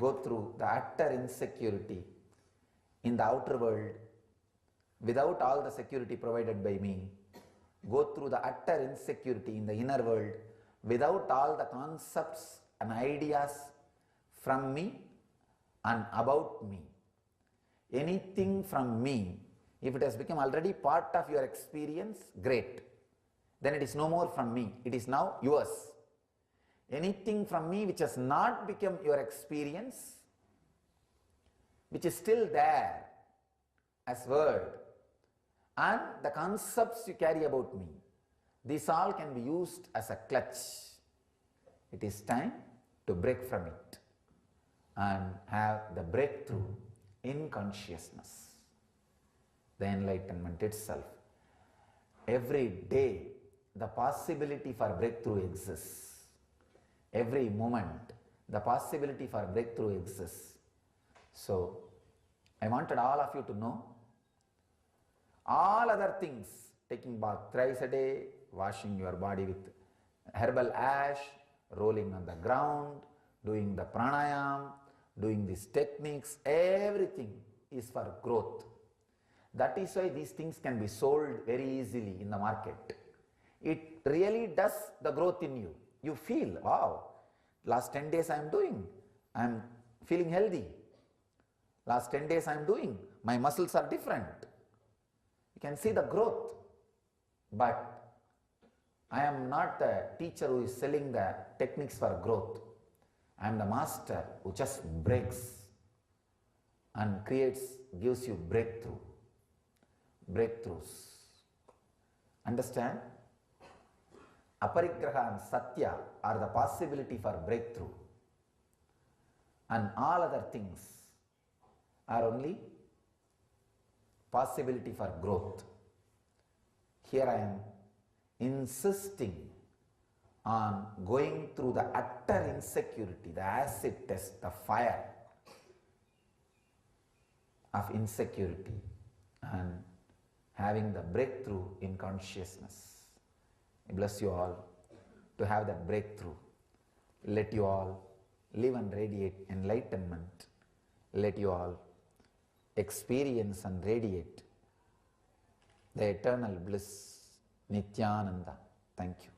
go through the utter insecurity in the outer world without all the security provided by me, go through the utter insecurity in the inner world without all the concepts and ideas from me and about me. Anything from me, if it has become already part of your experience, great. Then it is no more from me, it is now yours. Anything from me which has not become your experience, which is still there as word, and the concepts you carry about me, these all can be used as a clutch. It is time to break from it and have the breakthrough in consciousness, the enlightenment itself. Every day the possibility for breakthrough exists. Every moment the possibility for breakthrough exists. So I wanted all of you to know, all other things, taking bath thrice a day, washing your body with herbal ash, rolling on the ground, doing the pranayam, doing these techniques, everything is for growth. That is why these things can be sold very easily in the market. It really does the growth in you. You feel, wow, last 10 days I am feeling healthy. Last 10 days I am doing, my muscles are different. You can see the growth. But I am not the teacher who is selling the techniques for growth. I am the master who just breaks and gives you breakthroughs. Understand? Aparigraha and Satya are the possibility for breakthrough, and all other things are only possibility for growth. Here I am insisting on going through the utter insecurity, the acid test, the fire of insecurity, and having the breakthrough in consciousness. I bless you all to have that breakthrough. Let you all live and radiate enlightenment. Let you all experience and radiate the eternal bliss, Nityananda. Thank you.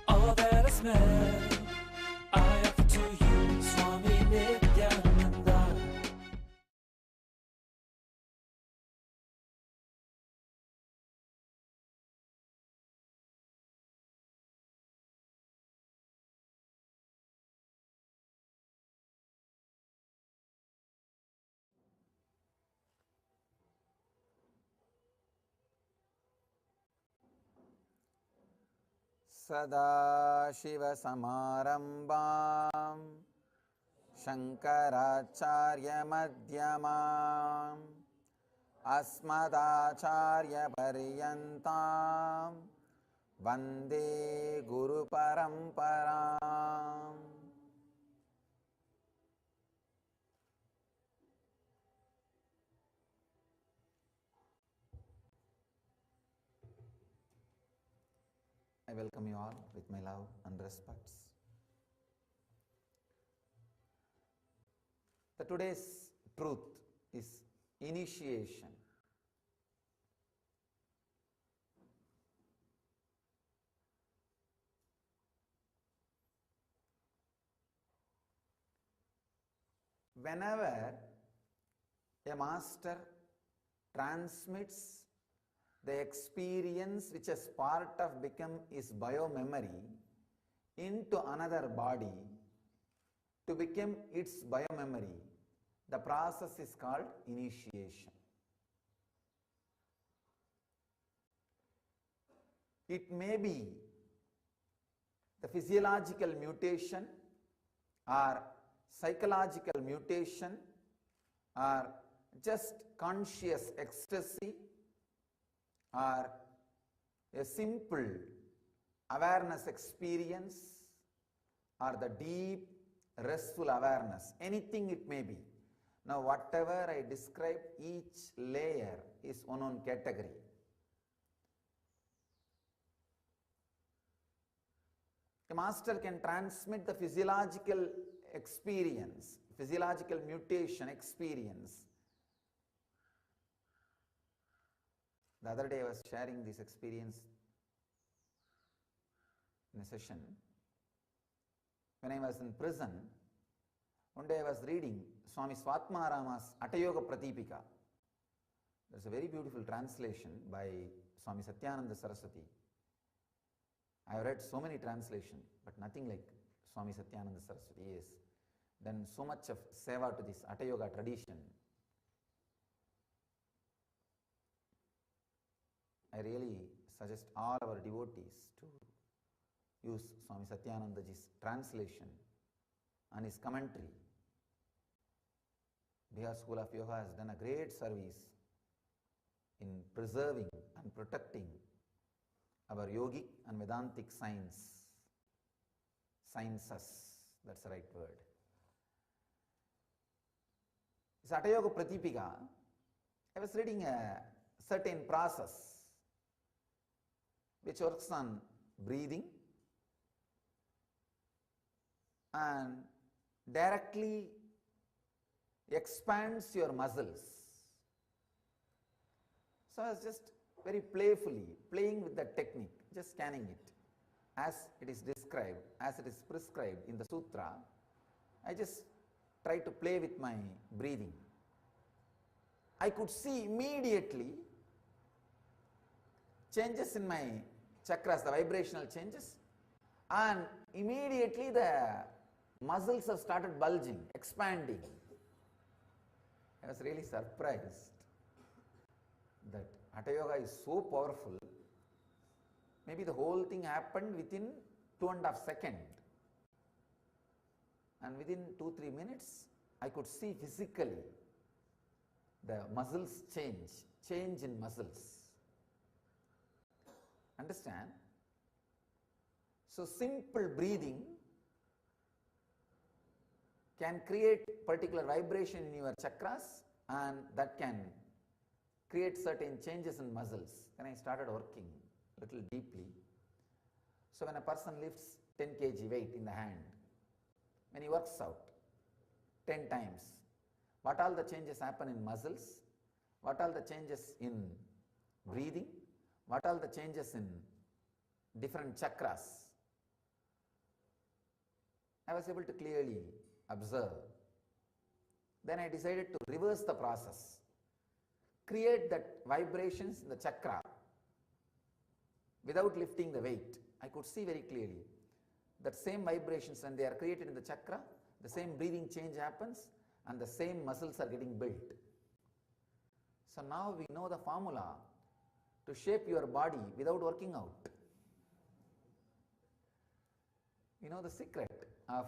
All that I smell, I offer to you, Swami Nityananda. Sadashivasamarambam Shankaracharya-madhyamam Asmadacharya-paryantam Vande Guru-paramparam. I welcome you all with my love and respects. The today's truth is initiation. whenever a master transmits the experience which is part of become his bio-memory into another body to become its bio-memory, the process is called initiation. It may be the physiological mutation or psychological mutation or just conscious ecstasy or a simple awareness experience or the deep restful awareness, anything it may be. Now whatever I described, each layer is one category. A master can transmit the physiological experience, physiological mutation experience. The other day I was sharing this experience in a session. When I was in prison, one day I was reading Swami Swatmarama's Atayoga Pratipika. There's a very beautiful translation by Swami Satyananda Saraswati. I have read so many translations, but nothing like Swami Satyananda Saraswati. He has done so much of seva to this Atayoga tradition. I really suggest all our devotees to use Swami Satyanandaji's translation and his commentary. Bihar School of Yoga has done a great service in preserving and protecting our yogic and Vedantic sciences, that's the right word. This Atayoga Pratipika, I was reading a certain process which works on breathing and directly expands your muscles. So I was just very playfully playing with the technique, just scanning it as it is described, as it is prescribed in the sutra. I just try to play with my breathing. I could see immediately changes in my chakras, the vibrational changes, and immediately the muscles have started bulging, expanding. I was really surprised that Hatha Yoga is so powerful. Maybe the whole thing happened within 2.5 seconds. And within 2-3 minutes, I could see physically the muscles change in muscles. Understand? So simple breathing can create particular vibration in your chakras, and that can create certain changes in muscles. Then I started working a little deeply. So when a person lifts 10 kg weight in the hand, when he works out 10 times, what all the changes happen in muscles, what all the changes in breathing, what all the changes in different chakras, I was able to clearly observe. Then I decided to reverse the process, create that vibrations in the chakra without lifting the weight. I could see very clearly that same vibrations, when they are created in the chakra, the same breathing change happens and the same muscles are getting built. So now we know the formula to shape your body without working out. You know the secret of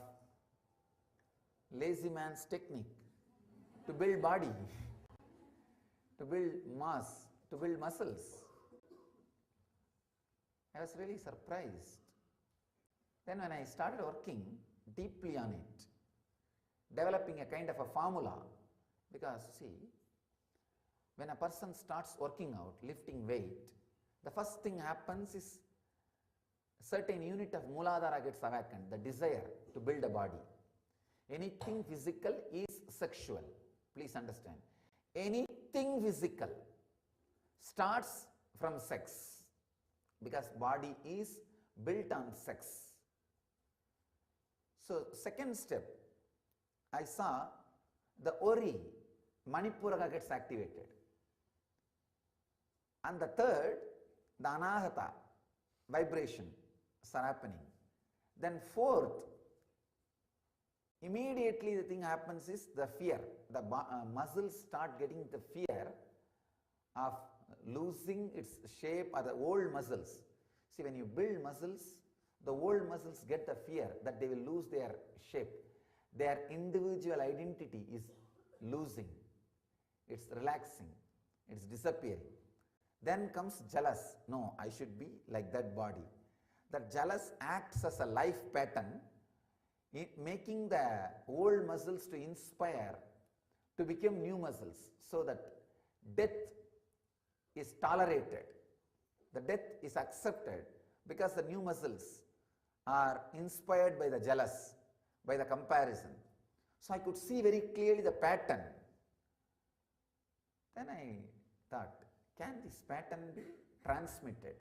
lazy man's technique to build body, to build mass, to build muscles. I was really surprised. Then when I started working deeply on it, developing a kind of a formula, because see, when a person starts working out, lifting weight, the first thing happens is a certain unit of Mooladhara gets awakened, the desire to build a body. Anything physical is sexual. Please understand. Anything physical starts from sex, because body is built on sex. So second step, I saw the Ori, Manipuraga gets activated. And the third, the Anahata, vibration are happening. Then fourth, immediately the thing happens is the fear. The muscles start getting the fear of losing its shape, or the old muscles. See, when you build muscles, the old muscles get the fear that they will lose their shape. Their individual identity is losing. It's relaxing. It's disappearing. Then comes jealous. No, I should be like that body. That jealous acts as a life pattern, making the old muscles to inspire to become new muscles, so that death is tolerated. The death is accepted because the new muscles are inspired by the jealous, by the comparison. So I could see very clearly the pattern. Then I thought, can this pattern be transmitted?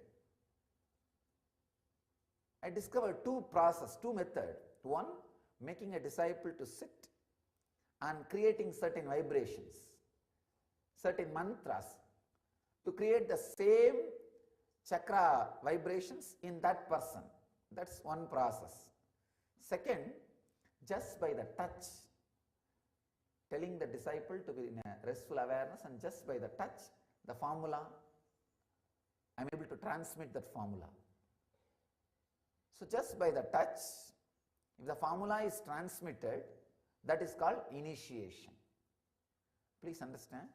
I discovered two methods. One, making a disciple to sit and creating certain vibrations, certain mantras, to create the same chakra vibrations in that person. That's one process. Second, just by the touch, telling the disciple to be in a restful awareness, and just by the touch, the formula, I am able to transmit that formula. So just by the touch, if the formula is transmitted, that is called initiation. Please understand,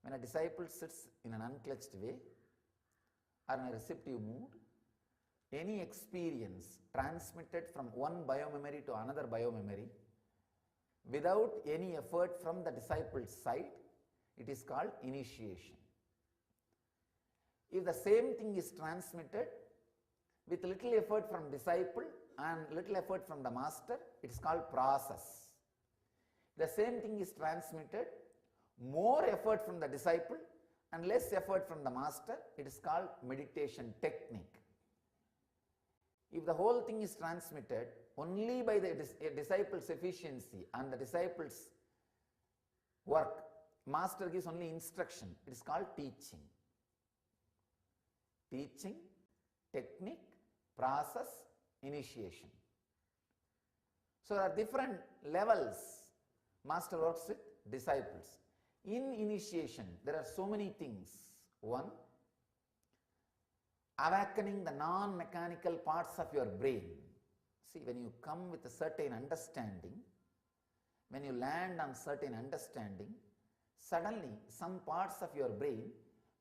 when a disciple sits in an unclutched way or in a receptive mood, any experience transmitted from one biomemory to another biomemory without any effort from the disciple's side, it is called initiation. If the same thing is transmitted with little effort from disciple and little effort from the master, it is called process. The same thing is transmitted, more effort from the disciple and less effort from the master, it is called meditation technique. If the whole thing is transmitted only by the disciple's efficiency and the disciple's work, master gives only instruction, it is called teaching. Teaching, technique, process, initiation. So there are different levels master works with disciples. In initiation, there are so many things. One, awakening the non-mechanical parts of your brain. See, when you come with a certain understanding, when you land on certain understanding, suddenly some parts of your brain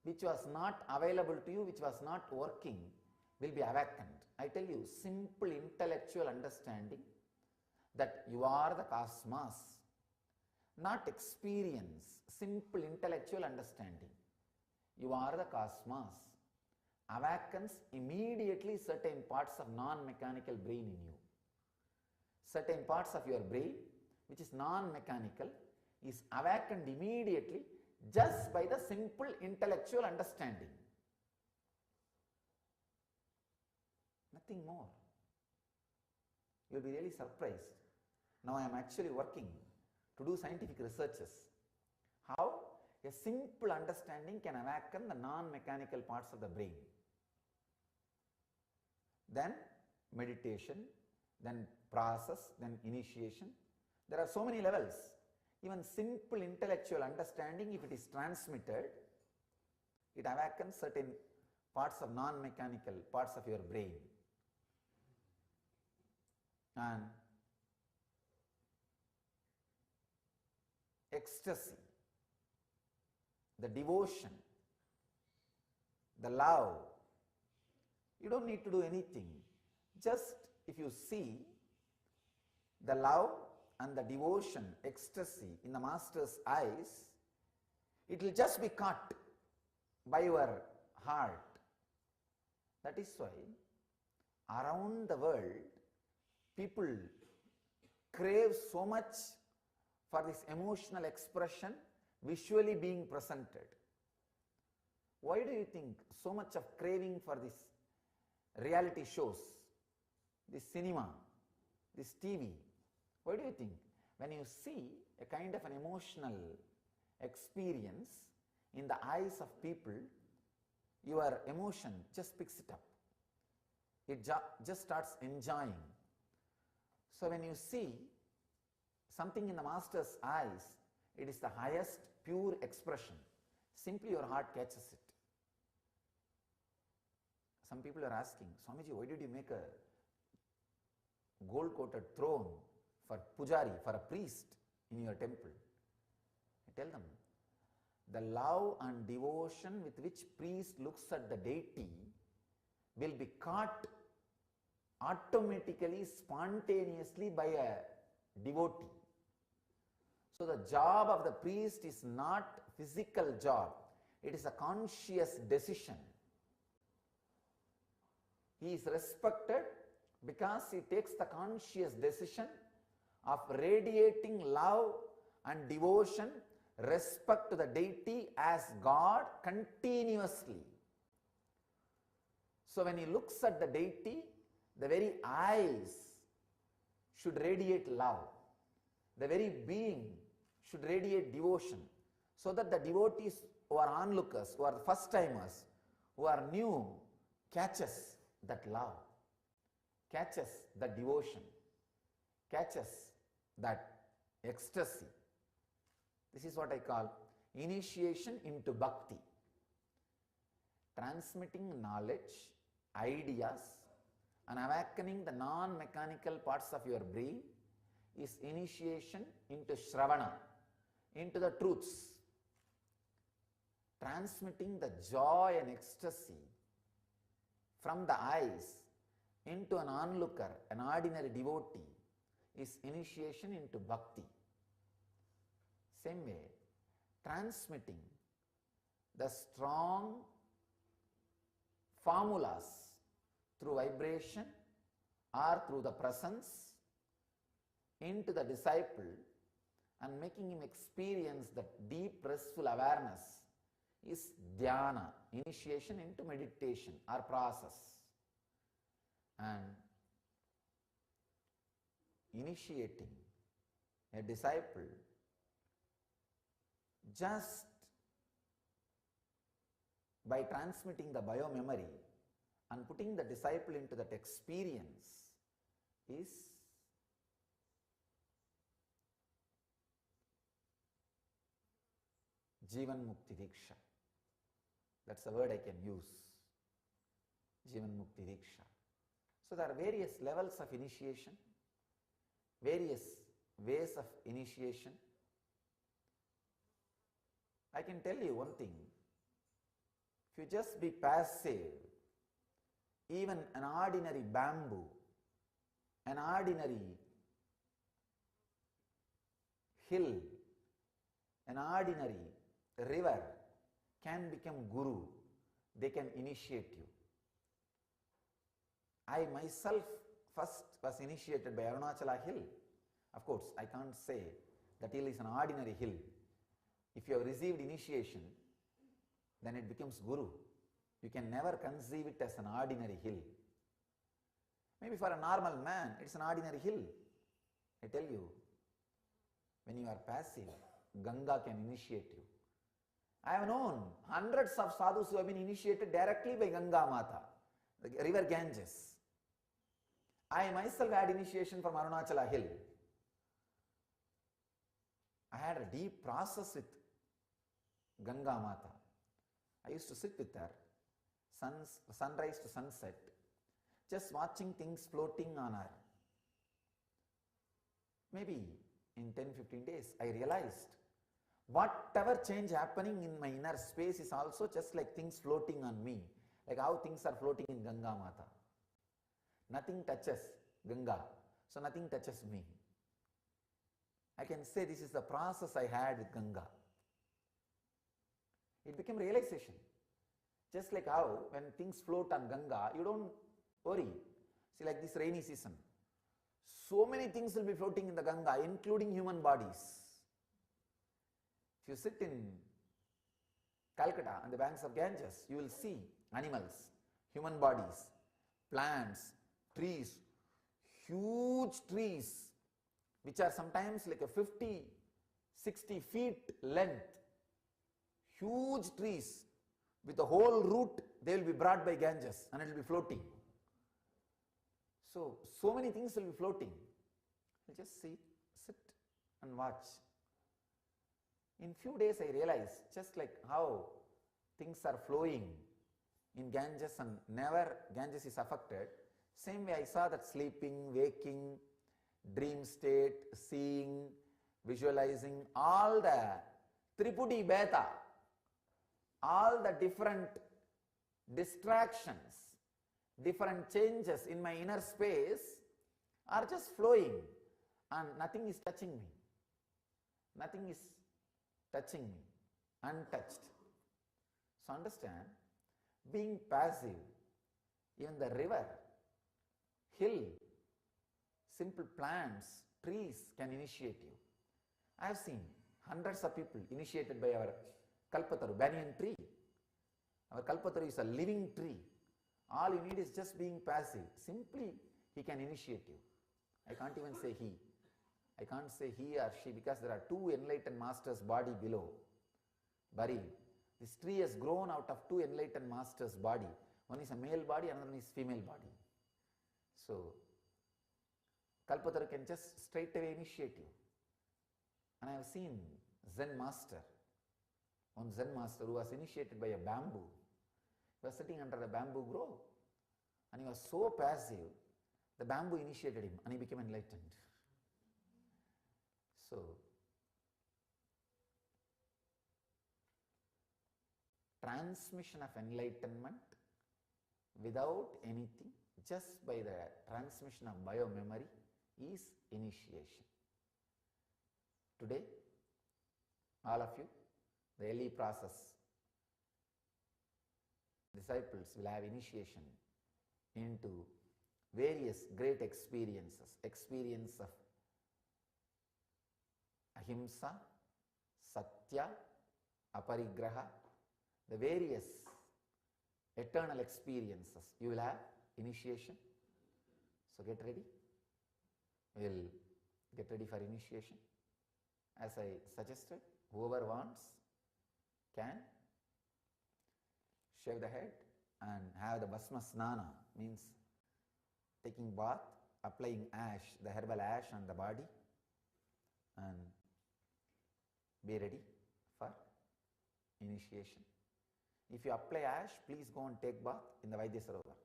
which was not available to you, which was not working, will be awakened. I tell you, simple intellectual understanding that you are the cosmos, not experience, simple intellectual understanding. You are the cosmos awakens immediately certain parts of non-mechanical brain in you. Certain parts of your brain which is non-mechanical is awakened immediately just by the simple intellectual understanding. Nothing more. You will be really surprised. Now I am actually working to do scientific researches. How a simple understanding can awaken the non-mechanical parts of the brain. Then meditation, then process, then initiation. There are so many levels. Even simple intellectual understanding, if it is transmitted, it awakens certain parts of non-mechanical parts of your brain. And ecstasy, the devotion, the love, you don't need to do anything. Just if you see the love and the devotion, ecstasy in the master's eyes, it will just be caught by your heart. That is why around the world people crave so much for this emotional expression visually being presented. Why do you think so much of craving for this reality shows, this cinema, this TV? Why do you think? When you see a kind of an emotional experience in the eyes of people, your emotion just picks it up. It just starts enjoying. So when you see something in the master's eyes, it is the highest pure expression. Simply your heart catches it. Some people are asking, Swamiji, why did you make a gold-coated throne for pujari, for a priest in your temple? I tell them, the love and devotion with which priest looks at the deity will be caught automatically, spontaneously by a devotee. So the job of the priest is not physical job, it is a conscious decision. He is respected because he takes the conscious decision of radiating love and devotion, respect to the deity as God continuously. So when he looks at the deity, the very eyes should radiate love. The very being should radiate devotion, so that the devotees who are onlookers, who are the first timers, who are new, catches that love, catches that devotion, catches that ecstasy. This is what I call initiation into bhakti. Transmitting knowledge, ideas, and awakening the non-mechanical parts of your brain is initiation into Shravana, into the truths. Transmitting the joy and ecstasy from the eyes into an onlooker, an ordinary devotee, is initiation into bhakti. Same way, transmitting the strong formulas through vibration or through the presence into the disciple and making him experience that deep restful awareness is dhyana, initiation into meditation or process. And initiating a disciple just by transmitting the bio-memory and putting the disciple into that experience is Jivan Mukti Diksha. That's the word I can use. Jivan Mukti Diksha. So there are various levels of initiation, various ways of initiation. I can tell you one thing. If you just be passive, even an ordinary bamboo, an ordinary hill, an ordinary river can become guru. They can initiate you. I myself first was initiated by Arunachala hill. Of course, I can't say that hill is an ordinary hill. If you have received initiation, then it becomes guru. You can never conceive it as an ordinary hill. Maybe for a normal man, it's an ordinary hill. I tell you, when you are passive, Ganga can initiate you. I have known hundreds of sadhus who have been initiated directly by Ganga Mata, the river Ganges. I myself had initiation from Arunachala hill. I had a deep process with Ganga Mata. I used to sit with her, sunrise to sunset, just watching things floating on her. Maybe in 10-15 days, I realized whatever change happening in my inner space is also just like things floating on me, like how things are floating in Ganga Mata. Nothing touches Ganga, so nothing touches me. I can say this is the process I had with Ganga. It became realization. Just like how when things float on Ganga, you don't worry. See, like this rainy season, so many things will be floating in the Ganga, including human bodies. If you sit in Calcutta on the banks of Ganges, you will see animals, human bodies, plants, trees, huge trees which are sometimes like a 50, 60 feet length, huge trees with the whole root, they will be brought by Ganges and it will be floating. So many things will be floating. You just sit and watch. In few days I realized just like how things are flowing in Ganges and never Ganges is affected, same way I saw that sleeping, waking, dream state, seeing, visualizing, all the Tripudi Beta, all the different distractions, different changes in my inner space are just flowing and nothing is touching me. Nothing is touching me, untouched. So understand, being passive, even the river, hill, simple plants, trees can initiate you. I have seen hundreds of people initiated by our Kalpataru, banyan tree. Our Kalpataru is a living tree. All you need is just being passive. Simply, he can initiate you. I can't even say he. I can't say he or she because there are two enlightened masters' body below, buried. This tree has grown out of two enlightened masters' body. One is a male body, another one is female body. So, Kalpataru can just straight away initiate you. And I have seen Zen master, one Zen master who was initiated by a bamboo. He was sitting under a bamboo grove and he was so passive, the bamboo initiated him and he became enlightened. So, transmission of enlightenment without anything, just by the transmission of bio-memory is initiation. Today, all of you, the early process, disciples will have initiation into various great experiences, experience of ahimsa, satya, aparigraha, the various eternal experiences. You will have initiation. So get ready. We will get ready for initiation. As I suggested, whoever wants can shave the head and have the Bhasma Snana, means taking bath, applying ash, the herbal ash on the body, and be ready for initiation. If you apply ash, please go and take bath in the Vaidya Sarovar.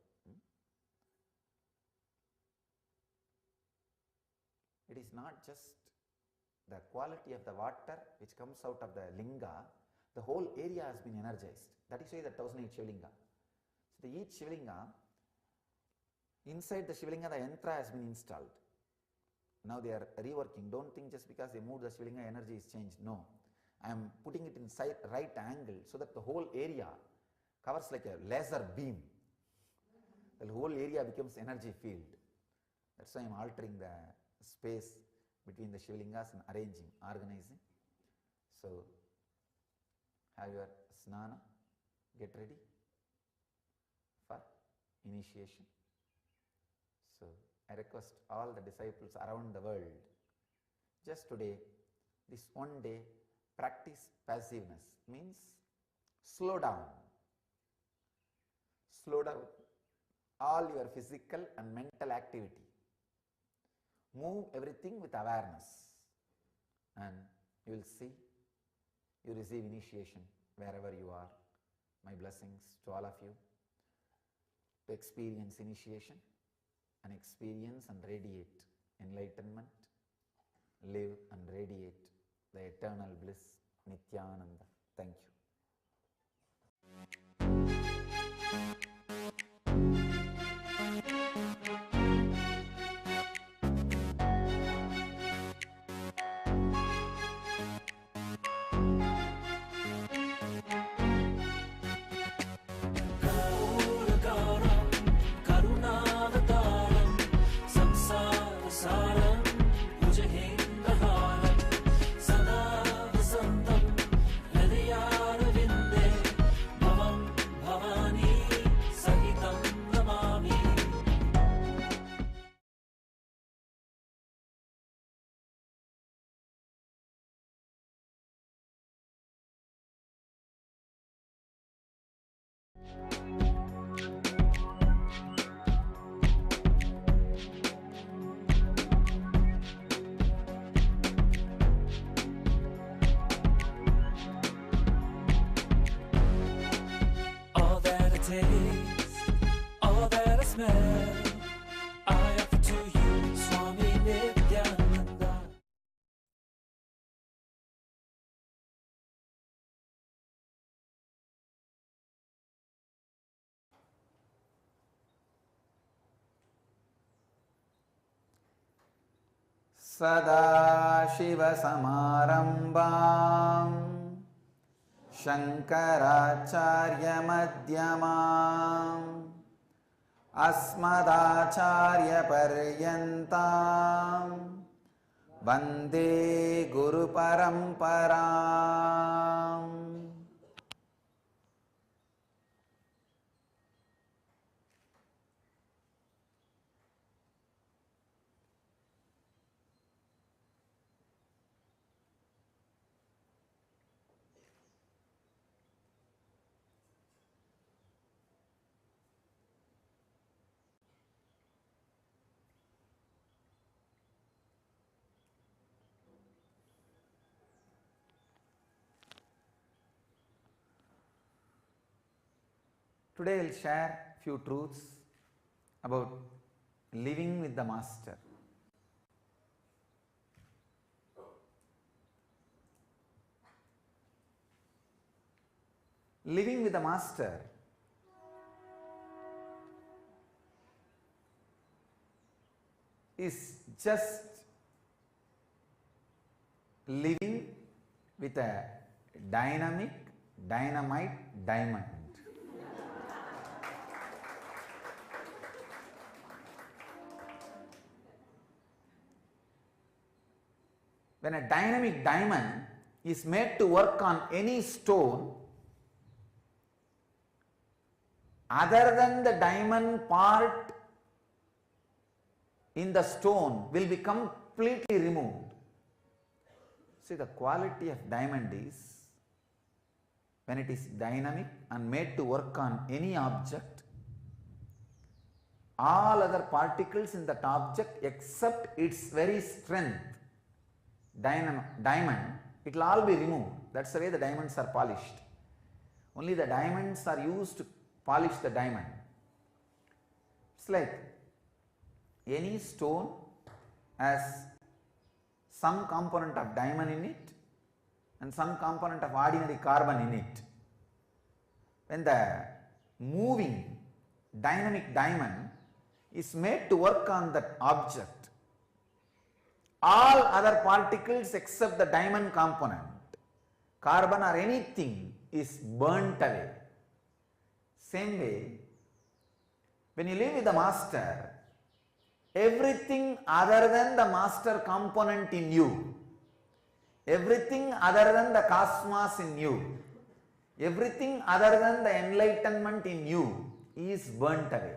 It is not just the quality of the water which comes out of the linga, the whole area has been energized. That is why the 1008 Shivalinga. So each Shivalinga, inside the Shivalinga, the yantra has been installed. Now they are reworking. Don't think just because they moved the Shivalinga, energy is changed. No. I am putting it in right angle so that the whole area covers like a laser beam. The whole area becomes energy field. That's why I am altering the space between the Shivalingas and arranging, organizing. So, have your snana, get ready for initiation. So, I request all the disciples around the world, just today, this one day, practice passiveness, means slow down. Slow down all your physical and mental activity. Move everything with awareness and you will see, you receive initiation wherever you are. My blessings to all of you to experience initiation and experience and radiate enlightenment, live and radiate the eternal bliss, Nityananda. Thank you. Sada vasantam, hridayarvinde, bhavam All that I taste, all that I smell, I offer to you, Swami Nityananda. सदाशिवसमारम्भां शङ्कराचार्यमध्यमाम् अस्मदाचार्यपर्यन्तां वन्दे गुरुपरम्पराम्. Today I will share few truths about living with the Master. Living with the Master is just living with a dynamic, dynamite diamond. When a dynamic diamond is made to work on any stone other than the diamond part in the stone will be completely removed. See, the quality of diamond is when it is dynamic and made to work on any object, all other particles in that object except its very strength, diamond, it will all be removed. That's the way the diamonds are polished. Only the diamonds are used to polish the diamond. It's like any stone has some component of diamond in it and some component of ordinary carbon in it. When the moving dynamic diamond is made to work on that object, all other particles except the diamond component, carbon or anything, is burnt away. Same way, when you live with the Master, everything other than the Master component in you, everything other than the cosmos in you, everything other than the enlightenment in you is burnt away.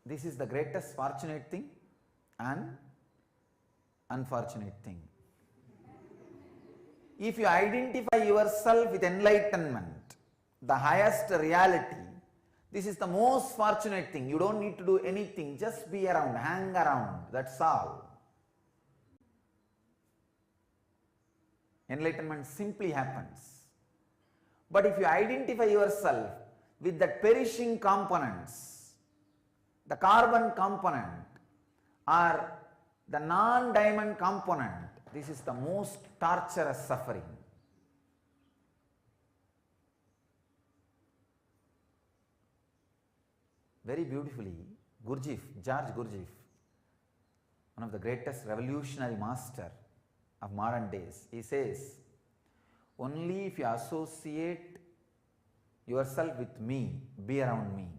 This is the greatest fortunate thing and unfortunate thing. If you identify yourself with enlightenment, the highest reality, this is the most fortunate thing. You don't need to do anything, just be around, hang around, that's all. Enlightenment simply happens. But if you identify yourself with the perishing components, the carbon component or the non-diamond component, this is the most torturous suffering. Very beautifully, George Gurdjieff, one of the greatest revolutionary master of modern days, he says, only if you associate yourself with me, be around me.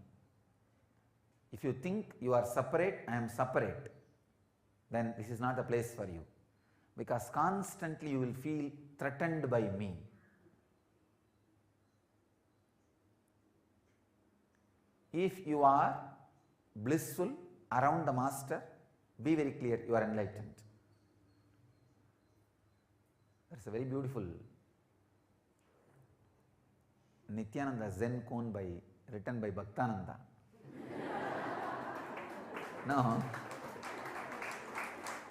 If you think you are separate, I am separate, then this is not the place for you, because constantly you will feel threatened by me. If you are blissful around the Master, be very clear, you are enlightened. There's a very beautiful Nityananda Zen koan written by Bhaktananda. No.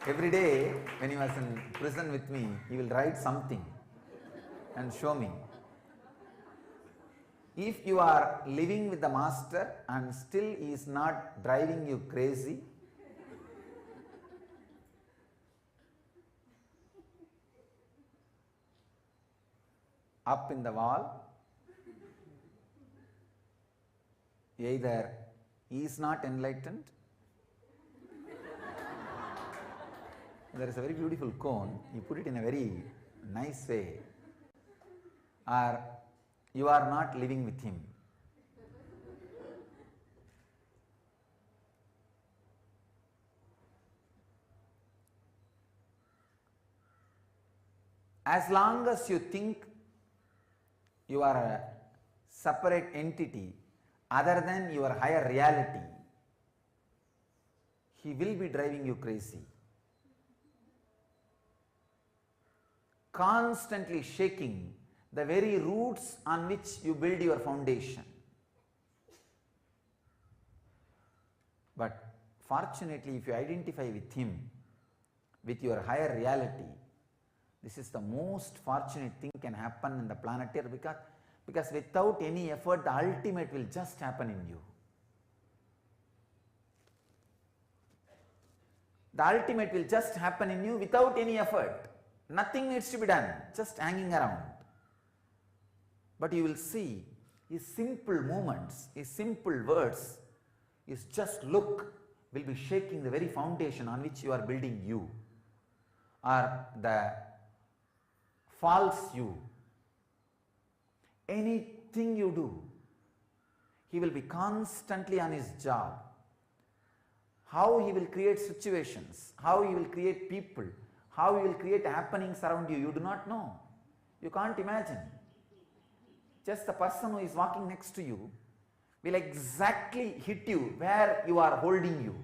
Every day when he was in prison with me, he will write something and show me. If you are living with the master and still he is not driving you crazy, up in the wall, either he is not enlightened. There is a very beautiful koan, he put it in a very nice way, or you are not living with him. As long as you think you are a separate entity other than your higher reality, he will be driving you crazy. Constantly shaking the very roots on which you build your foundation. But fortunately, if you identify with him, with your higher reality, this is the most fortunate thing can happen in the planet Earth, because without any effort, the ultimate will just happen in you. The ultimate will just happen in you without any effort. Nothing needs to be done, just hanging around. But you will see his simple movements, his simple words, his just look will be shaking the very foundation on which you are building you, or the false you. Anything you do, he will be constantly on his job. How he will create situations, how he will create people, how he will create happenings around you, you do not know. You can't imagine. Just the person who is walking next to you will exactly hit you where you are holding you.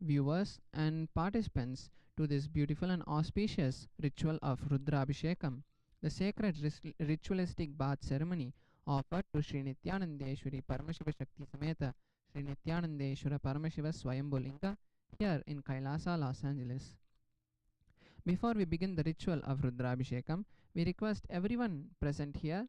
viewers and participants to this beautiful and auspicious ritual of Rudrabhishekam, the sacred ritualistic bath ceremony offered to Sri Nityanandeshwari Paramashiva Shakti Sameta Sri Nityanandeshwara Paramashiva Swayambhulinga here in Kailasa, Los Angeles. Before we begin the ritual of Rudrabhishekam, we request everyone present here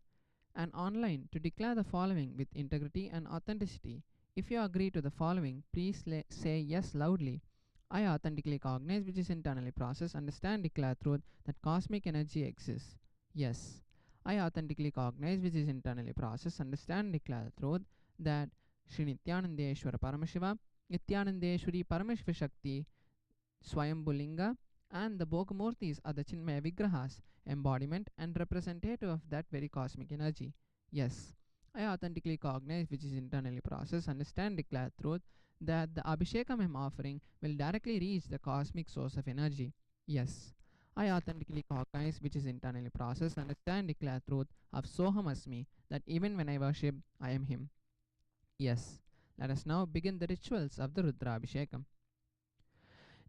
and online to declare the following with integrity and authenticity. If you agree to the following, please say yes loudly. I authentically cognize which is internally processed, understand, declare truth that cosmic energy exists. Yes. I authentically cognize which is internally processed, understand, declare truth that Sri Nityanandeshwara Paramashiva, Nityanandeshwari Paramashiva Shakti, Swayambhulinga and the Bhogamurtis are the Chinmaya Vigrahas, embodiment and representative of that very cosmic energy. Yes. I authentically cognize which is internally processed, understand, declare truth that the Abhishekam I am offering will directly reach the cosmic source of energy. Yes. I authentically cognize which is internally processed, understand, declare truth of Soham Asmi, that even when I worship, I am Him. Yes. Let us now begin the rituals of the Rudrabhishekam.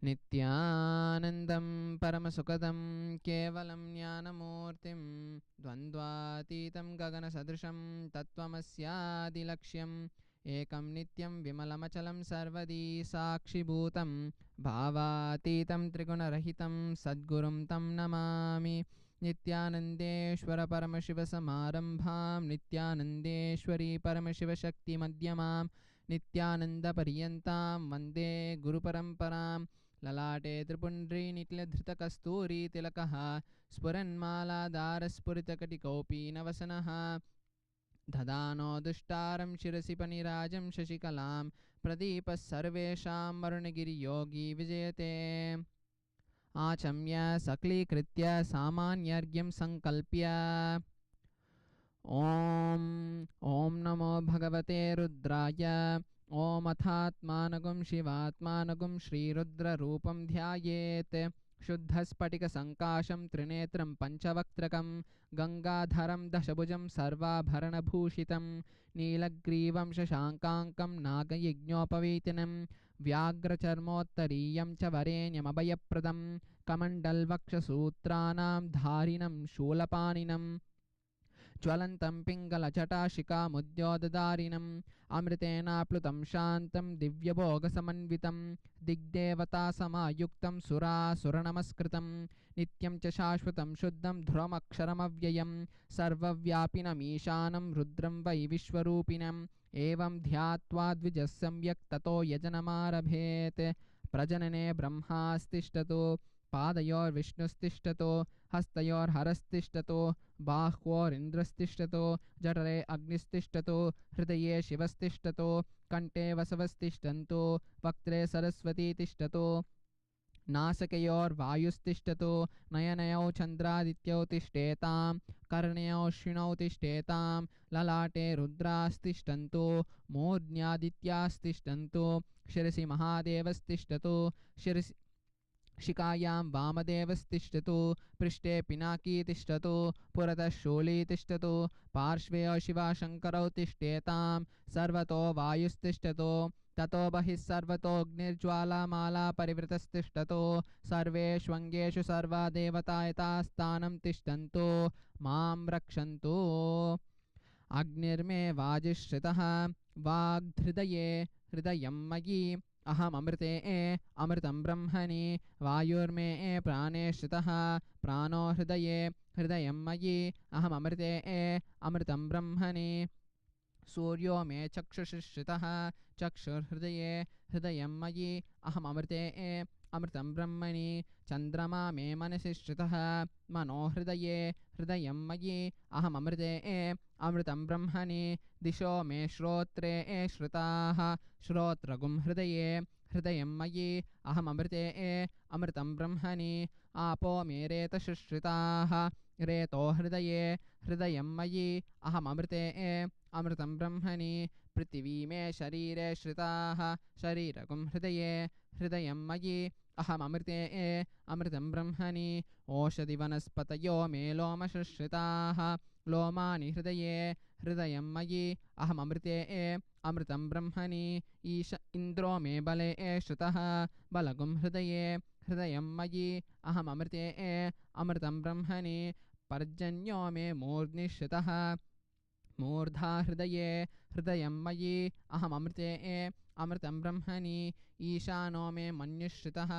Nityanandam Paramasukadam Kevalam Jnanamurtim Dvandvatitam Gagana Sadrisham Tattvamasya Laksham Ekam Nityam Vimalamachalam Sarvadi Sakshi Bhutam Bhavatitam Trigunarahitam Sadgurum Tam Namami Nityanandeshwara Paramashiva Samarambham Nityanandeshwari Paramashiva Shakti Madhyamam Nityananda Pariyantam Vande Guru Paramparam Lalate Tripundri Nitla Dhrita Kasturi Tilakaha Spuranmala Daraspuritakatikopi Navasanaha Dhadano Dushtaram Shirasi Panirajam Shashikalam Pradipas Sarvesham Varunagiri Yogi Vijayate Achamya Sakli Kritya Samanyargyam Sankalpya Om Namo Bhagavate Rudraya Om Athatmanagum Shivatmanagum Shri Rudra Rupam Dhyayet Shuddhaspatika Sankasham Trinetram Panchavaktakam Gangadharam Dashabhujam Sarva Bharana Bhushitam Nilagrivam Shashankankam Nagayignopavitinam Vyagra Charmottariyam Chavarenyam Abhayapradam Kamandalvaksha Sutranam Dharinam Shulapaninam Jwalantam Pingalachata Mudyodadarinam Amritena Plutam Shantam Divyabhogasamanvitam Digdevata Samayuktam Sura Suranamaskritam Nityam Cha Shashvatam Shuddham Dhruvamaksharamayam Sarvavyapinam Ishanam Rudram Vai Vishwarupinam Evam Dhyatva Dvijasamyak Tato Yajanamarabhet Prajanane Brahmastishtato Padayor Vishnustishtato Hastayor Harastishtato Bahvor Indrastishtato Jatare Agnistishtato Hridaye Shivastishtato Kante Vasavastishtanto Vaktre Saraswati Tishtato Nasakayor Vayustishtato Nayanayo Chandradityo Tishtatam Karnayo Shinau Tishtatam Lalate Rudrastishtanto Modnyadityastishtanto Shirasi Mahadevastishtato Shirasi Shikayam Vamadevastishtato Prishte Pinaki Tishtato Purata Sholi Tishtato Parshveyo Shiva Shankarau Tishtatam Sarvato Vayustishtato Tato Bahis Sarvato Gnirjwala Mala Parivrtastishtato Sarveshwangeshu Sarva Devatayata Stanam Tishtanto Mam Rakshanto Agnirme Vajishritaha Vagdhridaye Hridayam Magi Aham Amrite Amritam Brahmani Vayurme Prane Shritaha Prano Hridaye Hridayam Magi Aham Amrite Amritam Brahmani Suryo Me Chakshushritaha Chakshur Hridaye Hridayam Magi Aham Amrite Amritam Brahmani Chandrama Me Manasishritaha Mano Hridaye Hridayam Magi Aham Amrite Amritam Brahmani Disho Me Shrotre Shritaha Shrotragum Hridaye Hridayam Magi Aham Amrite Amritam Brahmani Apo Me Reta Shritaha Reto Hridaye Hridayam Magi Aham Amrite Amritam Brahmani Prithvi Me Sharire Shritaha Shariragum Hridaye Hridayam Magi Aham Amrite Amritam Brahmani Oshadi Vanaspatayo Me Loma Shritaha Lomani Hridaye हृदयं मयि अहममृते अमृतं ब्रह्मणि ईश इन्द्रो मे बले श्रुतः बलगुं हृदये हृदयं मयि अहममृते अमृतं ब्रह्मणि पर्जन्यो मे मूर्ध्नि श्रुतः मूर्धा हृदये हृदयं मयि अहममृते अमृतं ब्रह्मणि ईशानो मे मन्युश्रुतः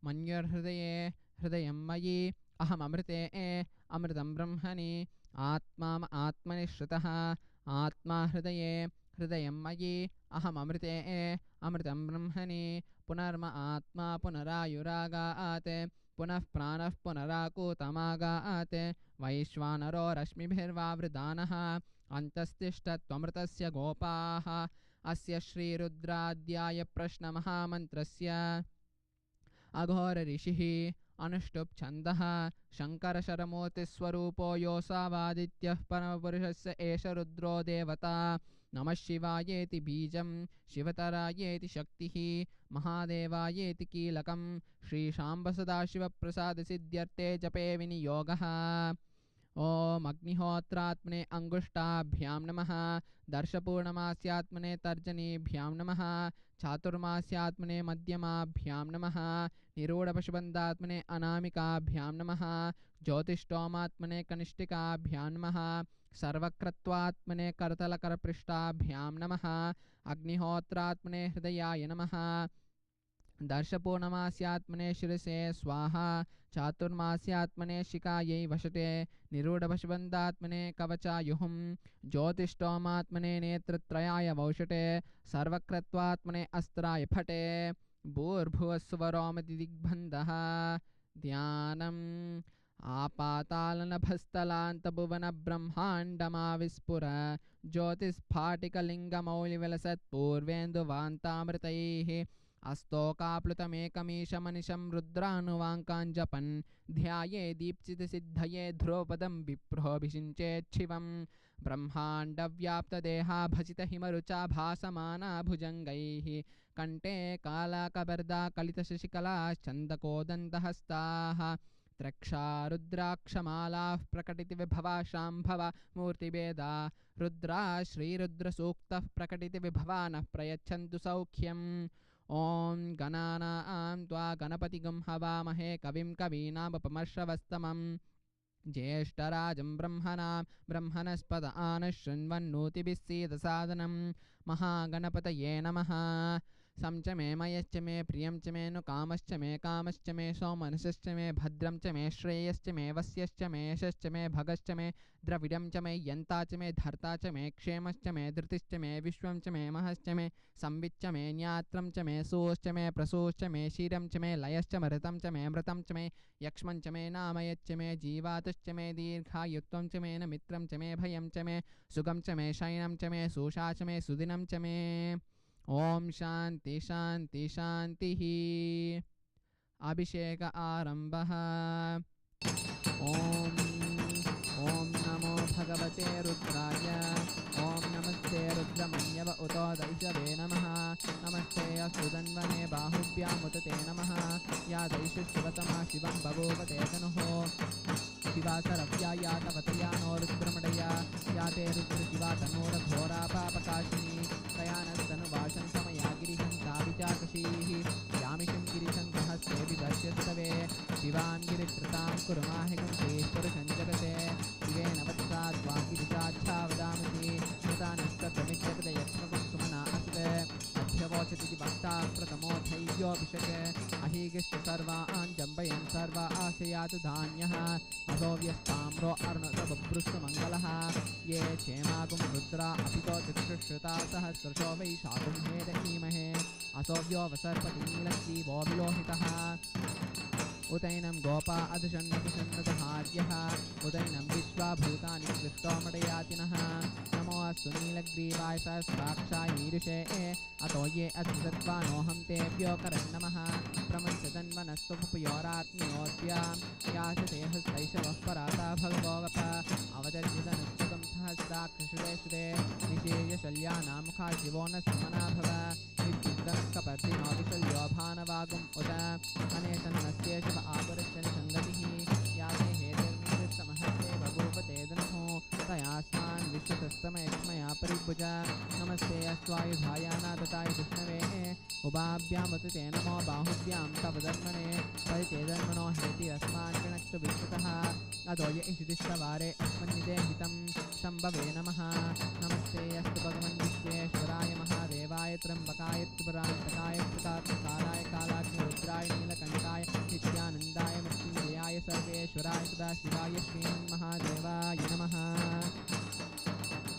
मन्युर्हृदये हृदयं मयि अहममृते अमृतं ब्रह्मणि आत्मनि श्रुतः आत्मा हृदये हृदयं मयि अहममृते अमृतं ब्रह्मणि पुनर्म आत्मा पुनरायुरागात् पुनः प्राणः पुनराकूतमागात् वैश्वानरो रश्मिभिर्वावृदानः अन्तस्तिष्ठत्वमृतस्य गोपाः अस्य श्रीरुद्राध्याय प्रश्नमहामन्त्रस्य अघोरऋषिः अनुष्टुप् छन्दः शङ्करशरमूर्तिस्वरूपो योऽसावादित्यः परमपुरुषस्य एष रुद्रो देवता नमः शिवायेति बीजं शिवतरायेति शक्तिः महादेवायेति कीलकं श्रीशाम्बसदाशिवप्रसादसिद्ध्यर्थे जपे विनियोगः ॐ अग्निहोत्रात्मने अङ्गुष्ठाभ्यां नमः दर्शपूर्णमास्यात्मने तर्जनीभ्यां नमः चातुर्मास्यात्मने मध्यमाभ्यां नमः निरूढपशुबन्धात्मने अनामिकाभ्यां नमः ज्योतिष्टोमात्मने कनिष्ठिकाभ्यां नमः सर्वक्रत्वात्मने करतलकरपृष्ठाभ्यां नमः अग्निहोत्रात्मने हृदयाय नमः दर्शपूर्णमास्यात्मने शिरसे स्वाहा चातुर्मास्यात्मने शिखायै वषटे निरूढपशुबन्धात्मने कवचायुहुं ज्योतिष्टोमात्मने नेत्रत्रयाय वौषटे सर्वक्रत्वात्मने अस्त्राय फटे भूर्भुवस्वरोमदिग्बन्धः ध्यानम् आपातालनभस्थलान्तभुवनब्रह्माण्डमाविस्फुर ज्योतिस्फाटिकलिङ्गमौलिविलसत्पूर्वेन्दुवान्तामृतैः अस्तोकाप्लुतमेकमीशमनिशं रुद्रानुवाङ्काञ्जपन् ध्याये दीप्सितसिद्धये ध्रुवपदं विप्रोऽभिषिञ्चेच्छिवं ब्रह्माण्डव्याप्तदेहा भसितहिमरुचा भासमाना भुजङ्गैः कण्ठे कालाकबर्दा कलितशशिकलाश्चन्दकोदन्तहस्ताः त्रक्षा रुद्राक्षमालाः प्रकटितविभवा शाम्भव मूर्तिभेदा रुद्रा श्रीरुद्रसूक्तः प्रकटितविभवा नः प्रयच्छन्तु सौख्यम् ॐ गणानां त्वा गणपतिगं हवामहे कविं कवीनामुपमर्षवस्तमं ज्येष्ठराजं ब्रह्मणस्पद आनशृण्वन्नोतिभिः सीदसादनं महागणपतये नमः सं च मे मयश्च मे प्रियं च मे नु कामश्च मे सौमनसश्च मे भद्रं च मे श्रेयश्च मे वस्यश्च मे यशश्च मे भगश्च मे द्रविडं च मे यन्ता च मे धर्ता च मे क्षेमश्च मे धृतिश्च मे विश्वं च मे महश्च मे संविच्च मे न्यात्रं च मे सोश्च मे प्रसूश्च मे क्षीरं च मे लयश्च मृतं च मे मृतं च मे यक्ष्मं च मे नामयच्च मे जीवातश्च मे दीर्घायुत्वं च मे न मित्रं च मे भयं च मे सुगं च मे शयनं च मे सुषा च मे सुदिनं च मे ॐ शान्ति शान्ति शान्तिः अभिषेक आरम्भः ॐ नमो भगवते रुद्राय ॐ नमस्ते रुद्रमन्यव उतो दैशवे नमः नमस्ते अस्तु धन्वने बाहुभ्यामुत ते नमः या दैशशिवतमा शिवं बभूव ते तनुः शिवा सरव्या या तवतया नो रुद्रमडया या ते रुद्रशिवा तनोरघोरा पापकाशिनी तयानस्तनुवाशं समया गिरिशन्ताभिचाकशीः यामिषं गिरिशन्तहस्ते विदर्श्यस्तवे शिवां गिरित्रतां कुरुमाहिकं श्रीः पुरुषं जगते शिवेन वत्सा त्वा गिरिशाच्छावदामसि स्मृतानस्तप्रमिज्यपदे यक्ष्मकं सुमना अस्ते अध्यवोचति भक्ता प्रथमोऽधैर्योऽभिषके अहीगिश्च सर्वान् जम्बयन् सर्वा आशयातु धान्यः असो व्यस्ताम्रो अर्णसबभ्रुस्तु मङ्गलः ये क्षेमागुं रुद्रा अपितो चक्षुश्रुता सहस्रशो वै शाकुं हेदहीमहे असोऽव्यो वसर्पति नीलग्रीवो विलोहितः उतैनं गोपा अधुषन्नतुषन्नतहार्यः उतैनं विश्वाभूतानि दृष्टोमडयातिनः नमोऽस्तु नीलग्रीवाय सहस्राक्षाय मीरुषे अतो ये अद्भुतत्वानोऽहं तेभ्यो करन्नमः प्रमुञ्चतन्वनस्तुपयोरात्म्योऽद्या याचते हस्तैषवः पराता भगवोऽवप अवतर्जितनुस्तुतं सहस्राक्षसुरे सुरे निषेय शल्यानामुखा शिवो न सुमना भव विद्युक्तं कपर्दिनो विशल्यो भानवागुम् उत अनेतन्नस्ये शिव आपुरश्चन सङ्गतिः याते हेतिर्निवृत्तमहस्ते बभूव ते दनुः तयास्मान् विश्वतस्तमयक्ष्मया परिभुजा नमस्ते अस्त्वायुधायाना तथाय विष्णवे उभाभ्यामुत ते नमो बाहुभ्यां तव धर्मणे परिते धर्मणो हेति अस्मान् गृणक्तु विश्वतः अदोय इषुदिष्टवारे अस्मन्निदे हितं शम्भवे नमः नमस्ते अस्तु भगवन् विश्वेश्वराय महादेवाय त्र्यम्बकाय त्रिपुरान्तकाय प्रतापकाराय कालाग्निरुद्राय नीलकण्ठाय नित्यानन्दाय मृत्युञ्जयाय सर्वेश्वराय सदाशिवाय श्रीमन्महादेवाय नमः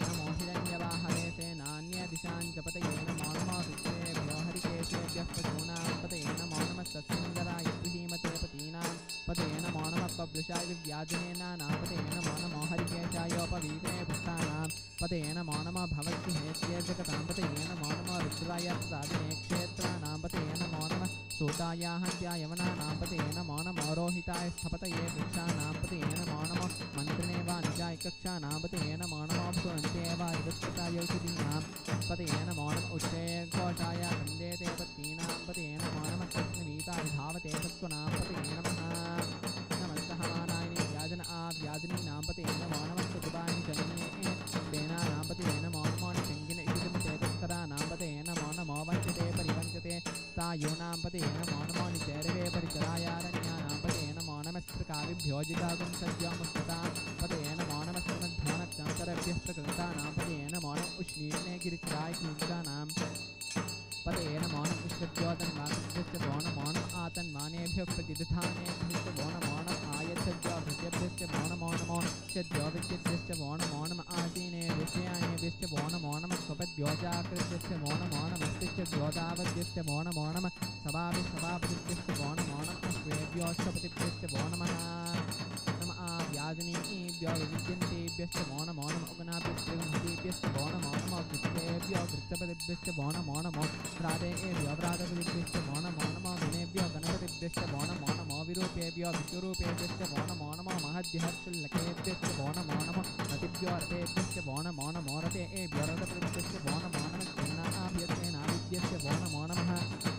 नमो हिरण्यवाहवे सेनान्यदिशां च पतये नमो नमो विश्वेभ्यो हरिकेशेभ्यः पशूनां पतये नमो नमः सत्सुन्दराय श्रीमते पतीनां पतये नमो नमः पब्लुषाय व्याजनेनानां पतये नमो नमो हरिकेशायोपवीते पुष्टानां पतये नमो नमः भवद्भिहेत्ये जगतां पतये नमो नमो रुद्राय प्रसादिने क्षेत्राणां पतये नमो नमः सूताय हन्त्याय वनानां पतये नमो नमो रोहिताय स्थपतये वृक्षाणां पतये नमो नमो मन्त्रिणे वाणिजाय कक्षाणां पतये नमो नमो भुवन्ते वारिवत्कृताय औषधीनां पतये नमो नमः उच्चये घोषाय वन्दे ते पत्नीनां पतये नमो नमः कृष्णवीताय धावते सत्त्वनां पतये नमः नमस्तहानायिनी व्याजन व्याजनीनां पतये नमो नमः सुखुबानि जननीये तेनानां पतये नमो नमो निषङ्गिने इषुमते तत्करानां पतये नमो नमो वञ्चते परिवञ्चते तायूनां पतये नमो नमो निचैरवे परिचरायारण्यानां पतये नमो नमस्त्रकाविभ्यो जिगागुं सद्योमुष्टतां पतये नमो नमस्त्रमध्योनक्तान्तरभ्यः प्रकृतानां पतये नमो नमः उष्णीर्णे गिरिचराय क्लींशानां पतये नमो नमः विश्वज्योतन्वाकृभ्यश्च वो नमो नमः आतन्वानेभ्यः प्रतिदधानेभ्यश्च वो नमो नमः आयच्छद्योभृत्यभ्यश्च वो नमो नमो च्छद्योविद्यभ्यश्च वो नमो नमः आसीनेभ्यश्च वो नमो नमः स्वपद्योजाकृभ्यश्च वो नमो नमः स्तिच्छद्योदावद्यश्च वो नमो नमः सभाभिसभापतिभ्यश्च वो नमो नमः अश्वेभ्योऽष्टपतिभ्यश्च वो नमः व्याजनीभ्यो विद्यन्तेभ्यश्च वो नमो नमः उगनाभ्यश्च वो नमो नमः वृत्तेभ्यो वृत्तपतिभ्यश्च वो नमो नमो व्रातेभ्यो व्रातपतिभ्यश्च वो नमो नमो गणेभ्यो गणपतिभ्यश्च वो नमो नमो विरूपेभ्यो विश्वरूपेभ्यश्च वो नमो नमो महद्यःशुल्लकेभ्यश्च वो नमो नमो रतिभ्यो रतेभ्यश्च वो नमो नमो रतेभ्यो रतपतिभ्यश्च वो नमो नमः सेनाभ्यश्च वो नमो नमः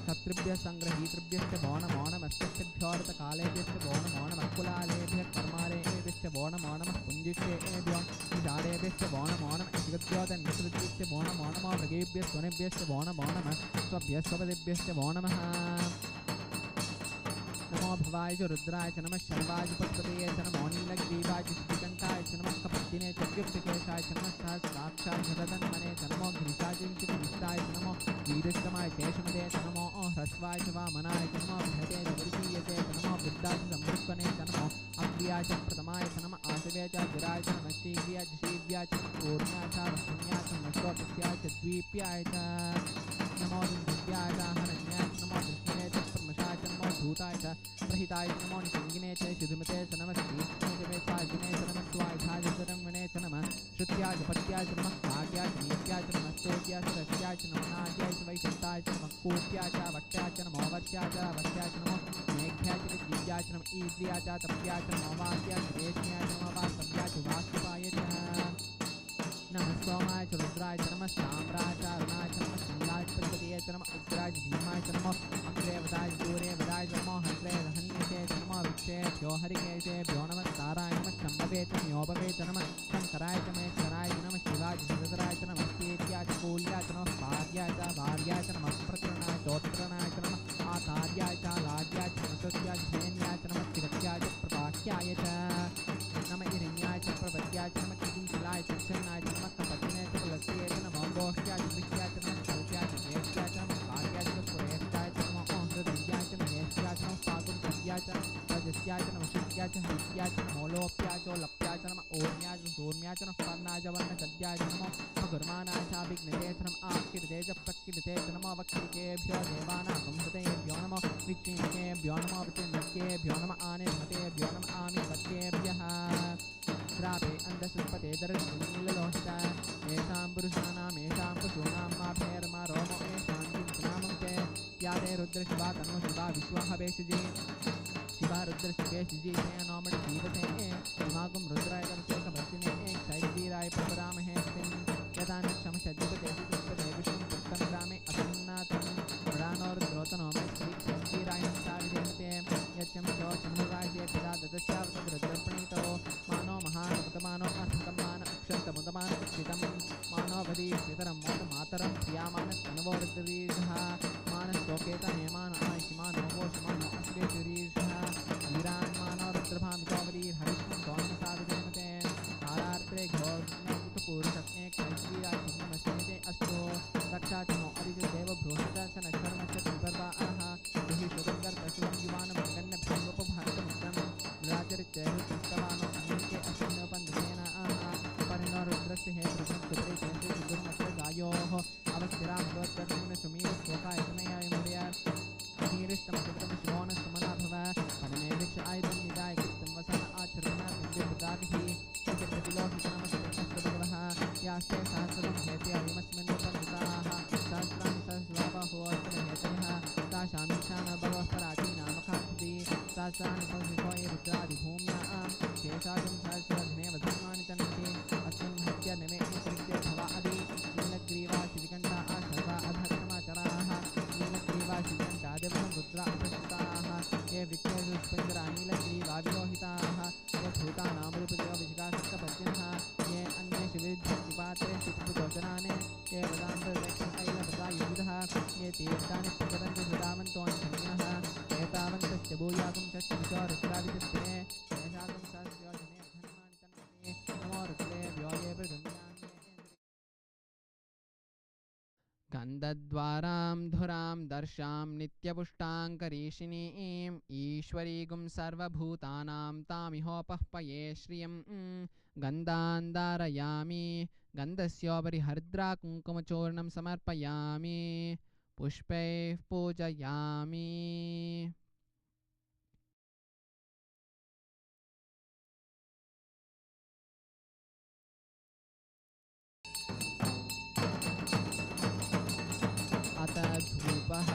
शत्रुभ्यः सङ्ग्रहीतृभ्यश्च वो नमो नमः स्तिभ्यो रतकालेभ्यश्च वो नमो नमः कुलालेभ्यः कर्मालेभ्यश्च वो नमो नमः पुञ्जिष्टेभ्यो निषाडेभ्यश्च वो नमो नमः इषुद्योतन्विसृज्यश्च वो नमो नमः मृगेभ्यः स्वनेभ्यश्च वो नमो नमः स्वभ्यः स्वपतिभ्यश्च वो नमः नमो भवाय च रुद्राय च नमः शर्वाय च पद्मते च नमो नीलग्रीवाय च श्रीकण्ठाय च नमः कपद्दिने च व्युक्तकेशाय च नमः सहस्राक्षाय च तदन्मने च नमो गिरिशाय च निष्ठाय च नमो वीरश्रमाय शेषमदे च नमो ह्रस्वाय च वामनाय च नमो बृहते च वरिशीयते च नमो वृद्धाय च संवृक्पणे च नमो अग्र्याय च प्रथमाय च नमः आसवे च गिराय च नमः शीघ्र्याय च शीव्याय च ऊर्ण्याय च वशुन्याय च नमस्वपस्याय च द्वीप्याय च नमो दिव्याय च हनन्याय च नमो कृष्णे च प्रमशाय च नमो धूताय च प्रहिताय च नमो निषङ्गिने च शुद्धमते च नमः श्रीकृष्णे च वेशाजिने च नमः स्वायुधाय च रङ्गणे च नमः श्रुत्याय च पत्याय च नमः भाग्याय च नीत्याय च नमः स्तोत्याय च रस्याय च नमः नाट्याय च वैकुण्ठाय च नमः कूप्याय च वट्याय च नमो वर्ष्याय च वस्याय च नमो मेघ्याय च विद्याय च नमः ईद्रियाय च तप्याय च नमो वाक्याय च रेश्म्याय च नमो वास्तव्याय च वास्तुपाय च नमः सोमाय च रुद्राय च नमः साम्राय च अरुणाय च नमः शङ्गाय च पद्मते च नमः उग्राय च भीमाय च नमः अग्रे वदाय च दूरे वदाय च नमो हस्रे हन्यते च नमः विक्षेभ्यो हरिकेशेभ्यो नमः ताराय नमः शम्भवे च न्योभवे च नमः शङ्कराय च महेश्वराय च नमः शिवाय च सुरधराय च नमः तेत्याय च कूल्याय च नमः भार्याय च भार्याय च नमः प्रकरणाय चोत्तरणाय च नमः आचार्याय च लाड्याय च नमस्त्याय च धेन्याय च नमः तिगत्याय च प्रभाक्याय च नमः हिरण्याय च प्रपत्याय च नमः किरीशिलाय च क्षन्नाय च नमः कपतिने च तुलस्ये च नमः गोष्ठ्याय च दृश्याय च नमः कल्प्याय च ज्येष्ठ्याय च नमः भाग्याय च सुरेष्ठाय च नमः हृदयाय च महेश्याय च नमः फागुनसद्याय च रजस्याय च नमः शुक्याय च हरित्याय च नमो लोप्याय च लप्याय च नमः ओर्म्याय च दूर्म्याय च नमः पर्णाय च वर्णसद्याय च नमः भगुर्मानाय च विघ्नते च नमः आकृते च प्रकृते च नमः वक्रिकेभ्यो देवानां संहृतेभ्यो नमः विक्षिणिकेभ्यो नमः विचिन्नकेभ्यो नमः आनिर्मतेभ्यो नमः आमिर्मतेभ्यः श्रापे अन्धसुपते दर्शनीललोहिता येषां पुरुषाणाम् येषां पशूनां माभेर्मा रोमो येषां किन्तुनामुक्ते या ते रुद्रशिवा तनो शिवा विश्वहवेशिजी शिवा रुद्रशिवेशिजी ते नोमड जीवते हिमागुं रुद्राय तमसेकवर्तिने क्षैरवीराय प्रपदामहे स्तिं यथा निक्षमशद्युपते पुष्पते विष्णुं पुष्टं ग्रामे असन्नातं मृडानो रुद्रोतनोमे श्रीक्षैरवीराय नमसाविधेमते यच्चं च चन्द्रराजे पिता ददस्यावतद्रुद्रप्रणीतो मानो महानपतमानो अर्थतमान अक्षन्त मुदमानक्षितं मानवपदीक्षितरं मोदमातरं प्रियामानस्तनवोर्दरीर्षः मानस्तोकेतनेमान आयिषिमानोवोषिमानो अश्वेषुरीर्षः वीरान् मानवरुद्रभामितोवरीर्हविष्णं दोनमसाविदेमते आरार्त्रे घोर्णपुरुषज्ञे कैश्रीराशिन्नमस्मेते अस्तु रक्षाचनो अरिजदेव बृहश्च नश्वरमश्च त्रिपर्वाः दुहि शुगर्गर्तशिवं युवानमङ्गन्नभ्यङ्गोपभारतमित्रं विराचरित्यैरुत्तवानो अन्यके अस्मिन्नोपन्दतेन परिणोरुद्रस्य हे पृथक्पुत्रे चेन्द्रे गायोः अवस्थिरामगोत्तर्मुनसुमीरश्लोकायतनयाय मुदय नीरिष्टमचित्रविश्वोनस्तमना भव परमे भिक्ष आयुधं निदाय कृतं वसन आचरण बिन्दुपदाभिः विलोहितनमस्तभगवः यास्ते सहस्रं हेते अयमस्मिन्नुपन्दिताः सहस्राणि सहस्रबाहोऽस्त्रहेतयः तासामीशान भवः पराचीनामखाद्दी सहस्राणि सहस्रिषोये रुद्रादिभूम्यां शेषाजं सहस्रधनेव धर्माणि तन्मते अस्मिन् हत्यर्निमे कृत्य भवा अदि नीलग्रीवाशिविकण्ठा सर्वा अधर्माचराः नीलग्रीवाशिविकण्ठा देवं रुद्रा उपस्थिताः ये वृक्षेषु स्पन्दरा नीलग्रीवाविलोहिताः ये भूतानामरूपदेवविशिखासक्तपद्यनः ये अन्येषु विरुद्धपात्रेषु पितृगोचराने ये वदान्तर्वेक्षैलवदायुधः ये तीर्थानि प्रचरन्ति सुधावन्तोऽन्यः एतावन्तश्च भूयागं च रुद्राविदस्ते येषागं सहस्रयोजने धर्माणि तन्मते नमो रुद्रेभ्यो ये प्रगम्यान्ये गन्धद्वारां धुरां दर्शां नित्यपुष्टाङ्करीषिणीं ईश्वरीगुं सर्वभूतानां तामिहोपह्पये श्रियं गन्धान् धारयामि गन्धस्योपरि हरिद्रा कुङ्कुमचूर्णं समर्पयामि पुष्पैः पूजयामि अथ धूपः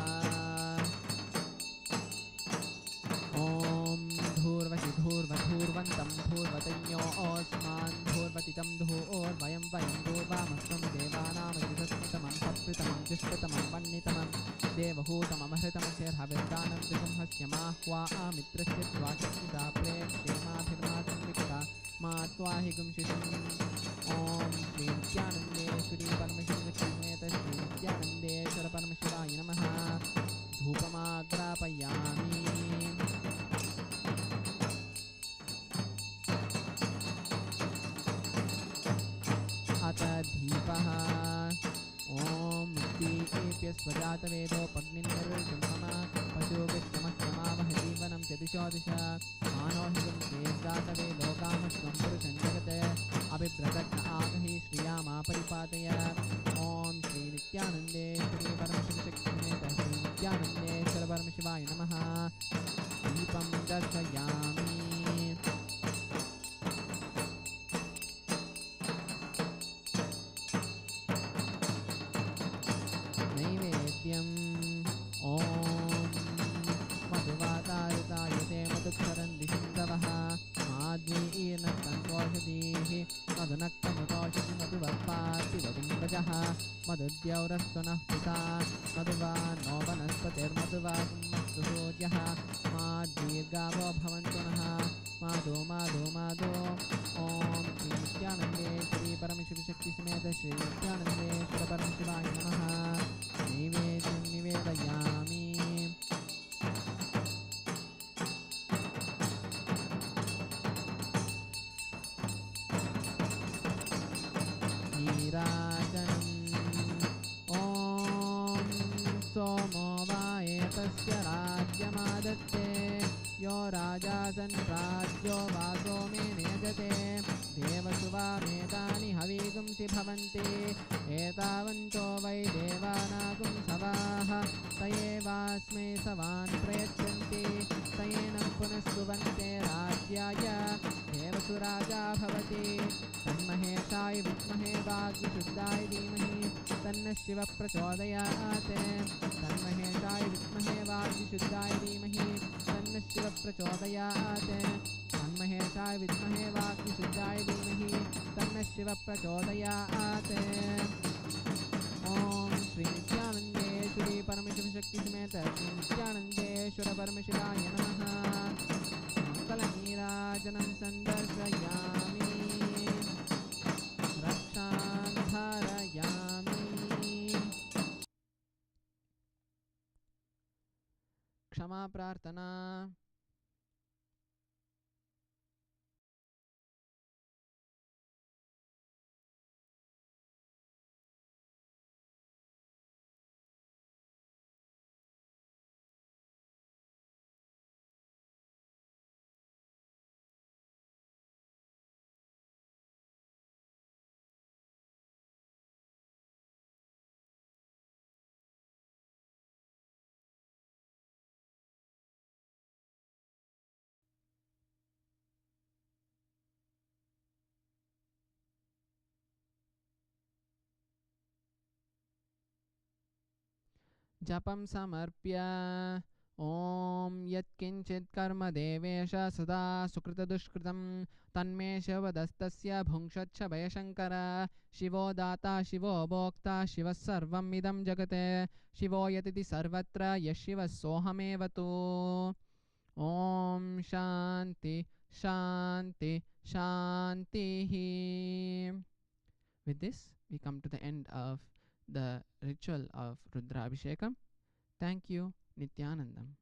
ॐ धूर्वसि धूर्वधूर्वन्तं धूर्वतयो ओस्मान् धूर्वतितं धूर्वयं वयं धूर्वामस्त्वं देवानामजिषस्मितमं सत्कृतमं जुष्टतमं वह्नितमं देवहूतममहृतमशेर्हविर्दानं द्विसंहस्य माह्वा मित्रस्य द्वाचक्षुषा प्रेक्षेमाभिर्मासंविक्ता मा त्वाहिगुं शिशुम् ॐ श्रीनित्यानन्देश्वरी परमशिवसमेत श्रीनित्यानन्देश्वर परमशिवाय नमः धूपमाग्रापयामि अथ दीपः ॐ मुक्तिभ्यस्वजातवेदोपग्निर्निर्वृतं मम पशुभिस्तमह्यमावह जीवनं च दिशो दिश मानोहितं चेज्जातवेदो कामश्वं पुरुषं जगत् अभिभ्रतज्ञ आगहि श्रियामा परिपातय ॐ श्रीनित्यानन्देश्वरी परमशिवशक्तिसमेत श्रीनित्यानन्देश्वर परमशिवाय नमः दीपं दर्शयामि नैवेद्यम् ॐ मधुवातायुतायुते मधुक्षरन्ति सिन्धवः माध्वीर्नक्तन्तोषधीः मधुनक्तमुतोषधि मधुवत्पार्थिवपिण्डजः मधुद्यौरस्तु नः पिता मधुवा नो वनस्पतिर्मधुवाकुम्मस्तु सूर्यः माद्वीर्गावो भवन्तु नः माधो माधो माधो ॐ श्रीनित्यानन्देश्वरी परमशिवशक्तिसमेत श्रीनित्यानन्देश्वर परमशिवाय नमः नैवेद्यं निवेदयामि नीराजनम् ॐ सोमो वा एतस्य राज्यमादत्ते यो राजासन् राज्यो वासो मे नेजते देवसुवामेतानि हवीगुंसि भवन्ति एतावन्तो वै देवानागुं सवाः तयेवास्मै सवान् प्रयच्छन्ति तयेनं पुनः सुवन्ते राज्याय देवसुराजा भवति तन्महेशाय विद्महे वाग्विशुद्धाय धीमहि तन्नः शिवः प्रचोदयात् तन्महेशाय विद्महे वाग्विशुद्धाय धीमहि तन्नः शिवः प्रचोदयात् तन्महेशाय विद्महे वाग्विशुद्धाय धीमहि तन्नः शिवः प्रचोदयात् ॐ श्रीनित्यानन्देश्वरी परमशिवशक्तिसमेत श्रीनित्यानन्देश्वर परमशिवाय नमः मङ्गलनीराजनं सन्दर्शयामि क्षमा प्रार्थना. जपं समर्प्य ॐ यत्किञ्चित् कर्म देवेश सदा सुकृतदुष्कृतं तन्मे शिवदस्तस्य भुङ्क्षच्छ भयशङ्कर. शिवो दाता शिवो भोक्ता शिवः सर्वम् इदं जगत्. शिवो यतिति सर्वत्र यः शिवः सोऽहमेव तु. ॐ शान्ति शान्ति शान्तिः. With this, we come to the end of the ritual of Rudrabhishekam. Thank you, Nityanandam.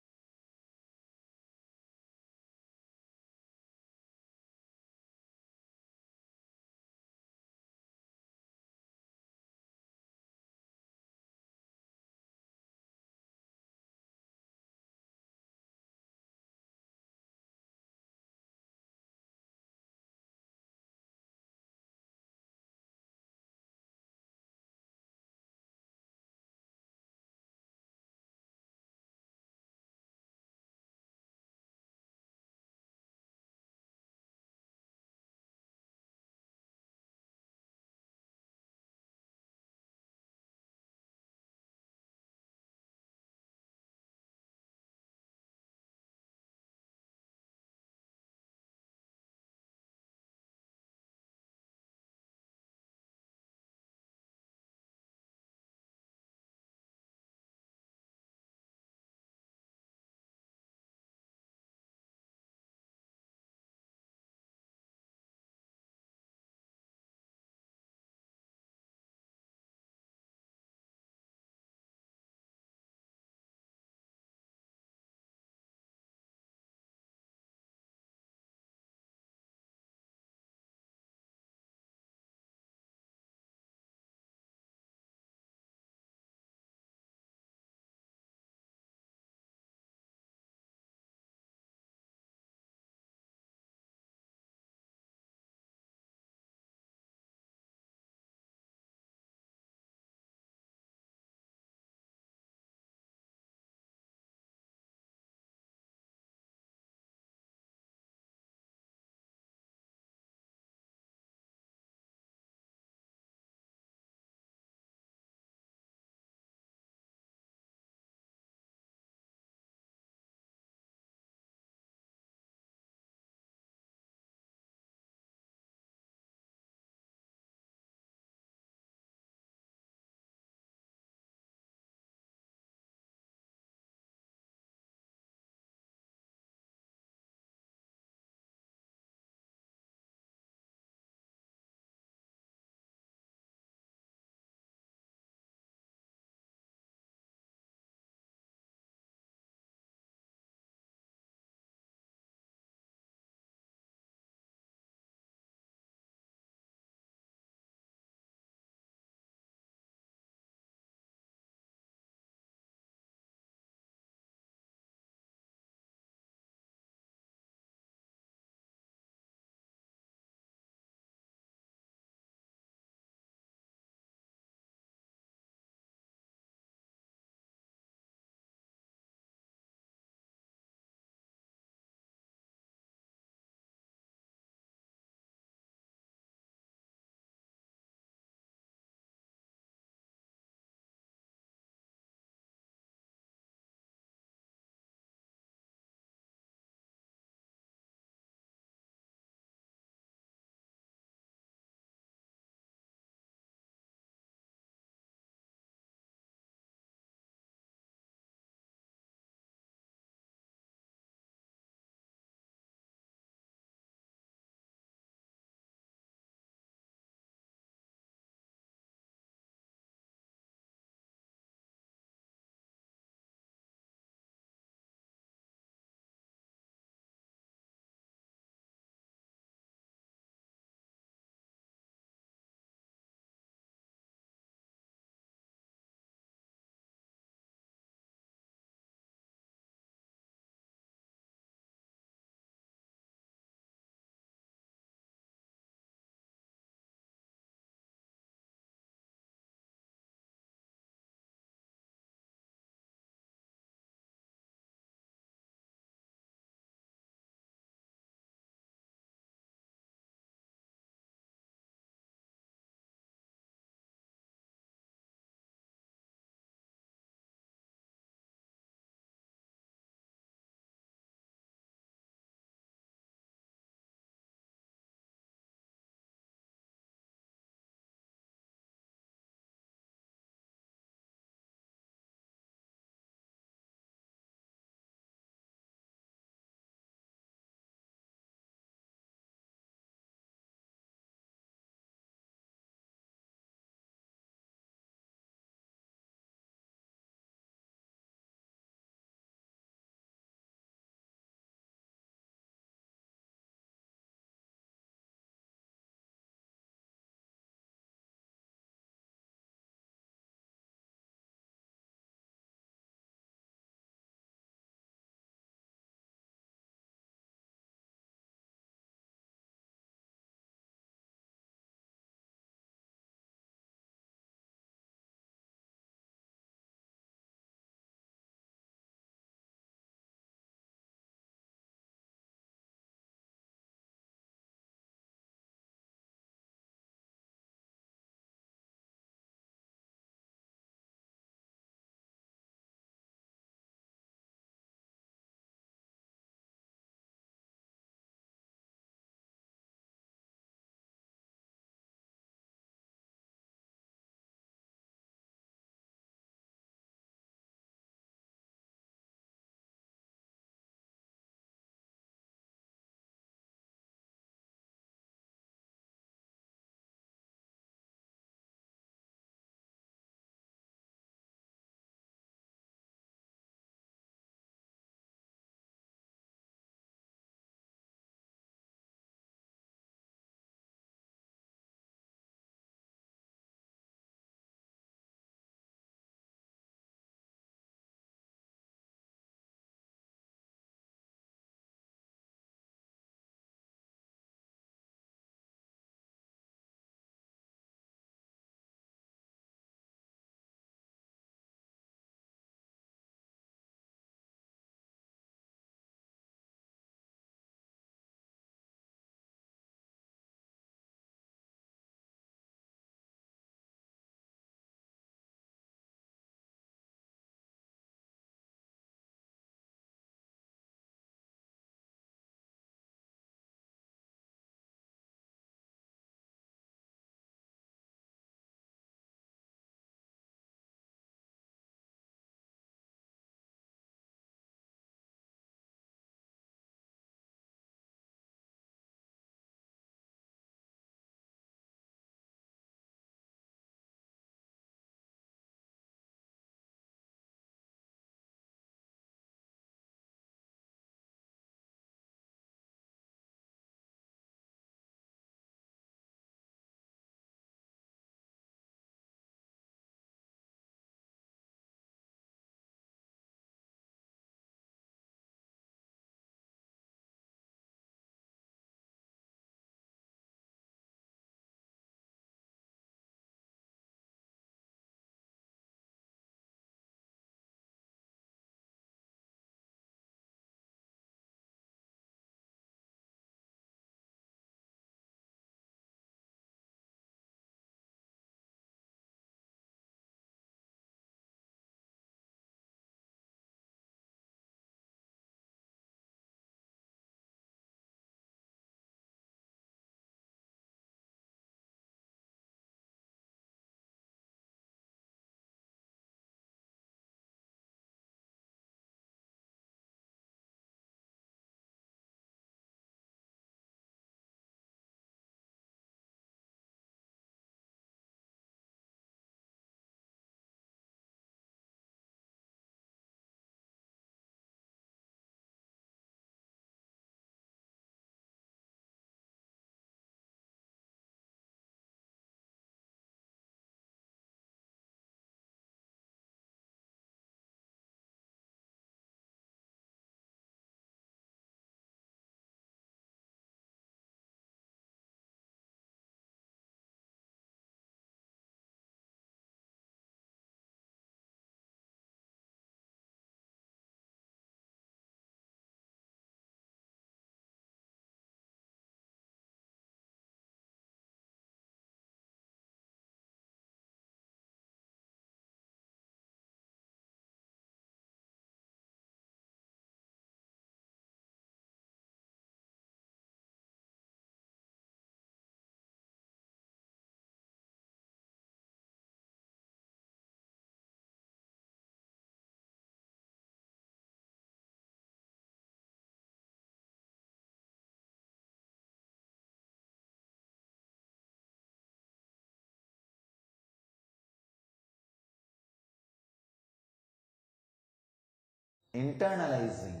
internalizing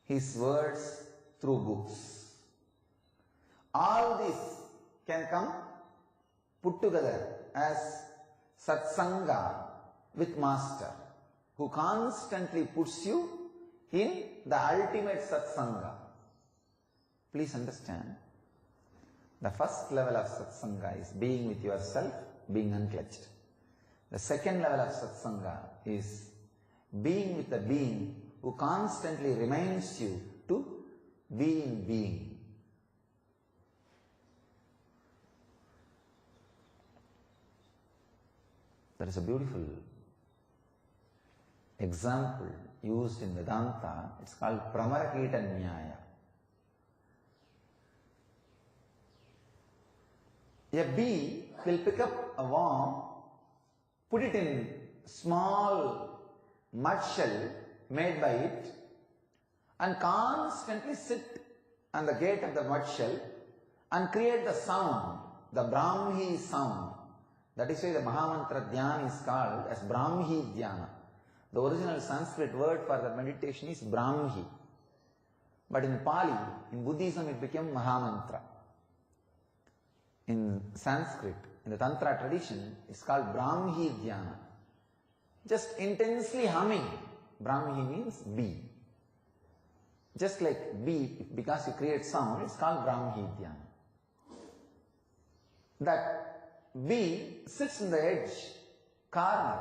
his words through books. All this can come put together as satsanga with master, who constantly puts you in the ultimate satsanga. Please understand, the first level of satsanga is being with yourself, being unclutched. The second level of satsanga is being with the being who constantly reminds you to be in being. There is a beautiful example used in Vedanta. It's called Pramarakita Nyaya. A bee will pick up a worm, put it in small mud shell made by it, and constantly sit on the gate of the mud shell and create the sound, the Brahmi sound. That is why the Mahamantra Dhyana is called as Brahmi Dhyana. The original Sanskrit word for the meditation is Brahmi. But in Pali, in Buddhism, it became Mahamantra. In Sanskrit, in the Tantra tradition, it's called Brahmi Dhyana. Just intensely humming. Brahmi means bee. Just like bee, because you create sound, it's called Brahmi Dhyana. That bee sits in the edge, corner,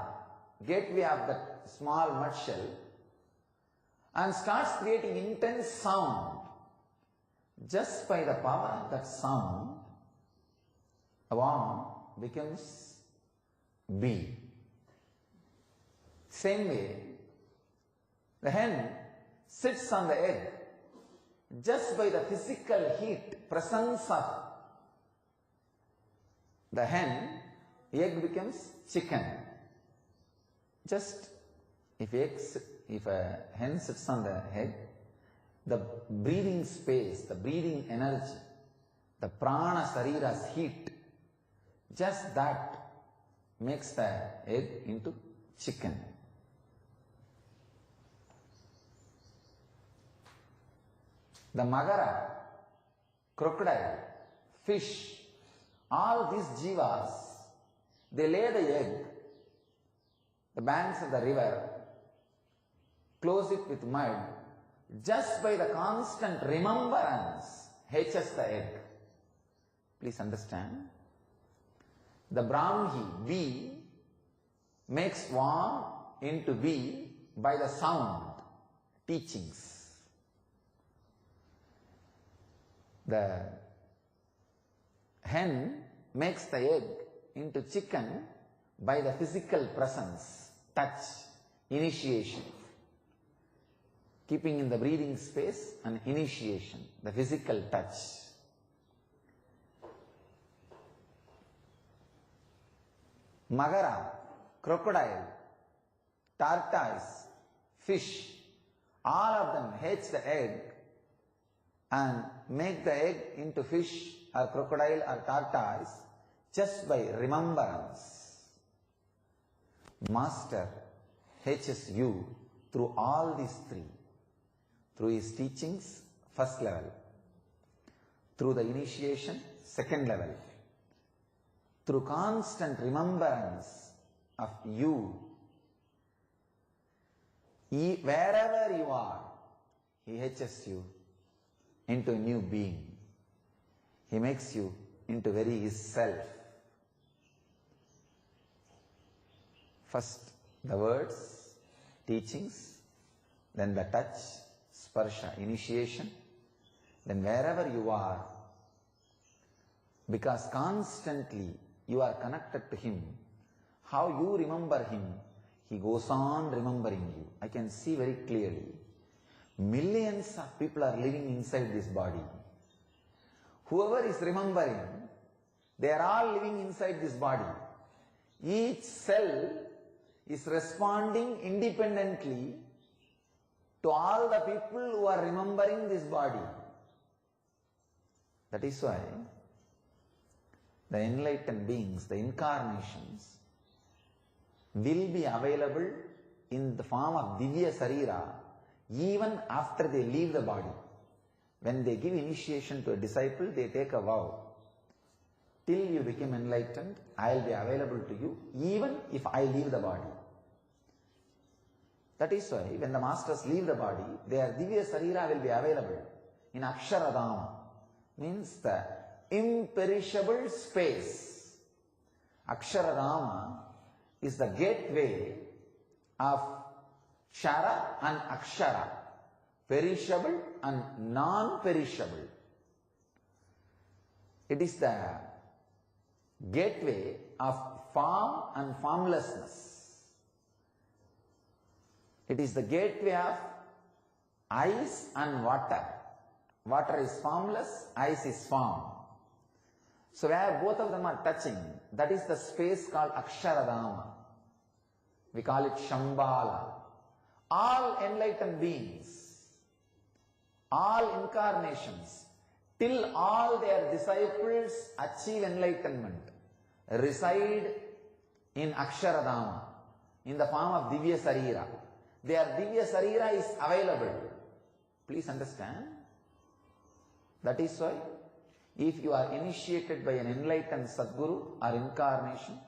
gateway of that small mud shell and starts creating intense sound. Just by the power of that sound, a worm becomes bee. Same way, the hen sits on the egg. Just by the physical heat, presence of the hen, the egg becomes chicken. Just if a hen sits on the egg, the breathing space, the breathing energy, the prana sarira's heat, just that makes the egg into chicken. The magara, crocodile, fish, all these jivas, they lay the egg, the banks of the river, close it with mud, just by the constant remembrance, hatches the egg. Please understand. The Brahmi, bee, makes worm into bee by the sound, teachings. The hen makes the egg into chicken by the physical presence, touch, initiation. Keeping in the breathing space and initiation, the physical touch. Magara, crocodile, tortoise, fish, all of them hatch the egg and make the egg into fish or crocodile or tortoise just by remembrance. Master hatches you through all these three. Through his teachings, first level. Through the initiation, second level. Through constant remembrance of you. Wherever you are, he hatches you into a new being. He makes you into very his self. First the words, teachings, then the touch, sparsha, initiation, then wherever you are, because constantly you are connected to him, how you remember him, he goes on remembering you. I can see very clearly. Millions of people are living inside this body. Whoever is remembering, they are all living inside this body. Each cell is responding independently to all the people who are remembering this body. That is why the enlightened beings, the incarnations, will be available in the form of Divya Sarira even after they leave the body. When they give initiation to a disciple, they take a vow. Till you become enlightened, I will be available to you even if I leave the body. That is why when the masters leave the body, their Divya Sarira will be available in Aksharadama, means the imperishable space. Aksharadama is the gateway of Kshara and Akshara, perishable and non-perishable. It is the gateway of form and formlessness. It is the gateway of ice and water. Water is formless, ice is form. So where both of them are touching, that is the space called Aksharadama. We call it Shambhala. All enlightened beings, all incarnations, till all their disciples achieve enlightenment, reside in Aksharadama, in the form of Divya Sarira. Their Divya Sarira is available. Please understand. That is why, if you are initiated by an enlightened Sadguru or incarnation,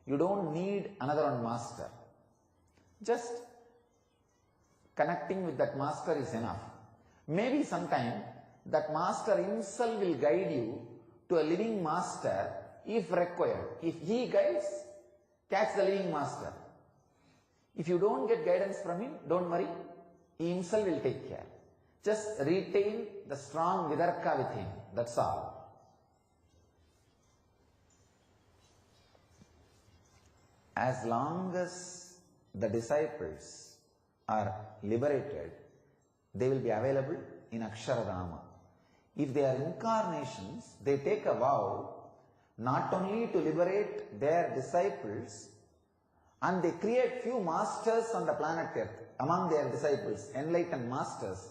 you don't need another one master. Just connecting with that master is enough. Maybe sometime that master himself will guide you to a living master if required. If he guides, catch the living master. If you don't get guidance from him, don't worry, he himself will take care. Just retain the strong vidarka with him, that's all. As long as the disciples are liberated, they will be available in Aksharadama. If they are incarnations, they take a vow not only to liberate their disciples, and they create few masters on the planet Earth among their disciples, enlightened masters,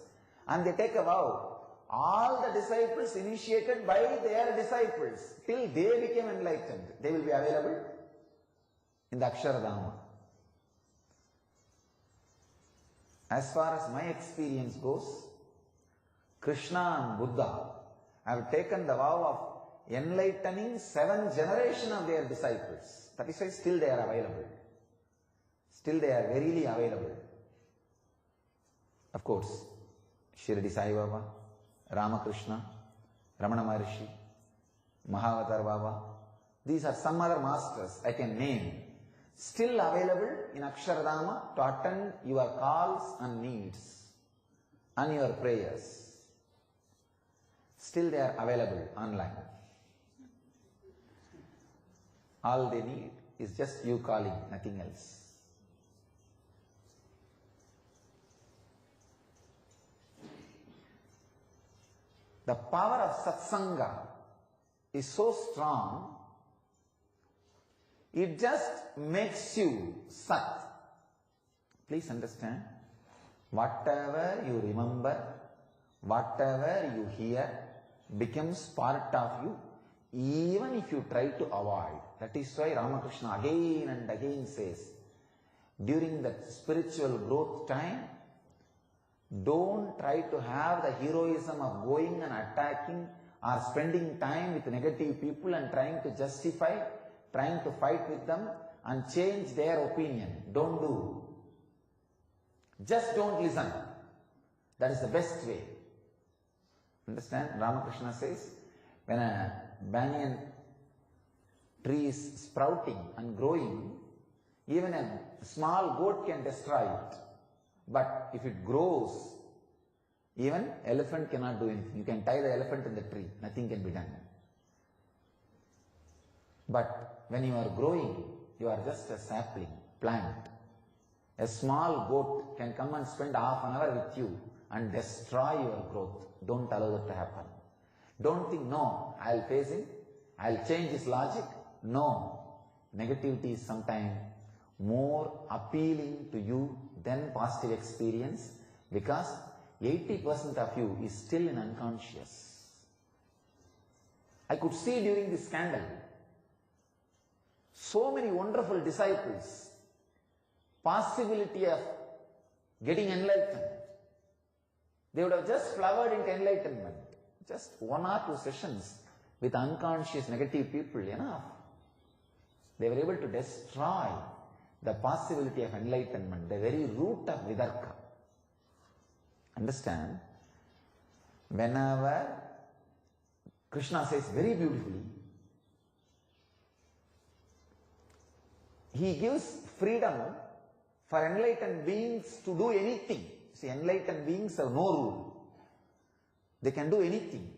and they take a vow, all the disciples initiated by their disciples till they became enlightened, they will be available in the Aksharadama. As far as my experience goes, Krishna and Buddha have taken the vow of enlightening 7 generations of their disciples. That is why still they are available. Still they are verily available. Of course, Shirdi Sai Baba, Ramakrishna, Ramana Maharshi, Mahavatar Baba, these are some other masters I can name, still available in Aksharadama to attend your calls and needs and your prayers. Still they are available online. All they need is just you calling, nothing else. The power of satsanga is so strong, it just makes you sat. Please understand, whatever you remember, whatever you hear becomes part of you, even if you try to avoid. That is why Ramakrishna again and again says, during that spiritual growth time, don't try to have the heroism of going and attacking or spending time with negative people and trying to justify, trying to fight with them and change their opinion. Don't do. Just don't listen. That is the best way. Understand? Ramakrishna says, when a banyan tree is sprouting and growing, even a small goat can destroy it. But if it grows, even elephant cannot do anything. You can tie the elephant in the tree, nothing can be done. But when you are growing, you are just a sapling, plant. A small goat can come and spend half an hour with you and destroy your growth. Don't allow that to happen. Don't think, no, I'll face him, I'll change his logic. No, negativity is sometimes more appealing to you than positive experience, because 80% of you is still in unconscious. I could see during this scandal, so many wonderful disciples possibility of getting enlightened. They would have just flowered into enlightenment. Just 1 or 2 sessions with unconscious negative people, enough. They were able to destroy the possibility of enlightenment, the very root of Vidarka. Understand? Whenever Krishna says very beautifully, he gives freedom for enlightened beings to do anything. See, enlightened beings have no rule. They can do anything.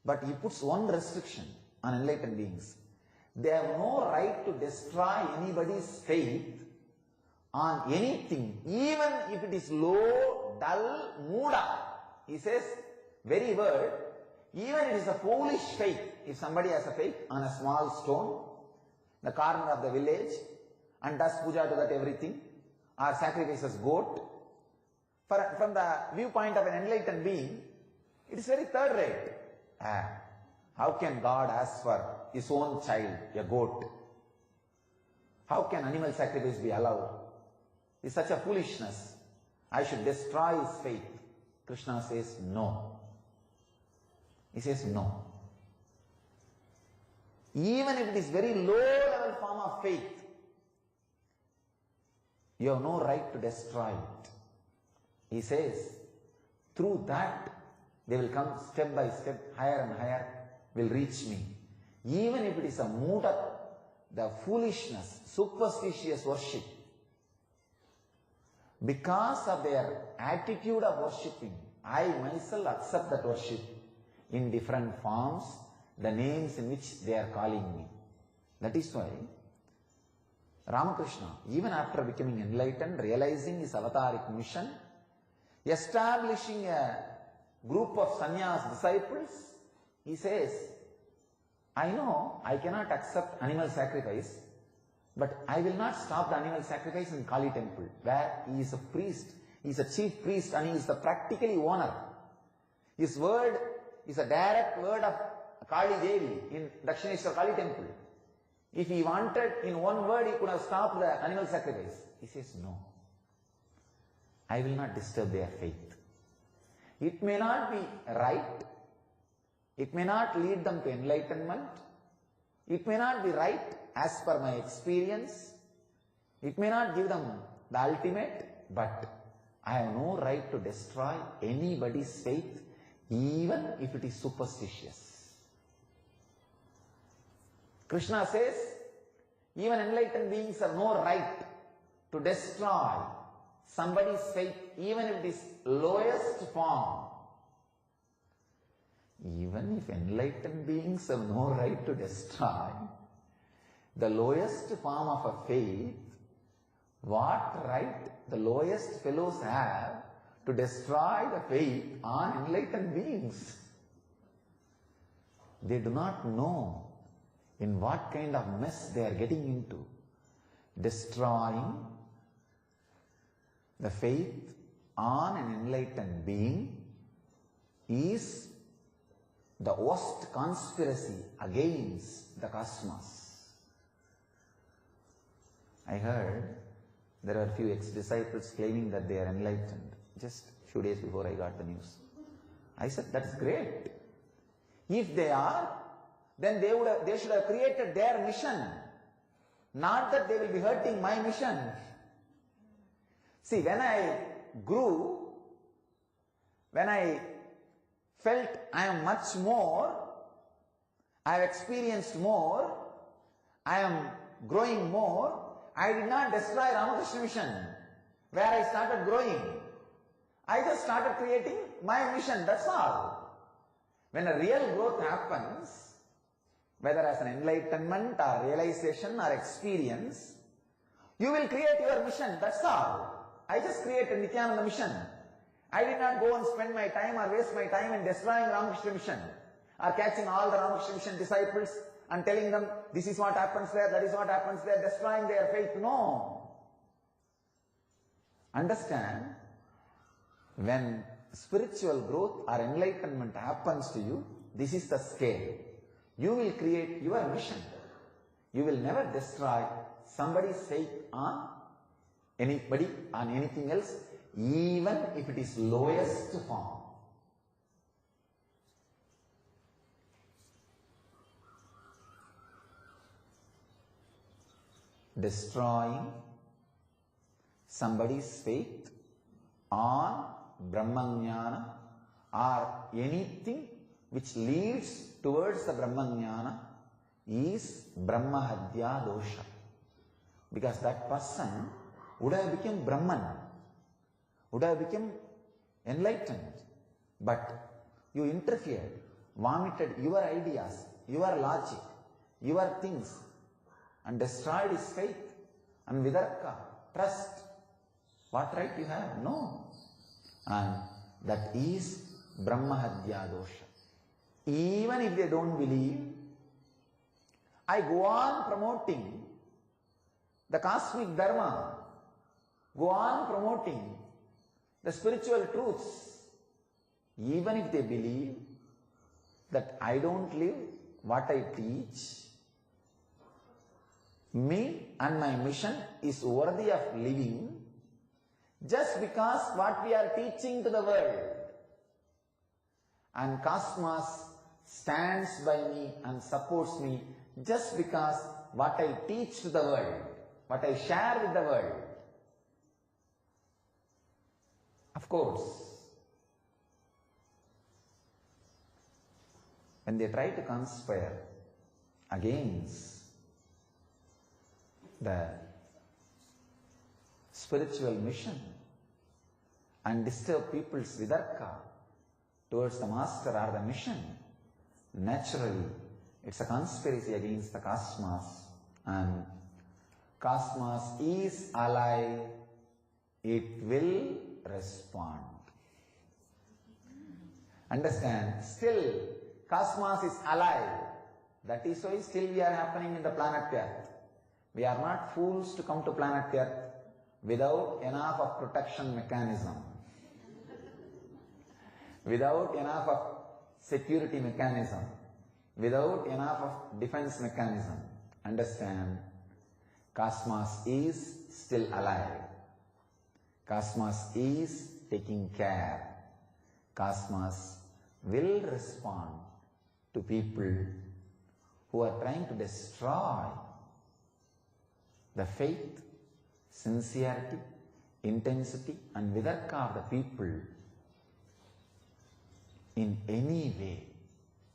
But he puts one restriction on enlightened beings. They have no right to destroy anybody's faith on anything, even if it is low, dull, muda. He says, very word, even it is a foolish faith. If somebody has a faith on a small stone, the corner of the village, and does puja to that everything, or sacrifices goat, from the viewpoint of an enlightened being, it is very third rate. How can God ask for his own child, a goat? How can animal sacrifice be allowed? It's such a foolishness. I should destroy his faith. Krishna says no. He says no. Even if it is very low level form of faith, you have no right to destroy it. He says, through that they will come step by step, higher and higher, will reach me. Even if it is a muda, the foolishness, superstitious worship, because of their attitude of worshipping, I myself accept that worship in different forms, the names in which they are calling me. That is why Ramakrishna, even after becoming enlightened, realizing his avataric mission, establishing a group of sannyas disciples, he says, I know I cannot accept animal sacrifice, but I will not stop the animal sacrifice in Kali temple, where he is a priest, he is a chief priest and he is the practically owner. His word is a direct word of Kali Devi in Dakshineshwar Kali temple. If he wanted in one word, he could have stopped the animal sacrifice. He says, no, I will not disturb their faith. It may not be right, it may not lead them to enlightenment, it may not be right as per my experience, it may not give them the ultimate, but I have no right to destroy anybody's faith, even if it is superstitious. Krishna says, even enlightened beings have no right to destroy somebody's faith, even if it is lowest form. Even if enlightened beings have no right to destroy the lowest form of a faith, what right the lowest fellows have to destroy the faith on enlightened beings? They do not know in what kind of mess they are getting into. Destroying the faith on an enlightened being is the worst conspiracy against the cosmos. I heard there are a few ex-disciples claiming that they are enlightened just a few days before I got the news. I said, that's great. If they are, then they should have created their mission. Not that they will be hurting my mission. See, when I grew, when I felt I am much more, I have experienced more, I am growing more, I did not destroy Ramakrishna mission, where I started growing. I just started creating my mission, that's all. When a real growth happens, whether as an enlightenment or realization or experience, you will create your mission, that's all. I just created Nityananda mission. I did not go and spend my time or waste my time in destroying Ramakrishna mission or catching all the Ramakrishna mission disciples and telling them this is what happens there, that is what happens there, destroying their faith. No. Understand, when spiritual growth or enlightenment happens to you, this is the scale. You will create your mission. You will never destroy somebody's faith on anybody on anything else, even if it is lowest form. Destroying somebody's faith on Brahmanyana or anything which leads towards the Brahmanyana is Brahmahadya dosha. Because that person would have become Brahman, would have become enlightened, but you interfered, vomited your ideas, your logic, your things, and destroyed his faith and vidarka, trust. What right you have? No. And that is Brahmahadya dosha. Even if they don't believe, I go on promoting the cosmic dharma, go on promoting the spiritual truths, even if they believe that I don't live what I teach, me and my mission is worthy of living just because what we are teaching to the world. And cosmos stands by me and supports me just because what I teach to the world, what I share with the world. Of course, when they try to conspire against the spiritual mission and disturb people's vidarka towards the master or the mission, naturally it's a conspiracy against the cosmos, and cosmos is alive, it will respond. Understand? Still cosmos is alive. That is why still we are happening in the planet Earth. We are not fools to come to planet Earth without enough of protection mechanism, without enough of security mechanism, without enough of defense mechanism. Understand? Cosmos is still alive. Cosmos is taking care. Cosmos will respond to people who are trying to destroy the faith, sincerity, intensity and vidarka of the people in any way,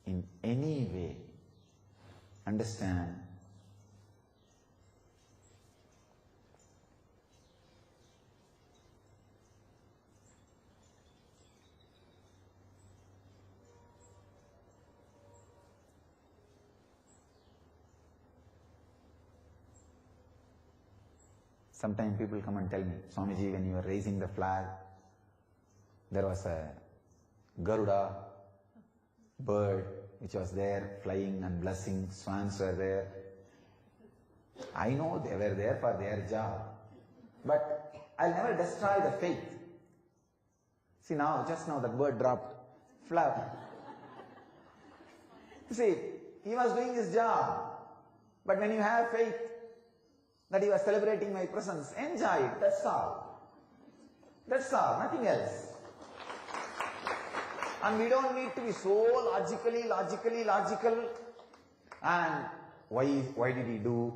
in any way. Understand? Sometimes people come and tell me, Swamiji, when you were raising the flag, there was a Garuda bird which was there flying and blessing, swans were there. I know they were there for their job, but I'll never destroy the faith. See now, just now that bird dropped, flapped. See, he was doing his job, but when you have faith that you are celebrating my presence, enjoy it, that's all. That's all, nothing else. And we don't need to be so logical. And why did he do?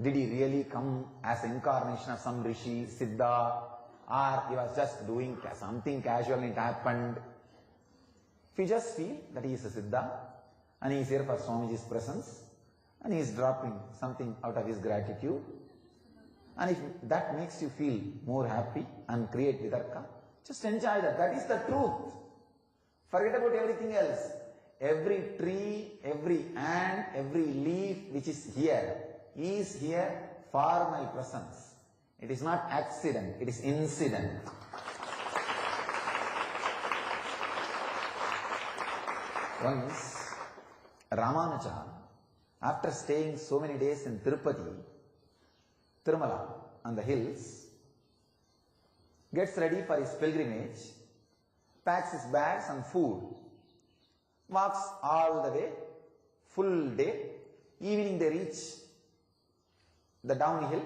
Did he really come as incarnation of some Rishi, Siddha, or he was just doing something casual and it happened? If you just feel that he is a Siddha and he is here for Swamiji's presence and he is dropping something out of his gratitude, and if that makes you feel more happy and create vidarka, just enjoy that. That is the truth. Forget about everything else. Every tree, every ant, every leaf which is here for my presence. It is not accident, it is incident. Once, Ramanuja, after staying so many days in Tirumala, on the hills, gets ready for his pilgrimage, packs his bags and food, walks all the way, full day. Evening they reach the downhill,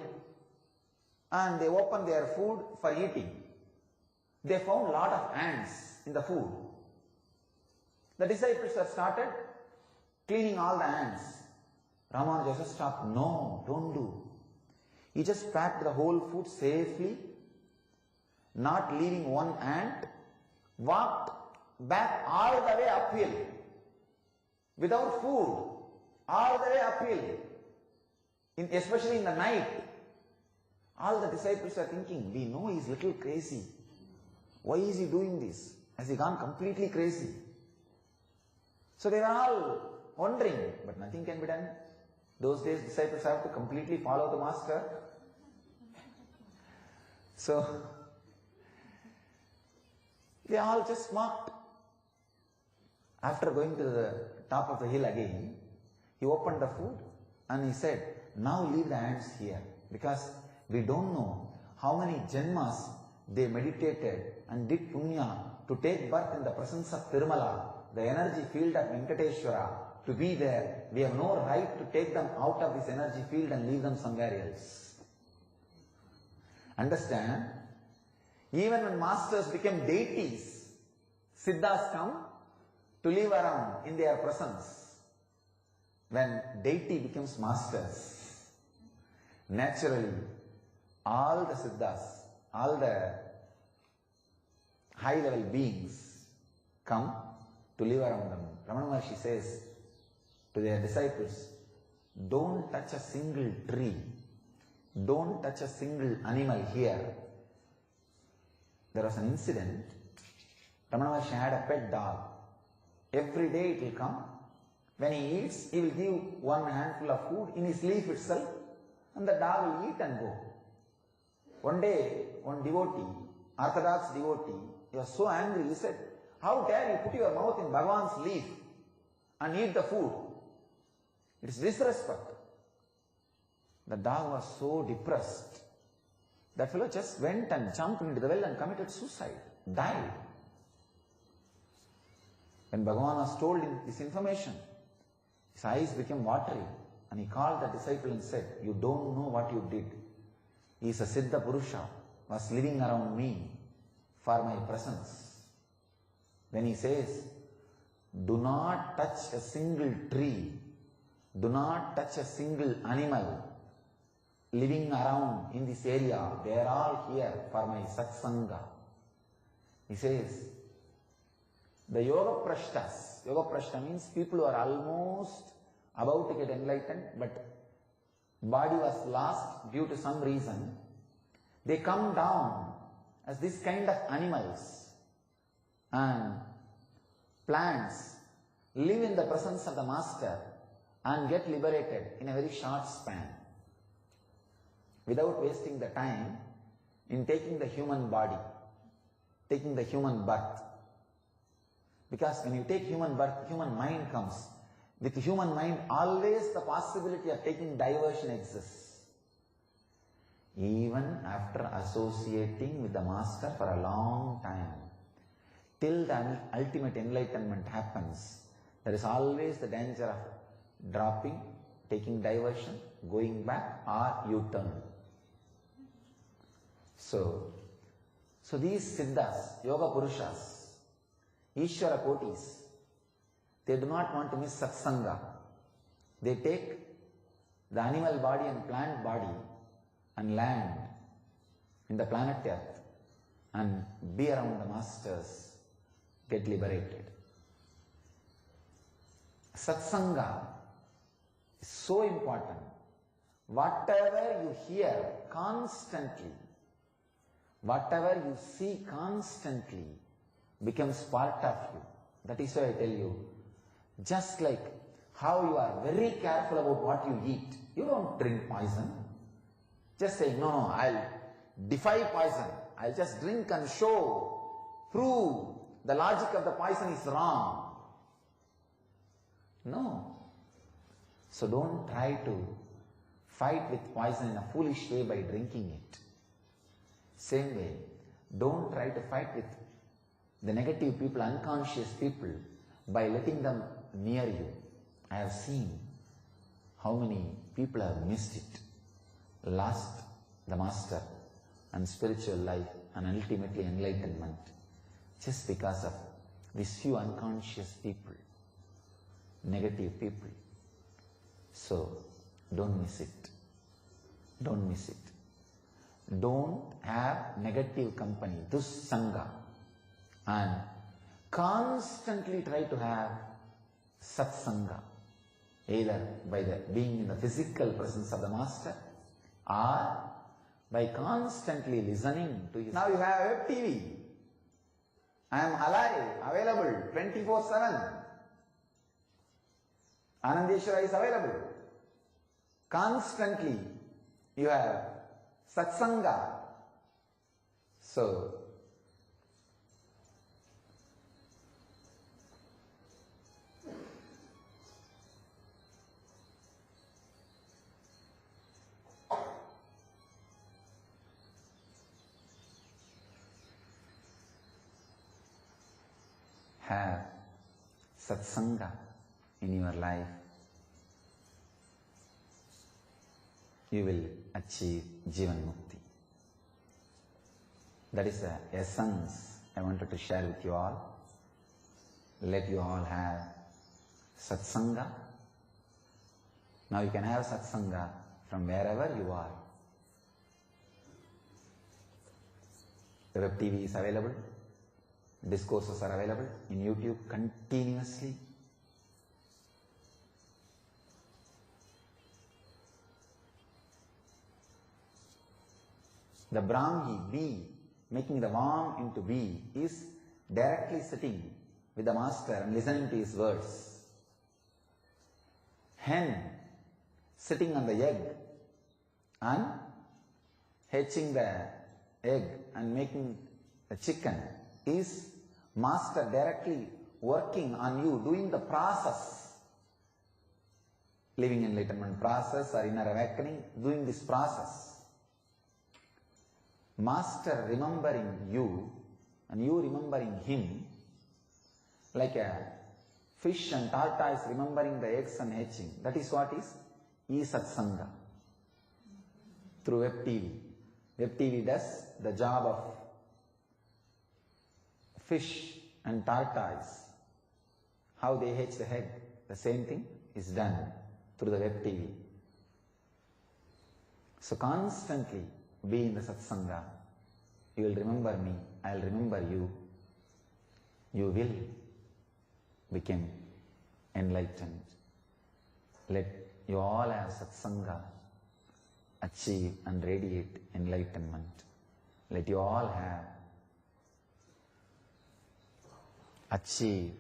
and they opened their food for eating. They found a lot of ants in the food. The disciples have started cleaning all the ants. Ramanuja just stopped. No, don't do. He just packed the whole food safely, not leaving one ant, walked back all the way uphill, without food, all the way uphill, especially in the night. All the disciples are thinking, we know he's a little crazy. Why is he doing this? Has he gone completely crazy? So they were all wondering, but nothing can be done. Those days disciples have to completely follow the master. So they all just mocked. After going to the top of the hill again, he opened the food and he said, now leave the ants here, because we don't know how many janmas they meditated and did punya to take birth in the presence of Tirumala, the energy field of Venkateshwara, to be there. We have no right to take them out of this energy field and leave them somewhere else. Understand? Even when masters became deities, Siddhas come to live around in their presence. When deity becomes masters, naturally all the Siddhas, all the high level beings come to live around them. Ramana Maharshi says to their disciples, don't touch a single tree, don't touch a single animal here. There was an incident. Ramana Maharshi had a pet dog. Every day it will come. When he eats, he will give one handful of food in his leaf itself, and the dog will eat and go. One day, one devotee, Orthodox devotee, he was so angry, he said, how dare you put your mouth in Bhagavan's leaf and eat the food? It is disrespect. The dog was so depressed. That fellow just went and jumped into the well and committed suicide, died. When Bhagavan was told this information, his eyes became watery, and he called the disciple and said, you don't know what you did. He is a Siddha Purusha, was living around me for my presence. When he says, do not touch a single tree, do not touch a single animal living around in this area, they are all here for my satsanga. He says, the Yoga Prashta means people who are almost about to get enlightened, but body was lost due to some reason. They come down as this kind of animals, and plants live in the presence of the master and get liberated in a very short span, without wasting the time in taking the human body, taking the human birth. Because when you take human birth, human mind comes. With human mind, always the possibility of taking diversion exists. Even after associating with the master for a long time, till the ultimate enlightenment happens, there is always the danger of dropping, taking diversion, going back, or U-turn. So these Siddhas, Yoga Purushas, Ishvara Kotis, they do not want to miss satsanga. They take the animal body and plant body and land in the planet Earth and be around the masters, get liberated. Satsanga is so important. Whatever you hear constantly, whatever you see constantly becomes part of you. That is why I tell you, just like how you are very careful about what you eat. You don't drink poison. Just say, no, I'll defy poison. I'll just drink and prove the logic of the poison is wrong. No. So don't try to fight with poison in a foolish way by drinking it. Same way, don't try to fight with the negative people, unconscious people, by letting them near you. I have seen how many people have missed it, lost the master and spiritual life and ultimately enlightenment just because of these few unconscious people, negative people. So don't miss it. Don't miss it. Don't have negative company, dussanga, and constantly try to have satsanga, either by being in the physical presence of the Master or by constantly listening to his. Now you have web TV. I am alive, available 24/7. Anandeshwara is available. Constantly you have satsanga. So have satsanga in your life, you will achieve Jivan Mukti. That is the essence I wanted to share with you all. Let you all have satsanga. Now you can have satsanga from wherever you are. The web TV is available. Discourses are available in YouTube continuously. The Brahmi, bee, making the worm into bee, is directly sitting with the Master and listening to his words. Hen, sitting on the egg and hatching the egg and making the chicken, is Master directly working on you, doing the process, living enlightenment process or inner awakening, doing this process. Master remembering you and you remembering him, like a fish and tortoise remembering the eggs and hatching. That is what is e-satsanga through web TV. Web TV does the job of fish and tortoise. How they hatch the egg, the same thing is done through the web TV. So constantly be in the satsanga. You will remember me, I will remember you. You will become enlightened. Let you all have satsanga, achieve and radiate enlightenment. Let you all have achieve,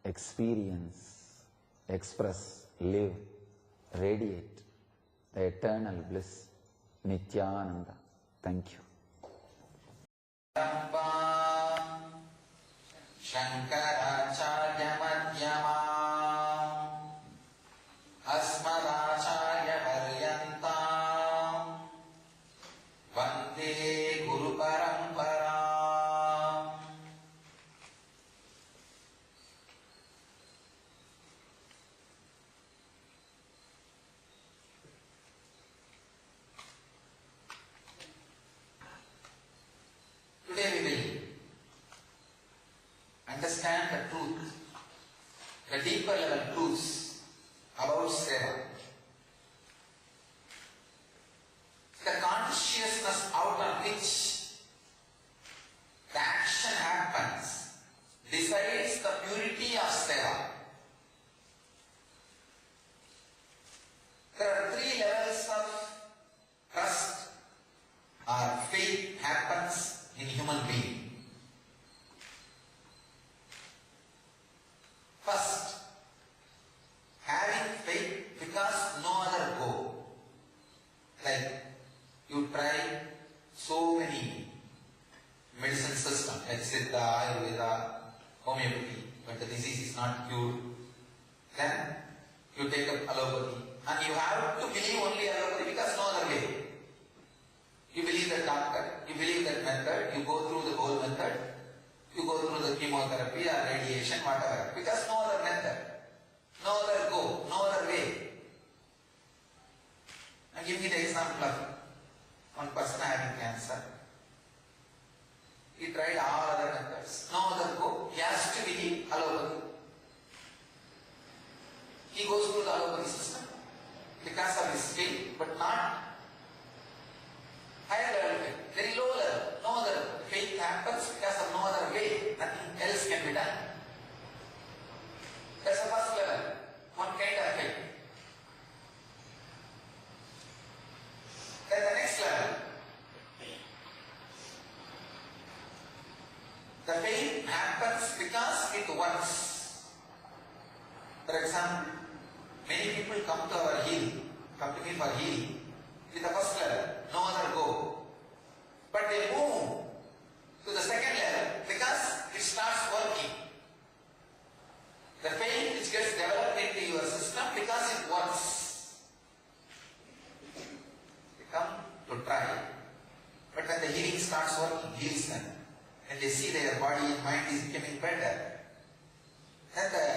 experience, express, live, radiate the eternal bliss, Nityananda. Thank you. Shankaracharya Madhyamam Asmadacharya Paryantam Vande Guru Paramparam. Today we will understand the truth, the deeper level truths about Seva. The consciousness out of which the action happens decides the purity of Seva. There are 3 levels of trust or faith happens in human being. First, having faith because no other go. Like you try so many medicine systems like Siddha, Ayurveda, homeopathy, but the disease is not cured. Then you take up allopathy and you have to believe only allopathy because no other way. You believe that doctor, you believe that method, you go through the whole method, you go through the chemotherapy or radiation, whatever, because no other method, no other go, no other way. And give me the example of one person having cancer. He tried all other methods. No other go. He has to believe allopathy. He goes to the allopathy system because of his faith, but not higher level faith. Very low level. No other faith happens because of no other way. Nothing else can be done. That's the first level. One kind of faith. Then the next level. The faith happens because it works. For example, many people come to our healing, come to me for healing with the first level, no other go. But they move to the second level because it starts working. The faith which gets developed into your system because it works. They come to try. But when the healing starts working, heals them. And they see their body and mind is becoming better. Then the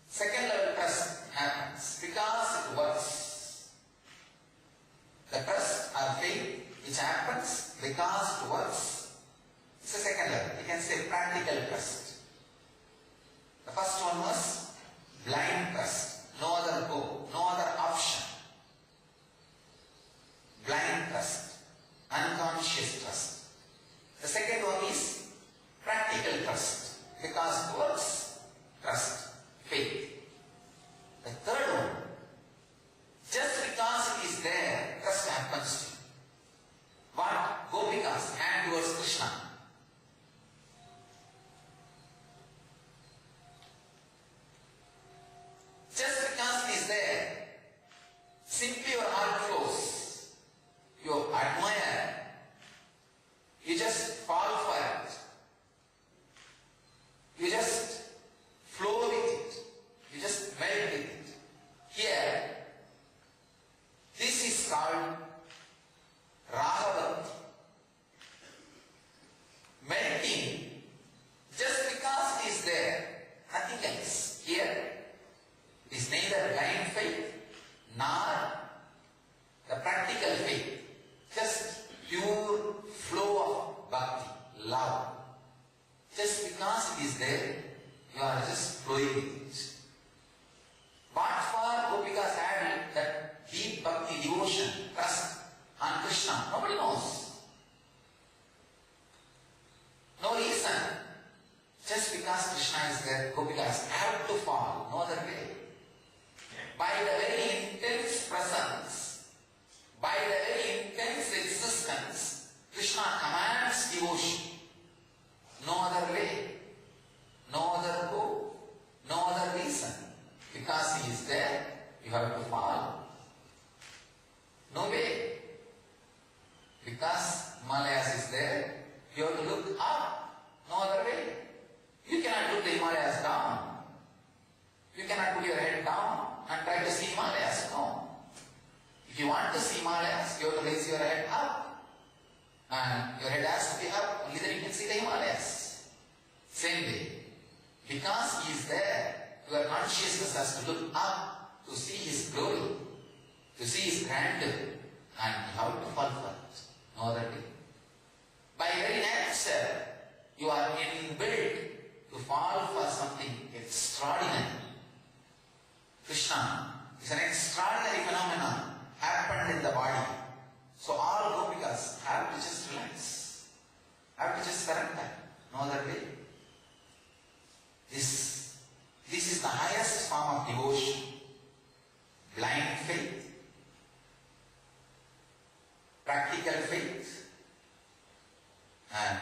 second level trust happens because it works. The trust or faith which happens because it works. It's the second level. You can say practical trust. The first one was blind trust. No other go, no other option. Blind trust. Unconscious trust. The second one is practical trust. Because it works. Trust. Faith. The third one, just because it is there, trust happens to you. What? Gopikas, hand towards Krishna. Just because it is there, simply your heart flows. You admire. You just fall for it. You just flow with it. You just melt with it. Here, this is called Rahavati. Melting, just because it is there, nothing else. Here, it is neither blind faith nor the practical faith. Just pure flow of bhakti, love. Just because it is there, you are just flowing with it. What for Gopikas had that deep bhakti, devotion, trust on Krishna? Nobody knows. No reason. Just because Krishna is there, Gopikas have to fall, no other way. By the very intense presence, by the very intense existence, Krishna commands devotion. No other way, no other go, no other reason. Because he is there, you have to follow. No way. Because Himalayas is there, you have to look up. No other way. You cannot look the Himalayas down. You cannot put your head down and try to see Himalayas. No. If you want to see Himalayas, you have to raise your head up. And your head has to be up. Only then you can see the Himalayas. Same way. Because he is there, your consciousness has to look up to see his glory, to see his grandeur, and you have to fall for it. No other way. By very nature, you are inbuilt to fall for something extraordinary. Krishna is an extraordinary phenomenon happened in the body. So all Gopikas have to just relax, have to just surrender. No other way. This is the highest form of devotion. Blind faith, practical faith, and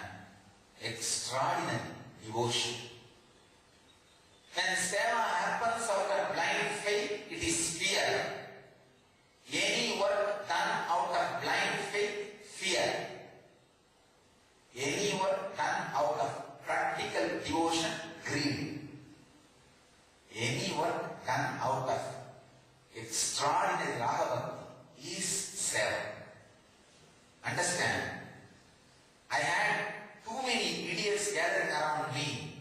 extraordinary devotion. When seva happens out of blind faith, it is fear. Any work done out of blind faith, fear. Any work done out of practical devotion, greed. Any work done out of extraordinary Rahavati is seva. Understand? I had too many idiots gathering around me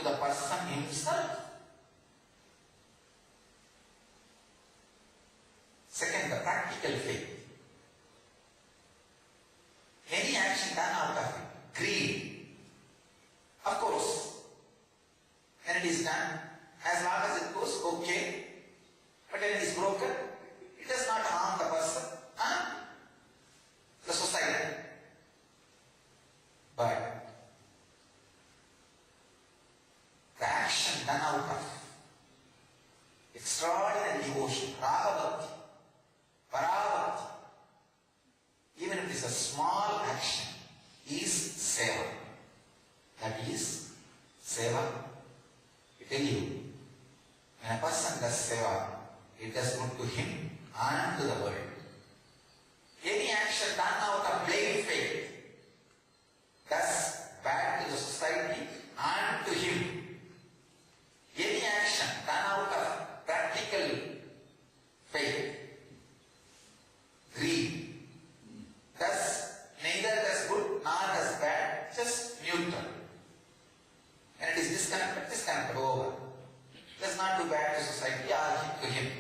the person himself. Second, the practical faith. Any action done out of greed, of course, when it is done, as long as it goes, okay. But when it is broken, it does not harm the person, the society. But the action done out of extraordinary devotion, ragavati, paravati, even if it is a small action, is seva. That is seva. I tell you, when a person does seva, it does good to him and to the world. Any action done out of blind faith does bad to the society and to him. Any action done out of practical faith, greed, neither does good nor does bad, just neutral. And it is disconnected over. Does not do bad to society or to him.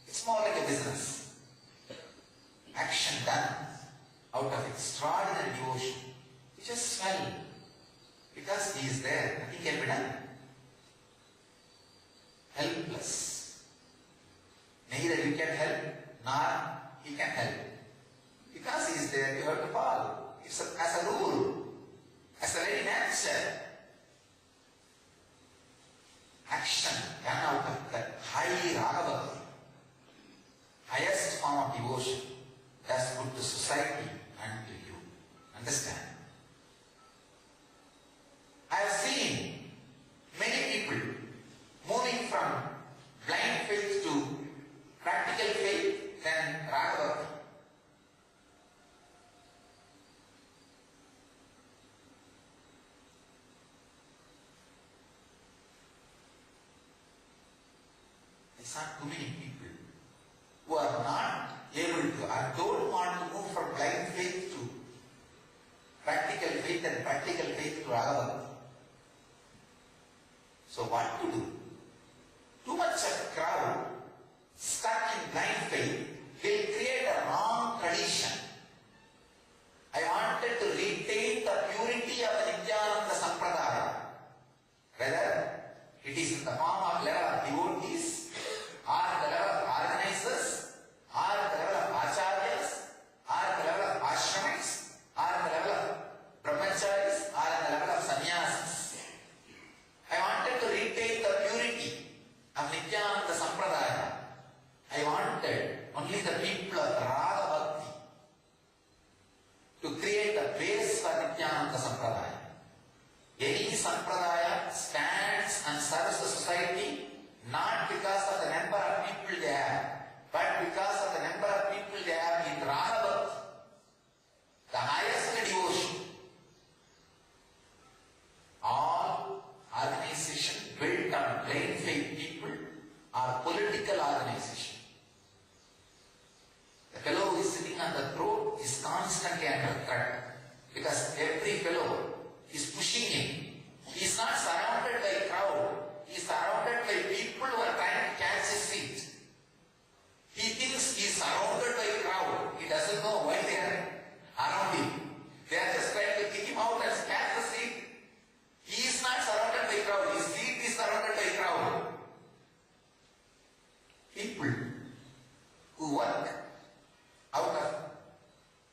It's more like a business. Action done out of extraordinary devotion. You just smell. Because he is there, nothing can be done. Helpless. Neither you can help, nor he can help. Because he is there, you have to follow. It's as a rule, as a very nature. Action done out of that high ragava, highest form of devotion, does good to society and to you. Understand? I have seen many people moving from blind faith to practical faith, then ragava. There are too many people who are not able to or don't want to move from blind faith to practical faith and practical faith to ragava. So what to do? Too much of crowd stuck in blind faith will create a wrong tradition. I wanted to retain the purity of the Nityananda Sampradaya. Whether it is in the form of level of devotees, or at the level of organizers, or at the level of acharyas, or at the level of ashramics, or at the level of brahmacharis, or at the level of sannyasis. I wanted to retain the purity of Nityananda Sampradaya. I wanted only the people of Raga Bhakti to create a base for Nityananda Sampradaya. Any Sampradaya stands and serves the society not because of the number of people they have, but because of the number of people they have in Raga Bhakti, the highest devotion. All organizations built on blind faith people are political organizations. The fellow who is sitting on the throne is constantly under threat because every fellow is pushing him. He is not surrounded by a crowd. He is surrounded by people who are trying to catch his seat. He thinks he is surrounded by a crowd. He doesn't know why they are around him. They are just trying to kick him out and catch the seat. He is not surrounded by a crowd. His seat is surrounded by a crowd. People who work out of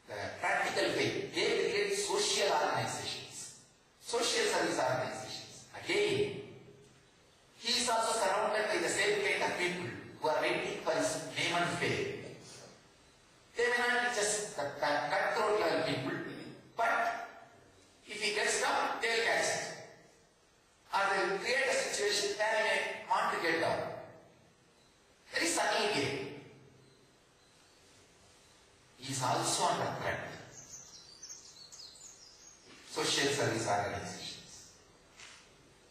the practical faith, they create social organizations, social service organizations. Again, he is also surrounded by the same kind of people who are waiting for his name and fame. They may not be just the cutthroat level people, but if he gets down, they will catch it. Or they will create a situation that he may want to get down. Very subtle game. He is also under threat. Social service organizations.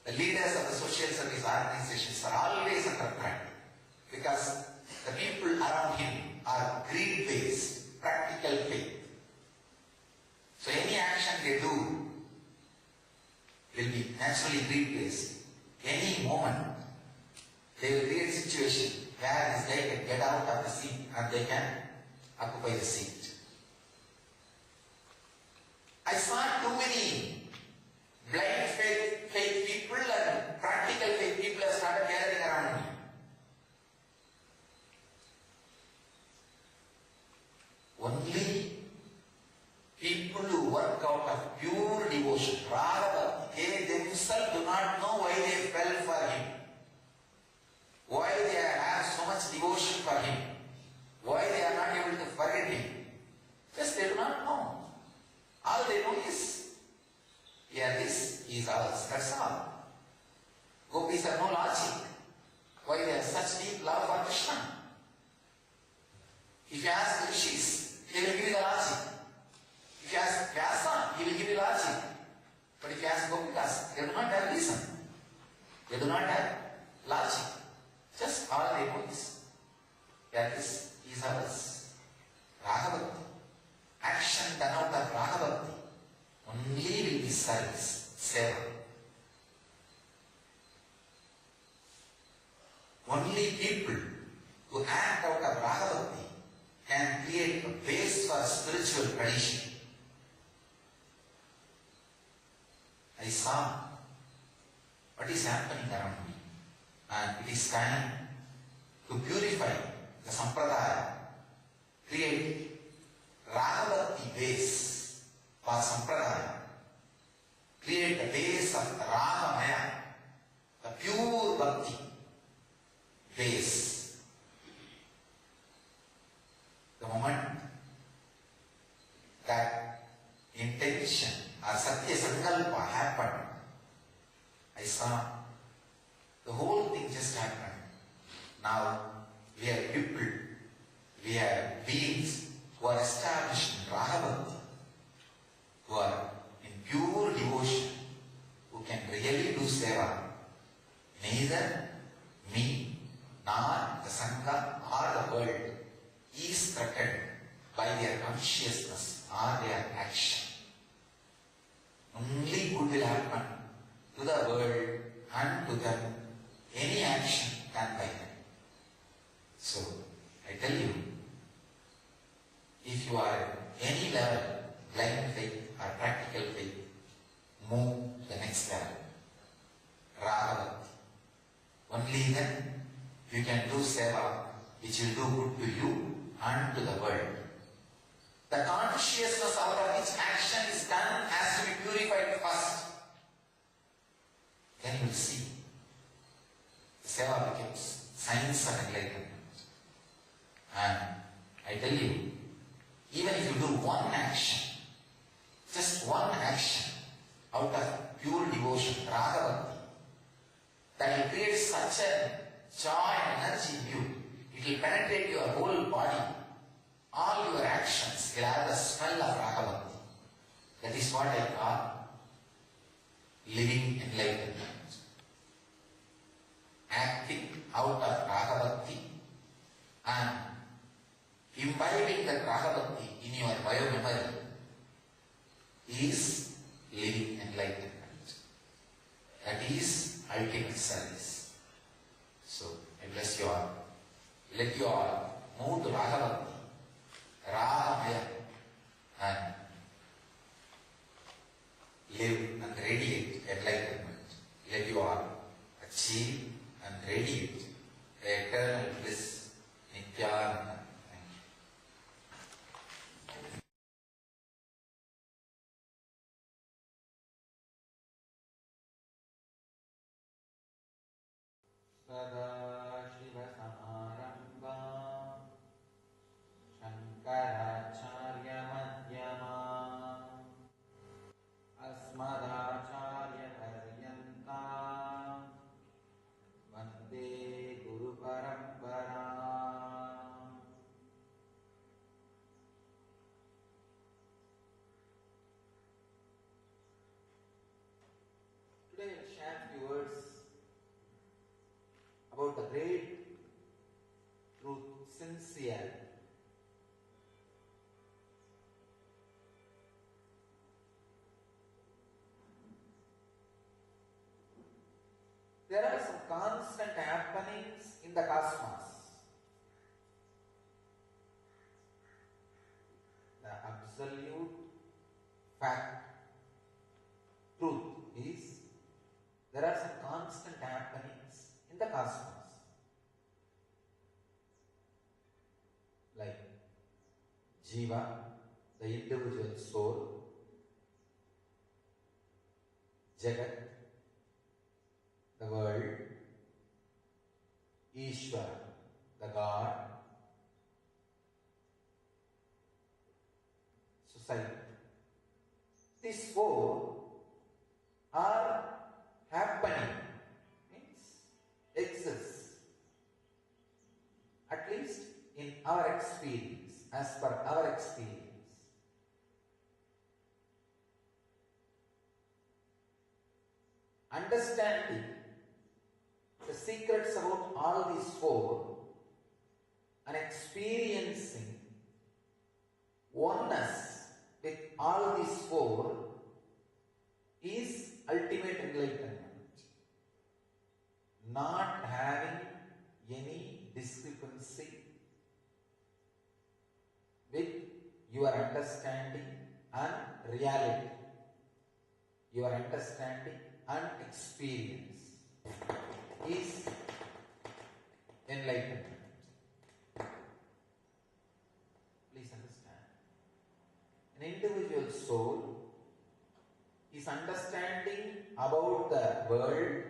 The leaders of the social service organizations are always under threat because the people around him are greed-based, practical faith. So any action they do will be naturally greed-based. any moment, they will create a situation where this guy can get out of the seat and they can occupy the seat. I saw too many blind faith people and practical faith people have started gathering around me. Only people who work out of pure devotion, rather they themselves do not know why they fell for him, why they have so much devotion for him, why they are not able to forget him. Just they do not know. All they know is, yeah, this is ours, that's all. Gopis have no logic. Why they have such deep love for Krishna? If you ask Rishis, they will give you the logic. If you ask Vyasa, he will give you logic. But if you ask Gopikas, they do not have reason. They do not have logic. Just all they know is that this is ours. Raghavati. Action done out of Raghavati only will be service, seva. Only people who act out of Raghavati can create a base for spiritual tradition. I saw what is happening around me, and it is time to purify the sampradaya, create Raghavati base for sampradaya, create the base of Ragamaya, the pure bhakti base. The moment that intention or Satya Sankalpa happened, I saw the whole thing just happened. Now we are people, we are beings who are established in Raghavati, who are in pure devotion, who can really do seva. Neither me nor the Sangha or the world is threatened by their consciousness or their action. Only good will happen to the world and to them, any action done by them. So, I tell you, if you are at any level, blind faith or practical faith, move the next level. Raghavati. Only then you can do seva which will do good to you and to the world. The consciousness out of which action is done has to be purified first. Then you will see. Seva becomes science of enlightenment. And I tell you, even if you do one action, just one action out of pure devotion, Raghavati, that will create such a joy and energy in you. It will penetrate your whole body. All your actions will have the smell of Raghavati. That is what I call living enlightenment. Acting out of Raghavati and imbibing that Raghavati in your biomemory is living enlightenment. That is ultimate service. So, I bless you all. Let you all move to Raghavati, Ragamaya, and live and radiate enlightenment. Let you all achieve and radiate the eternal bliss, Nityananda. Thank you. Today I will share a few words about constant happenings in the cosmos. The absolute fact, truth is there are some constant happenings in the cosmos. Like Jiva, the individual soul, Jagat, the world, Ishvara, the God, society. These four are happening, means exists, at least in our experience, as per our experience. Understanding the secrets about all these four and experiencing oneness with all these four is ultimate enlightenment. Not having any discrepancy with your understanding and reality, your understanding and experience is enlightenment. Please understand. An individual soul is understanding about the world,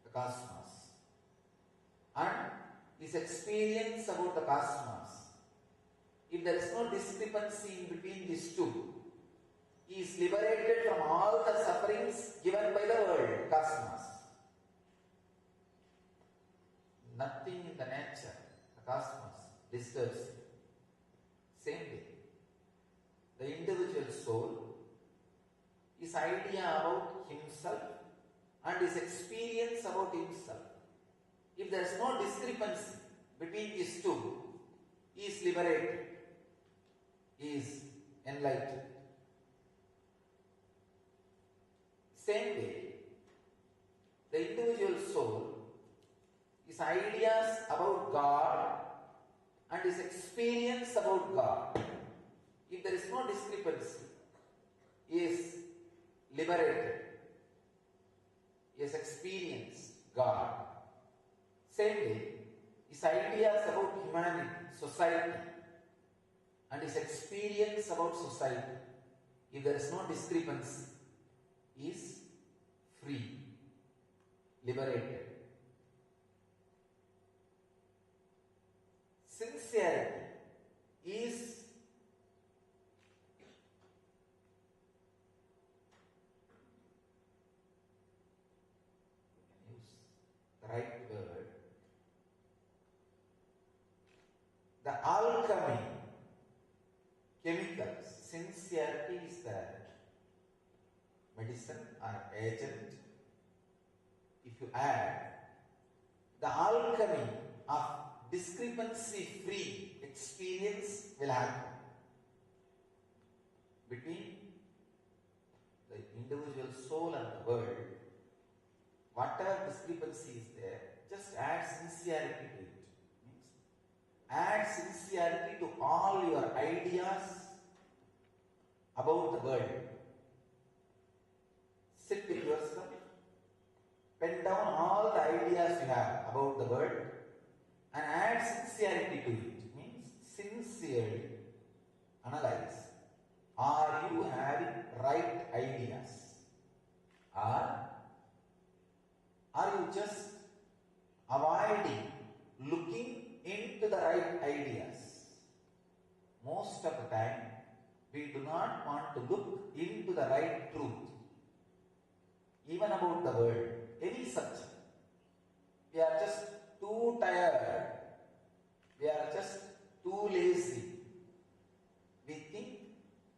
the cosmos, and his experience about the cosmos. If there is no discrepancy in between these two, he is liberated from all the sufferings given by the world, cosmos. Nothing in the nature, the cosmos, disturbs him. Same way, the individual soul, his idea about himself and his experience about himself, if there is no discrepancy between these two, he is liberated, he is enlightened. Same way, the individual soul, his ideas about God and his experience about God, if there is no discrepancy, he is liberated, he has experienced God. Same way, his ideas about humanity, society, and his experience about society, if there is no discrepancy, he is free, liberated. Sincerity is the right word. The alchemy, chemicals, sincerity is the medicine or agent. If you add the alchemy of discrepancy free experience will happen between the individual soul and the world. Whatever discrepancy is there, just add sincerity to it. Add sincerity to all your ideas about the world. Sit with yourself, pen down all the ideas you have about the world and add sincerity to it. Means sincerely analyze. Are you having right ideas? Or are you just avoiding looking into the right ideas? Most of the time, we do not want to look into the right truth. Even about the world, any subject. We are just too tired. We are just too lazy. We think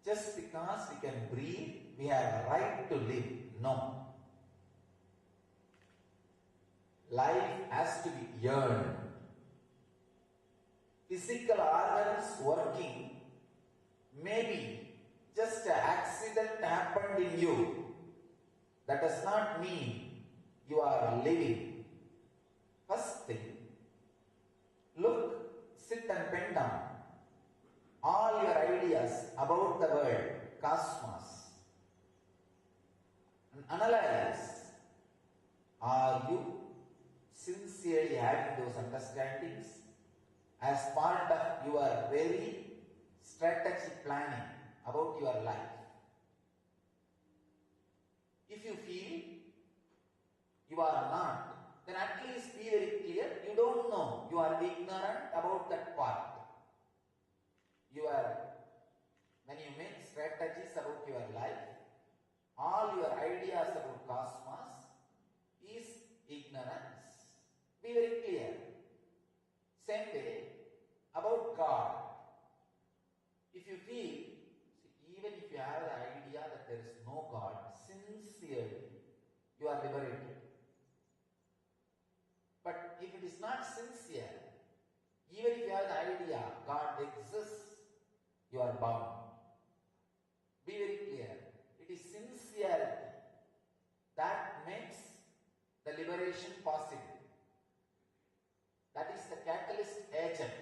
just because we can breathe, we have a right to live. No. Life has to be earned. Physical organs working, maybe just an accident happened in you. That does not mean you are living. First thing, look, sit and pen down all your ideas about the world, cosmos, and analyze. Are you sincerely having those understandings as part of your very strategic planning about your life? If you feel you are not, then at least be very clear, you don't know, you are ignorant about that part. When you make strategies about your life, all your ideas about cosmos is ignorance. Be very clear. Same way about God. If you feel, even if you have the idea that there is no God, sincerely, you are liberated. But if it is not sincere, even if you have the idea God exists, you are bound. Be very clear. It is sincerity that makes the liberation possible. That is the catalyst agent.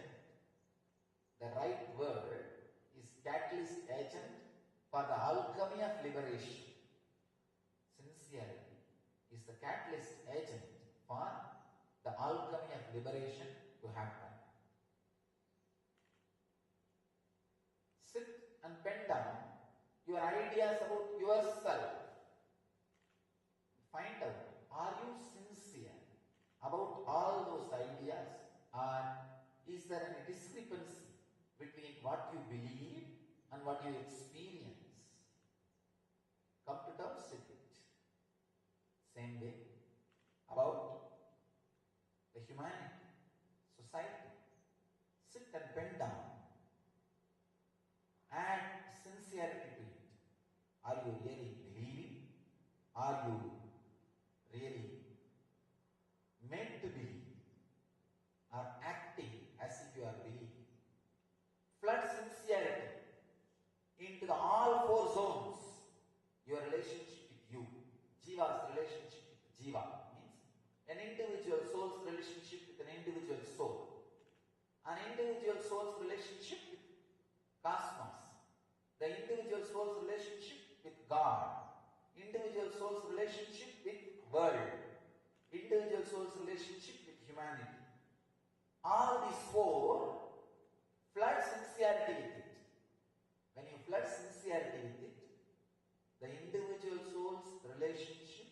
The right word is catalyst agent for the alchemy of liberation. Sincerity is the catalyst agent for the alchemy of liberation to happen. Sit and pen down your ideas about yourself. Find out, are you sincere about all those ideas, or is there any discrepancy between what you believe and what you experience? Come to terms with it. Same way about the humanity, society. Sit and pen down. Add sincerity to it. Are you really believing? Are you really meant to believe? Or acting as if you are believing? Flood sincerity into the all four zones. Your relationship with you. Jiva's relationship with Jiva means an individual soul's relationship with an individual soul. An individual soul's relationship with cosmos. The individual soul's relationship with God. Individual soul's relationship with world. Individual soul's relationship with humanity. All these four, flood sincerity with it. When you flood sincerity with it, the individual soul's relationship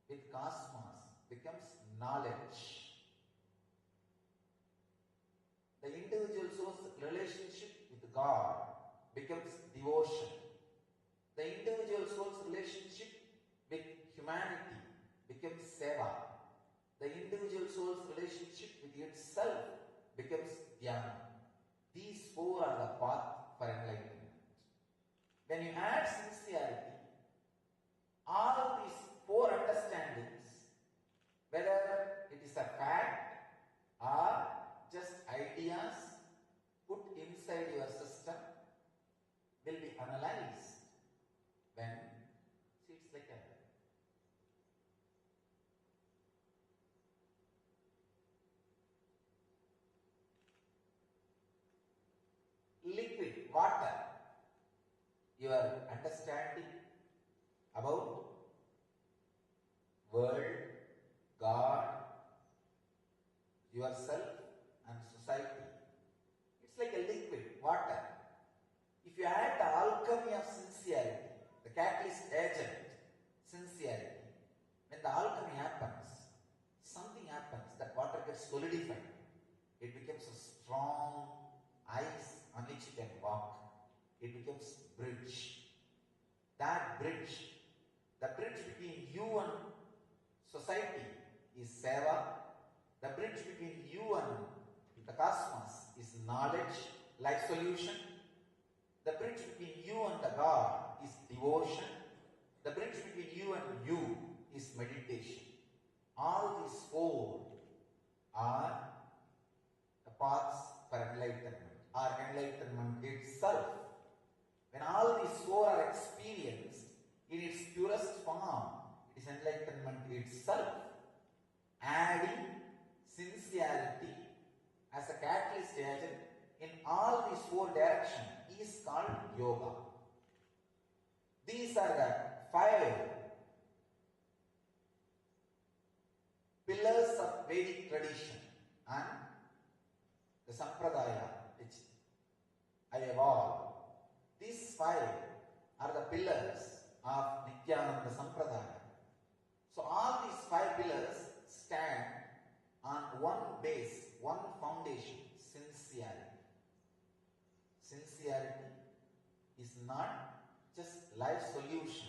with cosmos becomes knowledge. The individual soul's relationship with God becomes devotion. The individual soul's relationship with humanity becomes seva. The individual soul's relationship with itself becomes dhyana. These four are the path for enlightenment. When you add sincerity, all these four understandings, whether it is a fact or just ideas put inside your system, will be analyzed when, see, it's like a liquid, water. Your understanding about world, God, yourself and society. It's like a liquid, water. If you add the alchemy of sincerity, the catalyst agent, sincerity, when the alchemy happens, something happens, that water gets solidified. It becomes a strong ice on which you can walk. It becomes bridge. That bridge, the bridge between you and society is seva. The bridge between you and the cosmos is knowledge, life solution. The bridge between you and the God is devotion. The bridge between you and you is meditation. All these four are the paths for enlightenment, or enlightenment itself. When all these four are experienced in its purest form, it is is enlightenment itself. Adding sincerity as a catalyst agent in all these four directions is called yoga. These are the 5 pillars of Vedic tradition and the Sampradaya which I evolved. These 5 are the pillars of Nityananda Sampradaya. So all these 5 pillars stand on one base, one foundation, sincerity. Sincerity is not just life solution.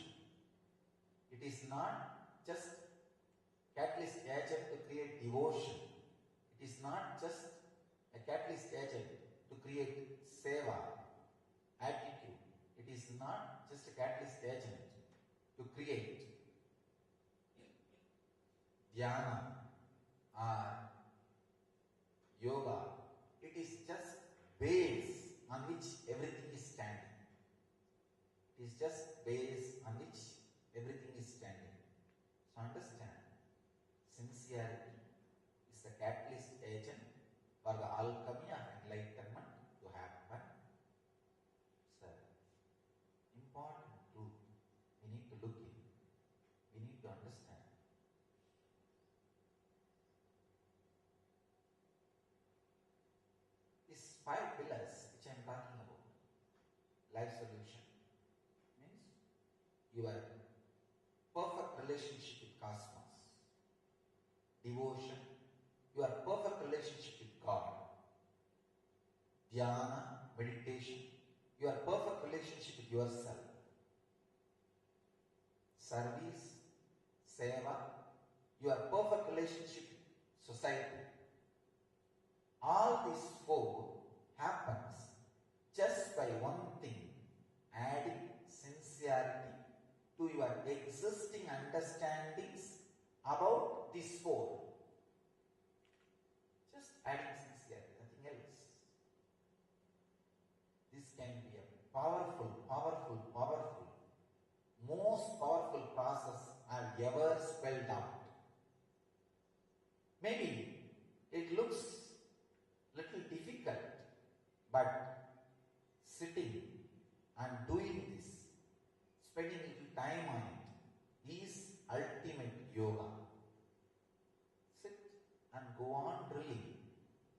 It is not just catalyst agent to create devotion. It is not just a catalyst agent to create seva, attitude. It is not just a catalyst agent to create dhyana or yoga. It is just base on which everything is standing. It is just base on which everything is standing. So understand, sincerity is the catalyst agent for the alchemy of enlightenment to happen. It's an important truth. We need to look in. We need to understand. These 5 pillars which I am talking about, life solution, means your perfect relationship with cosmos, devotion, your perfect relationship with God, dhyana, meditation, your perfect relationship with yourself, service, seva, your perfect relationship with society. All these 4 happens just by one thing, adding sincerity to your existing understandings about these 4. Just adding sincerity, nothing else. This can be a powerful, most powerful process I've ever spelled out. Maybe it looks little difficult, but sitting and doing this, spending little time on it, is ultimate yoga. Sit and go on drilling,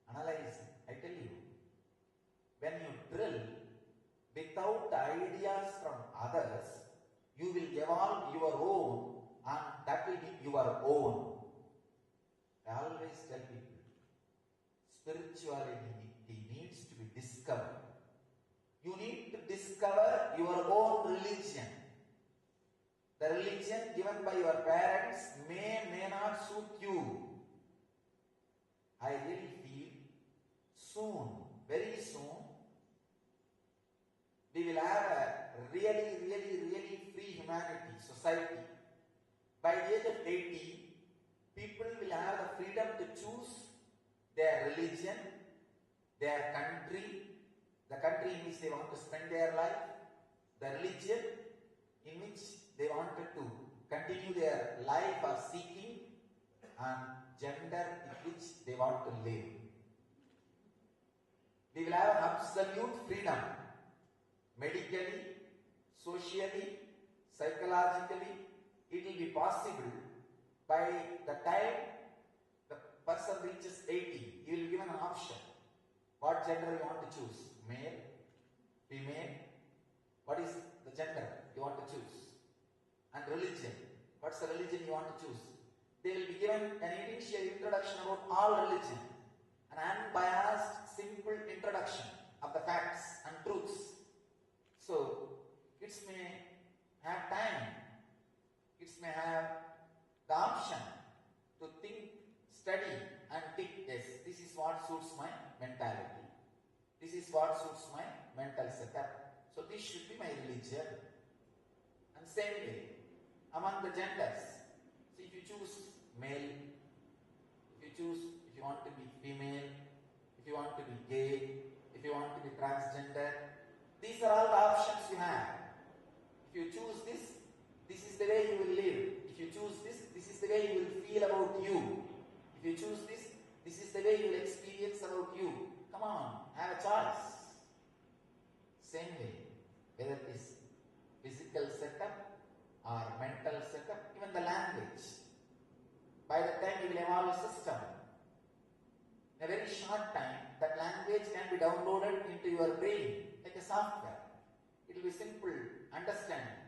analyzing. I tell you, when you drill without ideas from others, you will evolve your own, and that will be your own. I always tell people, spirituality needs to be discovered. You need to discover your own religion. The religion given by your parents may not suit you. I really feel soon, very soon, we will have a really free humanity, society. By the age of 80, people will have the freedom to choose their religion, their country, the country in which they want to spend their life, the religion in which they wanted to continue their life or seeking, and gender in which they want to live. We will have an absolute freedom, medically, socially, psychologically. It will be possible by the time the person reaches 80, he will be given an option. What gender you want to choose? Male, female? What is the gender you want to choose? And religion. What's the religion you want to choose? They will be given an initial introduction about all religion. An unbiased, simple introduction of the facts and truths. So, kids may have time. Kids may have the option to think, study and think, yes, this is what suits my mentality. This is what suits my mental setup. So this should be my religion. And same way, among the genders. So if you choose male, if you want to be female, if you want to be gay, if you want to be transgender, these are all the options you have. If you choose this, this is the way you will live. If you choose this, this is the way you will feel about you. If you choose this, this is the way you will experience about you. Come on, have a choice. Same way, whether it is physical setup or mental setup, even the language. By the time you will evolve a system, in a very short time, that language can be downloaded into your brain like a software. It will be simple, understanding,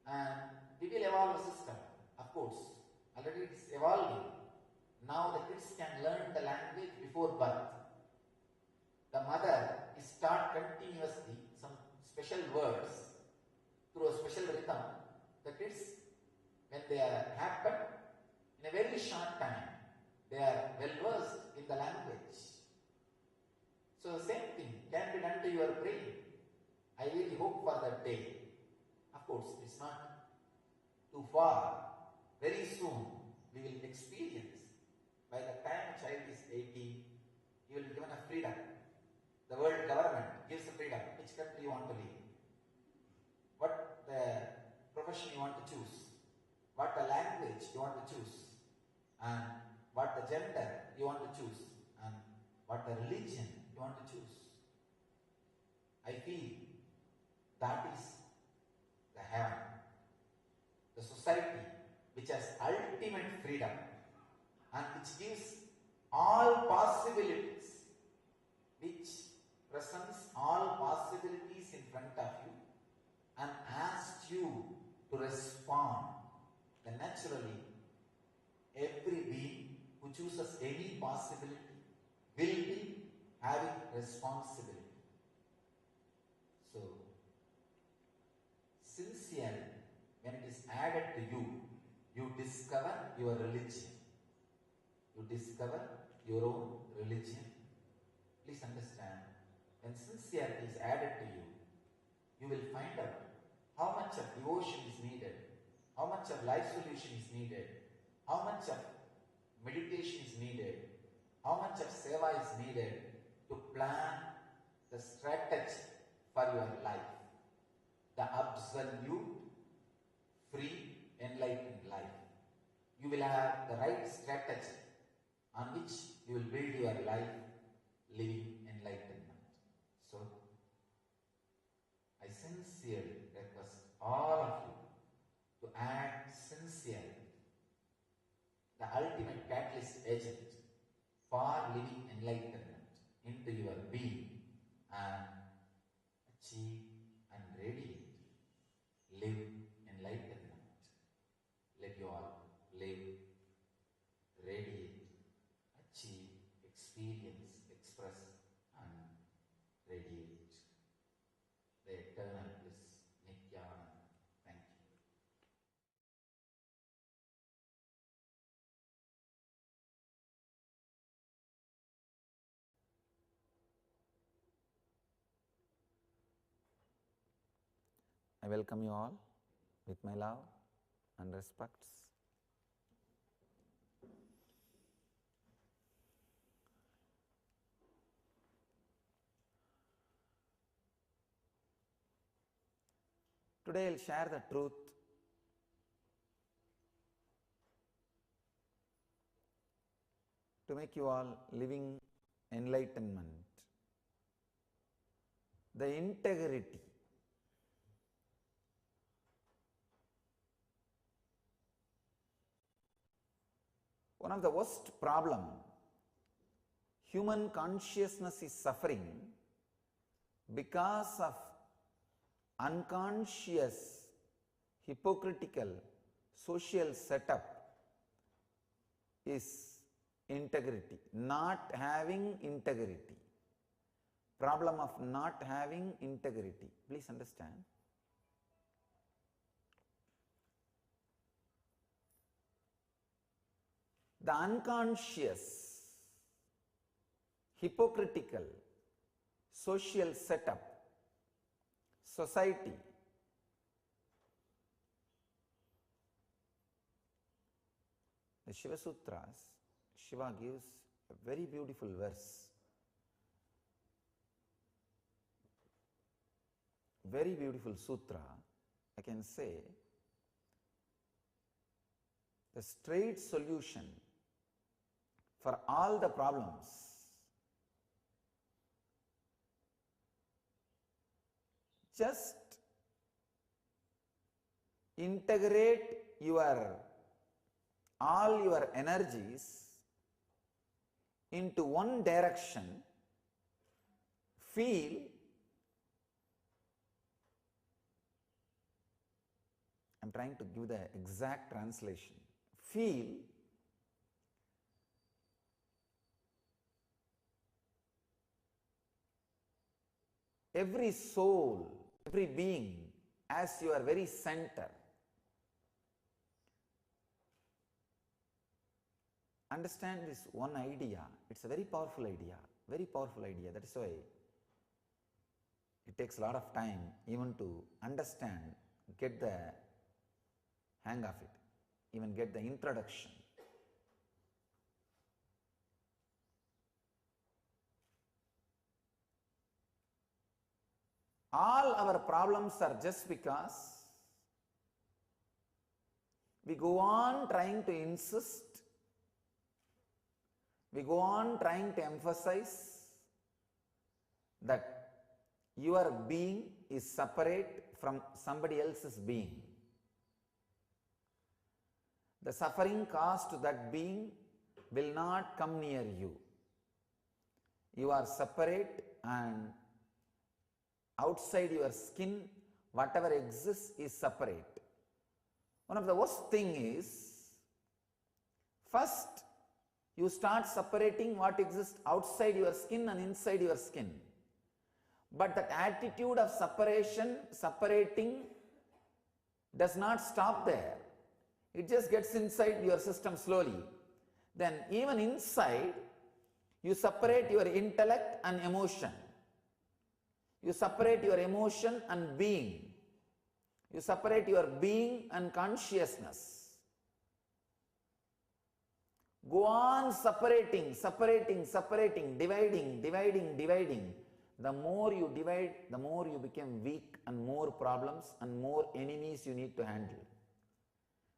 and we will evolve a system. Of course, already it is evolving. Now the kids can learn the language before birth. The mother is taught continuously some special words through a special rhythm. The kids, when they are happen, in a very short time, they are well versed in the language. So the same thing can be done to your brain. I really hope for that day. Of course, it's not too far. Very soon we will experience. By the time a child is 18, he will be given a freedom. The world government gives a freedom. Which country you want to live? What the profession you want to choose? What the language you want to choose? And what the gender you want to choose? And what the religion you want to choose? I feel that is the heaven. The society which has ultimate freedom and which gives all possibilities, which presents all possibilities in front of you and asks you to respond. Then naturally, every being who chooses any possibility will be having responsibility. So, sincerely, when it is added to you, you discover your religion. You discover your own religion. Please understand, when sincerity is added to you, you will find out how much of devotion is needed, how much of life solution is needed, how much of meditation is needed, how much of seva is needed to plan the strategy for your life. The absolute, free, enlightened life. You will have the right strategy on which you will build your life living enlightenment. So, I sincerely request all of you to add sincerely the ultimate catalyst agent for living enlightenment into your being and achieve and radiate. Live enlightenment. Let you all live, radiate, achieve, experience, express and radiate the eternal bliss, Nityananda. Thank you. I welcome you all with my love and respects. Today I'll share the truth to make you all living enlightenment. The integrity. One of the worst problem human consciousness is suffering because of unconscious, hypocritical social setup is integrity, not having integrity. Problem of not having integrity. Please understand. The unconscious, hypocritical social setup, society, the Shiva Sutras, Shiva gives a very beautiful verse, very beautiful sutra. I can say, the straight solution for all the problems. Just integrate all your energies into one direction. Feel I'm trying to give the exact translation. Feel every soul, every being as your very center. Understand this one idea. It's a very powerful idea. Very powerful idea. That is why it takes a lot of time even to understand, get the hang of it, even get the introduction. All our problems are just because we go on trying to insist, we go on trying to emphasize that your being is separate from somebody else's being. The suffering caused to that being will not come near you. You are separate, and outside your skin, whatever exists is separate. One of the worst thing is, first you start separating what exists outside your skin and inside your skin. But that attitude of separating does not stop there. It just gets inside your system slowly. Then even inside, you separate your intellect and emotion. You separate your emotion and being. You separate your being and consciousness. Go on separating, dividing. The more you divide, the more you become weak, and more problems and more enemies you need to handle.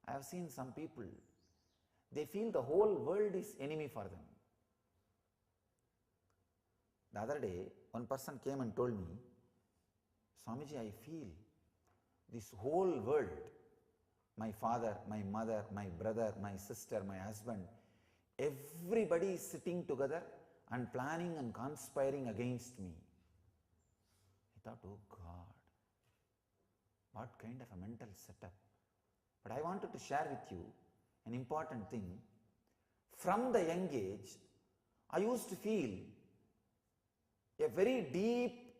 I have seen some people, they feel the whole world is enemy for them. The other day, one person came and told me, Swamiji, I feel this whole world, my father, my mother, my brother, my sister, my husband, everybody is sitting together and planning and conspiring against me. I thought, oh God, what kind of a mental setup. But I wanted to share with you an important thing. From the young age, I used to feel a very deep,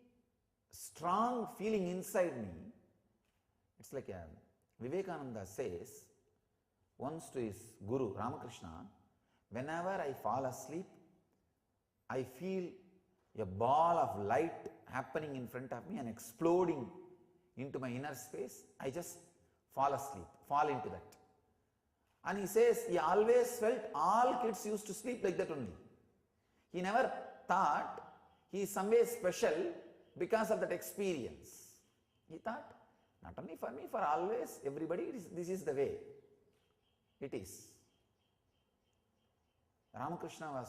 strong feeling inside me. It's like Vivekananda says once to his Guru Ramakrishna, whenever I fall asleep, I feel a ball of light happening in front of me and exploding into my inner space. I just fall asleep, fall into that. And he says he always felt all kids used to sleep like that only. He never thought he is some way special because of that experience. He thought, not only for me, for always, everybody, this is the way it is. Ramakrishna was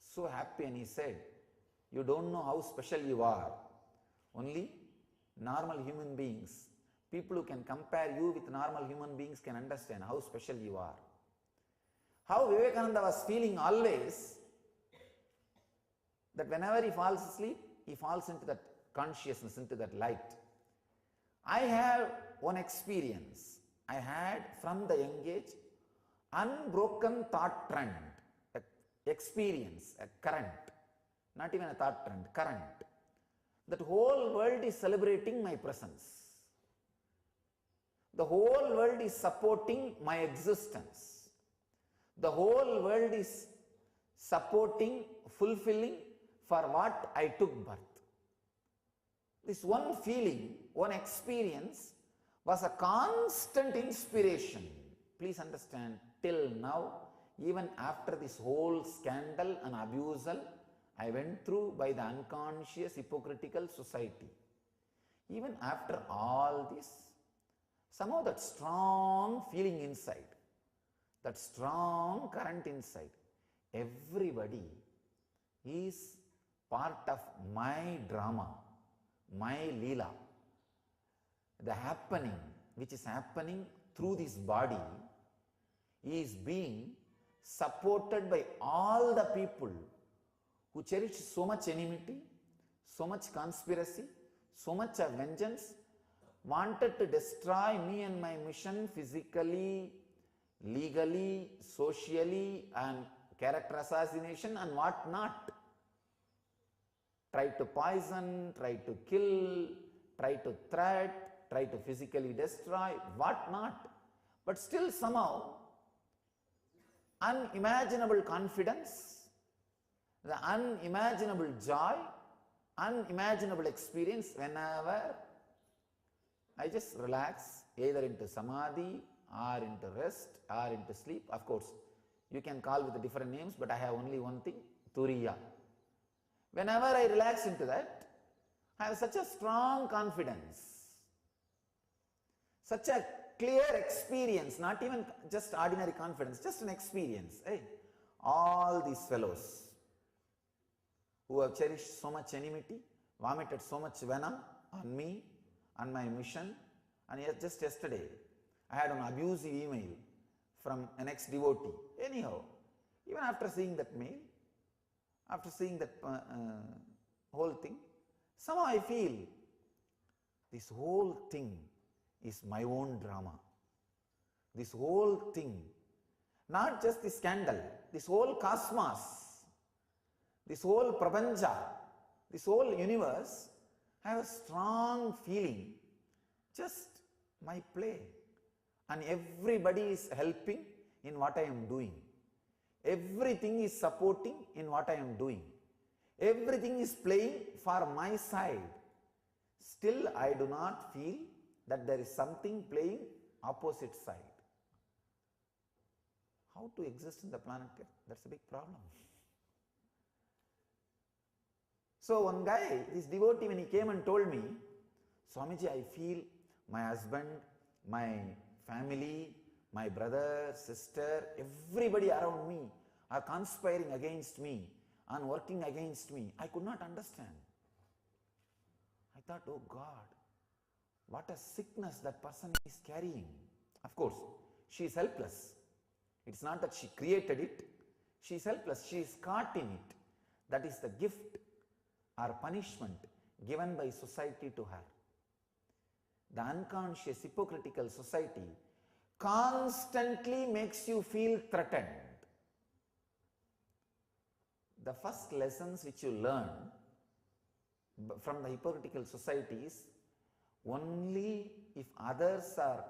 so happy and he said, you don't know how special you are. Only normal human beings, people who can compare you with normal human beings can understand how special you are. How Vivekananda was feeling always, that whenever he falls asleep, he falls into that consciousness, into that light. I have one experience. I had from the young age, unbroken thought trend, experience, a current, not even a thought trend, current. That whole world is celebrating my presence. The whole world is supporting my existence. The whole world is supporting, fulfilling for what I took birth. This one feeling, one experience was a constant inspiration. Please understand, till now, even after this whole scandal and abusal I went through by the unconscious hypocritical society, even after all this, somehow that strong feeling inside, that strong current inside. Everybody is part of my drama, my leela. The happening which is happening through this body is being supported by all the people who cherish so much enmity, so much conspiracy, so much of vengeance, wanted to destroy me and my mission physically, legally, socially, and character assassination and what not. Try to poison, try to kill, try to threat, try to physically destroy, what not. But still somehow, unimaginable confidence, the unimaginable joy, unimaginable experience whenever I just relax, either into samadhi or into rest or into sleep. Of course, you can call with different names, but I have only one thing, turiya. Whenever I relax into that, I have such a strong confidence, such a clear experience, not even just ordinary confidence, just an experience. Hey, all these fellows who have cherished so much enmity, vomited so much venom on me, on my mission, and just yesterday I had an abusive email from an ex-devotee. Anyhow, even after seeing that mail, after seeing that whole thing, somehow I feel this whole thing is my own drama. This whole thing, not just the scandal, this whole cosmos, this whole prapancha, this whole universe, I have a strong feeling, just my play. And everybody is helping in what I am doing. Everything is supporting in what I am doing. Everything is playing for my side. Still, I do not feel that there is something playing opposite side. How to exist in the planet Earth? That's a big problem. So one guy, this devotee, when he came and told me, Swamiji, I feel my husband, my family, my brother, sister, everybody around me are conspiring against me and working against me. I could not understand. I thought, oh God, what a sickness that person is carrying. Of course, she is helpless. It's not that she created it. She is helpless. She is caught in it. That is the gift or punishment given by society to her. The unconscious, hypocritical society constantly makes you feel threatened. The first lessons which you learn from the hypocritical society is only if others are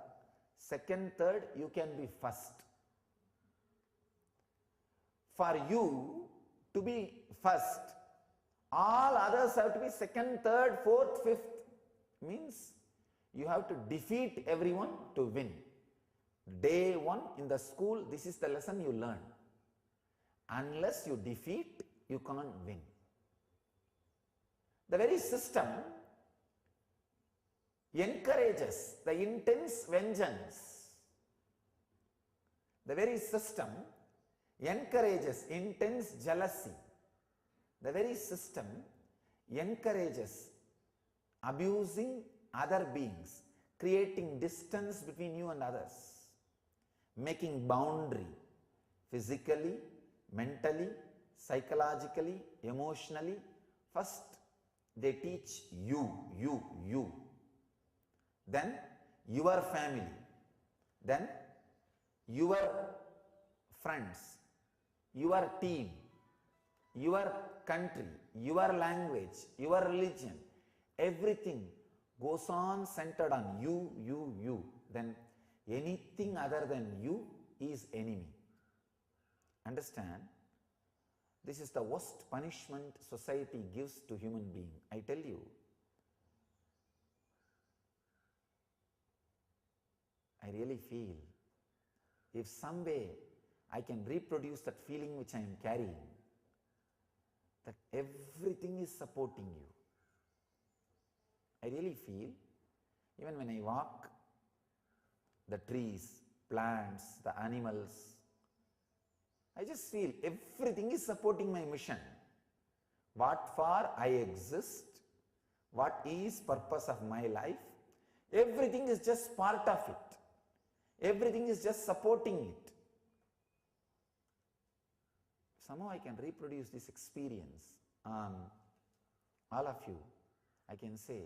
second, third, you can be first. For you to be first, all others have to be second, third, fourth, fifth. Means you have to defeat everyone to win. Day one in the school, this is the lesson you learn. Unless you defeat, you can't win. The very system encourages the intense vengeance. The very system encourages intense jealousy. The very system encourages abusing other beings, creating distance between you and others, making boundary physically, mentally, psychologically, emotionally. First, they teach you. Then your family. Then your friends, your team, your country, your language, your religion. Everything goes on centered on you. Then anything other than you is enemy. Understand? This is the worst punishment society gives to human being. I tell you, I really feel if some way I can reproduce that feeling which I am carrying, that everything is supporting you. I really feel, even when I walk, the trees, plants, the animals, I just feel everything is supporting my mission. What for I exist, what is purpose of my life, everything is just part of it. Everything is just supporting it. Somehow I can reproduce this experience on all of you. I can say,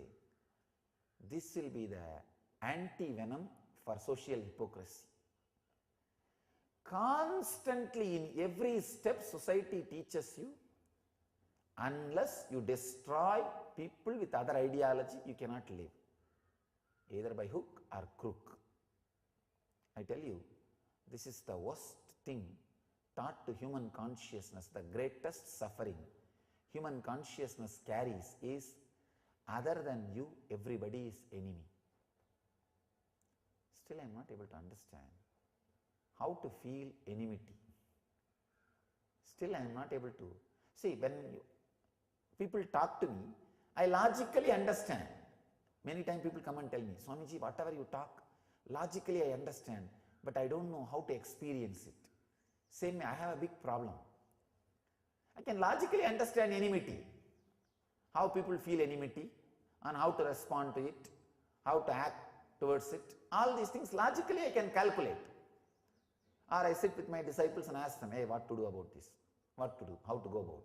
this will be the anti-venom for social hypocrisy. Constantly in every step society teaches you, unless you destroy people with other ideology, you cannot live, either by hook or crook. I tell you, this is the worst thing taught to human consciousness. The greatest suffering human consciousness carries is, other than you, everybody is enemy. Still I am not able to understand how to feel enmity. Still I am not able to. See, when people talk to me, I logically understand. Many times people come and tell me, Swamiji, whatever you talk, logically I understand, but I don't know how to experience it. Same way, I have a big problem. I can logically understand enmity, how people feel enmity, and how to respond to it, how to act towards it. All these things logically I can calculate. Or I sit with my disciples and ask them, hey, what to do about this? What to do? How to go about?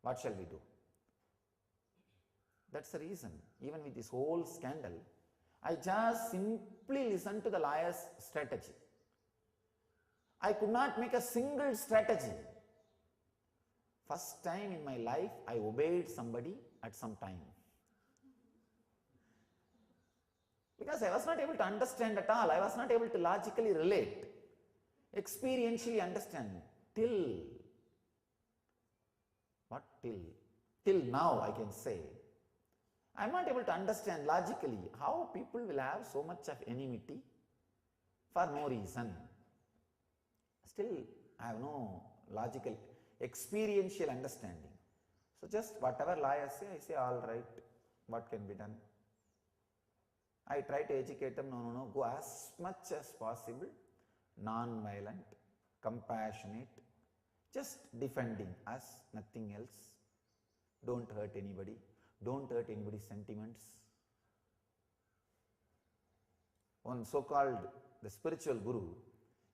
What shall we do? That's the reason, even with this whole scandal, I just simply listened to the lawyer's strategy. I could not make a single strategy. First time in my life, I obeyed somebody at some time. Because I was not able to understand at all. I was not able to logically relate, experientially understand. Till now, I can say, I am not able to understand logically how people will have so much of enmity for no reason. Still, I have no logical, experiential understanding. So just whatever lawyers say, I say, all right, what can be done? I try to educate them, no, go as much as possible, non-violent, compassionate, just defending us, nothing else. Don't hurt anybody. Don't hurt anybody's sentiments. One so-called the spiritual guru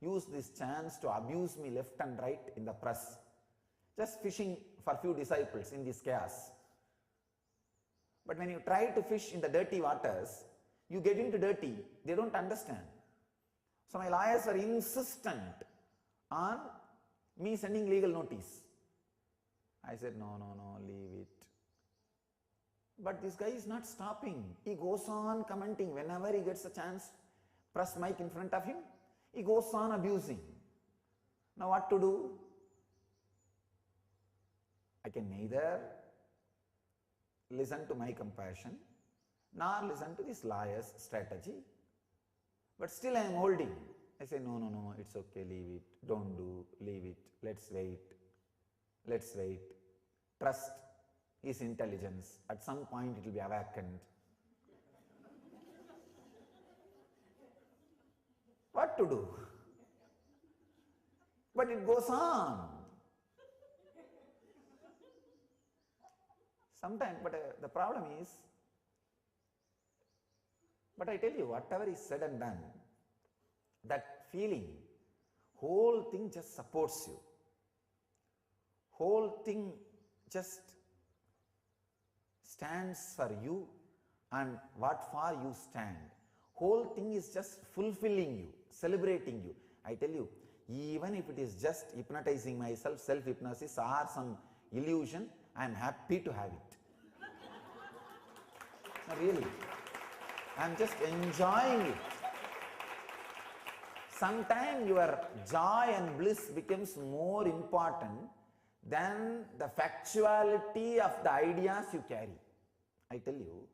used this chance to abuse me left and right in the press, just fishing for few disciples in this chaos. But when you try to fish in the dirty waters, you get into dirty, they don't understand. So my lawyers were insistent on me sending legal notice. I said, no, leave it. But this guy is not stopping. He goes on commenting whenever he gets a chance, press mic in front of him, he goes on abusing. Now what to do? I can neither listen to my compassion nor listen to this lawyer's strategy. But still I am holding. I say, no, it's okay, leave it, don't do, leave it, let's wait. Trust his intelligence. At some point it will be awakened. What to do? But it goes on. Sometimes, but the problem is, but I tell you, whatever is said and done, that feeling, whole thing just supports you. Whole thing just stands for you and what for you stand. Whole thing is just fulfilling you, celebrating you. I tell you, even if it is just hypnotizing myself, self-hypnosis or some illusion, I am happy to have it. No, really, I am just enjoying it. Sometimes your joy and bliss becomes more important than the factuality of the ideas you carry. I tell you,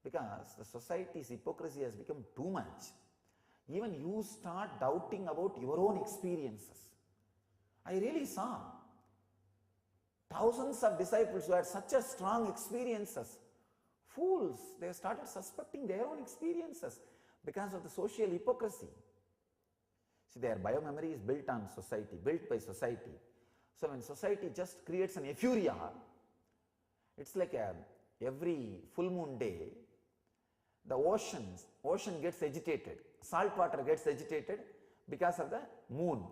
because the society's hypocrisy has become too much. Even you start doubting about your own experiences. I really saw thousands of disciples who had such a strong experiences. Fools, they started suspecting their own experiences because of the social hypocrisy. See, their biomemory is built on society, built by society. So when society just creates an euphoria, it's like every full moon day, the ocean gets agitated, salt water gets agitated because of the moon.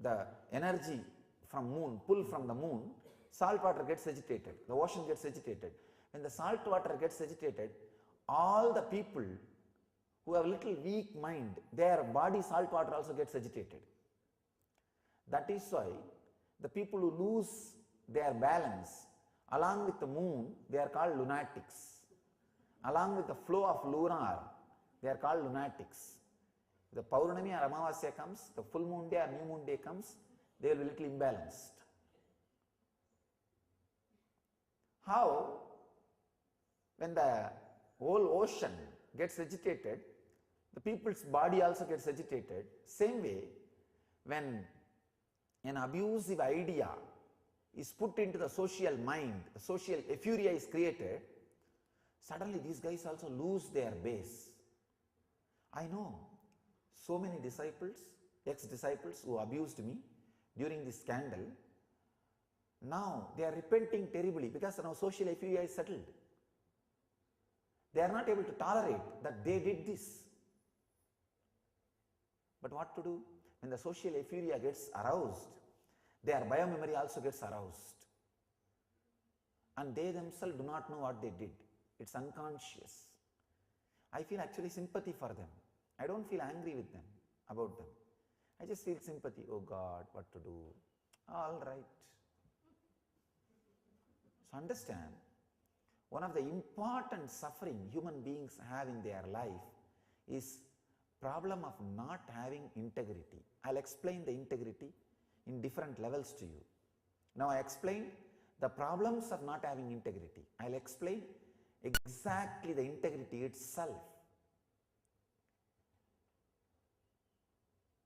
The energy from moon, pull from the moon, salt water gets agitated, the ocean gets agitated. When the salt water gets agitated, all the people who have little weak mind, their body salt water also gets agitated. That is why the people who lose their balance along with the moon, they are called lunatics. Along with the flow of lunar, they are called lunatics. The Paurnami or Amavasya comes, the full moon day or new moon day comes, they will be little imbalanced. How? When the whole ocean gets agitated, the people's body also gets agitated. Same way, when an abusive idea is put into the social mind, the social euphoria is created, suddenly these guys also lose their base. I know so many disciples, ex-disciples who abused me during this scandal. Now they are repenting terribly because now social euphoria is settled. They are not able to tolerate that they did this. But what to do? When the social euphoria gets aroused, their biomemory also gets aroused. And they themselves do not know what they did. It's unconscious. I feel actually sympathy for them. I don't feel angry with them, about them. I just feel sympathy. Oh God, what to do? All right. So understand, one of the important suffering human beings have in their life is problem of not having integrity. I'll explain the integrity in different levels to you. Now I explained the problems of not having integrity. I'll explain exactly the integrity itself.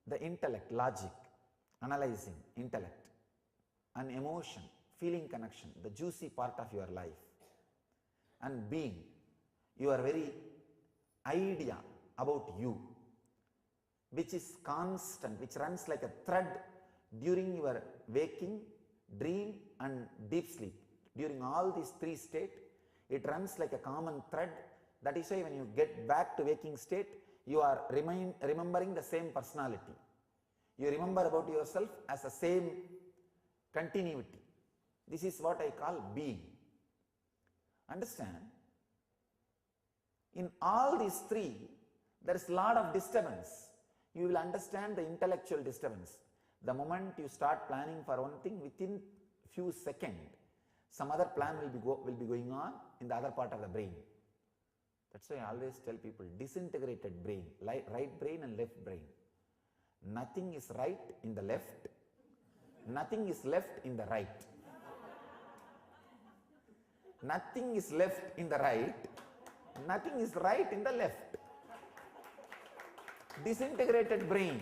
The intellect, logic, analyzing, intellect, and emotion, feeling connection, the juicy part of your life, and being, your very idea about you, which is constant, which runs like a thread during your waking, dream, and deep sleep. During all these three states, it runs like a common thread. That is why when you get back to waking state, you are remembering the same personality. You remember about yourself as the same continuity. This is what I call being. Understand? In all these three, there is a lot of disturbance. You will understand the intellectual disturbance. The moment you start planning for one thing, within few seconds, some other plan will be going on in the other part of the brain. That's why I always tell people, disintegrated brain, right brain and left brain. Nothing is right in the left, nothing is left in the right. Nothing is left in the right, nothing is right in the left. Disintegrated brain.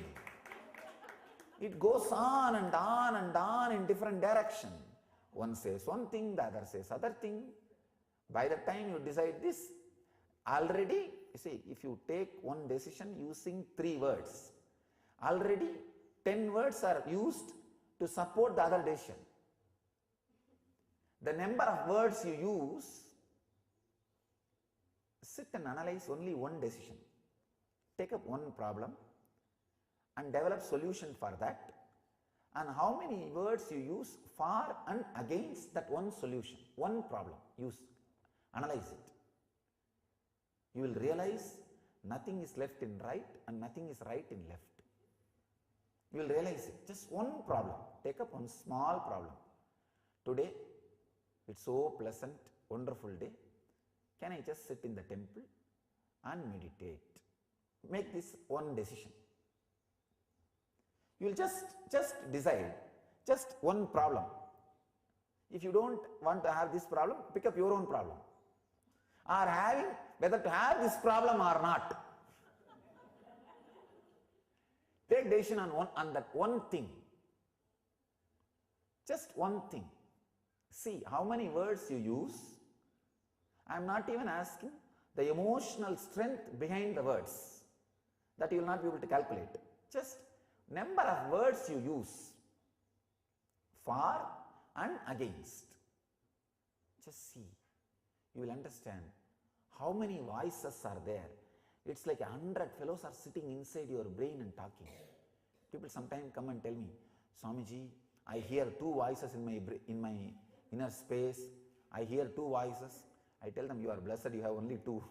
It goes on and on and on in different direction. One says one thing, the other says other thing. By the time you decide this, already, you see, if you take one decision using 3 words, already 10 words are used to support the other decision. The number of words you use, sit and analyze only one decision. Take up one problem and develop solution for that, and how many words you use for and against that one solution, one problem. Analyze it. You will realize nothing is left in right and nothing is right in left. You will realize it. Just one problem. Take up one small problem. Today, it's so pleasant, wonderful day. Can I just sit in the temple and meditate? Make this one decision. You will just decide, just one problem. If you don't want to have this problem, pick up your own problem. Or having, whether to have this problem or not. Take decision on that one thing. Just one thing. See how many words you use. I am not even asking the emotional strength behind the words. That you will not be able to calculate. Just number of words you use for and against. Just see. You will understand how many voices are there. It's like 100 fellows are sitting inside your brain and talking. People sometimes come and tell me, Swamiji, I hear two voices in my inner space. I hear two voices. I tell them, you are blessed, you have only two.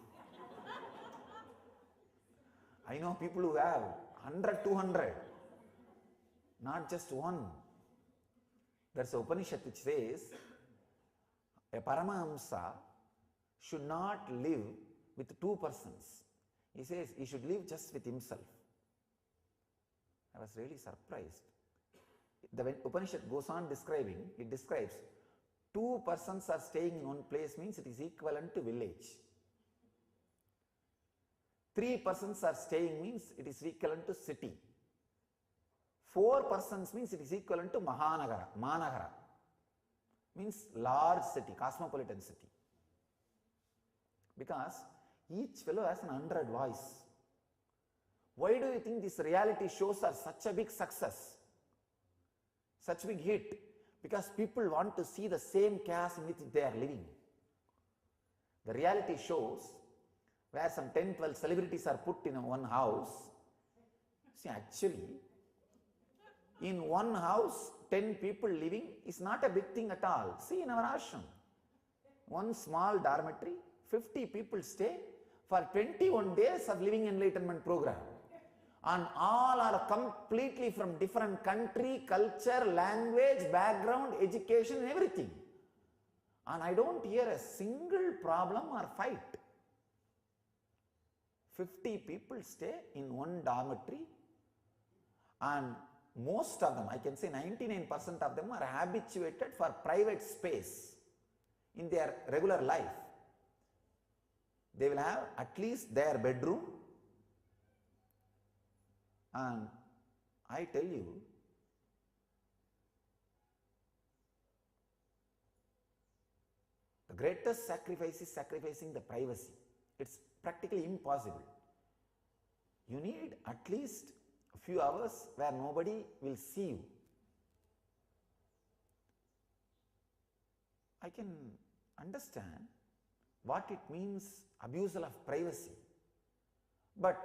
I know people who have 100, 200, not just one. There's an Upanishad which says, a Paramahamsa should not live with two persons. He says he should live just with himself. I was really surprised. The Upanishad goes on describing, it describes two persons are staying in one place means it is equivalent to village. 3 persons are staying means it is equivalent to city. 4 persons means it is equivalent to Mahanagara, Managara. Means large city, cosmopolitan city. Because each fellow has an 100 voice. Why do you think these reality shows are such a big success? Such big hit? Because people want to see the same chaos in which they are living. The reality shows where some 10, 12 celebrities are put in one house. See, actually, in one house, 10 people living is not a big thing at all. See, in our ashram, one small dormitory, 50 people stay for 21 days of living enlightenment program. And all are completely from different country, culture, language, background, education, everything. And I don't hear a single problem or fight. 50 people stay in one dormitory, and most of them, I can say 99% of them, are habituated for private space in their regular life. They will have at least their bedroom, and I tell you, the greatest sacrifice is sacrificing the privacy. It's practically impossible. You need at least a few hours where nobody will see you. I can understand what it means, abusal of privacy. But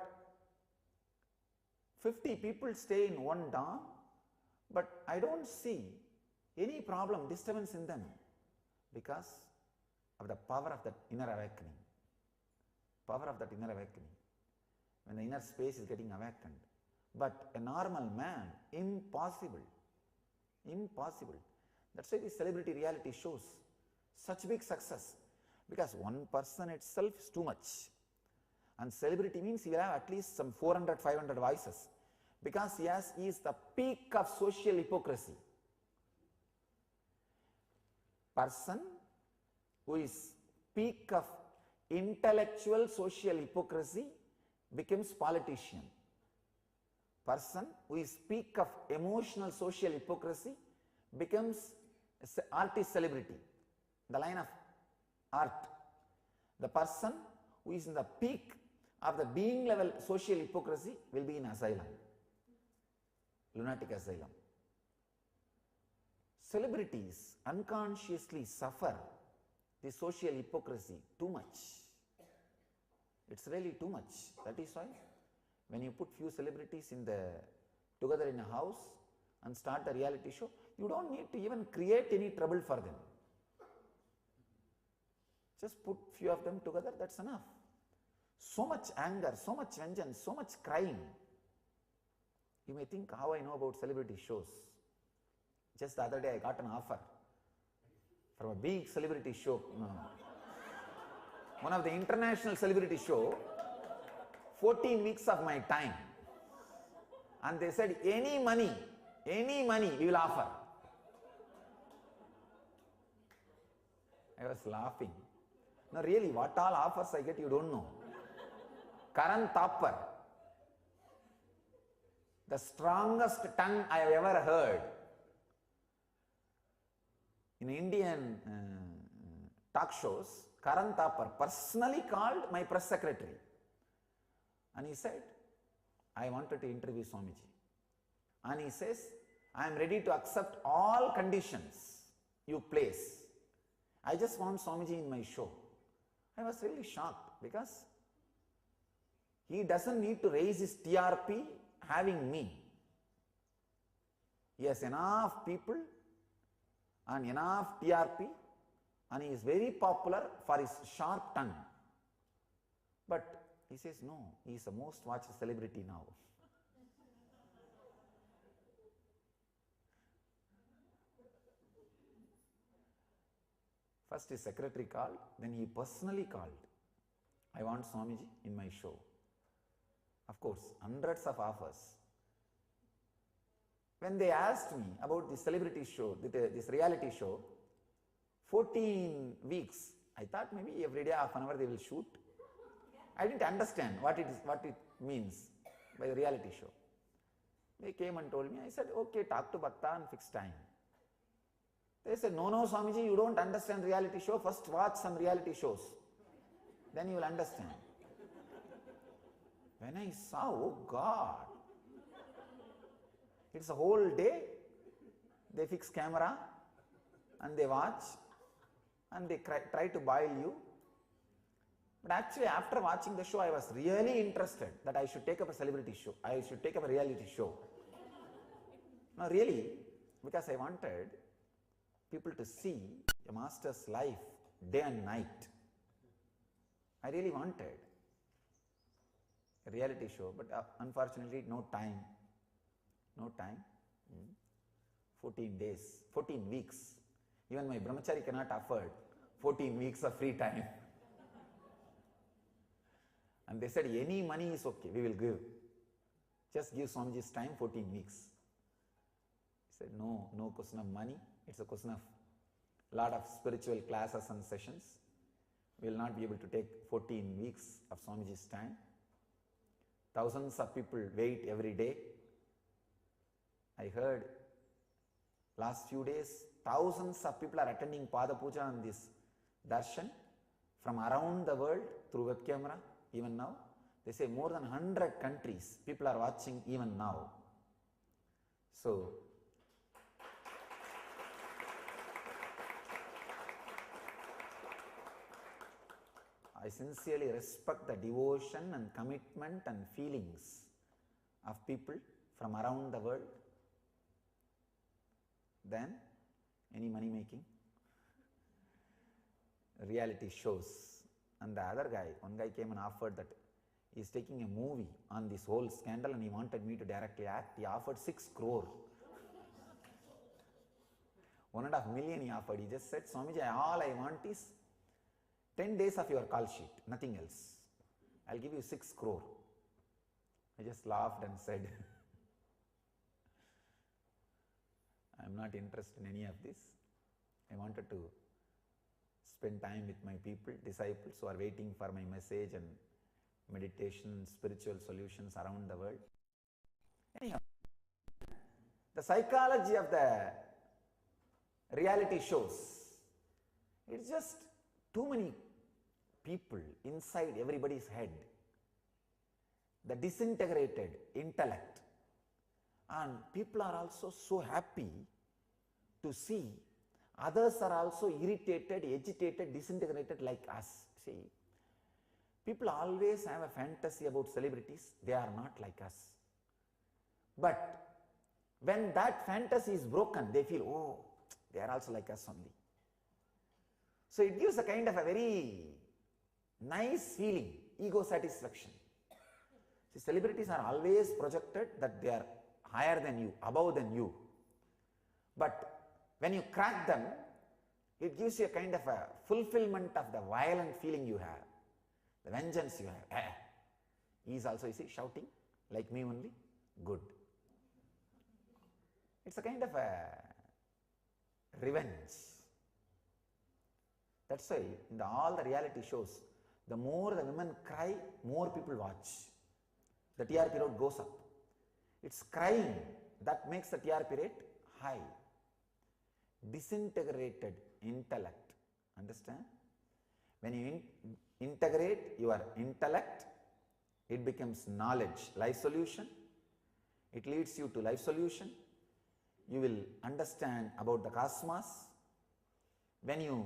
50 people stay in one dorm, but I don't see any problem, disturbance in them because of the power of that inner awakening. Power of that inner awakening. When the inner space is getting awakened. But a normal man, impossible. Impossible. That's why these celebrity reality shows such big success. Because one person itself is too much. And celebrity means he will have at least some 400, 500 voices. Because he is the peak of social hypocrisy. Person who is peak of intellectual social hypocrisy becomes politician. Person who is peak of emotional social hypocrisy becomes artist celebrity, the line of art. The person who is in the peak of the being level social hypocrisy will be in asylum, lunatic asylum. Celebrities unconsciously suffer the social hypocrisy too much. It's really too much. That is why when you put few celebrities together in a house and start a reality show, you don't need to even create any trouble for them. Just put few of them together, that's enough. So much anger, so much vengeance, so much crying. You may think how I know about celebrity shows. Just the other day I got an offer from a big celebrity show. One of the international celebrity show, 14 weeks of my time. And they said, any money we will offer. I was laughing. No, really, what all offers I get, you don't know. Karan Thapar, the strongest tongue I have ever heard. In Indian talk shows, Karan Thapar personally called my press secretary. And he said, I wanted to interview Swamiji. And he says, I am ready to accept all conditions you place. I just want Swamiji in my show. I was really shocked because he doesn't need to raise his TRP having me. He has enough people and enough TRP, and he is very popular for his sharp tongue. But he says, no, he is the most watched celebrity now. First his secretary called, then he personally called. I want Swamiji in my show. Of course, hundreds of offers. When they asked me about the celebrity show, this reality show, 14 weeks, I thought maybe every day half an hour they will shoot. I didn't understand what it means by the reality show. They came and told me, I said, okay, talk to Bhakta and fix time. They said, no, Swamiji, you don't understand reality show. First watch some reality shows. Then you will understand. When I saw, oh God, it's a whole day. They fix camera and they watch and they try to boil you. But actually after watching the show, I was really interested that I should take up a celebrity show. I should take up a reality show. No, really, because I wanted people to see a master's life day and night. I really wanted a reality show, but unfortunately no time. 14 days, 14 weeks. Even my brahmachari cannot afford 14 weeks of free time. And they said, any money is okay, we will give. Just give Swamiji's time, 14 weeks. He said, no question of money. It's a question of lot of spiritual classes and sessions. We will not be able to take 14 weeks of Swamiji's time. Thousands of people wait every day. I heard last few days, thousands of people are attending Pada Puja and this darshan from around the world through web camera. Even now, they say more than 100 countries people are watching even now. So, I sincerely respect the devotion and commitment and feelings of people from around the world. Then, any money making? Reality shows. And the other guy, one guy came and offered that he is taking a movie on this whole scandal and he wanted me to directly act. He offered 6 crore. 1.5 million he offered. He just said, Swamiji, all I want is 10 days of your call sheet, nothing else. I'll give you 6 crore. I just laughed and said, I'm not interested in any of this. I wanted to spend time with my people, disciples who are waiting for my message and meditation, spiritual solutions around the world. Anyhow, the psychology of the reality shows, it's just too many people inside everybody's head. The disintegrated intellect. And people are also so happy to see others are also irritated, agitated, disintegrated like us. See, people always have a fantasy about celebrities. They are not like us. But when that fantasy is broken, they feel, oh, they are also like us only. So it gives a kind of a very nice feeling, ego satisfaction. See, celebrities are always projected that they are higher than you, above than you. But when you crack them, it gives you a kind of a fulfillment of the violent feeling you have, the vengeance you have. He is also, you see, shouting like me only. Good. It's a kind of a revenge. That's why in all the reality shows, the more the women cry, more people watch. The TRP rate goes up. It's crying that makes the TRP rate high. Disintegrated intellect. Understand? When you integrate your intellect, it becomes knowledge, life solution. It leads you to life solution. You will understand about the cosmos. When you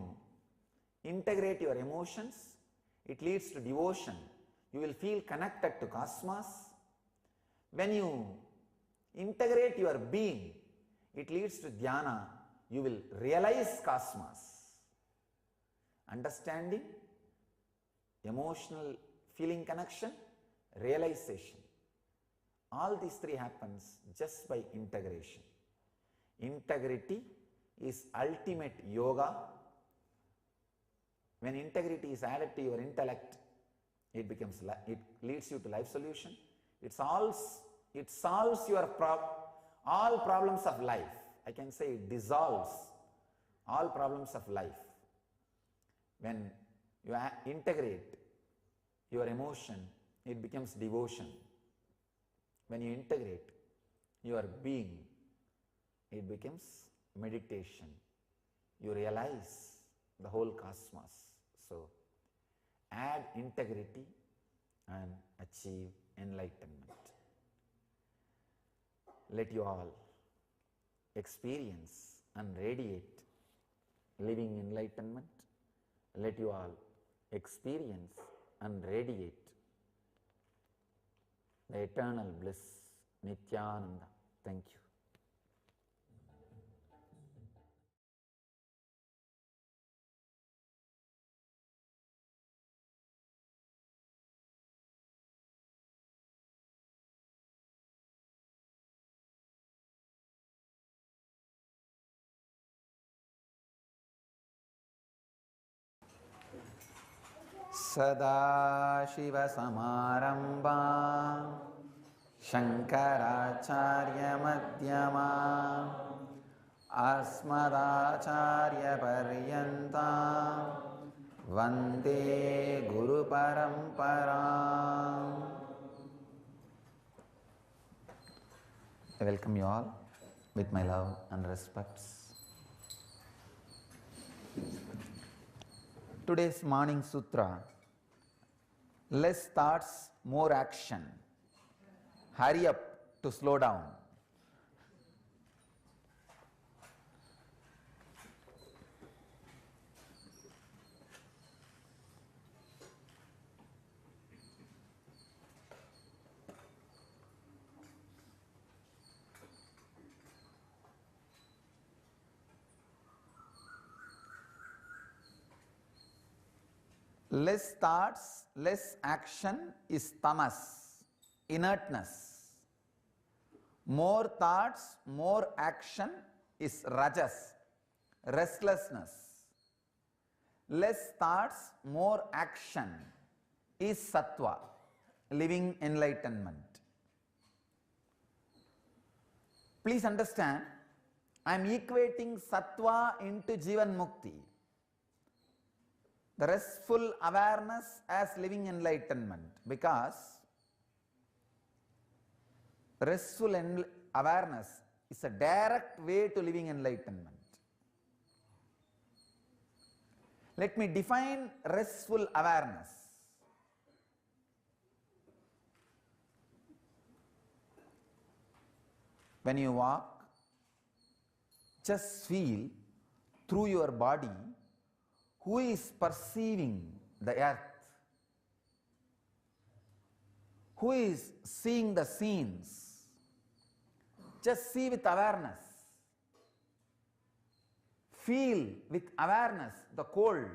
integrate your emotions, it leads to devotion. You will feel connected to cosmos. When you integrate your being, it leads to dhyana. You will realize cosmos. Understanding, emotional feeling connection, realization. All these three happens just by integration. Integrity is ultimate yoga. When integrity is added to your intellect, it leads you to life solution. It solves your all problems of life. I can say it dissolves all problems of life. When you integrate your emotion, it becomes devotion. When you integrate your being, it becomes meditation. You realize the whole cosmos. So, add integrity and achieve enlightenment. Let you all experience and radiate living enlightenment. Let you all experience and radiate the eternal bliss, Nityananda. Thank you. Sadashivasamarambham Shankaracharya-madhyamam Asmadacharya-paryantam Vande Guru-paramparam. I welcome you all with my love and respects. Today's morning sutra: less thoughts, more action. Hurry up to slow down. Less thoughts, less action is tamas, inertness. More thoughts, more action is rajas, restlessness. Less thoughts, more action is sattva, living enlightenment. Please understand, I am equating sattva into Jivan Mukti. The restful awareness as living enlightenment, because restful awareness is a direct way to living enlightenment. Let me define restful awareness. When you walk, just feel through your body who is perceiving the earth, who is seeing the scenes. Just see with awareness. Feel with awareness the cold.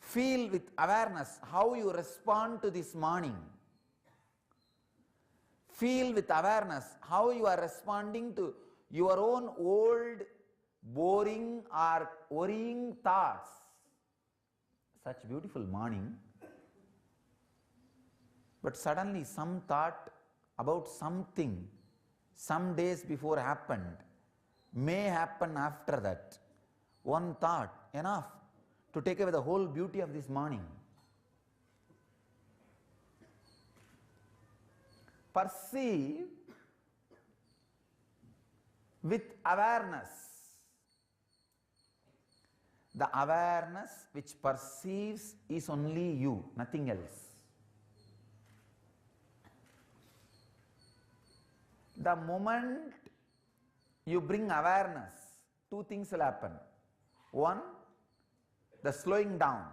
Feel with awareness how you respond to this morning. Feel with awareness how you are responding to your own old, boring or worrying thoughts. Such beautiful morning, but suddenly some thought about something some days before happened may happen after that. One thought enough to take away the whole beauty of this morning. Perceive with awareness The awareness which perceives is only you, nothing else. The moment you bring awareness, two things will happen. One, the slowing down.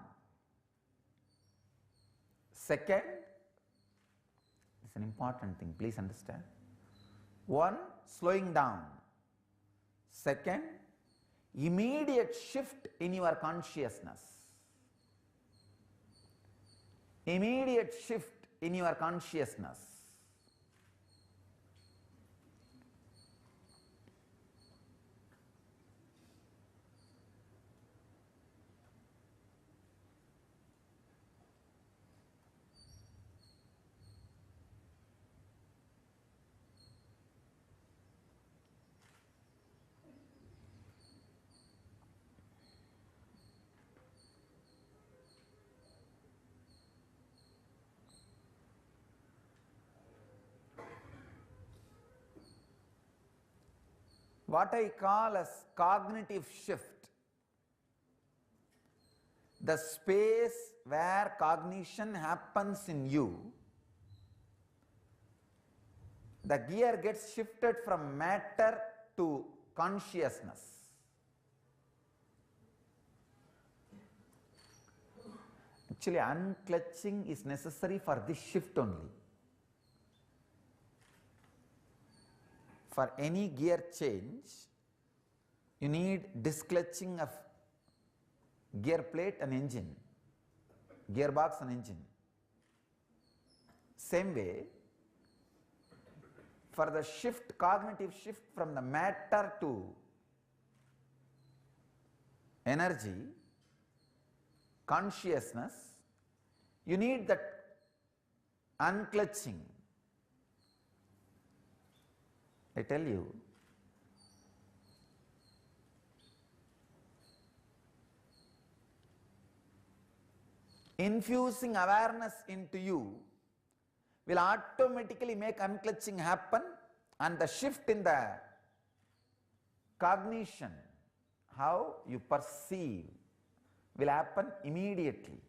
Second, it's an important thing, please understand. One, slowing down. Second, immediate shift in your consciousness. Immediate shift in your consciousness. What I call as cognitive shift, the space where cognition happens in you, the gear gets shifted from matter to consciousness. Actually, unclutching is necessary for this shift only. For any gear change, you need disclutching of gear plate and engine, gearbox and engine. Same way, for the shift, cognitive shift from the matter to energy, consciousness, you need that unclutching. I tell you, infusing awareness into you will automatically make unclutching happen, and the shift in the cognition, how you perceive, will happen immediately.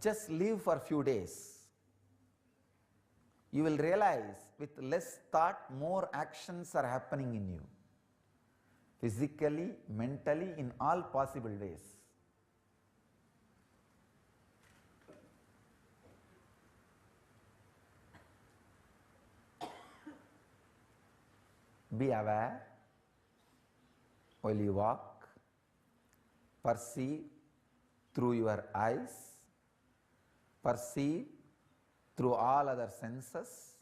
Just live for a few days. You will realize with less thought, more actions are happening in you. Physically, mentally, in all possible ways. Be aware while you walk, perceive through your eyes, perceive through all other senses.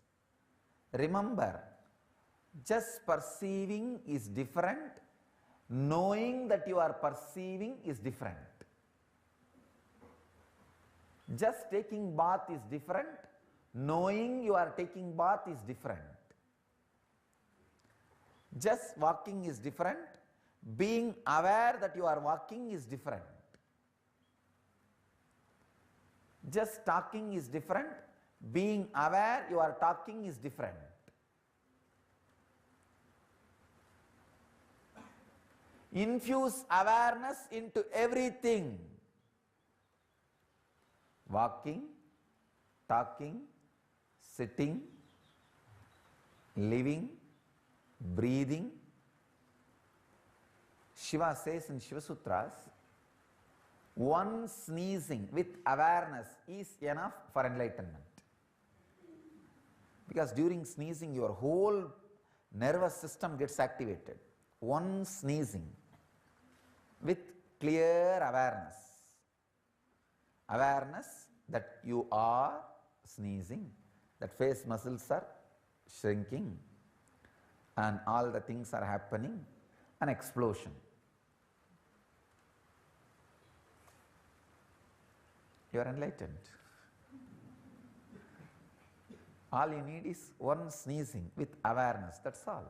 Remember, just perceiving is different, knowing that you are perceiving is different. Just taking bath is different, knowing you are taking bath is different. Just walking is different, being aware that you are walking is different. Just talking is different, being aware you are talking is different. Infuse awareness into everything. Walking, talking, sitting, living, breathing. Shiva says in Shiva Sutras, one sneezing with awareness is enough for enlightenment. Because during sneezing, your whole nervous system gets activated. One sneezing with clear awareness. Awareness that you are sneezing, that face muscles are shrinking, and all the things are happening, an explosion. You are enlightened. All you need is one sneezing with awareness, that's all.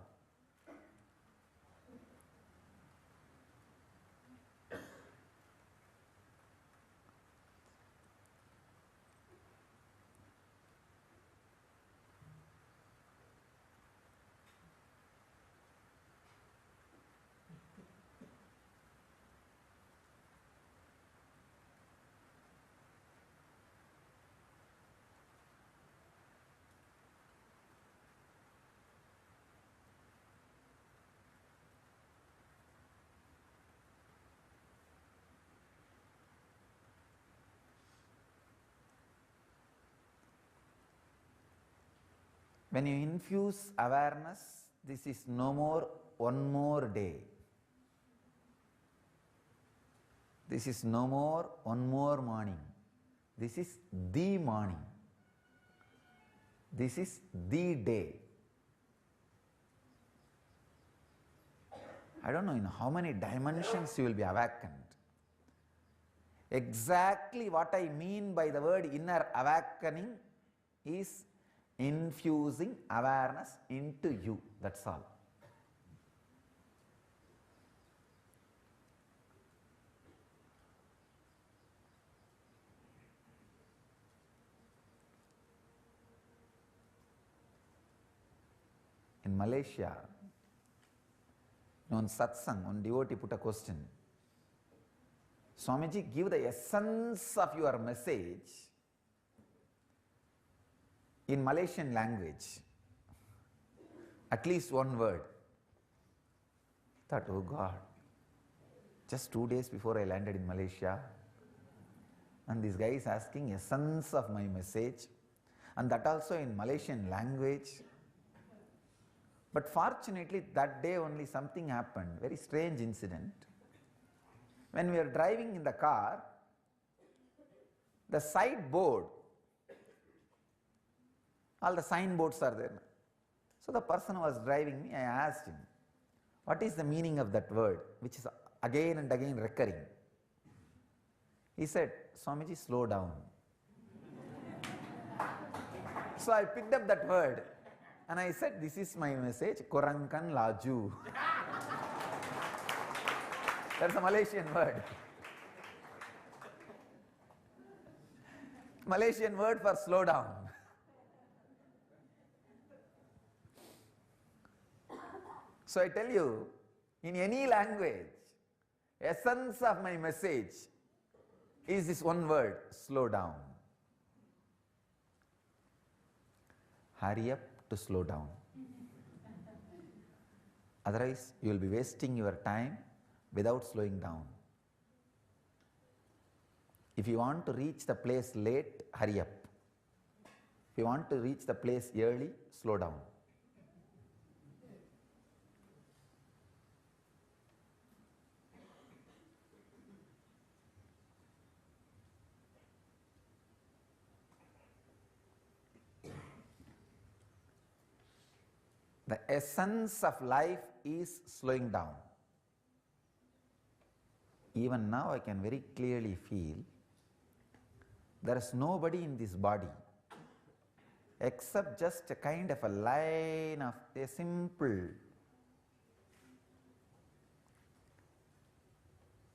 When you infuse awareness, this is no more one more day. This is no more one more morning. This is the morning. This is the day. I don't know in how many dimensions you will be awakened. Exactly what I mean by the word inner awakening is infusing awareness into you. That's all. In Malaysia, on satsang, one devotee put a question. Swamiji, give the essence of your message in Malaysian language. At least one word. I thought, oh God, just 2 days before I landed in Malaysia, and this guy is asking essence of my message, and that also in Malaysian language. But fortunately, that day only something happened, very strange incident. When we were driving in the car, the side board, all the signboards are there. So the person who was driving me, I asked him, what is the meaning of that word, which is again and again recurring? He said, Swamiji, slow down. So I picked up that word and I said, this is my message, Korangkan Laju. That's a Malaysian word. Malaysian word for slow down. So I tell you, in any language, essence of my message is this one word, slow down. Hurry up to slow down. Otherwise, you will be wasting your time without slowing down. If you want to reach the place late, hurry up. If you want to reach the place early, slow down. The essence of life is slowing down. Even now I can very clearly feel there is nobody in this body except just a kind of a line of a simple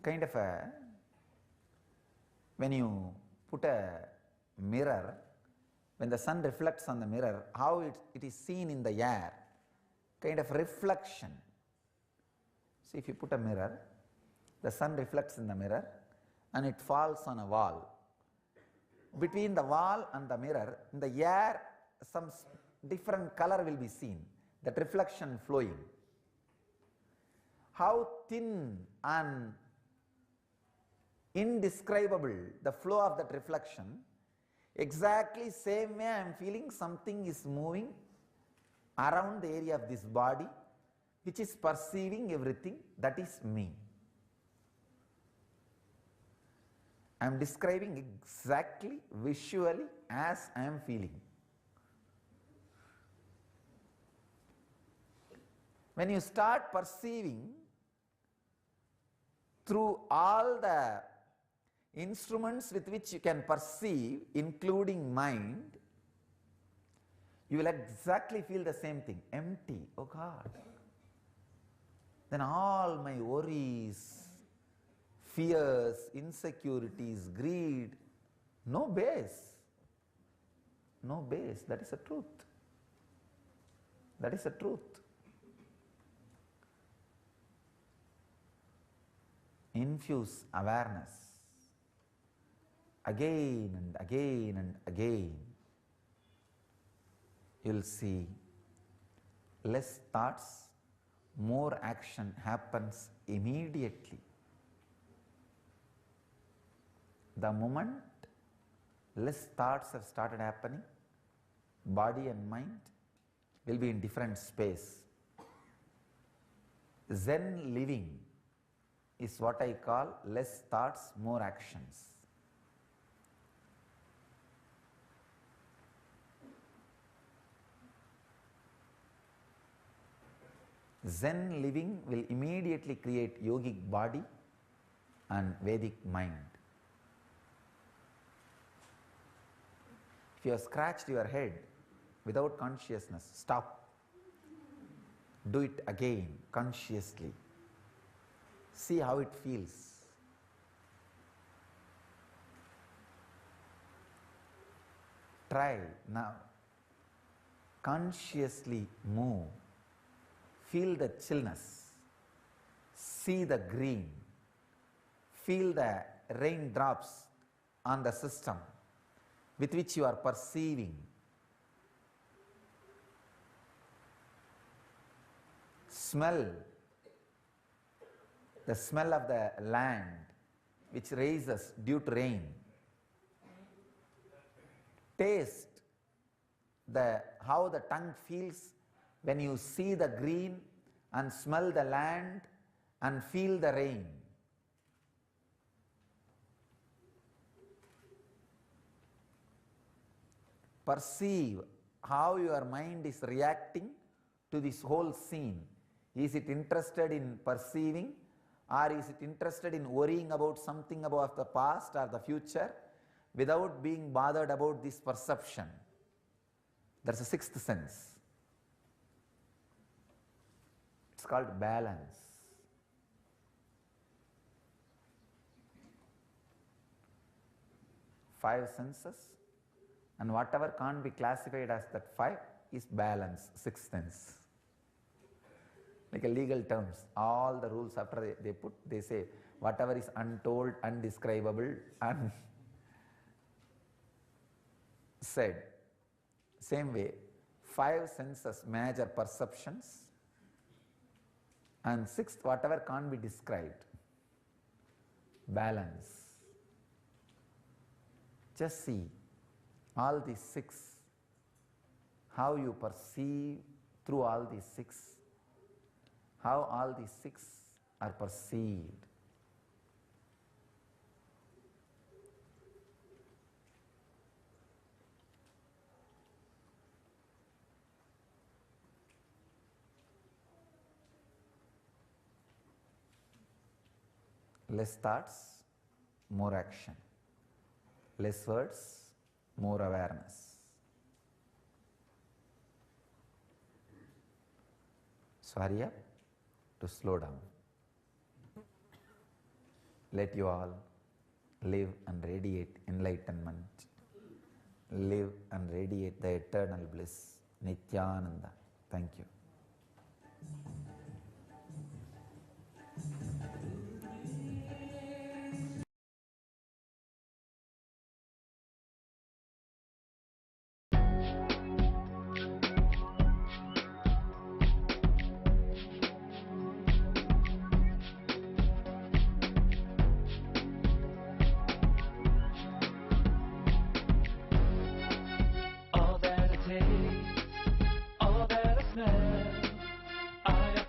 kind of a, when you put a mirror, when the sun reflects on the mirror, how it is seen in the air, kind of reflection. See, if you put a mirror, the sun reflects in the mirror and it falls on a wall. Between the wall and the mirror, in the air, some different color will be seen, that reflection flowing. How thin and indescribable the flow of that reflection, exactly same way I am feeling something is moving around the area of this body, which is perceiving everything, that is me. I am describing exactly visually as I am feeling. When you start perceiving through all the instruments with which you can perceive, including mind, you will exactly feel the same thing, empty, oh God. Then all my worries, fears, insecurities, greed, no base. No base, that is the truth. That is the truth. Infuse awareness again and again and again. You will see less thoughts, more action happens immediately. The moment less thoughts have started happening, body and mind will be in different space. Zen living is what I call less thoughts, more actions. Zen living will immediately create yogic body and Vedic mind. If you have scratched your head without consciousness, stop. Do it again consciously. See how it feels. Try now. Consciously move. Feel the chillness. See the green. Feel the raindrops on the system with which you are perceiving. Smell the smell of the land which raises due to rain. Taste how the tongue feels when you see the green and smell the land and feel the rain. Perceive how your mind is reacting to this whole scene. Is it interested in perceiving, or is it interested in worrying about something about the past or the future without being bothered about this perception? That's a sixth sense. It's called balance. Five senses, and whatever can't be classified as that five is balance, sixth sense. Like a legal terms, all the rules after they say whatever is untold, undescribable, unsaid. Same way, five senses, major perceptions, and sixth, whatever can't be described. Balance. Just see all these six, how you perceive through all these six, how all these six are perceived. Less thoughts, more action. Less words, more awareness. So hurry up to slow down. Let you all live and radiate enlightenment. Live and radiate the eternal bliss, Nityananda. Thank you. All that I taste, all that I smell, I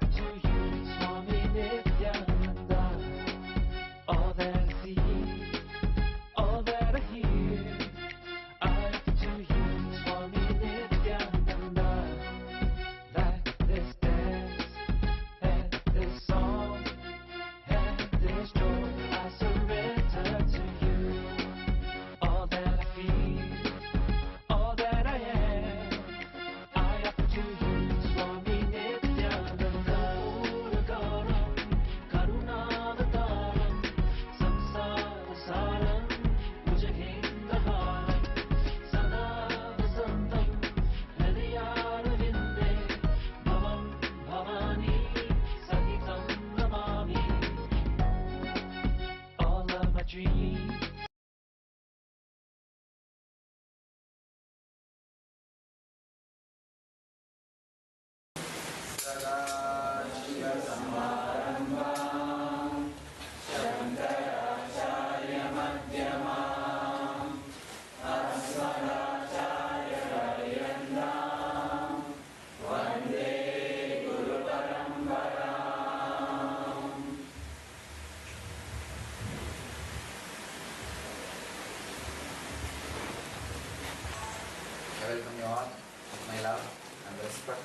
welcome you all with my love and respect.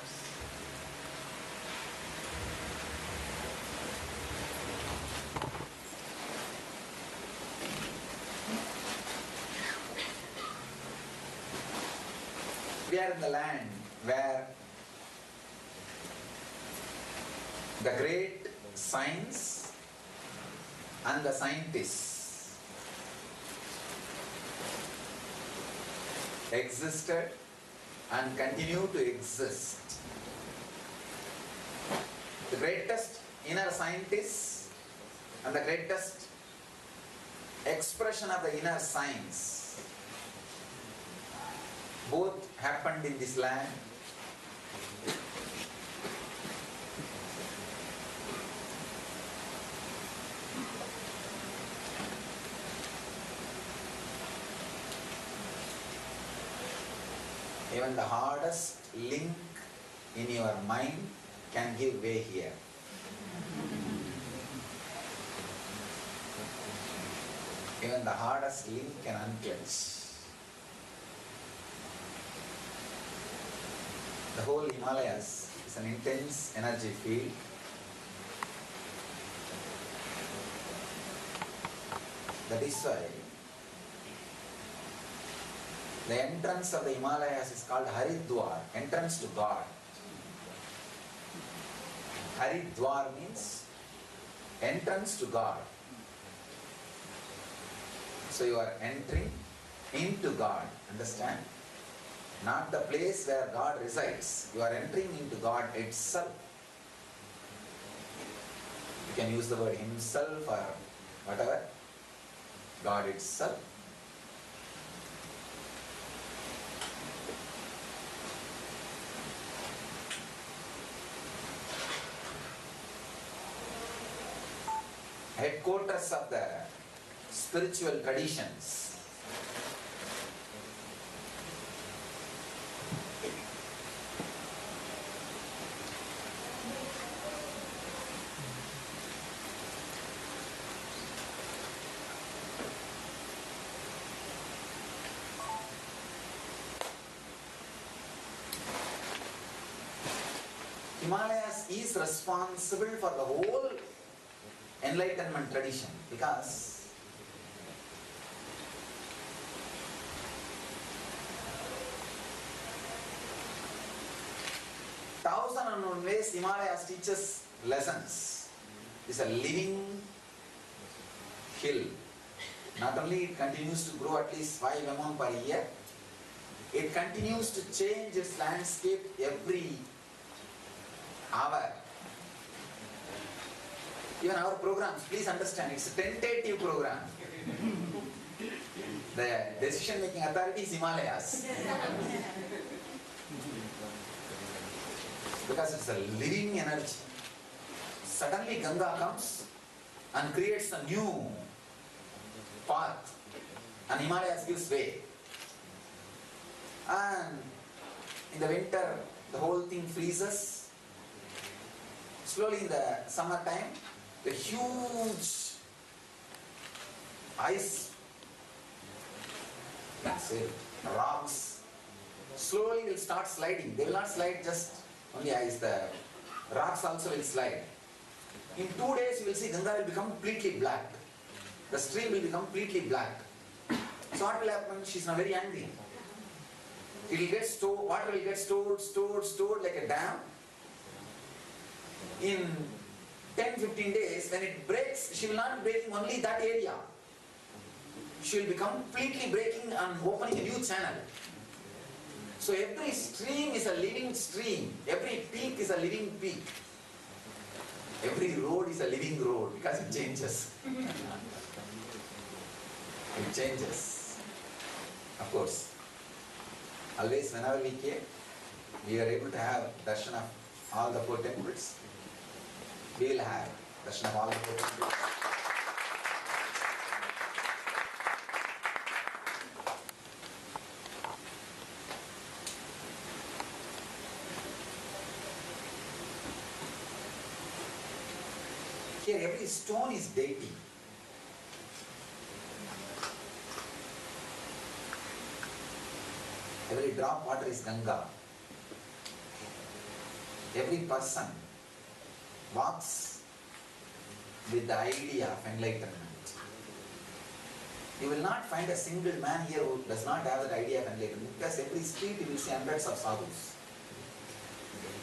We are in the land where the great science and the scientists existed and continue to exist. The greatest inner scientists and the greatest expression of the inner science both happened in this land. Even the hardest link in your mind can give way here. Even the hardest link can unclench. The whole Himalayas is an intense energy field. That is why the entrance of the Himalayas is called Haridwar, entrance to God. Haridwar means entrance to God. So you are entering into God, understand? Not the place where God resides. You are entering into God itself. You can use the word himself or whatever. God itself. Headquarters of the spiritual traditions. Himalayas is responsible for the whole enlightenment tradition because thousand and one ways Himalayas teaches lessons. It's a living hill. Not only it continues to grow at least 5 mm per year, it continues to change its landscape every hour. Even our programs, please understand, it's a tentative program. The decision-making authority is Himalayas. Because it's a living energy. Suddenly Ganga comes and creates a new path, and Himalayas gives way. And in the winter, the whole thing freezes. Slowly in the summertime, the huge ice, let's say, rocks, slowly will start sliding. They will not slide just only ice, the rocks also will slide. In 2 days you will see Ganga will become completely black. The stream will become completely black. So what will happen? She is now very angry. It will get stored, water will get stored like a dam. In 10-15 days, when it breaks, she will not be breaking only that area. She will be completely breaking and opening a new channel. So every stream is a living stream. Every peak is a living peak. Every road is a living road because it changes. It changes. Of course. Always, whenever we came, we were able to have darshan of all the 4 temples. We will have darshan of all the 4 temples. Here, every stone is deity. Every drop water is Ganga. Every person walks with the idea of enlightenment. You will not find a single man here who does not have that idea of enlightenment, because every street you will see hundreds of sadhus.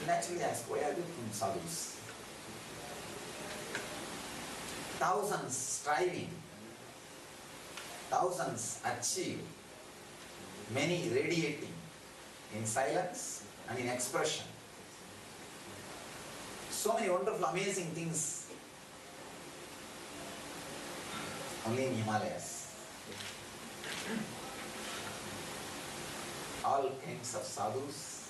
Naturally ask, why are you from sadhus? Thousands striving, thousands achieve, many radiating in silence and in expression. So many wonderful, amazing things only in Himalayas. All kinds of sadhus,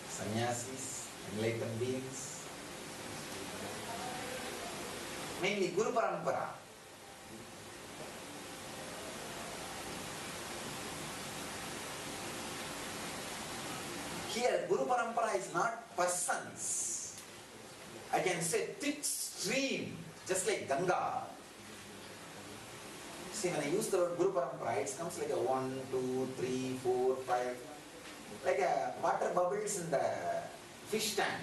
sannyasis, enlightened beings, mainly Guru Parampara. Here, Guru Parampara is not persons. I can say thick stream, just like Ganga. See, when I use the word Guru Parampara, it comes like a 1, 2, 3, 4, 5, like a water bubbles in the fish tank.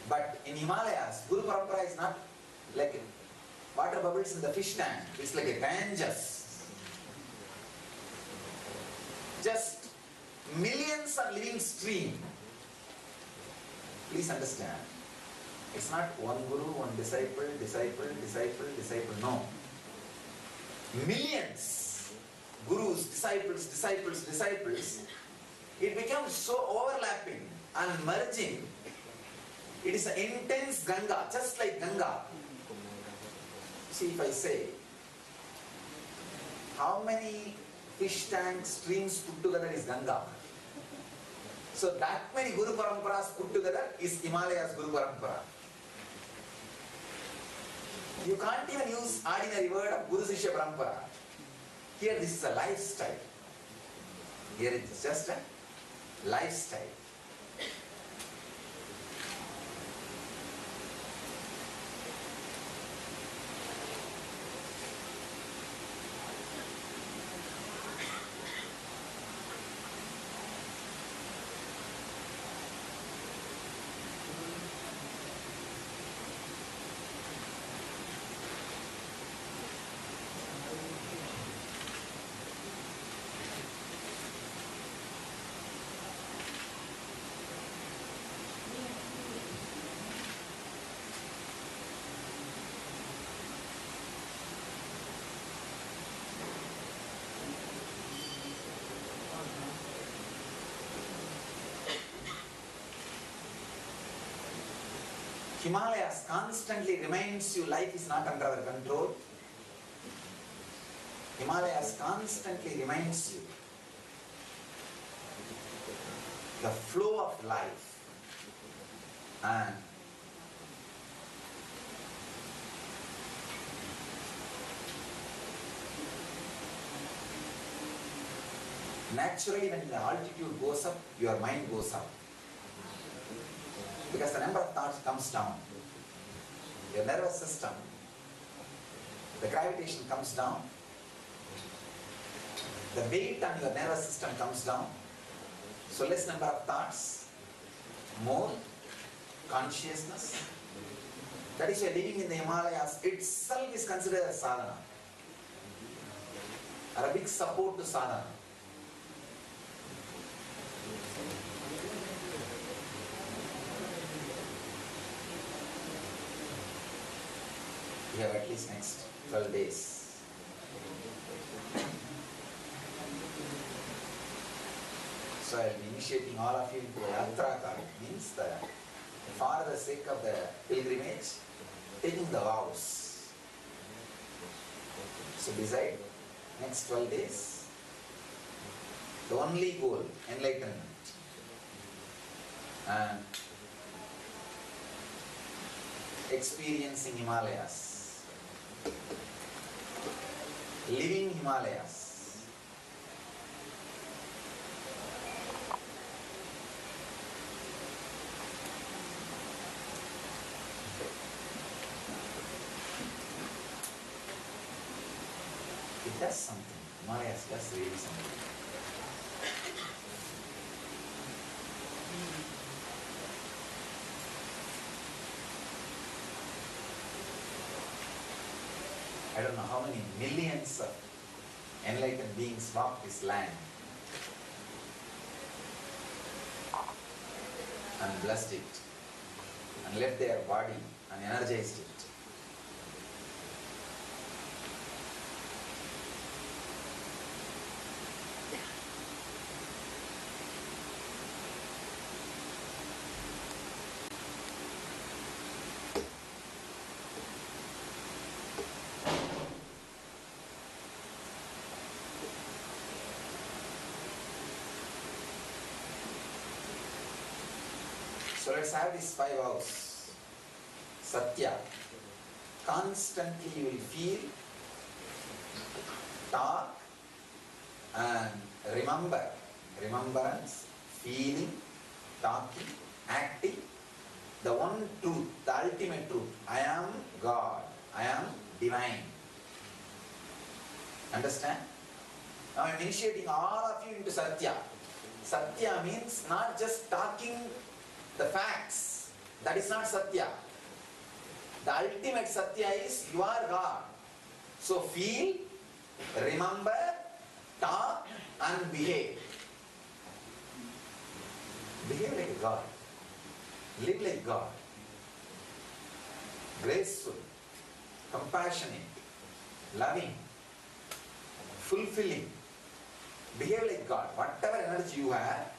But in Himalayas, Guru Parampara is not like water bubbles in the fish tank. It's like a Ganges. Just millions of living stream. Please understand. It's not one guru, one disciple, disciple, disciple, disciple. No. Millions. Gurus, disciples, disciples, disciples. It becomes so overlapping and merging. It is an intense Ganga, just like Ganga. See, if I say, how many fish tank streams put together is Ganga? So that many Guru Paramparas put together is Himalayas Guru Parampara. You can't even use ordinary word of Guru Sishya Parampara. Here this is a lifestyle. Here it is just a lifestyle. Himalayas constantly reminds you life is not under our control. Himalayas constantly reminds you the flow of life, and naturally when the altitude goes up, your mind goes up. Because the number of thoughts comes down. Your nervous system, the gravitation comes down. The weight on your nervous system comes down. So less number of thoughts, more consciousness. That is, your living in the Himalayas itself is considered as sadhana, or a big support to sadhana. We have at least next 12 days. So I will be initiating all of you into the yatra card. Means for the sake of the pilgrimage, taking the vows. So decide next 12 days, the only goal, enlightenment. And experiencing Himalayas. Living Himalayas. It does something. Himalayas does really something. I don't know how many millions of enlightened beings walk this land and blessed it and left their body and energized it. So let's have these 5 vows. Satya. Constantly you will feel, talk and remember. Remembrance, feeling, talking, acting. The one truth, the ultimate truth. I am God. I am divine. Understand? Now I am initiating all of you into Satya. Satya means not just talking the facts. That is not Satya. The ultimate Satya is you are God. So feel, remember, talk and behave. Behave like a God. Live like God. Graceful, compassionate, loving, fulfilling. Behave like God. Whatever energy you have,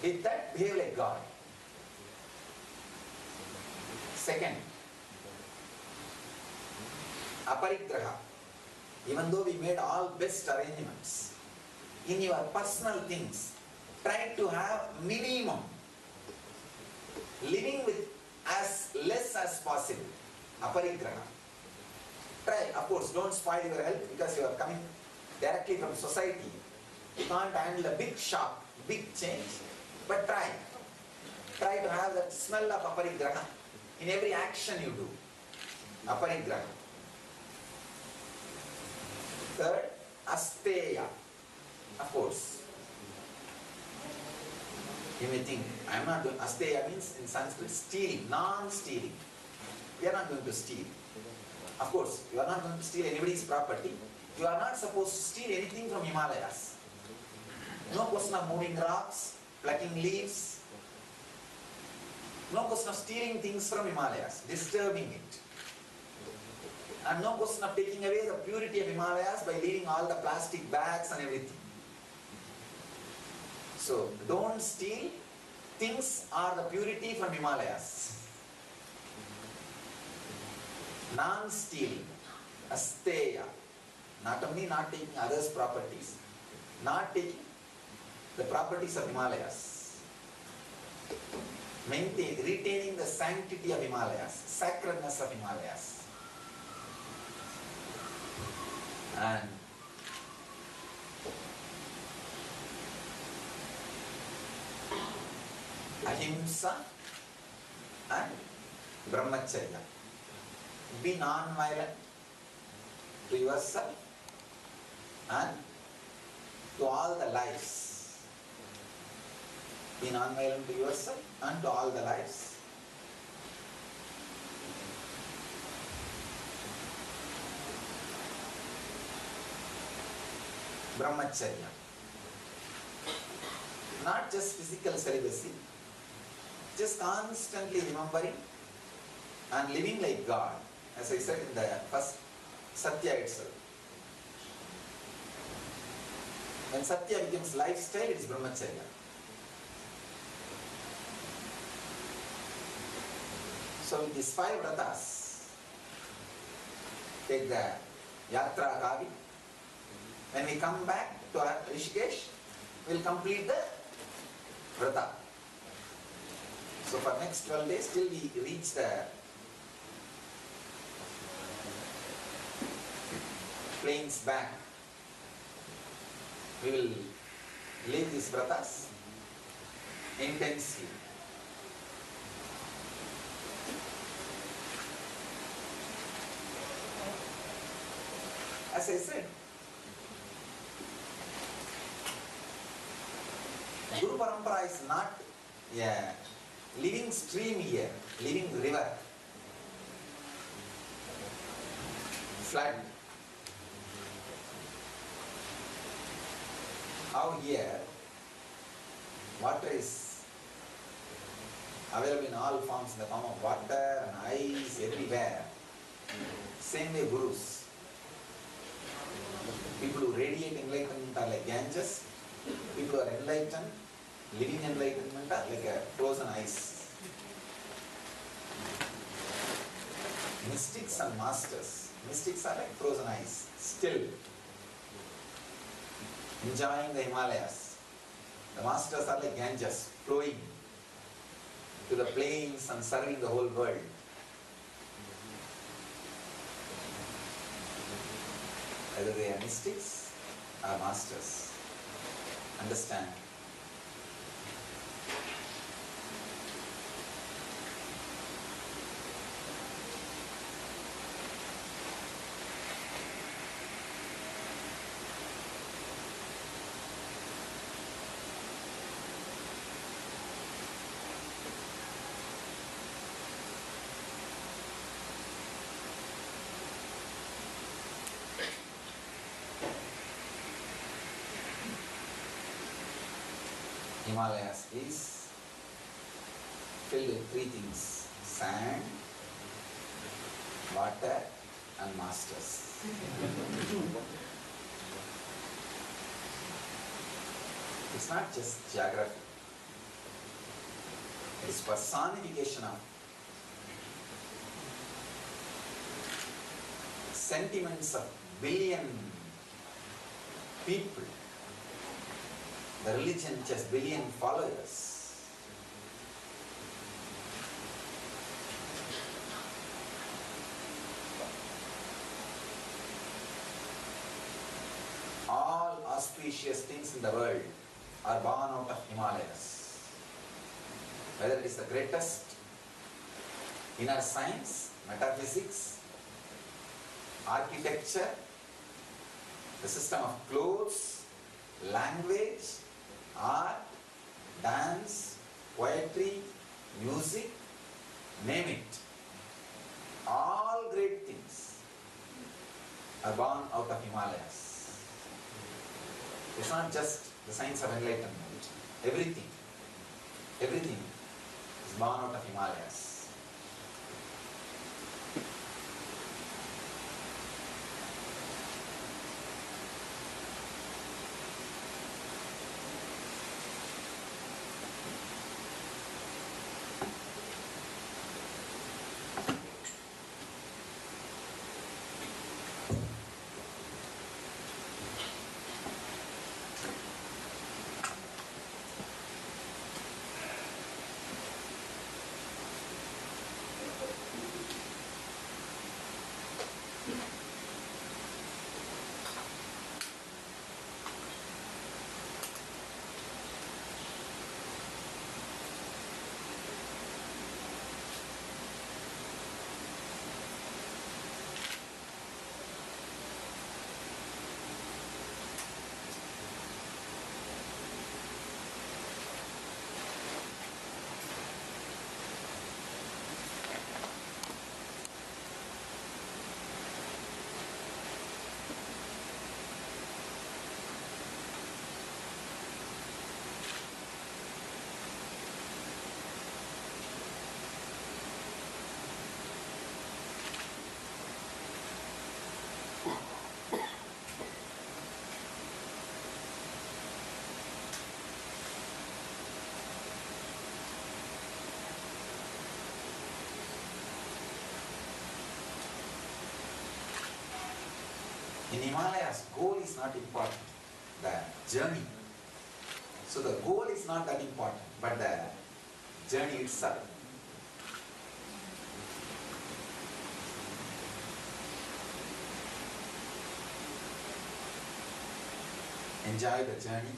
with that behave like God. Second, aparigraha. Even though we made all best arrangements, in your personal things, try to have minimum. Living with as less as possible. Aparigraha. Try, of course, don't spoil your health because you are coming directly from society. You can't handle a big shock, big change, but try. Try to have that smell of aparigraha in every action you do. Aparigraha. Third, asteya. Of course. You may think, I am not doing, asteya means in Sanskrit stealing, non-stealing. We are not going to steal. Of course, you are not going to steal anybody's property. You are not supposed to steal anything from Himalayas. No question of moving rocks, plucking leaves. No question of stealing things from Himalayas, disturbing it. And no question of taking away the purity of Himalayas by leaving all the plastic bags and everything. So, don't steal. Things are the purity from Himalayas. Non-stealing, asteya. Not only not taking others' properties, not taking the properties of Himalayas. Retaining the sanctity of Himalayas, sacredness of Himalayas. And ahimsa and brahmacharya. Be non-violent to yourself and to all the lives. Be non-violent to yourself and to all the lives. Brahmacharya. Not just physical celibacy, just constantly remembering and living like God. As I said in the first Satya itself. When Satya becomes lifestyle, it is Brahmacharya. So with these 5 vratas, take the Yatra Kavi. When we come back to our Rishikesh, we will complete the vrata. So for next 12 days till we reach the plains back, we will live these vratas intensely. As I said, Guru Parampara is not a living stream here, living river, flood. How here water is available in all forms in the form of water and ice everywhere. Same way Gurus. People who radiate enlightenment are like Ganges. People who are enlightened, living enlightenment are like a frozen ice. Mystics and masters. Mystics are like frozen ice, still enjoying the Himalayas. The masters are like Ganges, flowing to the plains and serving the whole world. Whether they are mystics or masters. Understand? Himalayas is filled with three things: sand, water and masters. It's not just geography. It is personification of sentiments of billion people. The religion just billion followers. All auspicious things in the world are born out of Himalayas. Whether it is the greatest inner science, metaphysics, architecture, the system of clothes, language, art, dance, poetry, music, name it. All great things are born out of Himalayas. It's not just the science of enlightenment. Everything is born out of Himalayas. In Himalayas, goal is not important, the journey. So the goal is not that important, but the journey itself. Enjoy the journey.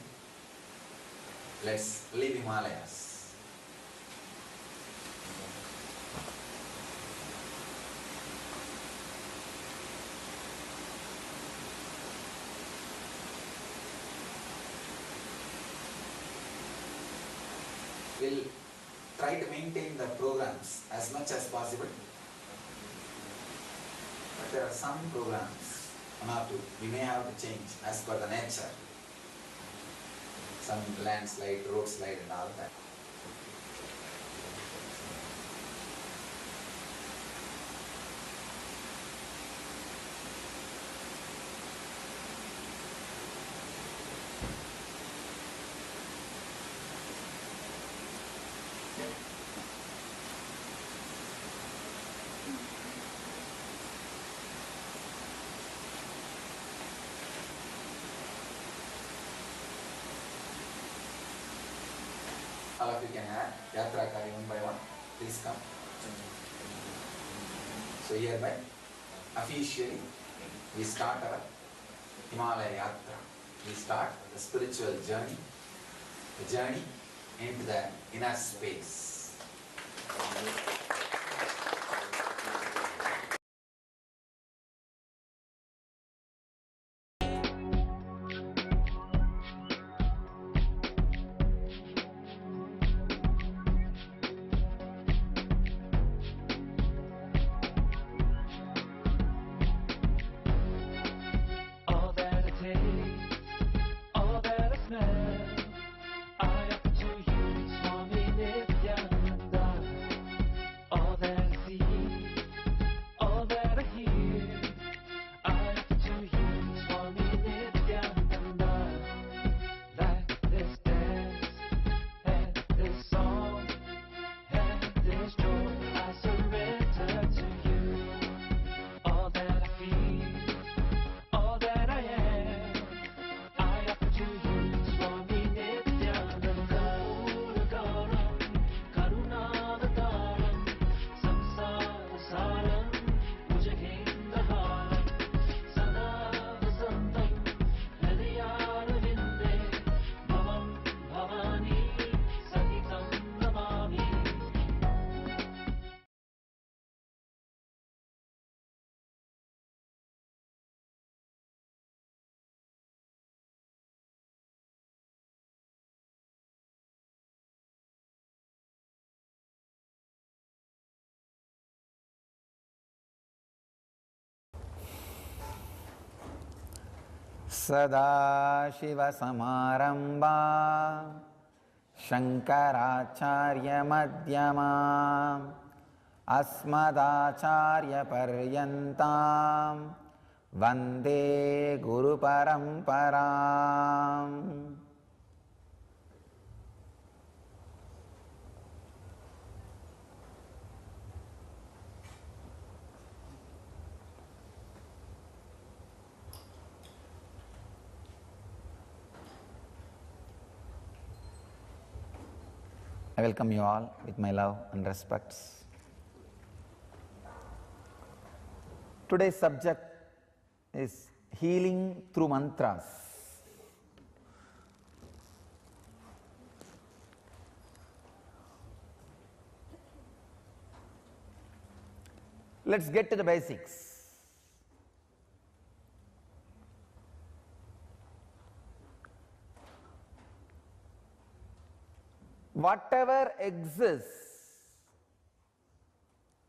Let's leave Himalayas. We'll try to maintain the programs as much as possible. But there are some programs, one or two, we may have to change as per the nature. Some landslide, road slide and all that. All of you can add Yatra Kari one by one. Please come. So hereby, officially, we start our Himalaya Yatra. We start the spiritual journey, the journey into the inner space. All that I taste, all that I smell, I offer to you, Swami Nityananda. All that I see, all that I hear, I offer to you, Swami Nityananda. Like this dance, and this song, and this joy, I surrender to you. All that I feel, all that I am, I offer to you, Swami Nityananda. Puragaram, Karunavataram, Samsara Saram, Bhujagendraharam, Sada Vasantam, Hridayaravinday, Bhavam Bhavani, Sahitam Namami. सदाशिवसमारम्भा शङ्कराचार्यमध्यमाम् अस्मदाचार्यपर्यन्तां वन्दे गुरुपरम्पराम्. I welcome you all with my love and respects. Today's subject is healing through mantras. Let's get to the basics. Whatever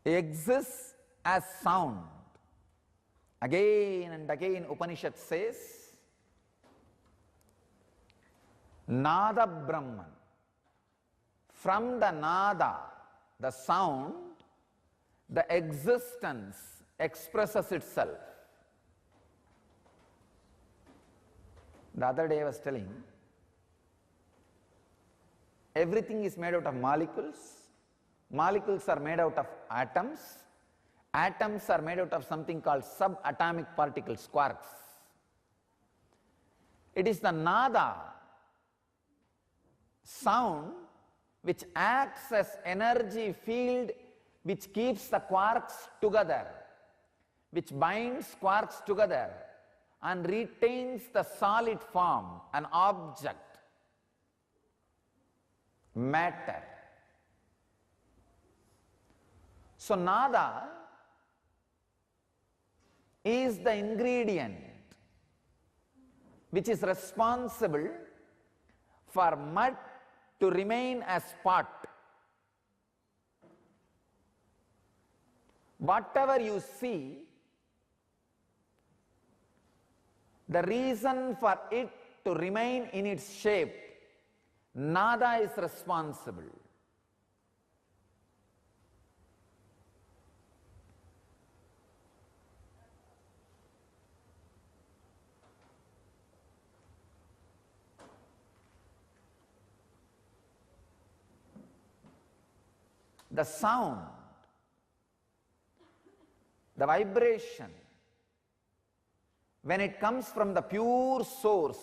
exists as sound. Again and again Upanishad says, Nada Brahman. From the nada, the sound, the existence expresses itself. The other day I was telling, everything is made out of molecules. Molecules are made out of atoms. Atoms are made out of something called subatomic particles, quarks. It is the nada, sound, which acts as energy field which keeps the quarks together, which binds quarks together and retains the solid form, an object. Matter. So nada is the ingredient which is responsible for mud to remain as part. Whatever you see, the reason for it to remain in its shape, nada is responsible. The sound, the vibration, when it comes from the pure source,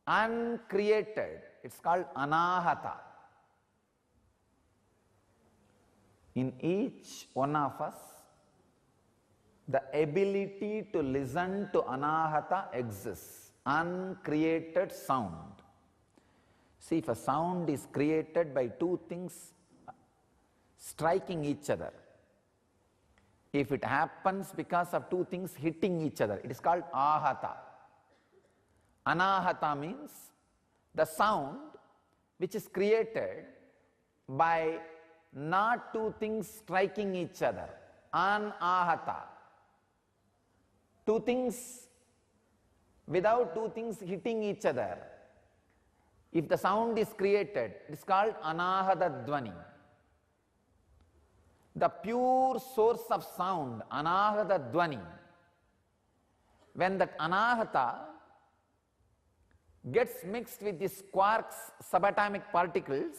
uncreated, it's called anahata. In each one of us, the ability to listen to anahata exists, uncreated sound. See, if a sound is created by two things striking each other, if it happens because of two things hitting each other, it is called ahata. Anahata means the sound which is created by not two things striking each other. Anahata. Two things, without two things hitting each other, if the sound is created, it is called anahata dvani. The pure source of sound, anahata dvani, when that anahata gets mixed with these quarks, subatomic particles,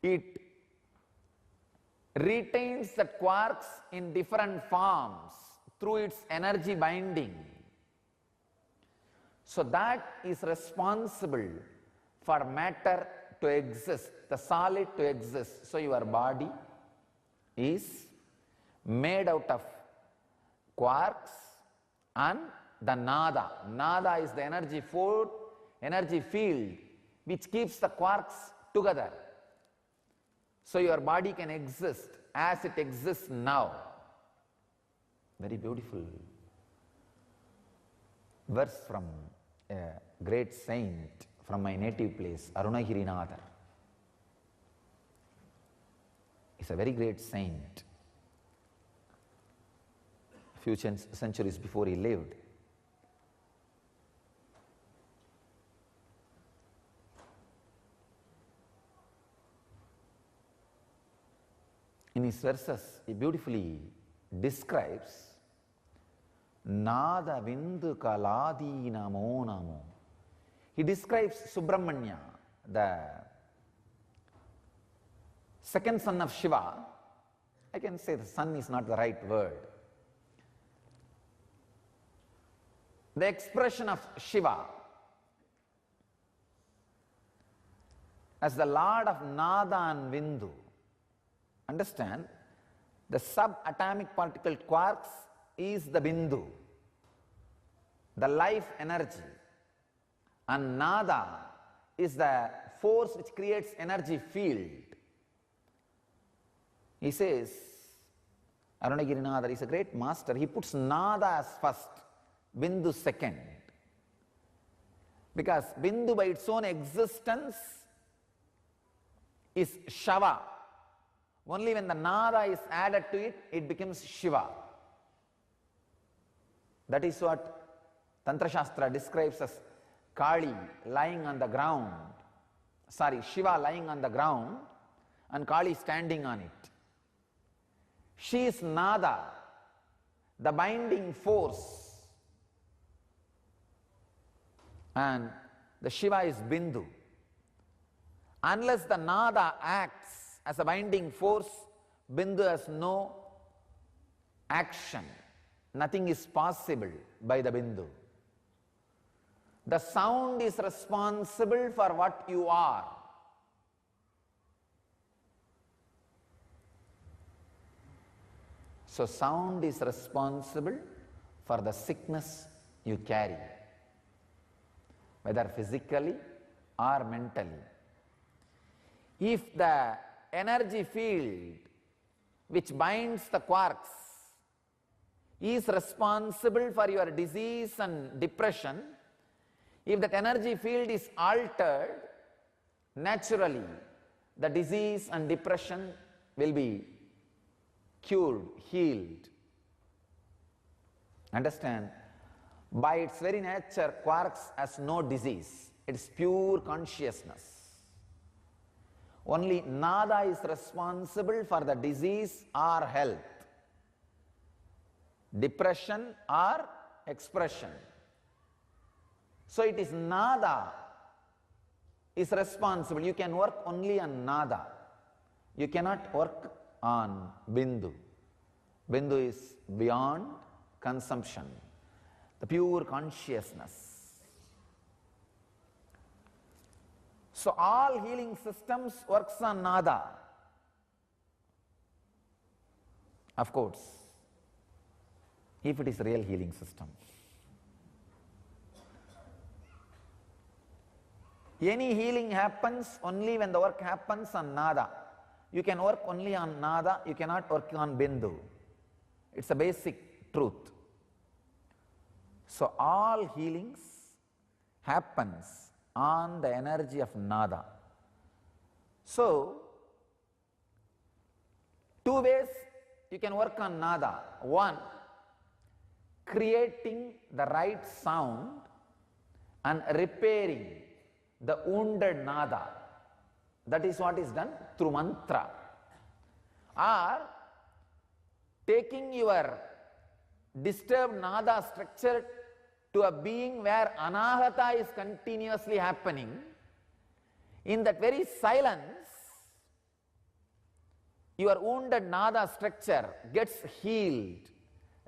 it retains the quarks in different forms through its energy binding. So that is responsible for matter to exist, the solid to exist. So your body is made out of quarks and the nada. Nada is the energy field which keeps the quarks together. So your body can exist as it exists now. Very beautiful verse from a great saint from my native place, Arunagirinadar. He's a very great saint. A few centuries before he lived. In his verses, he beautifully describes Nada Vindu Kaladi Namo Namo. He describes Subramanya, the second son of Shiva. I can say the son is not the right word. The expression of Shiva as the Lord of Nada and Vindu. Understand, the subatomic particle quarks is the Bindu, the life energy, and Nada is the force which creates energy field. He says, Arunagirinadar is a great master, he puts Nada as first, Bindu second. Because Bindu by its own existence is Shava. Only when the Nada is added to it, it becomes Shiva. That is what Tantra Shastra describes as Kali lying on the ground, Shiva lying on the ground and Kali standing on it. She is Nada, the binding force, and the Shiva is Bindu. Unless the Nada acts as a binding force, Bindu has no action. Nothing is possible by the Bindu. The sound is responsible for what you are. So sound is responsible for the sickness you carry, whether physically or mentally. If the energy field which binds the quarks is responsible for your disease and depression, if that energy field is altered, naturally the disease and depression will be cured, healed. Understand? By its very nature, quarks has no disease. It is pure consciousness. Only nada is responsible for the disease or health, depression or expression. So it is nada is responsible. You can work only on nada. You cannot work on bindu. Bindu is beyond consumption, the pure consciousness. So all healing systems works on nada. Of course, if it is real healing system. Any healing happens only when the work happens on nada. You can work only on nada, you cannot work on bindu. It's a basic truth. So all healings happens on the energy of nada. So, two ways you can work on nada. One, creating the right sound and repairing the wounded nada. That is what is done through mantra. Or taking your disturbed nada structure to a being where anahata is continuously happening. In that very silence, your wounded nada structure gets healed,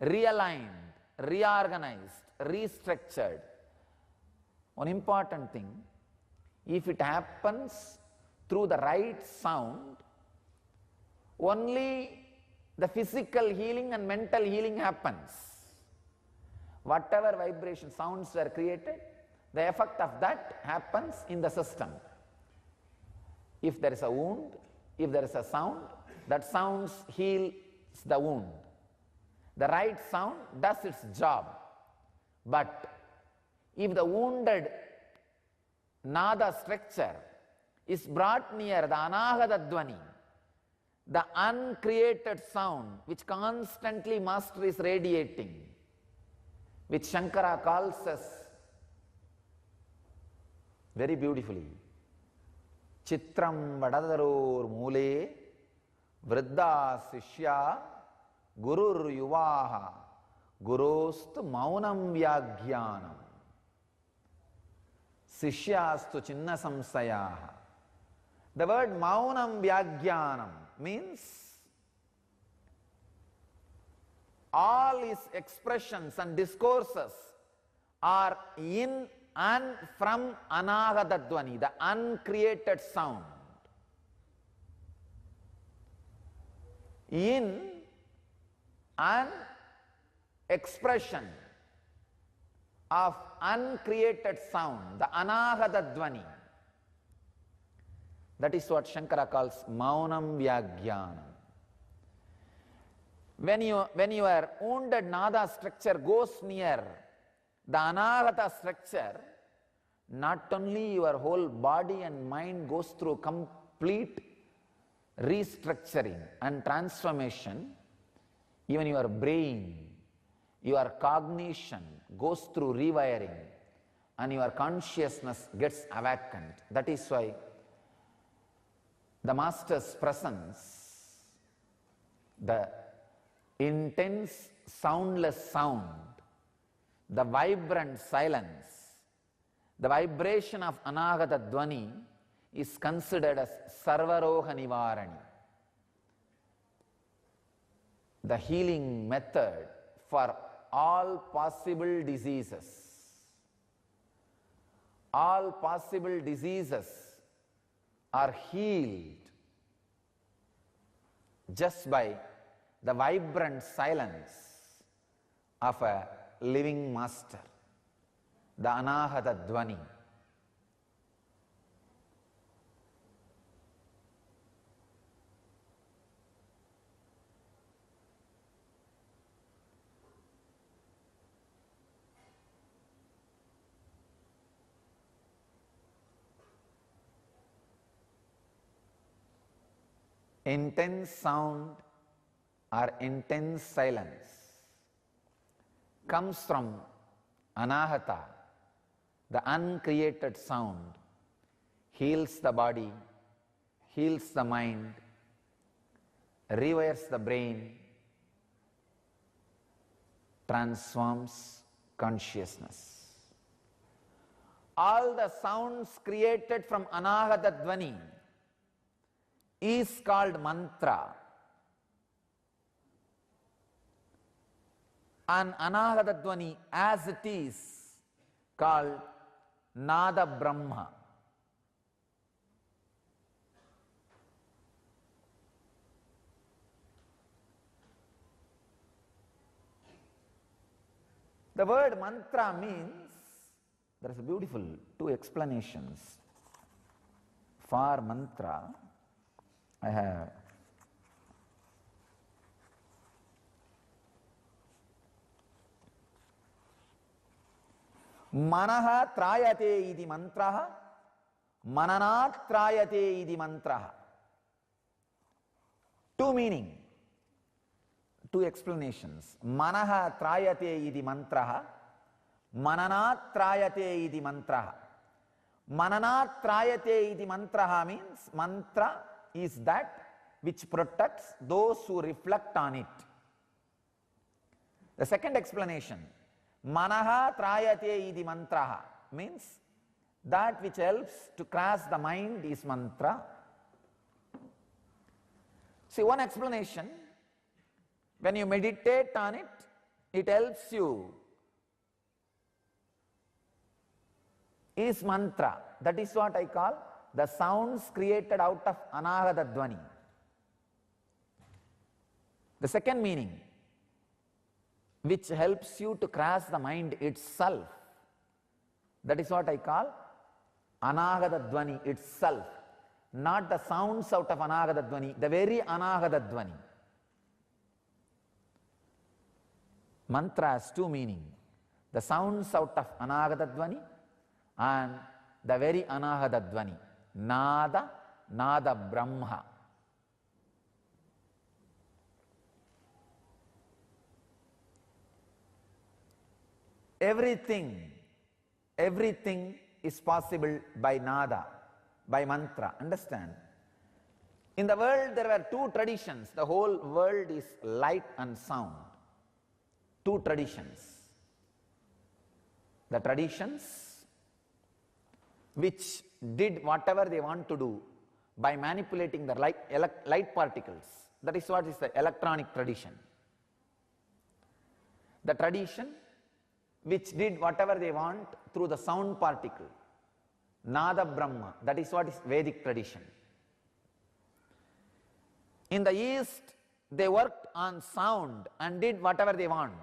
realigned, reorganized, restructured. One important thing, if it happens through the right sound, only the physical healing and mental healing happens. Whatever vibration sounds were created, the effect of that happens in the system. If there is a wound, if there is a sound, that sound heals the wound. The right sound does its job. But if the wounded nada structure is brought near the anahata dvani, the uncreated sound which constantly master is radiating, which Shankara calls us very beautifully, Chitram Vadadaror Mule Vriddha Sishya Gurur Yuvaha Gurostu Maunam Vyaghyanam Sishyastu Chinna Samsayaha. The word Maunam Vyaghyanam means all his expressions and discourses are in and from anahata dvani, the uncreated sound. In an expression of uncreated sound, the anahata dvani. That is what Shankara calls maunam vyaghyanam. When your wounded nada structure goes near the anahata structure, not only your whole body and mind goes through complete restructuring and transformation, even your brain, your cognition goes through rewiring and your consciousness gets awakened. That is why the Master's presence, the intense soundless sound, the vibrant silence, the vibration of anahata dvani is considered as sarvaroha nivarani, the healing method for all possible diseases. All possible diseases are healed just by the vibrant silence of a living master, the anahata dvani. intense sound or intense silence comes from anahata, the uncreated sound, heals the body, heals the mind, rewires the brain, transforms consciousness. All the sounds created from anahata dvani is called mantra. And anahata dvani as it is called nada brahma. The word mantra means, there is a beautiful two explanations for mantra. I have manaha trayate iti mantraha, mananat trayate iti mantraha. Two meaning, two explanations. Manaha trayate iti mantraha, mananat trayate iti mantraha. Mananat trayate iti mantraha means mantra is that which protects those who reflect on it. The second explanation, manaha trayate iti mantraha means that which helps to cross the mind is mantra. See, one explanation, when you meditate on it, it helps you, is mantra. That is what I call the sounds created out of anahata dvani. The second meaning, which helps you to cross the mind itself, that is what I call anahata dvani itself, not the sounds out of anahata dvani, the very anahata dvani. Mantra has two meaning, the sounds out of anahata dvani and the very anahata dvani, nada, nada brahma. Everything is possible by nada, by mantra. Understand? In the world there were two traditions. The whole world is light and sound. Two traditions. The traditions which did whatever they want to do by manipulating the light particles. That is what is the electronic tradition. The tradition which did whatever they want through the sound particle, nada brahma, that is what is Vedic tradition. In the East, they worked on sound and did whatever they want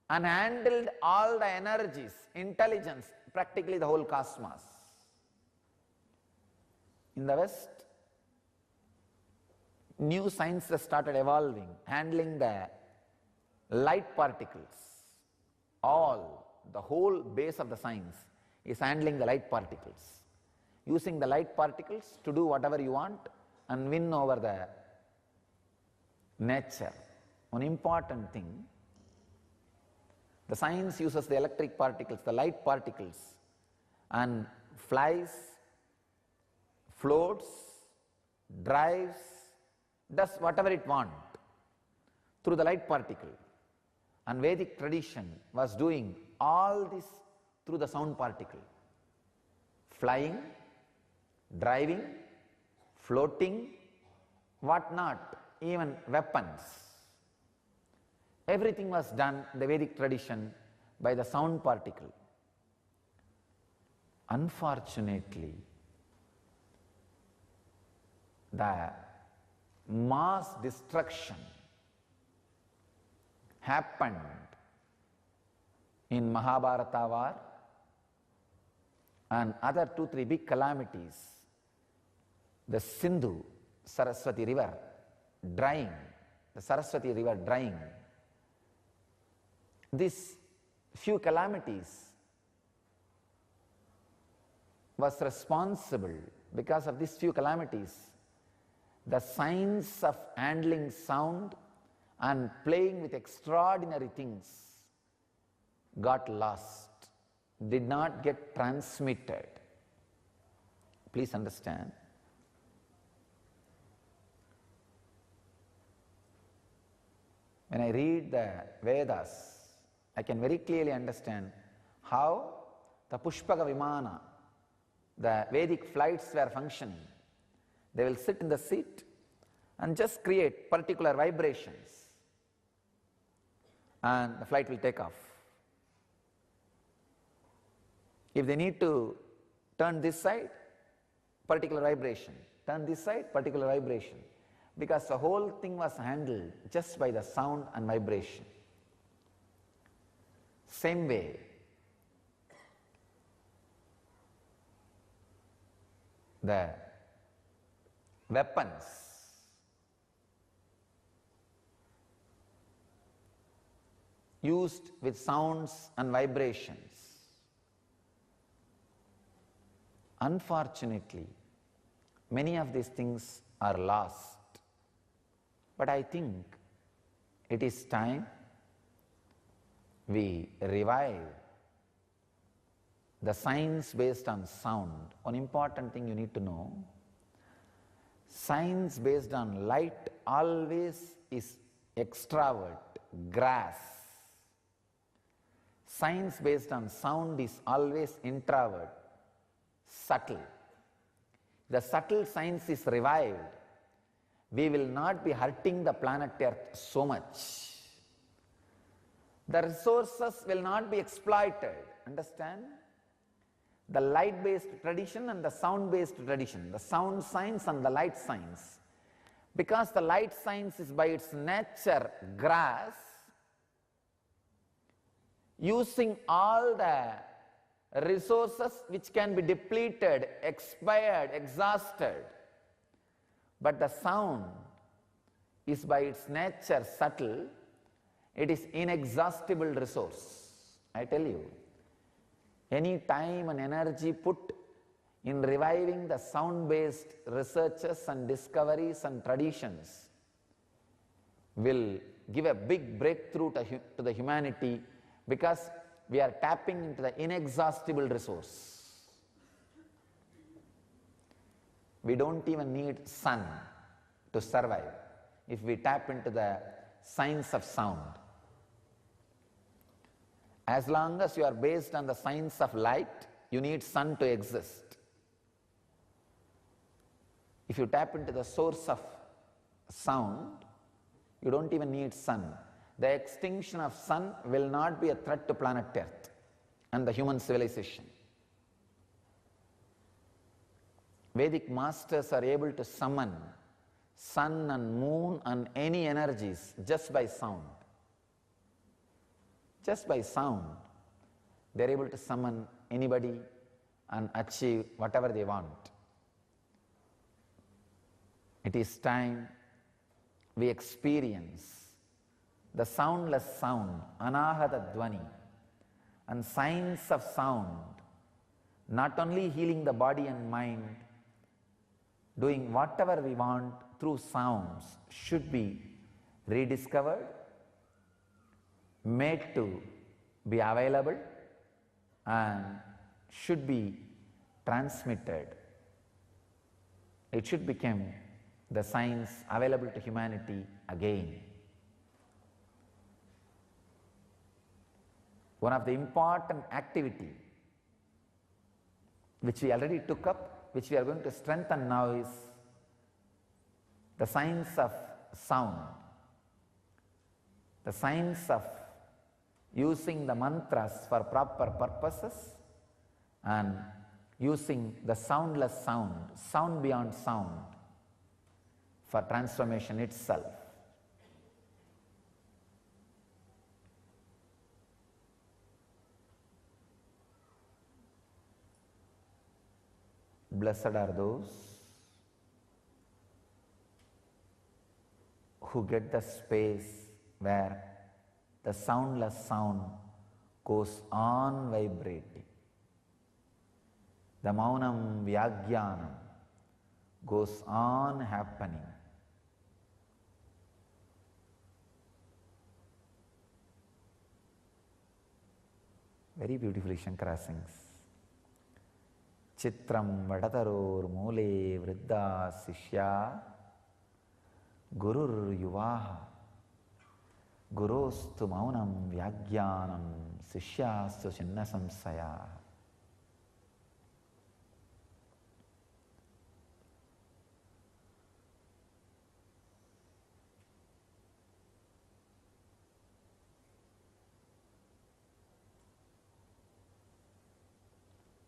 and handled all the energies, intelligence, practically the whole cosmos. In the West, new sciences started evolving, handling the light particles. The whole base of the science is handling the light particles, using the light particles to do whatever you want and win over the nature. One important thing, the science uses the electric particles, the light particles, and flies, floats, drives, does whatever it wants through the light particle. And Vedic tradition was doing all this through the sound particle. Flying, driving, floating, what not, even weapons. Everything was done in the Vedic tradition by the sound particle. Unfortunately, the mass destruction happened in Mahabharata war and other 2-3 big calamities. The Sindhu Saraswati river drying, the Saraswati river drying. These few calamities was responsible, because of these few calamities, the science of handling sound and playing with extraordinary things got lost, did not get transmitted. Please understand. When I read the Vedas, I can very clearly understand how the Pushpaka Vimana, the Vedic flights were functioning. They will sit in the seat and just create particular vibrations, and the flight will take off. If they need to turn this side, particular vibration, turn this side, particular vibration, because the whole thing was handled just by the sound and vibration. Same way, the weapons used with sounds and vibrations, unfortunately, many of these things are lost. But I think it is time we revive the science based on sound. One important thing you need to know, science based on light always is extravert, grass. Science based on sound is always introvert, subtle. The subtle science is revived, we will not be hurting the planet Earth so much. The resources will not be exploited, understand? The light-based tradition and the sound-based tradition, the sound science and the light science. Because the light science is by its nature grass, using all the resources which can be depleted, expired, exhausted. But the sound is by its nature subtle, it is inexhaustible resource. I tell you, any time and energy put in reviving the sound-based researches and discoveries and traditions will give a big breakthrough to the humanity, because we are tapping into the inexhaustible resource. We don't even need sun to survive if we tap into the science of sound. As long as you are based on the science of light, you need sun to exist. If you tap into the source of sound, you don't even need sun. The extinction of sun will not be a threat to planet Earth and the human civilization. Vedic masters are able to summon sun and moon and any energies just by sound. Just by sound, they are able to summon anybody and achieve whatever they want. It is time we experience the soundless sound, anahata dhvani, and science of sound, not only healing the body and mind, doing whatever we want through sounds should be rediscovered, made to be available, and should be transmitted. It should become the science available to humanity again. One of the important activity which we already took up, which we are going to strengthen now, is the science of sound. The science of using the mantras for proper purposes and using the soundless sound, sound beyond sound, for transformation itself. Blessed are those who get the space where the soundless sound goes on vibrating. The maunam vyagyanam goes on happening. Very beautifully Shankara sings. Chitram Vadataror Mule Vriddha Sishya Gurur Yuvaha Gurostu Maunam Vyagyanam Sishyastu Chinna Samsaya.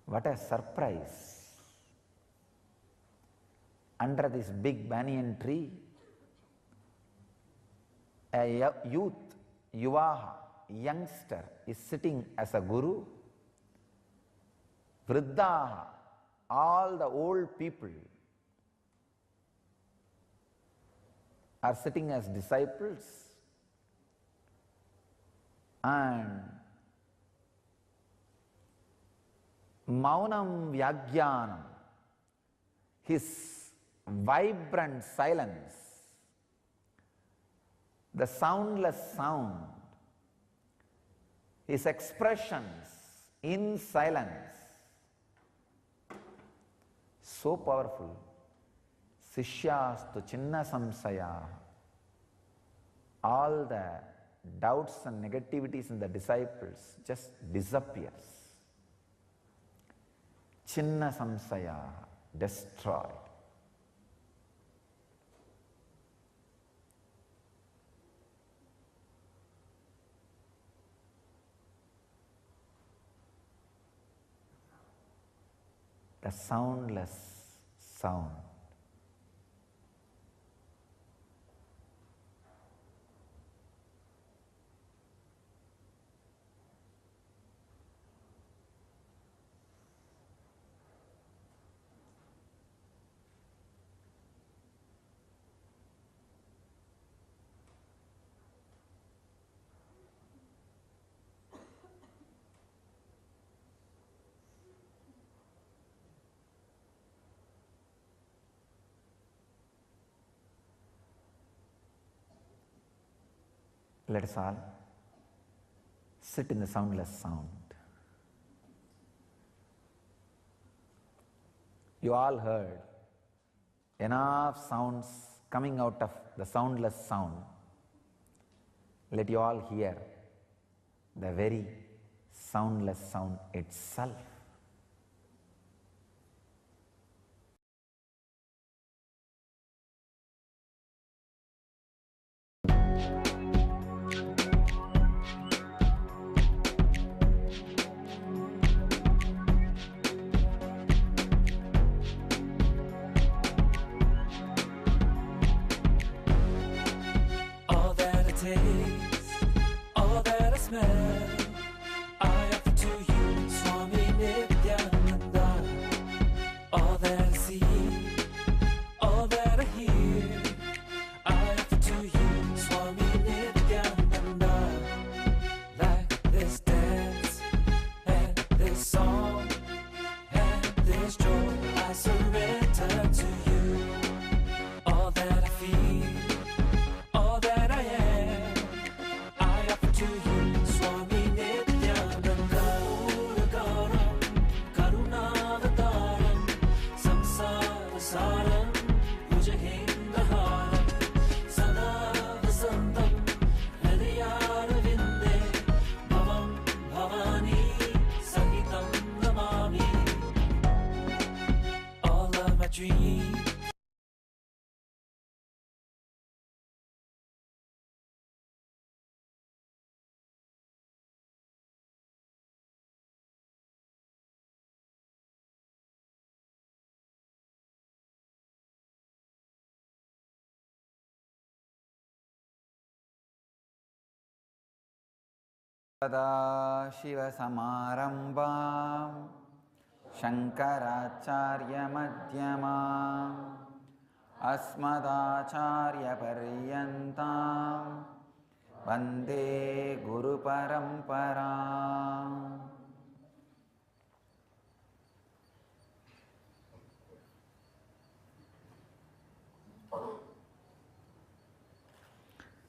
What a surprise! Under this big banyan tree, a youth, yuvaha, youngster, is sitting as a guru. Vriddhaha, all the old people are sitting as disciples, and Maunam Vyagyanam, his vibrant silence, the soundless sound, his expressions in silence, so powerful. Sishyastu Chinna Samsaya, all the doubts and negativities in the disciples just disappears. Chinna Samsaya, destroyed. The soundless sound. Let us all sit in the soundless sound. You all heard enough sounds coming out of the soundless sound. Let you all hear the very soundless sound itself. All that I taste, all that I smell, I offer to you, Swami Nityananda. All that I see, all that I hear, I offer to you, Swami Nityananda. Like this dance and this song and this joy, I surrender to you. All that I feel, all that I am, I offer to you, Swami Nityananda. Puragaram, Karunavataram, Samsara Saram, Bhujahendraharam, Sada Vasantam, Hridayaravinде, Bhavam Bhavani, Sahitam Namami. All of my dreams, Sadashivasamarambam Shankaracharya-madhyamam Asmadacharya-paryantam Vande Guru-paramparam.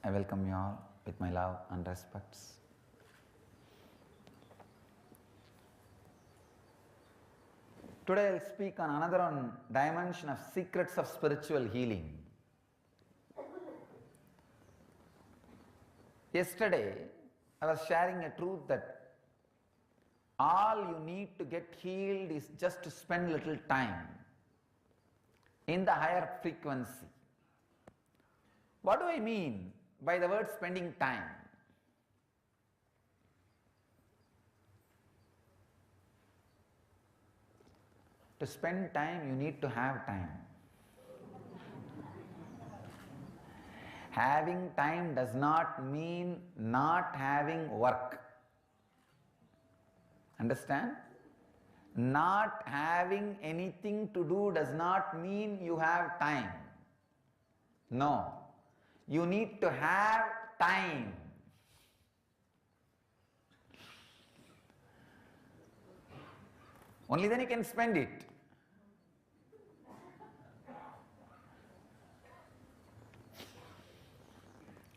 I welcome you all with my love and respects. Today I'll speak on another one dimension of secrets of spiritual healing. Yesterday I was sharing a truth that all you need to get healed is just to spend little time in the higher frequency. What do I mean by the word spending time? To spend time, you need to have time. Having time does not mean not having work. Understand? Not having anything to do does not mean you have time. No. You need to have time. Only then you can spend it.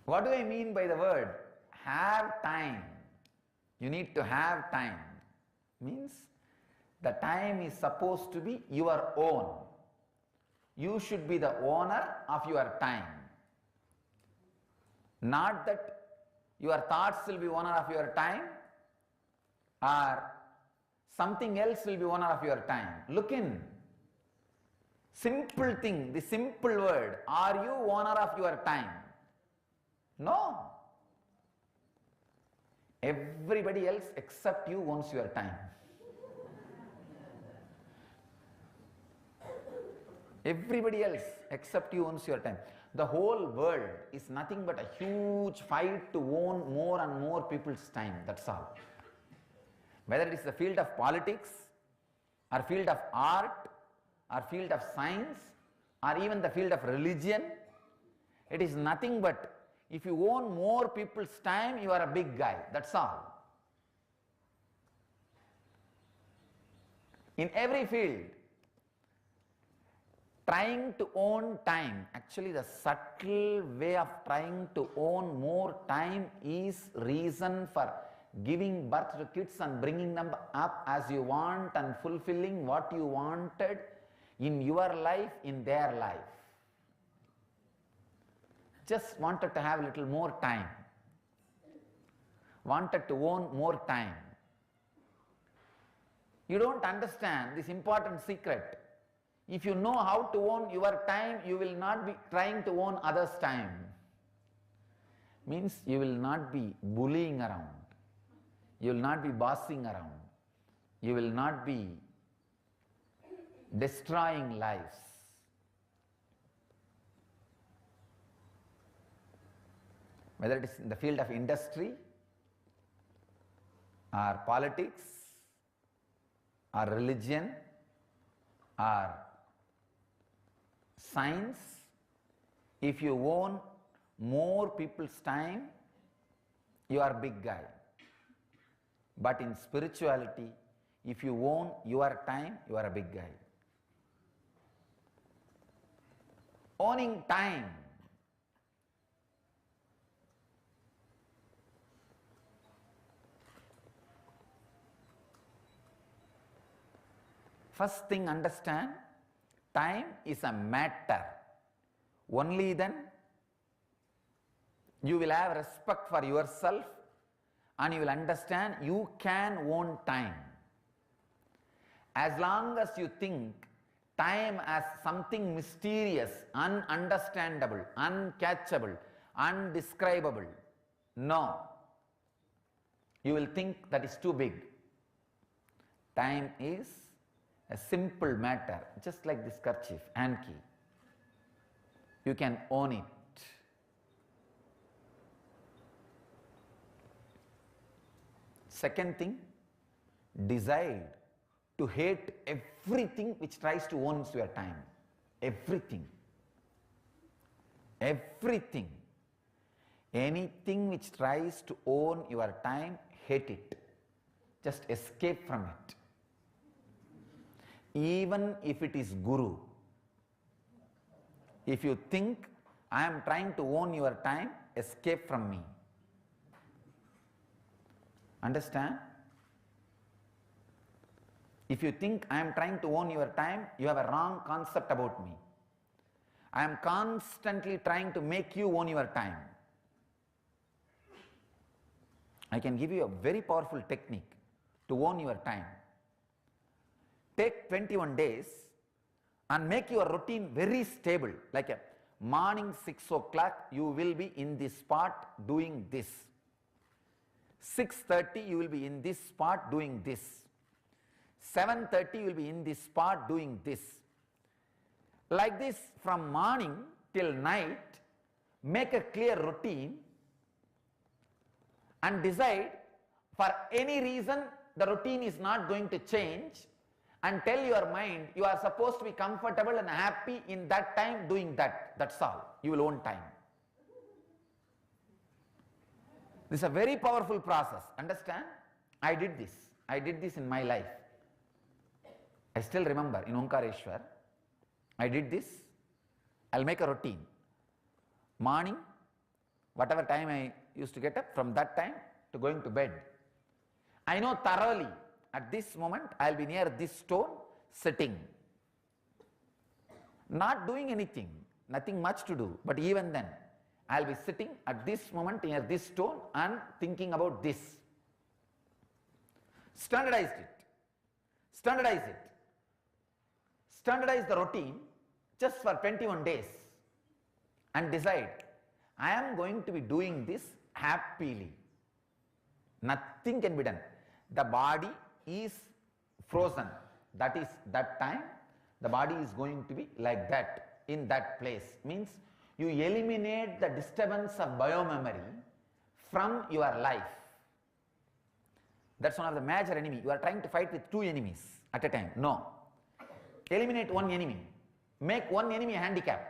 What do I mean by the word have time? You need to have time. Means the time is supposed to be your own. You should be the owner of your time. Not that your thoughts will be owner of your time or something else will be owner of your time. Look in. Simple thing, the simple word. Are you owner of your time? No. Everybody else except you owns your time. Everybody else except you owns your time. The whole world is nothing but a huge fight to own more and more people's time. That's all. Whether it is the field of politics, or field of art, or field of science, or even the field of religion, it is nothing but if you own more people's time, you are a big guy. That's all. In every field, trying to own time, actually the subtle way of trying to own more time is reason for giving birth to kids and bringing them up as you want and fulfilling what you wanted in your life, in their life. Just wanted to have a little more time. Wanted to own more time. You don't understand this important secret. If you know how to own your time, you will not be trying to own others' time. Means you will not be bullying around. You will not be bossing around. You will not be destroying lives. Whether it is in the field of industry, or politics, or religion, or science, if you own more people's time, you are a big guy. But in spirituality, if you own your time, you are a big guy. Owning time. First thing, understand, time is a matter. Only then you will have respect for yourself and you will understand you can own time. As long as you think time as something mysterious, ununderstandable, uncatchable, undescribable, no. You will think that is too big. Time is a simple matter, just like this kerchief, hand key. You can own it. Second thing, decide to hate everything which tries to own your time. Everything. Everything. Anything which tries to own your time, hate it. Just escape from it. Even if it is Guru. If you think, I am trying to own your time, escape from me. Understand? If you think I am trying to own your time, you have a wrong concept about me. I am constantly trying to make you own your time. I can give you a very powerful technique to own your time. Take 21 days and make your routine very stable. Like a morning 6 o'clock, you will be in this spot doing this. 6:30 you will be in this spot doing this. 7:30 you will be in this spot doing this. Like this from morning till night, make a clear routine and decide for any reason the routine is not going to change, and tell your mind you are supposed to be comfortable and happy in that time doing that. That's all. You will own time. This is a very powerful process. Understand? I did this. I did this in my life. I still remember in Omkareshwar, I did this. I'll make a routine. Morning, whatever time I used to get up, from that time to going to bed. I know thoroughly at this moment I'll be near this stone sitting. Not doing anything, nothing much to do, but even then I'll be sitting at this moment near this stone and thinking about this. Standardized it. Standardize it. Standardize the routine just for 21 days and decide, I am going to be doing this happily. Nothing can be done. The body is frozen. That is that time the body is going to be like that in that place. Means you eliminate the disturbance of biomemory from your life. That's one of the major enemy. You are trying to fight with two enemies at a time. No. Eliminate one enemy. Make one enemy a handicap.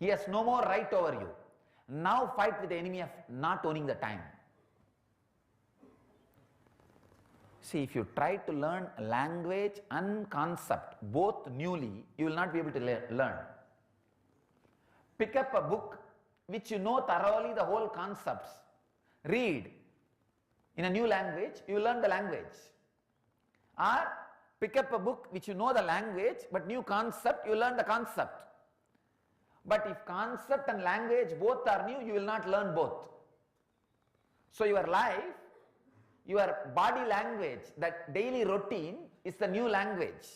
He has no more right over you. Now fight with the enemy of not owning the time. See, if you try to learn language and concept both newly, you will not be able to learn. Pick up a book which you know thoroughly the whole concepts. Read in a new language, you will learn the language. Or pick up a book which you know the language but new concept, you will learn the concept. But if concept and language both are new, you will not learn both. So your life, your body language, that daily routine is the new language.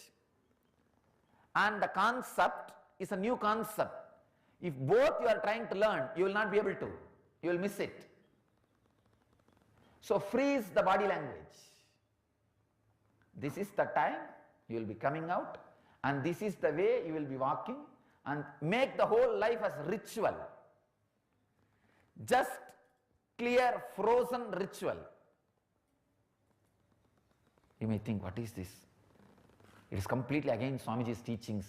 And the concept is a new concept. If both you are trying to learn, you will not be able to. You will miss it. So freeze the body language. This is the time you will be coming out, and this is the way you will be walking, and make the whole life as ritual. Just clear, frozen ritual. You may think, what is this? It is completely against Swamiji's teachings.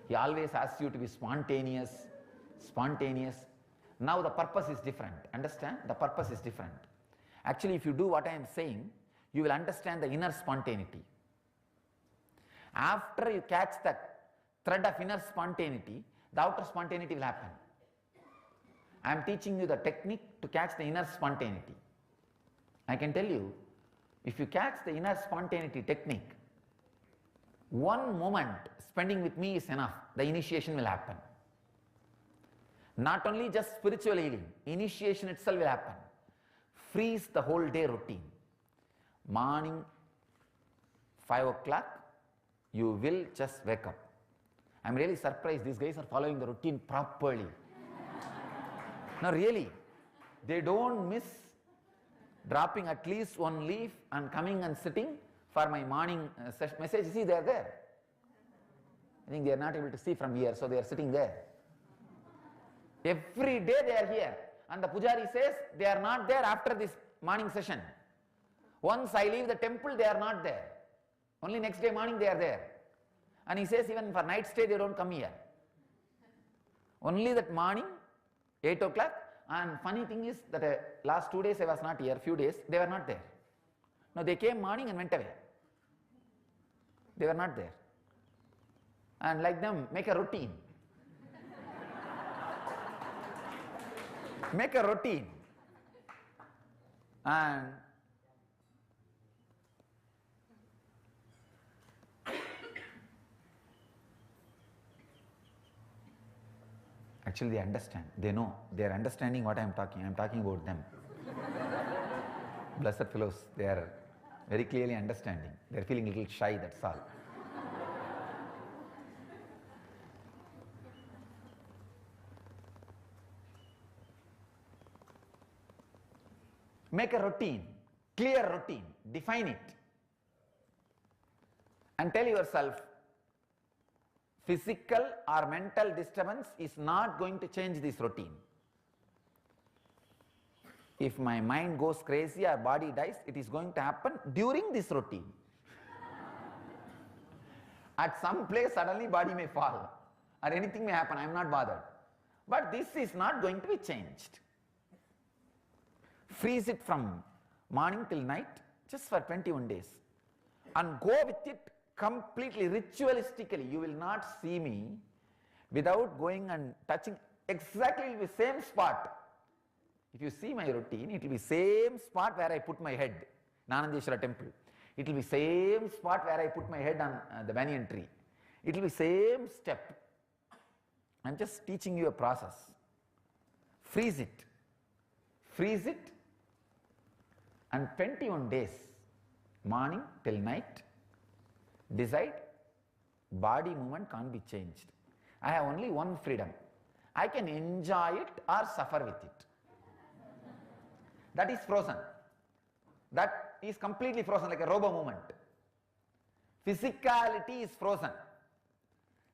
He always asks you to be spontaneous. Now the purpose is different. Understand? The purpose is different. Actually, if you do what I am saying, you will understand the inner spontaneity. After you catch that thread of inner spontaneity, the outer spontaneity will happen. I am teaching you the technique to catch the inner spontaneity. I can tell you, if you catch the inner spontaneity technique, one moment spending with me is enough. The initiation will happen. Not only just spiritual healing, initiation itself will happen. Freeze the whole day routine. Morning 5 o'clock, you will just wake up. I am really surprised these guys are following the routine properly. No, really, they don't miss dropping at least one leaf and coming and sitting for my morning message. See, they are there. I think they are not able to see from here, so they are sitting there. Every day they are here, and the pujari says they are not there after this morning session. Once I leave the temple, they are not there. Only next day morning they are there. And he says even for night stay they don't come here. Only that morning, 8 o'clock. And funny thing is that last 2 days I was not here, few days, they were not there. No, they came morning and went away. They were not there. And like them, make a routine. Make a routine. And Actually, they understand. They know. They are understanding what I am talking. I am talking about them. Blessed fellows, they are very clearly understanding. They are feeling a little shy, that's all. Make a routine, clear routine, define it. And tell yourself, physical or mental disturbance is not going to change this routine. If my mind goes crazy or body dies, it is going to happen during this routine. At some place suddenly body may fall or anything may happen, I am not bothered. But this is not going to be changed. Freeze it from morning till night just for 21 days and go with it completely ritualistically. You will not see me without going and touching exactly the same spot. If you see my routine, it will be same spot where I put my head, Nanandeshwara temple. It will be same spot where I put my head on the banyan tree. It will be same step. I am just teaching you a process. Freeze it. Freeze it. And 21 days, morning till night, decide body movement can't be changed. I have only one freedom. I can enjoy it or suffer with it. That is frozen. That is completely frozen, like a robo movement. Physicality is frozen.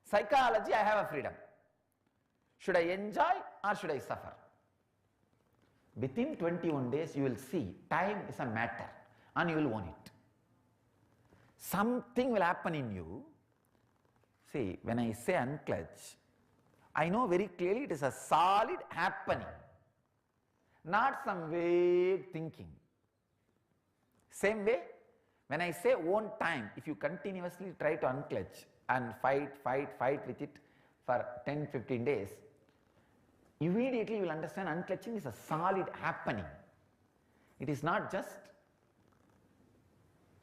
Psychology, I have a freedom. Should I enjoy or should I suffer? Within 21 days, you will see time is a matter and you will own it. Something will happen in you. See, when I say unclutch, I know very clearly it is a solid happening, not some vague thinking. Same way, when I say own time, if you continuously try to unclutch and fight with it for 10-15 days, immediately you will understand unclutching is a solid happening. It is not just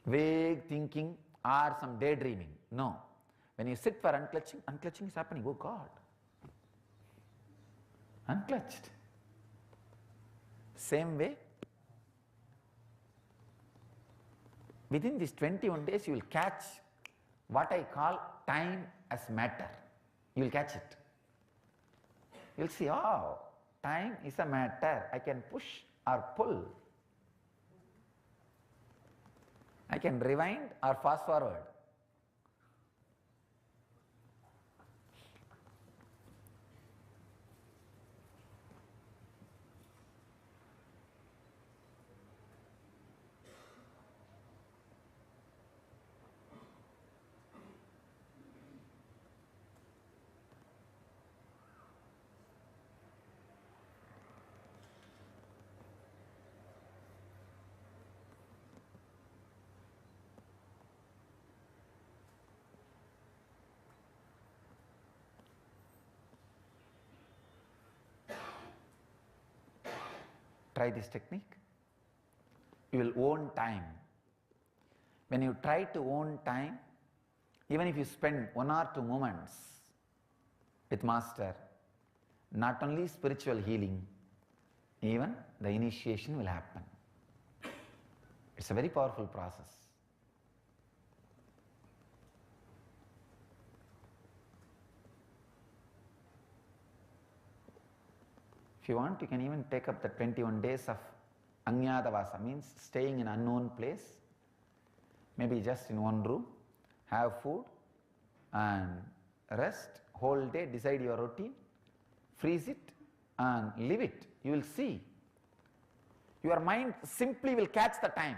vague thinking or some daydreaming. No. When you sit for unclutching, unclutching is happening. Oh God. Unclutched. Same way, within these 21 days, you will catch what I call time as matter. You will catch it. You will see, oh, time is a matter. I can push or pull. I can rewind or fast forward. Try this technique. You will own time. When you try to own time, even if you spend 1 or 2 moments with Master, not only spiritual healing, even the initiation will happen. It's a very powerful process. If you want, you can even take up the 21 days of Anyadavasa, means staying in unknown place, maybe just in one room, have food and rest whole day, decide your routine, freeze it and live it. You will see. Your mind simply will catch the time.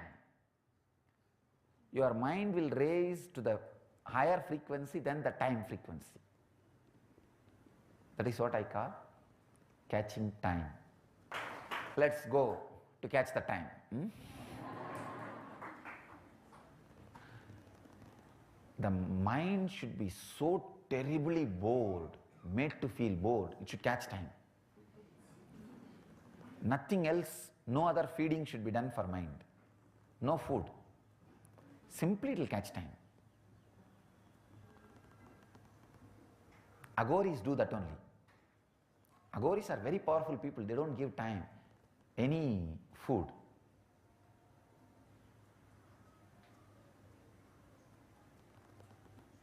Your mind will raise to the higher frequency than the time frequency. That is what I call catching time. Let's go to catch the time. The mind should be so terribly bored, made to feel bored. It should catch time. Nothing else, no other feeding should be done for mind. No food. Simply it will catch time. Aghoris do that only. Aghoris are very powerful people, they don't give time, any food.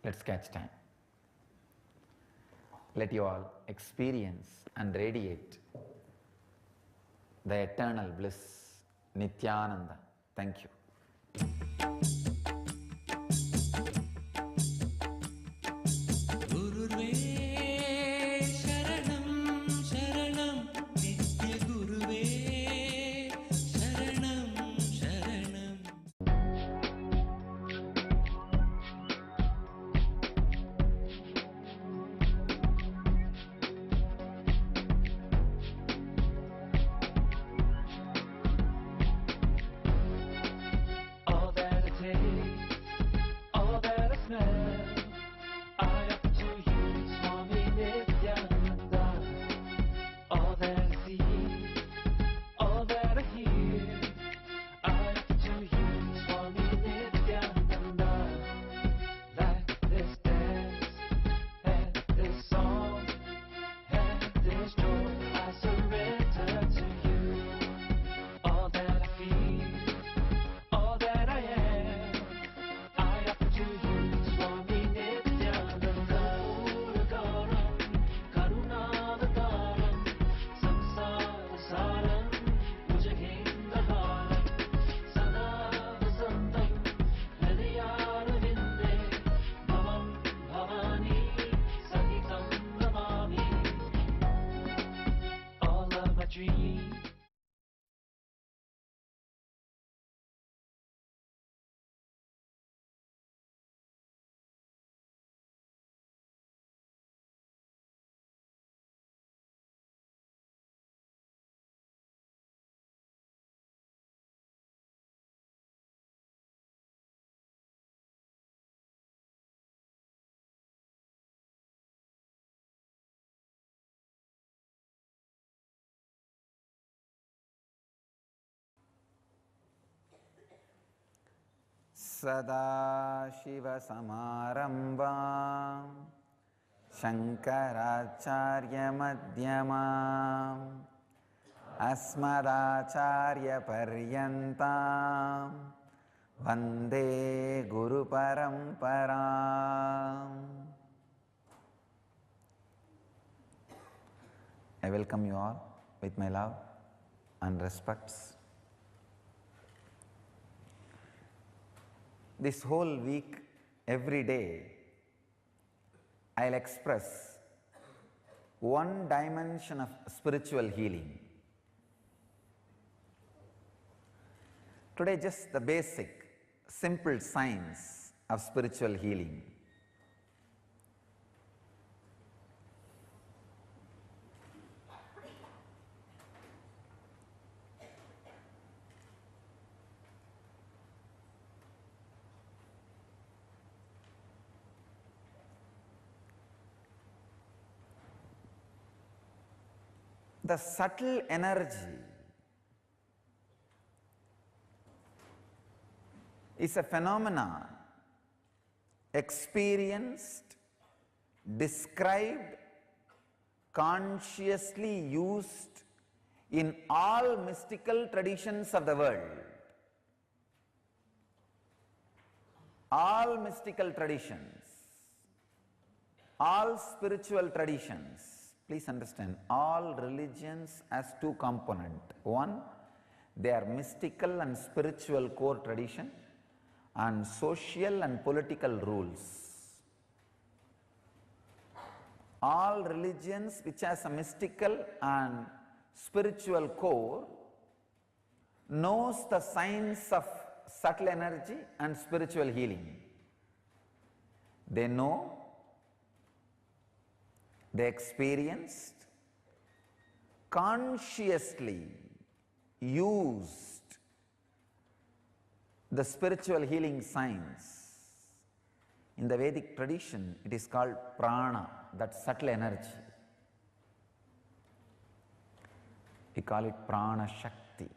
Let's catch time. Let you all experience and radiate the eternal bliss, Nityananda. Thank you. All that it takes, all that I smell, I offer to you, Swami Nityananda. All that I see, all that I hear, I offer to you, Swami Nityananda. Like this dance, and this song, and this joy, I surrender to you. All that I feel, all that I am, I offer to you, Swami Nityananda. Puragaram, Karunavataram, Samsarasaram, Bhujagendraharam, Sada Vasantam, Hridayarvinde, Bhavam Bhavani, Sahitam Namami. All of my dreams, Sadashivasamarambam Shankaracharya-madhyamam Asmadacharya-paryantam Vande Guru-paramparam. I welcome you all with my love and respects. This whole week, every day, I'll express one dimension of spiritual healing. Today, just the basic, simple science of spiritual healing. The subtle energy is a phenomenon experienced, described, consciously used in all mystical traditions of the world. All mystical traditions, all spiritual traditions. Please understand, all religions has two components. One, they are mystical and spiritual core tradition, and social and political rules. All religions which has a mystical and spiritual core knows the science of subtle energy and spiritual healing. They know, they experienced, consciously used the spiritual healing science. In the Vedic tradition, it is called prana, that subtle energy. We call it prana shakti.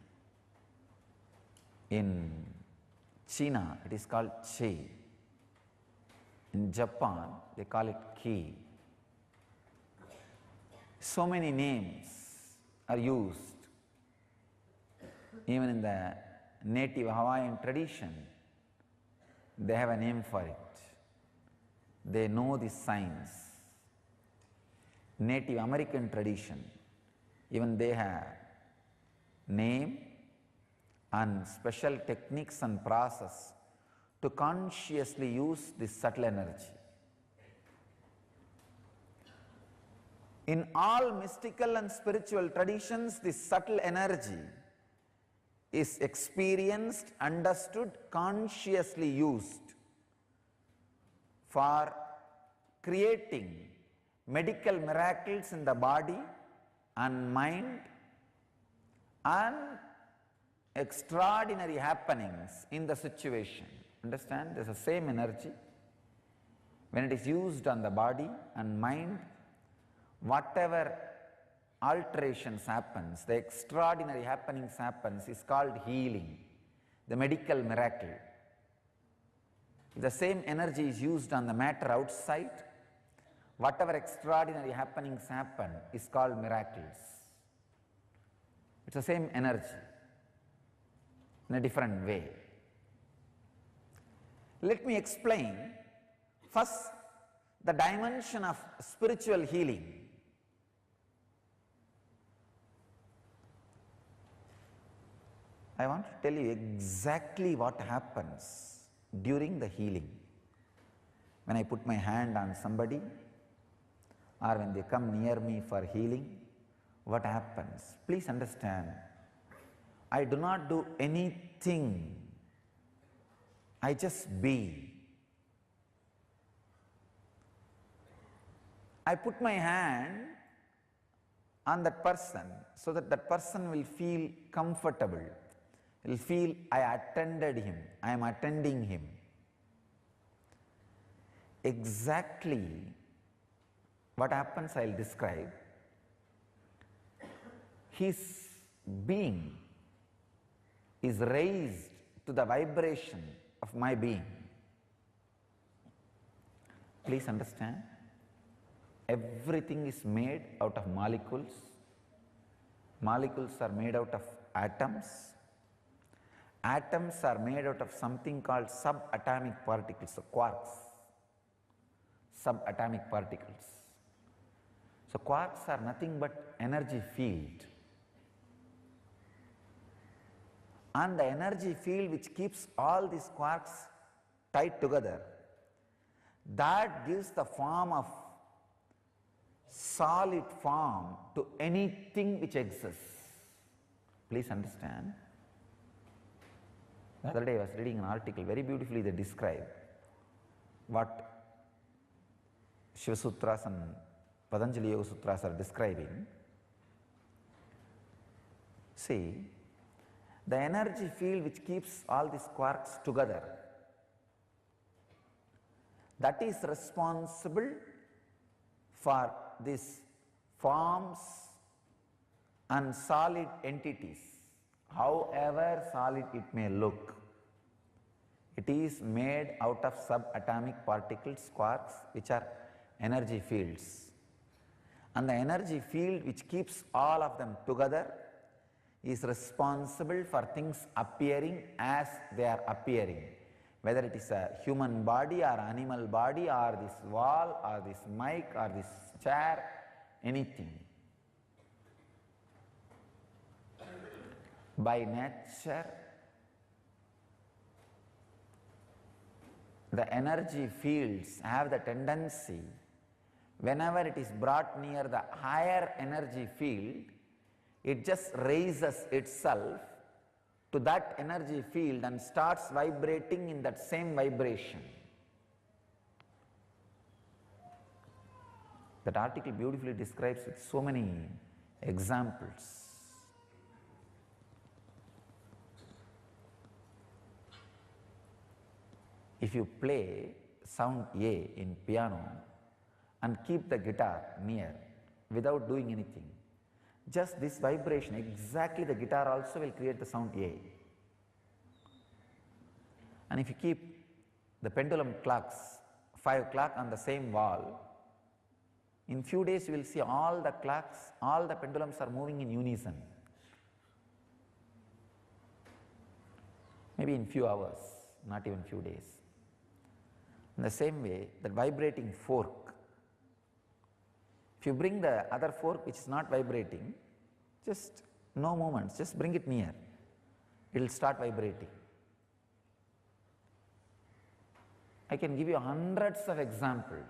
In China, it is called chi. In Japan, they call it ki. So many names are used. Even in the native Hawaiian tradition, they have a name for it. They know the science. Native American tradition, even they have name and special techniques and process to consciously use this subtle energy. In all mystical and spiritual traditions, this subtle energy is experienced, understood, consciously used for creating medical miracles in the body and mind and extraordinary happenings in the situation. Understand? There is the same energy. When it is used on the body and mind, whatever alterations happens, the extraordinary happenings happens is called healing, the medical miracle. If the same energy is used on the matter outside, whatever extraordinary happenings happen is called miracles. It's the same energy in a different way. Let me explain first the dimension of spiritual healing. I want to tell you exactly what happens during the healing. When I put my hand on somebody or when they come near me for healing, what happens? Please understand, I do not do anything, I just be. I put my hand on that person so that that person will feel comfortable, will feel I attended him, I am attending him. Exactly what happens I will describe. His being is raised to the vibration of my being. Please understand, everything is made out of molecules. Molecules are made out of atoms. Atoms are made out of something called subatomic particles, so quarks, subatomic particles. So quarks are nothing but energy field. And the energy field which keeps all these quarks tied together, that gives the form of solid form to anything which exists. Please understand. The other day I was reading an article, very beautifully they describe what Shiva Sutras and Patanjali Yoga Sutras are describing. See, the energy field which keeps all these quarks together, that is responsible for these forms and solid entities, however solid it may look. It is made out of subatomic particles, quarks, which are energy fields. And the energy field which keeps all of them together is responsible for things appearing as they are appearing, whether it is a human body or animal body or this wall or this mic or this chair, anything. By nature, the energy fields have the tendency, whenever it is brought near the higher energy field, it just raises itself to that energy field and starts vibrating in that same vibration. That article beautifully describes with so many examples. If you play sound A in piano and keep the guitar near without doing anything, just this vibration, exactly the guitar also will create the sound A. And if you keep the pendulum clocks, 5 o'clock on the same wall, In few days you will see all the clocks, all the pendulums are moving in unison. Maybe in few hours, not even few days. In the same way, that vibrating fork, if you bring the other fork which is not vibrating, just no movements, just bring it near, it will start vibrating. I can give you hundreds of examples.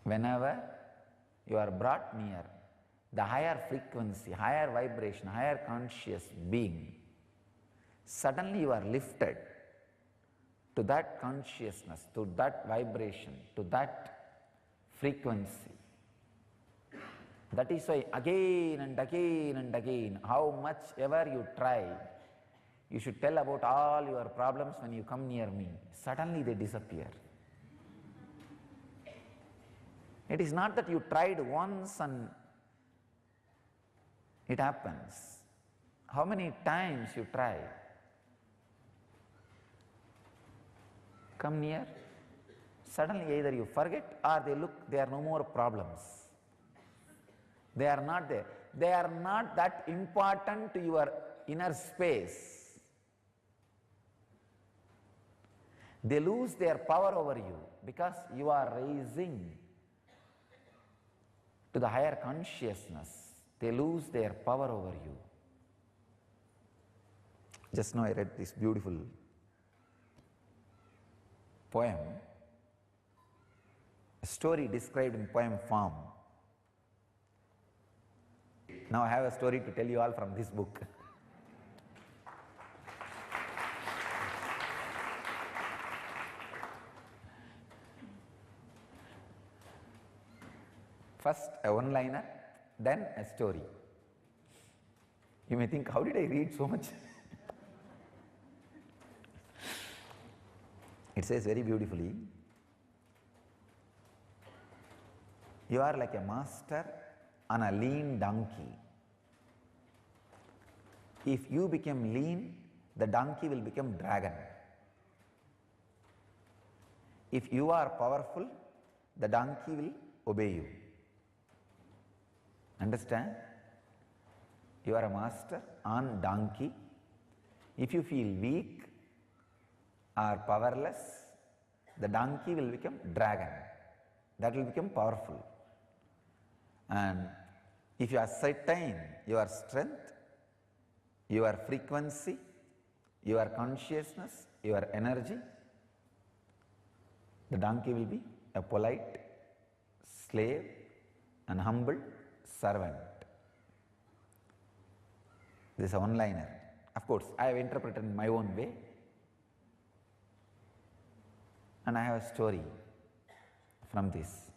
Whenever you are brought near the higher frequency, higher vibration, higher conscious being, suddenly you are lifted to that consciousness, to that vibration, to that frequency. That is why again and again and again, how much ever you try, you should tell about all your problems when you come near me. Suddenly they disappear. It is not that you tried once and it happens. How many times you try? Come near, suddenly either you forget or they look, there are no more problems. They are not there. They are not that important to your inner space. They lose their power over you because you are raising to the higher consciousness. They lose their power over you. Just now I read this beautiful poem, a story described in poem form. Now I have a story to tell you all from this book. First a one-liner, then a story. You may think, how did I read so much? It says very beautifully, you are like a master on a lean donkey. If you become lean, the donkey will become dragon. If you are powerful, the donkey will obey you. Understand? You are a master on donkey. If you feel weak or powerless, the donkey will become dragon. That will become powerful. And if you ascertain your strength, your frequency, your consciousness, your energy, the donkey will be a polite slave and humble servant. This is a one-liner. Of course, I have interpreted in my own way, and I have a story from this.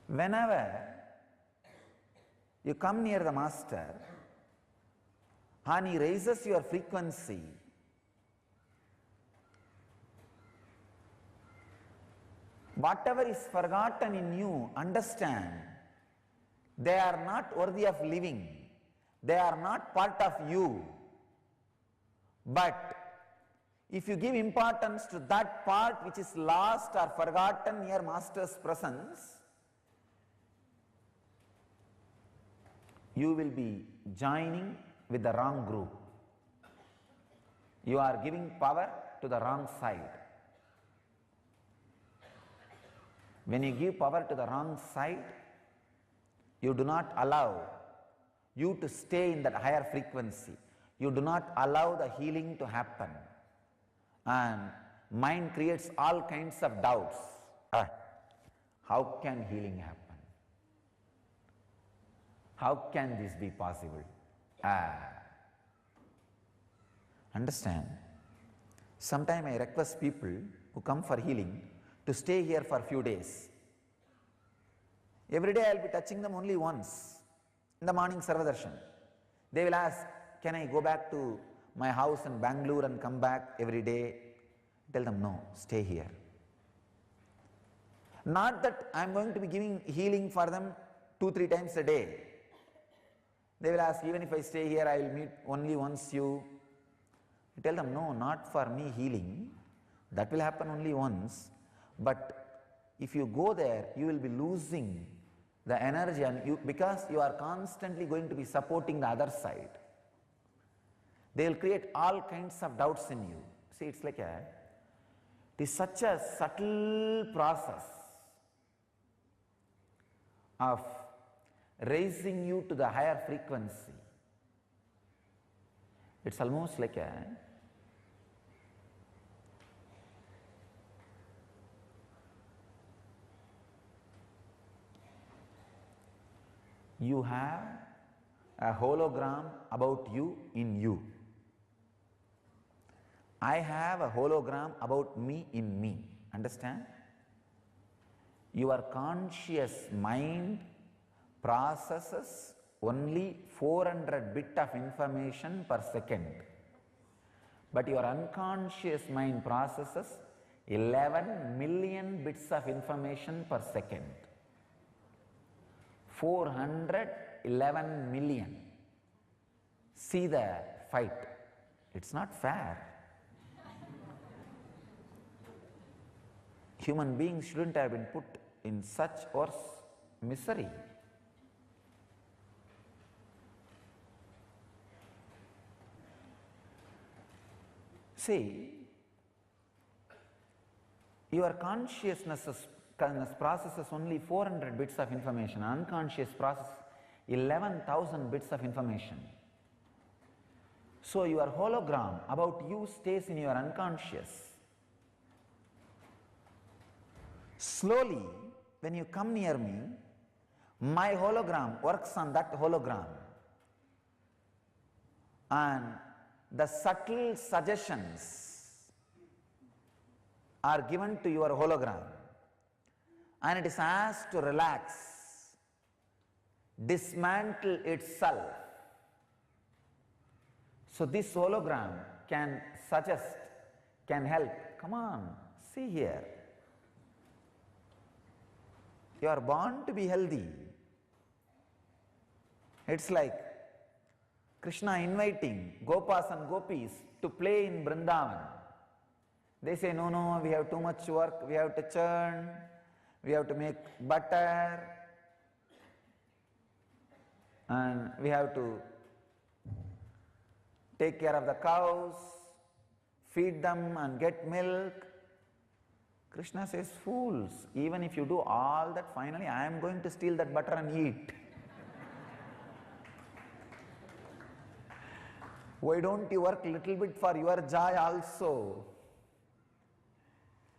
Whenever you come near the master and he raises your frequency, whatever is forgotten in you, understand, they are not worthy of living. They are not part of you. But if you give importance to that part which is lost or forgotten near Master's presence, you will be joining with the wrong group. You are giving power to the wrong side. When you give power to the wrong side, you do not allow you to stay in that higher frequency. You do not allow the healing to happen. And mind creates all kinds of doubts. How can healing happen? How can this be possible? Understand? Sometimes I request people who come for healing to stay here for a few days. Every day I will be touching them only once. In the morning Sarvadarshan. They will ask, can I go back to my house in Bangalore and come back every day? Tell them, no, stay here. Not that I am going to be giving healing for them 2-3 times a day. They will ask, even if I stay here, I will meet only once you. I tell them, no, not for me healing. That will happen only once. But if you go there, you will be losing the energy, and because you are constantly going to be supporting the other side. They will create all kinds of doubts in you. See, it is such a subtle process of raising you to the higher frequency. It's almost like you have a hologram about you in you. I have a hologram about me in me. Understand? Your conscious mind processes only 400 bits of information per second. But your unconscious mind processes 11 million bits of information per second. 411 million. See the fight. It's not fair. Human beings shouldn't have been put in such worse misery. See, your consciousness processes only 400 bits of information, unconscious process 11,000 bits of information. So your hologram about you stays in your unconscious. Slowly, when you come near me, my hologram works on that hologram, and the subtle suggestions are given to your hologram, and it is asked to relax, dismantle itself. So this hologram can suggest, can help. Come on, see here. You are born to be healthy. It's like Krishna inviting Gopas and Gopis to play in Vrindavan. They say, no, no, we have too much work, we have to churn, we have to make butter, and we have to take care of the cows, feed them and get milk. Krishna says, fools, even if you do all that, finally I am going to steal that butter and eat. Why don't you work little bit for your joy also?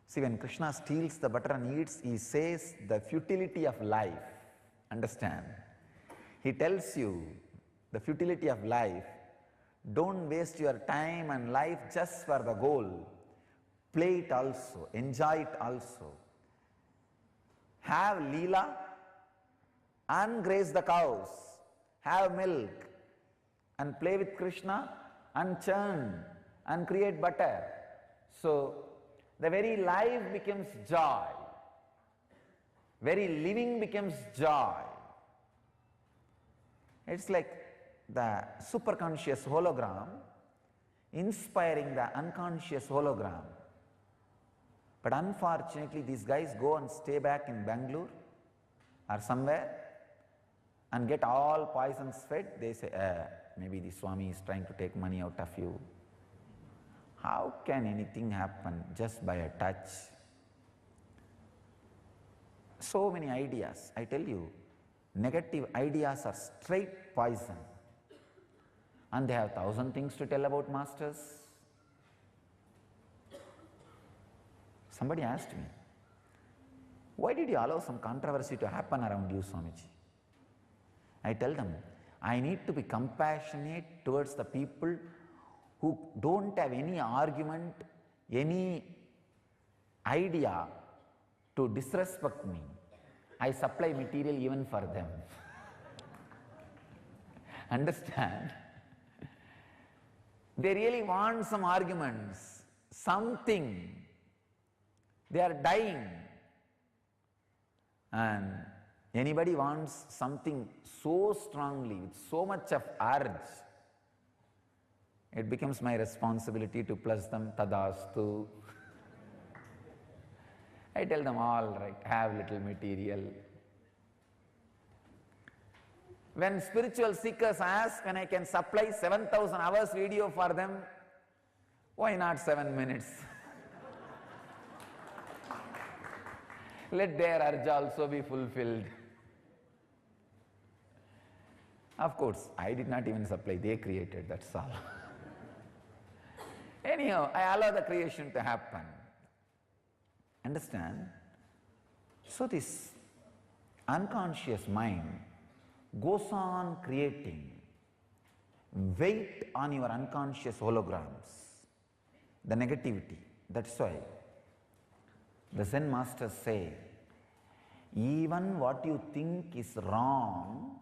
See, when Krishna steals the butter and eats, he says the futility of life. Understand? He tells you the futility of life. Don't waste your time and life just for the goal. Play it also, enjoy it also. Have Leela and graze the cows, have milk and play with Krishna and churn and create butter. So the very life becomes joy, very living becomes joy. It's like the superconscious hologram inspiring the unconscious hologram. But unfortunately, these guys go and stay back in Bangalore or somewhere and get all poisons fed. They say, maybe the Swami is trying to take money out of you. How can anything happen just by a touch? So many ideas. I tell you, negative ideas are straight poison. And they have 1,000 things to tell about masters. Somebody asked me, why did you allow some controversy to happen around you, Swamiji? I tell them, I need to be compassionate towards the people who don't have any argument, any idea to disrespect me. I supply material even for them. Understand? They really want some arguments, something. They are dying. And anybody wants something so strongly, with so much of urge, it becomes my responsibility to plus them, tadastu. I tell them, all right, have little material. When spiritual seekers ask when I can supply 7,000 hours video for them, why not 7 minutes? Let their urge also be fulfilled. Of course, I did not even supply, they created, that's all. Anyhow, I allow the creation to happen. Understand? So this unconscious mind goes on creating weight on your unconscious holograms, the negativity. That's why the Zen masters say, even what you think is wrong,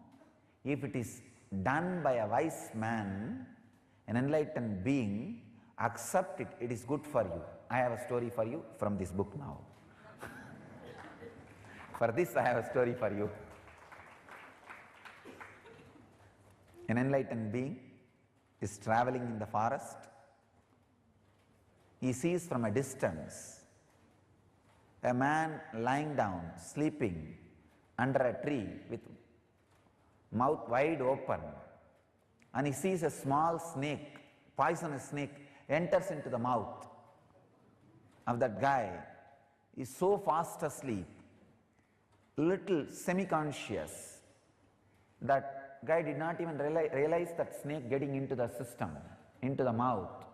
if it is done by a wise man, an enlightened being, accept it, it is good for you. I have a story for you from this book now. For this I have a story for you. An enlightened being is traveling in the forest. He sees from a distance a man lying down, sleeping under a tree with mouth wide open, and he sees a small snake, poisonous snake, enters into the mouth of that guy. He is so fast asleep, little semi-conscious, that guy did not even realize that snake getting into the system, into the mouth.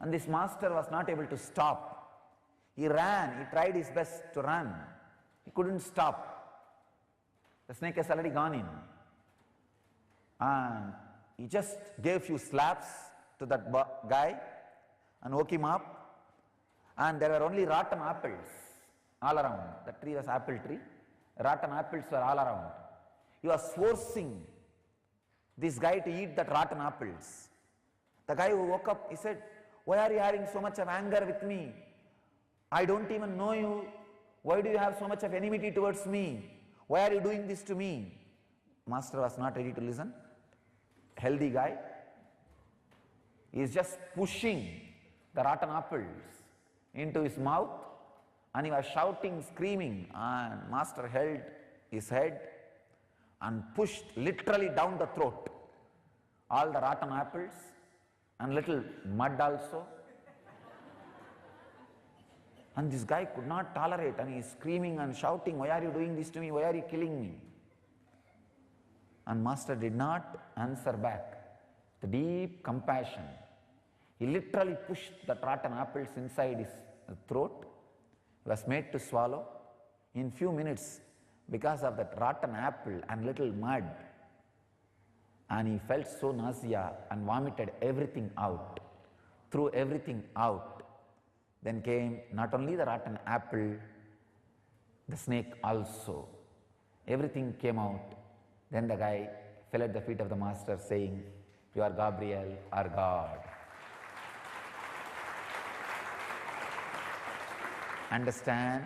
And this master was not able to stop. He ran, he tried his best to run. He couldn't stop. The snake has already gone in. And he just gave a few slaps to that guy and woke him up. And there were only rotten apples all around. The tree was apple tree. Rotten apples were all around. He was forcing this guy to eat that rotten apples. The guy who woke up, he said, why are you having so much of anger with me? I don't even know you. Why do you have so much of enmity towards me? Why are you doing this to me? Master was not ready to listen. Healthy guy. He is just pushing the rotten apples into his mouth, and he was shouting, screaming, and Master held his head and pushed literally down the throat all the rotten apples and little mud also. And this guy could not tolerate, and he is screaming and shouting, why are you doing this to me? Why are you killing me? And Master did not answer back. The deep compassion. He literally pushed the rotten apples inside his throat. He was made to swallow. In few minutes, because of that rotten apple and little mud, and he felt so nausea and vomited everything out, threw everything out. Then came not only the rotten apple, the snake also. Everything came out. Then the guy fell at the feet of the Master saying, you are Gabriel, our God. Understand?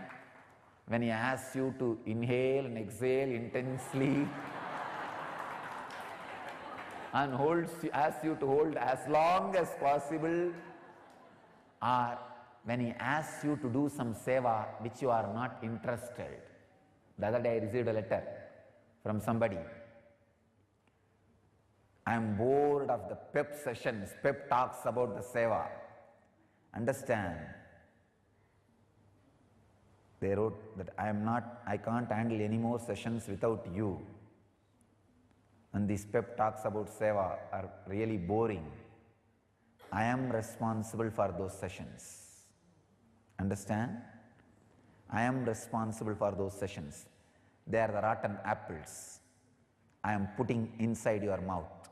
When he asks you to inhale and exhale intensely and asks you to hold as long as possible, or when he asks you to do some seva which you are not interested. The other day I received a letter from somebody. I am bored of the pep sessions, pep talks about the seva. Understand? They wrote that I can't handle any more sessions without you. And these pep talks about seva are really boring. I am responsible for those sessions. Understand? I am responsible for those sessions. They are the rotten apples I am putting inside your mouth.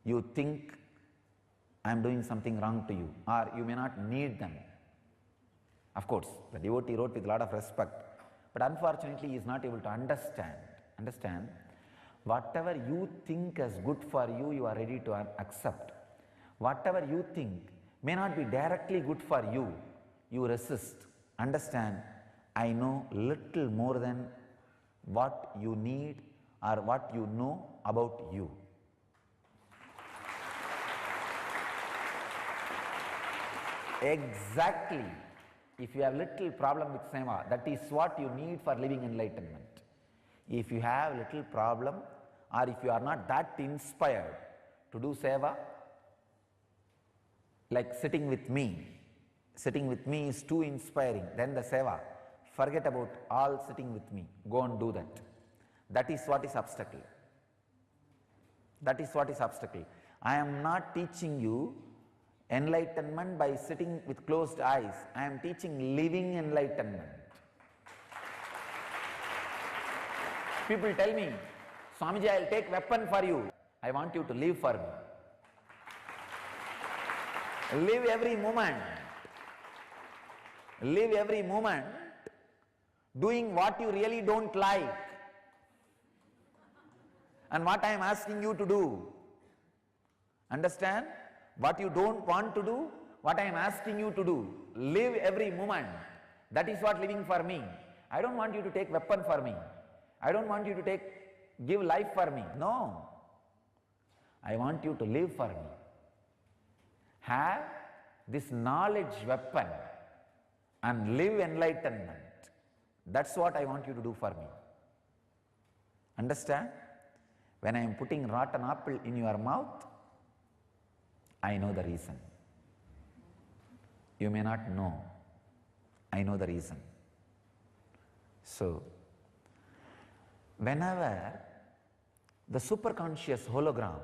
You think I am doing something wrong to you, or you may not need them. Of course, the devotee wrote with a lot of respect, but unfortunately he is not able to understand. Understand? Whatever you think is good for you, you are ready to accept. Whatever you think may not be directly good for you, you resist. Understand? I know little more than what you need or what you know about you. Exactly. If you have little problem with seva, that is what you need for living enlightenment. If you have little problem, or if you are not that inspired to do seva, like sitting with me is too inspiring, then the seva, forget about all sitting with me, go and do that. That is what is obstacle. That is what is obstacle. I am not teaching you enlightenment by sitting with closed eyes. I am teaching living enlightenment. People tell me, Swamiji, I will take weapon for you. I want you to live for me. Live every moment. Live every moment doing what you really don't like and what I am asking you to do. Understand? What you don't want to do, what I am asking you to do. Live every moment. That is what living for me. I don't want you to take weapon for me. I don't want you to give life for me. No. I want you to live for me. Have this knowledge weapon and live enlightenment. That's what I want you to do for me. Understand? When I am putting rotten apple in your mouth, I know the reason. You may not know. I know the reason. So, whenever the superconscious hologram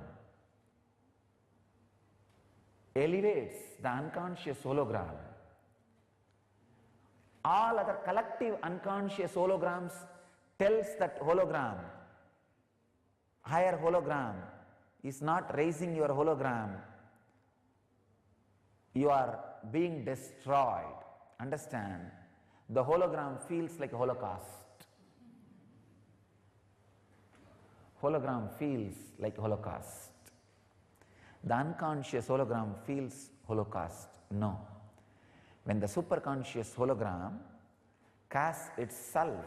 elevates the unconscious hologram, all other collective unconscious holograms tells that hologram, higher hologram is not raising your hologram. You are being destroyed. Understand? The hologram feels like a Holocaust. Hologram feels like Holocaust. The unconscious hologram feels Holocaust. No. When the superconscious hologram casts itself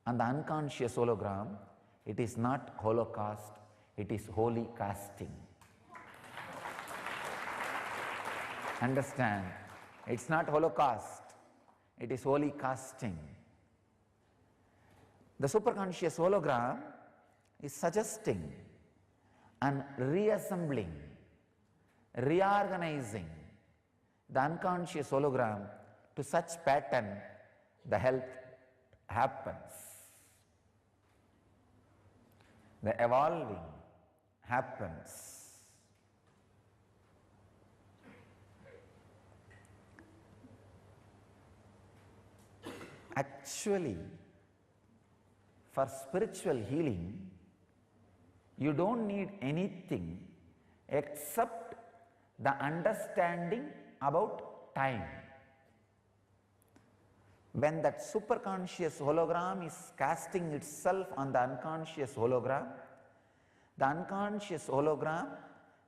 on the unconscious hologram, it is not Holocaust, it is holy casting. Understand? It's not Holocaust, it is holy casting. The superconscious hologram is suggesting and reassembling, reorganizing the unconscious hologram to such pattern the health happens. The evolving happens. Actually, for spiritual healing, you don't need anything except the understanding about time. When that superconscious hologram is casting itself on the unconscious hologram, the unconscious hologram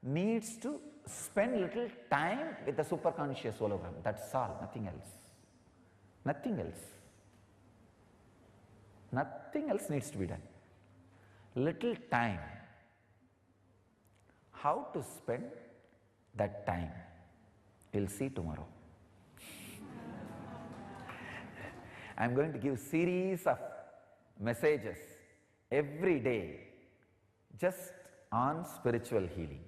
needs to spend little time with the superconscious hologram. That's all, nothing else. Nothing else. Nothing else needs to be done. Little time. How to spend that time? We'll see tomorrow. I am going to give series of messages every day just on spiritual healing.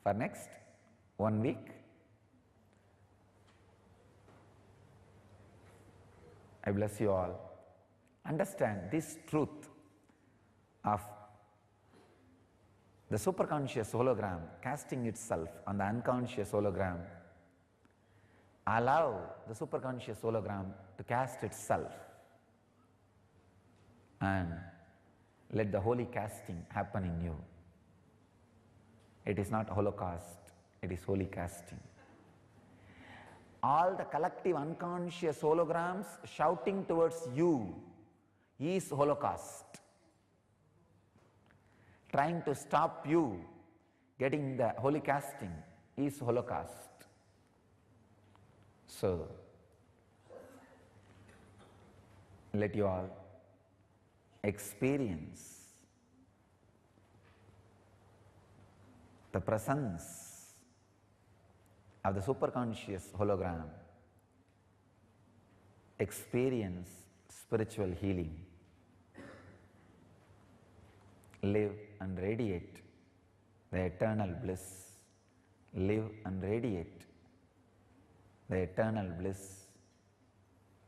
For next 1 week, I bless you all. Understand this truth of the superconscious hologram casting itself on the unconscious hologram. Allow the superconscious hologram to cast itself and let the holy casting happen in you. It is not Holocaust, it is holy casting. All the collective unconscious holograms shouting towards you is Holocaust. Trying to stop you getting the holy casting is Holocaust. So, let you all experience the presence of the superconscious hologram, experience spiritual healing, live and radiate the eternal bliss, live and radiate the eternal bliss,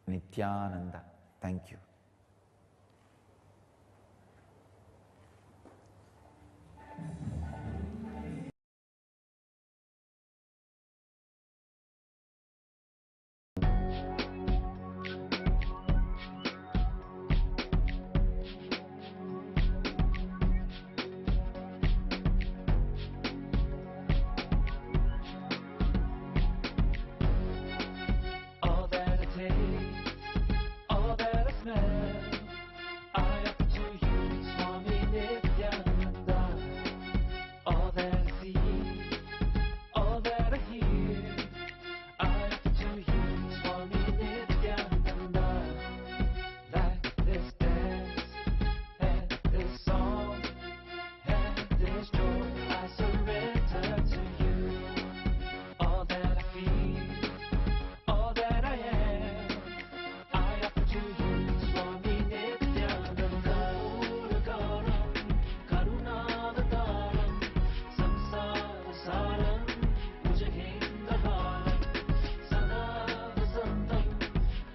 Nityananda. Thank you. All that I taste, all that I smell, I offer to you, Swami Nityananda. All that I see, all that I hear, I offer to you, Swami Nityananda. Like this dance, and this song, and this joy, I surrender to you. All that I feel, all that I am, I offer to you, Swami Nityananda. Uragaram, Karunavataram, Samsarasaram, Bhujagendraharam, Sada Vasantam,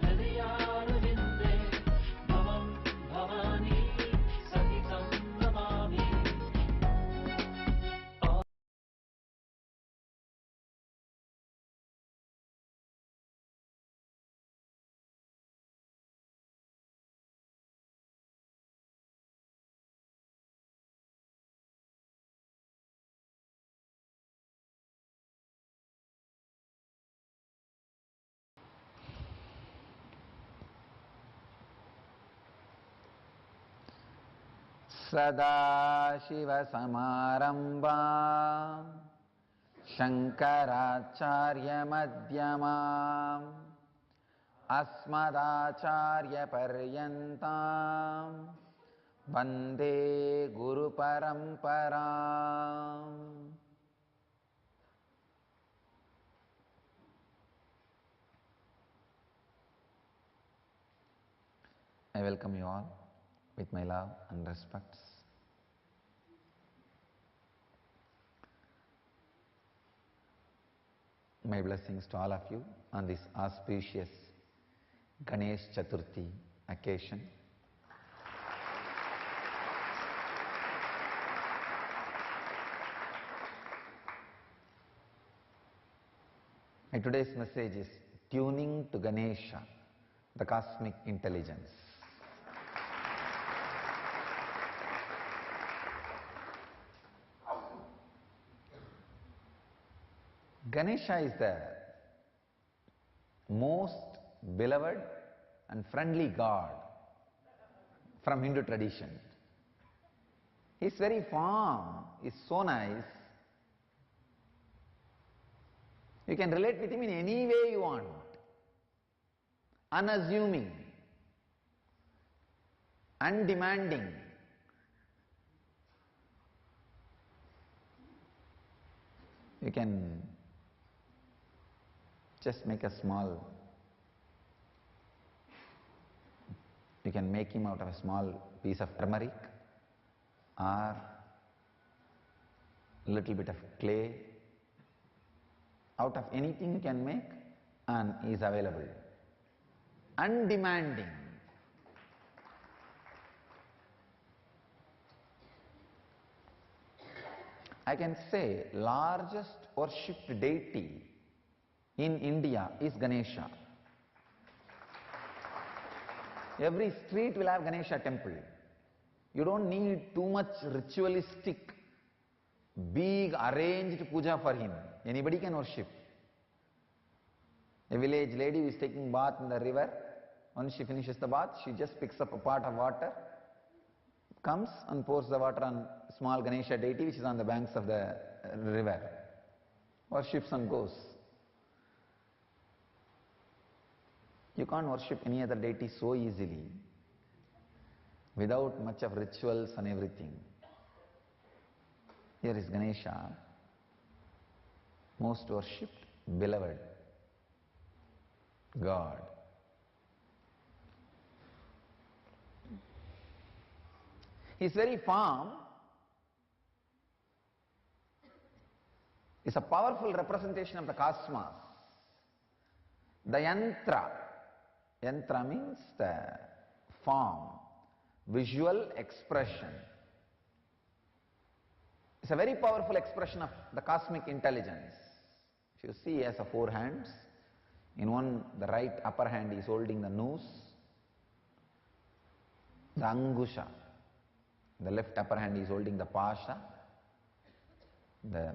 Hridayarvinde, Bhavam Bhavani, Sahitam Namami. Sadashivasamarambam Shankaracharyamध्यamam Asmadacharyaparyantam Vande Guru Paramparam. I welcome you all with my love and respects. My blessings to all of you on this auspicious Ganesh Chaturthi occasion. My today's message is tuning to Ganesha, the cosmic intelligence. Ganesha is the most beloved and friendly god from Hindu tradition. He is very warm, he is so nice. You can relate with him in any way you want. Unassuming, undemanding. You can just make a small, you can make him out of a small piece of turmeric or a little bit of clay. Out of anything you can make, and he is available. Undemanding. I can say largest worshipped deity in India is Ganesha. Every street will have Ganesha temple. You don't need too much ritualistic, big arranged puja for him. Anybody can worship. A village lady who is taking bath in the river, once she finishes the bath, she just picks up a pot of water, comes and pours the water on small Ganesha deity which is on the banks of the river, worships and goes. You can't worship any other deity so easily without much of rituals and everything. Here is Ganesha, most worshipped, beloved God. His very form is a powerful representation of the cosmos. The yantra, yantra means the form, visual expression. It's a very powerful expression of the cosmic intelligence. If you see, he has 4 hands. In one, the right upper hand is holding the noose, the angusha. The left upper hand is holding the pasha. The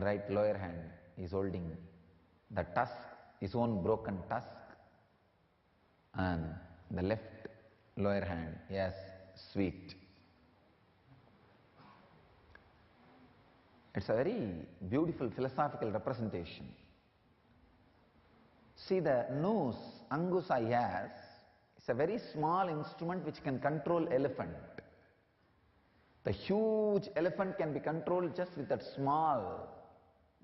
right lower hand is holding the tusk, his own broken tusk. And the left lower hand, yes, sweet. It's a very beautiful philosophical representation. See, the noose, angusa he has, it's a very small instrument which can control elephant. The huge elephant can be controlled just with that small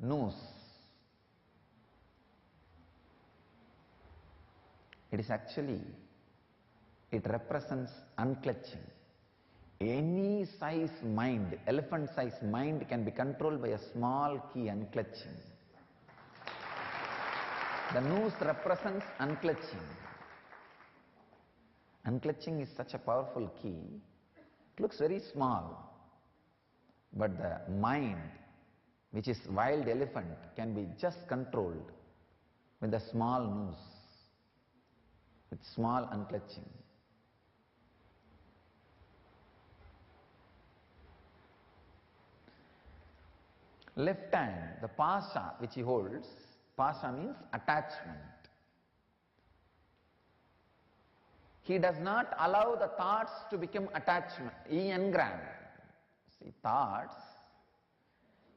noose. It is actually, it represents unclutching. Any size mind, elephant size mind can be controlled by a small key, unclutching. The noose represents unclutching. Unclutching is such a powerful key. It looks very small, but the mind, which is wild elephant, can be just controlled with a small noose, with small unclutching. Left hand, the pasha which he holds, pasha means attachment. He does not allow the thoughts to become attachment. He engrams. See, thoughts,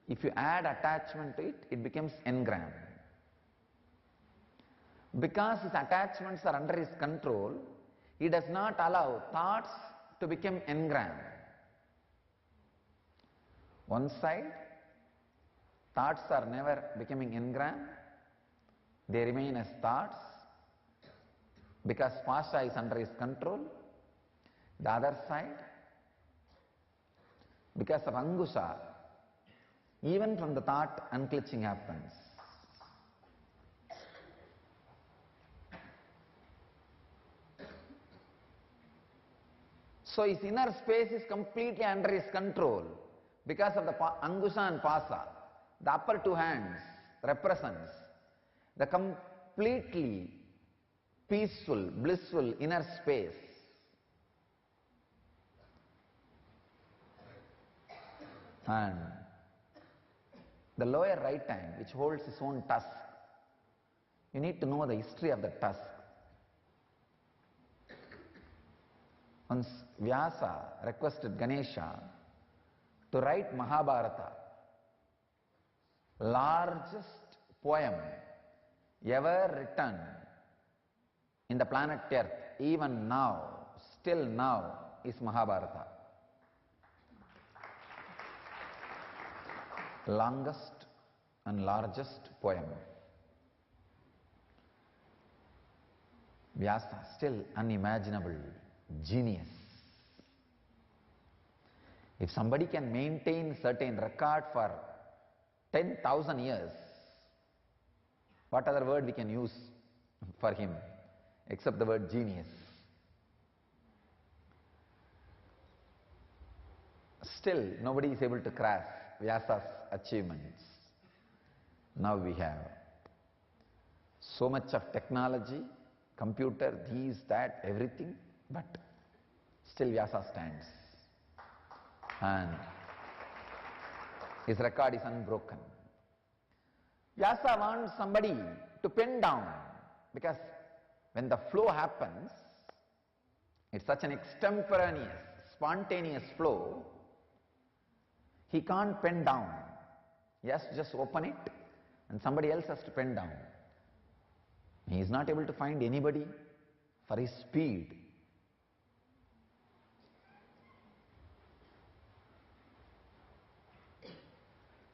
if you add attachment to it, it becomes engram. Because his attachments are under his control, he does not allow thoughts to become engram. One side, thoughts are never becoming engram. They remain as thoughts, because pasha is under his control. The other side, because of angusha, even from the thought, unclutching happens. So his inner space is completely under his control because of the angusha and pasa. The upper 2 hands represents the completely peaceful, blissful inner space. And the lower right hand, which holds his own tusk, you need to know the history of the tusk. Once Vyasa requested Ganesha to write Mahabharata, largest poem ever written in the planet Earth, even now, still now, is Mahabharata. Longest and largest poem. Vyasa, still unimaginable genius. If somebody can maintain certain record for 10,000 years, what other word we can use for him except the word genius? Still, nobody is able to grasp Vyasa's achievements. Now we have so much of technology, computer, these, that, everything, but still Vyasa stands. And his record is unbroken. Vyasa wants somebody to pen down, because when the flow happens, it's such an extemporaneous, spontaneous flow, he can't pen down. He has to just open it and somebody else has to pen down. He is not able to find anybody for his speed.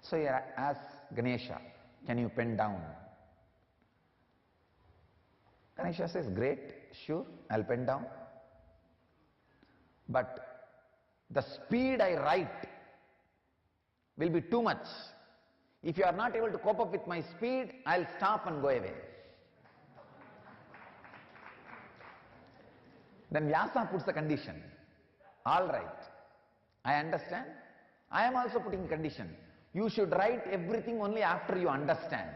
So he asks Ganesha, can you pen down? Ganesha says, great, sure, I'll pen down. But the speed I write will be too much. If you are not able to cope up with my speed, I'll stop and go away. Then Vyasa puts a condition. All right, I understand. I am also putting a condition. You should write everything only after you understand.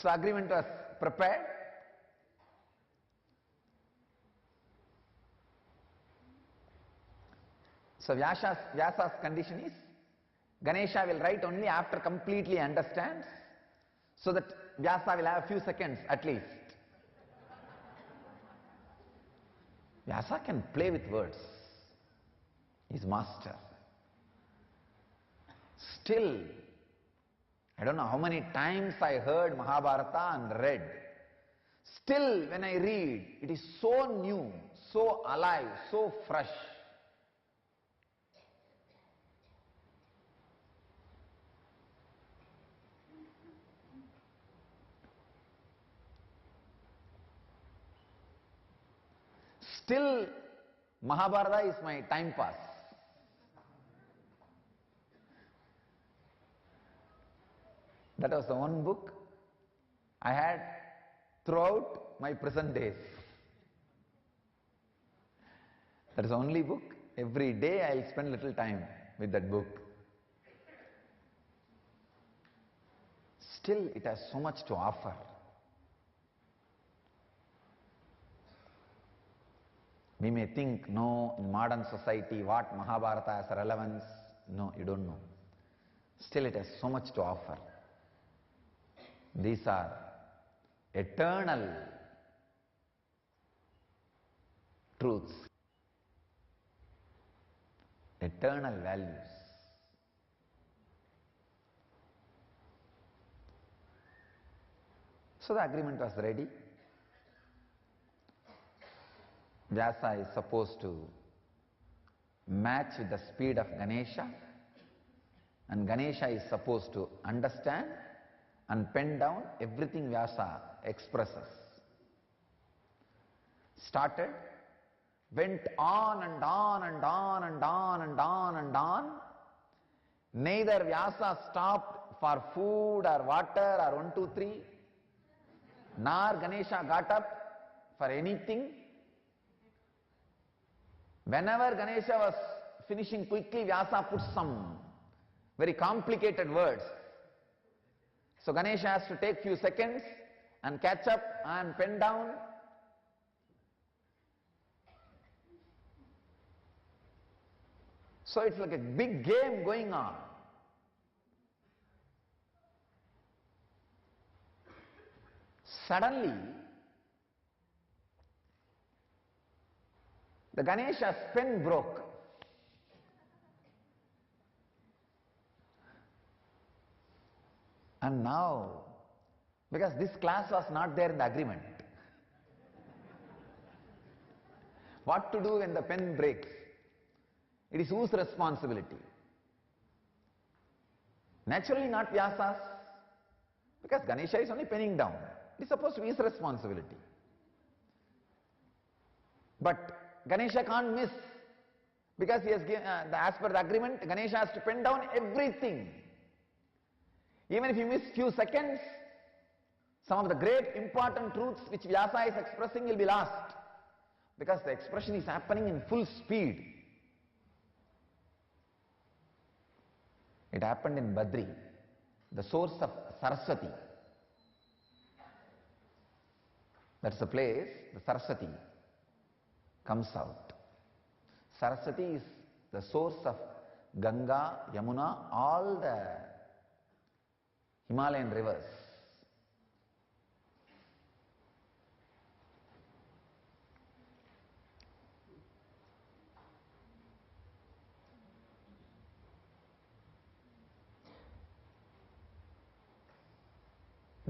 So agreement was prepared. So Vyasa's condition is, Ganesha will write only after completely understands, so that Vyasa will have a few seconds at least. Vyasa can play with words. He's master. Still, I don't know how many times I heard Mahabharata and read. Still, when I read, it is so new, so alive, so fresh. Still, Mahabharata is my time pass. That was the one book I had throughout my present days. That is the only book. Every day I'll spend little time with that book. Still, it has so much to offer. We may think, no, in modern society, what Mahabharata has relevance? No, you don't know. Still, it has so much to offer. These are eternal truths, eternal values. So the agreement was ready. Vyasa is supposed to match with the speed of Ganesha, and Ganesha is supposed to understand and pen down everything Vyasa expresses. Started, went on and on and on and on and on and on. Neither Vyasa stopped for food or water or 1, 2, 3, nor Ganesha got up for anything. Whenever Ganesha was finishing quickly, Vyasa put some very complicated words. So Ganesha has to take few seconds and catch up and pen down. So it's like a big game going on. Suddenly, the Ganesha's pen broke. And now, because this class was not there in the agreement, what to do when the pen breaks? It is whose responsibility? Naturally not Vyasa's, because Ganesha is only penning down. It is supposed to be his responsibility. But Ganesha can't miss, because he has given, as per the agreement, Ganesha has to pen down everything. Even if you miss few seconds, some of the great important truths which Vyasa is expressing will be lost, because the expression is happening in full speed. It happened in Badri, the source of Saraswati. That's the place the Saraswati comes out. Saraswati is the source of Ganga, Yamuna, all the Himalayan rivers.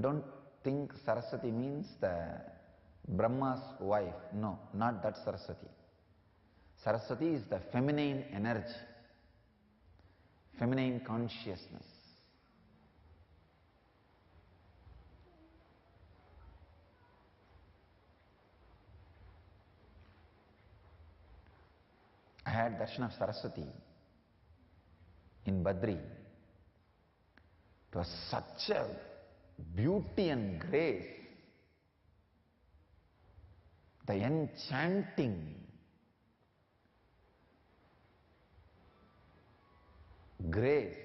Don't think Saraswati means the Brahma's wife. No, not that Saraswati. Saraswati is the feminine energy, feminine consciousness. I had darshan of Saraswati in Badri. It was such a beauty and grace, the enchanting grace.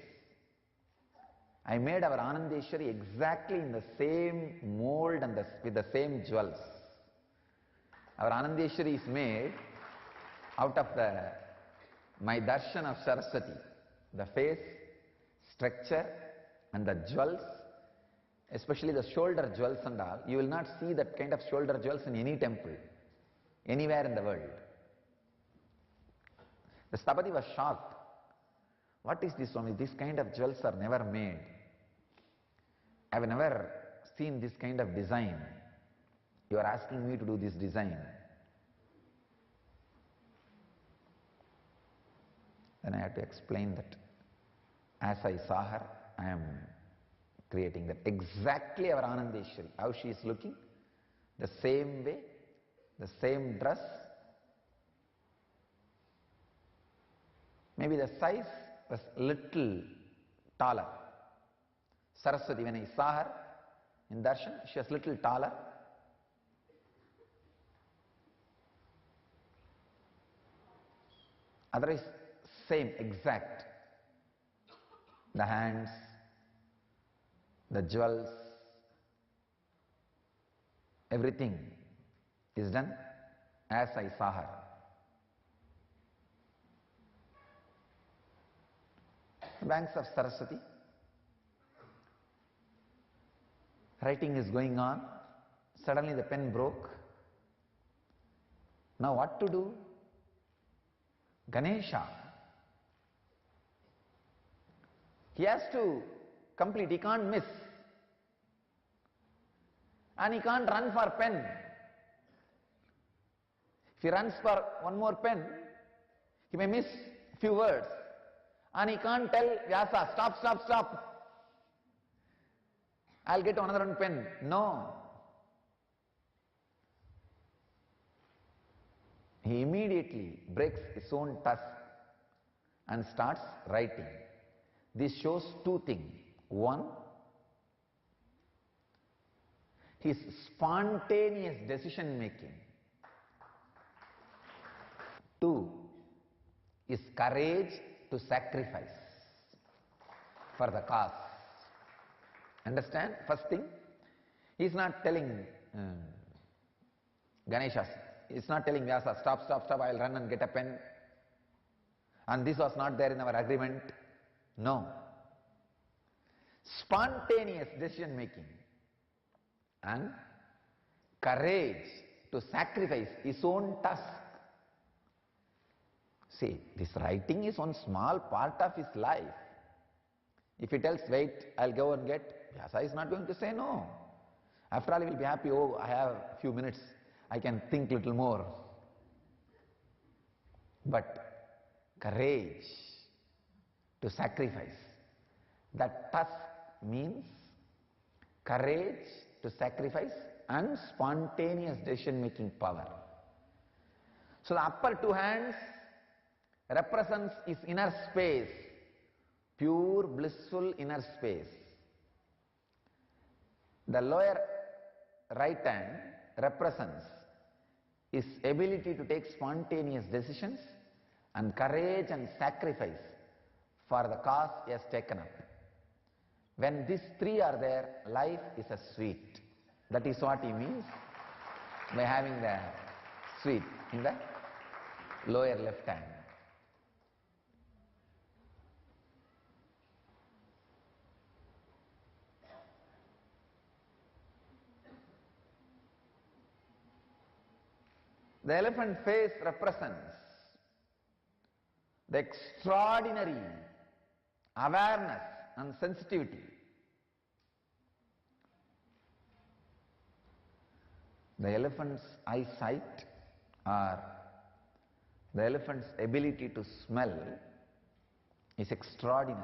I made our Anandeshwari exactly in the same mold and with the same jewels. Our Anandeshwari is made out of my darshan of Saraswati, the face, structure and the jewels, especially the shoulder jewels and all. You will not see that kind of shoulder jewels in any temple, anywhere in the world. The Sthapati was shocked. What is this Swami? This kind of jewels are never made. I have never seen this kind of design. You are asking me to do this design. Then I had to explain that as I saw her, I am creating that. Exactly our Anandeshwari, how she is looking, the same way, the same dress. Maybe the size was little taller. Saraswati, when I saw her in darshan, she was little taller. Otherwise, same, exact. The hands, the jewels, everything is done as I saw her. The banks of Saraswati, writing is going on. Suddenly the pen broke. Now what to do? Ganesha, he has to complete, he can't miss. And he can't run for pen. If he runs for one more pen, he may miss few words. And he can't tell Vyasa, stop, stop, stop. I'll get another one pen. No. He immediately breaks his own tusk and starts writing. This shows two things. One, his spontaneous decision making. Two, his courage to sacrifice for the cause. Understand? First thing, he is not telling Ganesha, he is not telling Vyasa, stop, stop, stop, I will run and get a pen. And this was not there in our agreement. No. Spontaneous decision making and courage to sacrifice his own task. See, this writing is one small part of his life. If he tells, wait, I'll go and get, Vyasa is not going to say no. After all, he will be happy, oh, I have a few minutes, I can think little more. But courage to sacrifice. That task means courage to sacrifice and spontaneous decision-making power. So the upper two hands represents his inner space, pure blissful inner space. The lower right hand represents his ability to take spontaneous decisions and courage and sacrifice for the cause he has taken up. When these three are there, life is a sweet. That is what he means by having the sweet in the lower left hand. The elephant face represents the extraordinary awareness and sensitivity The elephant's eyesight or the elephant's ability to smell is extraordinary.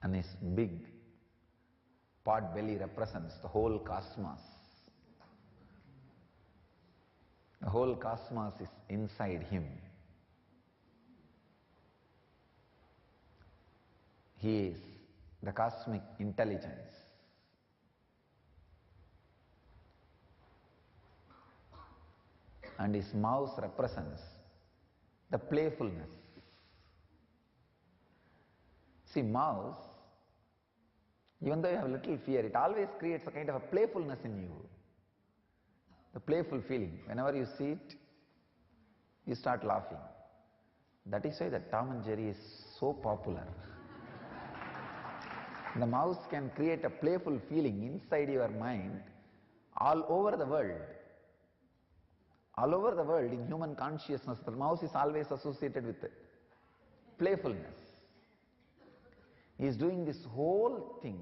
And his big pot belly represents the whole cosmos. The whole cosmos is inside him. He is the cosmic intelligence. And his mouth represents the playfulness. See, mouse, even though you have little fear, it always creates a kind of a playfulness in you. The playful feeling. Whenever you see it, you start laughing. That is why the Tom and Jerry is so popular. The mouse can create a playful feeling inside your mind all over the world. All over the world in human consciousness, the mouse is always associated with playfulness. He is doing this whole thing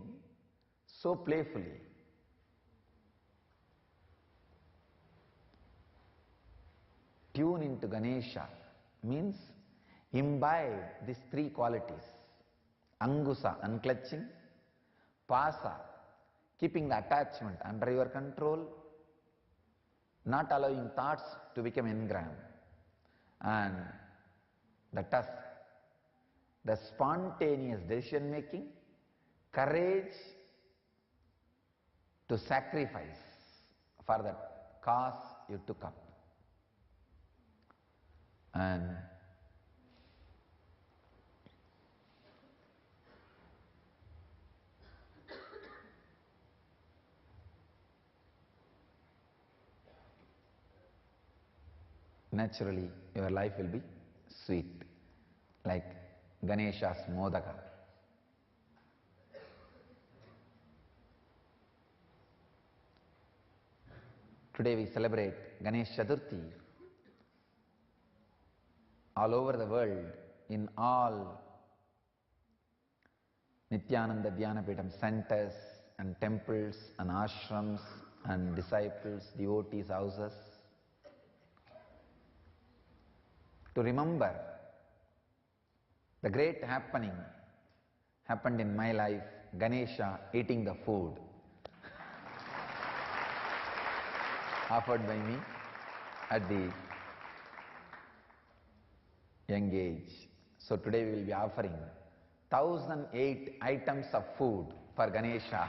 so playfully. Tune into Ganesha means imbibe these three qualities. Angusa, unclutching. Pasa, keeping the attachment under your control, not allowing thoughts to become engram. And the tusk, the spontaneous decision making, courage to sacrifice for the cause you took up. And naturally your life will be sweet, like Ganesha's Modaka. Today we celebrate Ganesh Chaturthi. All over the world, in all Nityananda Dhyanapitham centers and temples and ashrams and disciples, devotees' houses, to remember the great happening happened in my life, Ganesha eating the food offered by me at the young age. So today we will be offering 1008 items of food for Ganesha.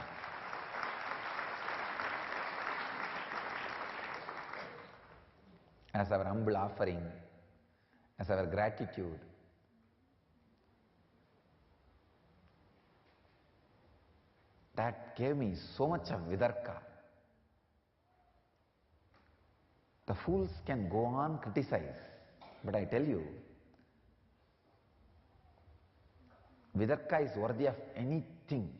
As our humble offering, as our gratitude. That gave me so much of vidarka. The fools can go on criticize, but I tell you, vidarka is worthy of anything.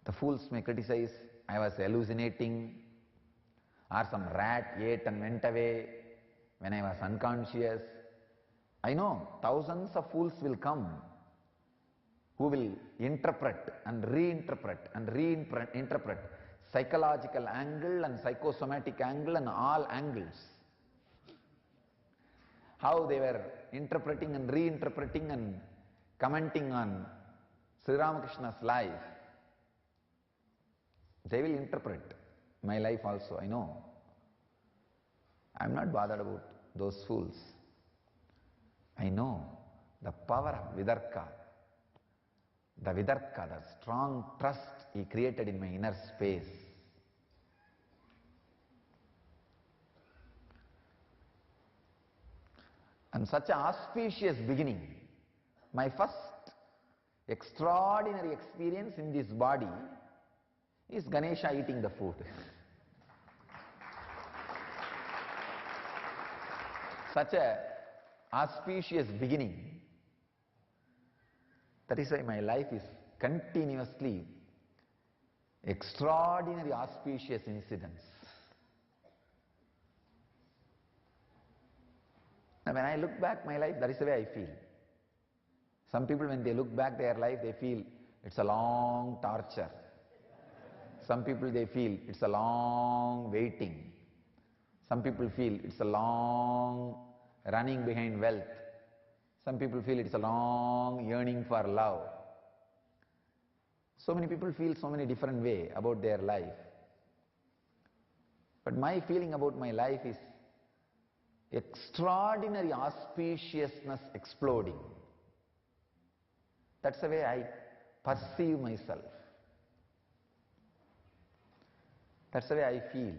The fools may criticize, I was hallucinating, or some rat ate and went away when I was unconscious. I know thousands of fools will come who will interpret and reinterpret and reinterpret psychological angle and psychosomatic angle and all angles. How they were interpreting and reinterpreting and commenting on Sri Ramakrishna's life. They will interpret my life also, I know. I am not bothered about those fools. I know the power of Vidarka, the strong trust he created in my inner space. And such an auspicious beginning, my first extraordinary experience in this body is Ganesha eating the food. Such a auspicious beginning. That is why my life is continuously extraordinary auspicious incidents. Now when I look back my life, that is the way I feel. Some people when they look back their life, they feel it's a long torture. Some people they feel it's a long waiting. Some people feel it's a long running behind wealth. Some people feel it's a long yearning for love. So many people feel so many different way about their life. But my feeling about my life is extraordinary auspiciousness exploding. That's the way I perceive myself. That's the way I feel.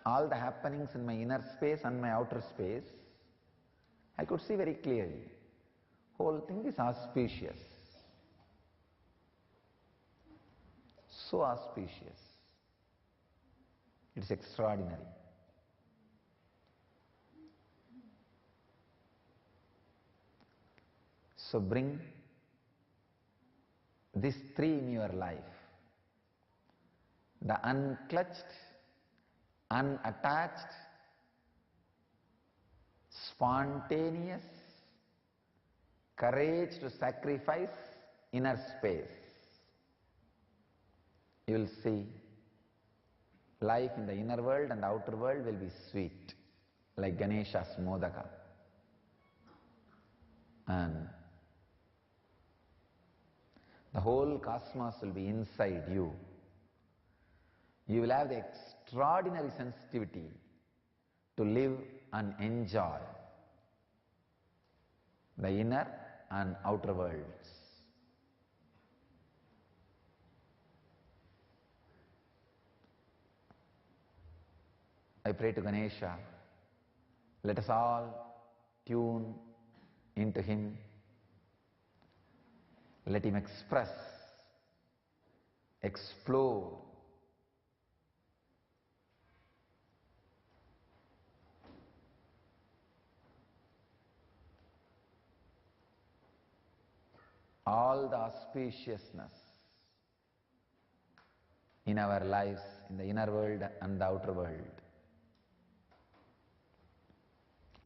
All the happenings in my inner space and my outer space, I could see very clearly. Whole thing is auspicious. So auspicious. It's extraordinary. So bring these three in your life. The unclutched, unattached, spontaneous, courage to sacrifice inner space. You will see life in the inner world and the outer world will be sweet, like Ganesha's modaka. And the whole cosmos will be inside you. You will have the extraordinary sensitivity to live and enjoy the inner and outer worlds. I pray to Ganesha, let us all tune into him. Let him express, explode all the auspiciousness in our lives, in the inner world and the outer world.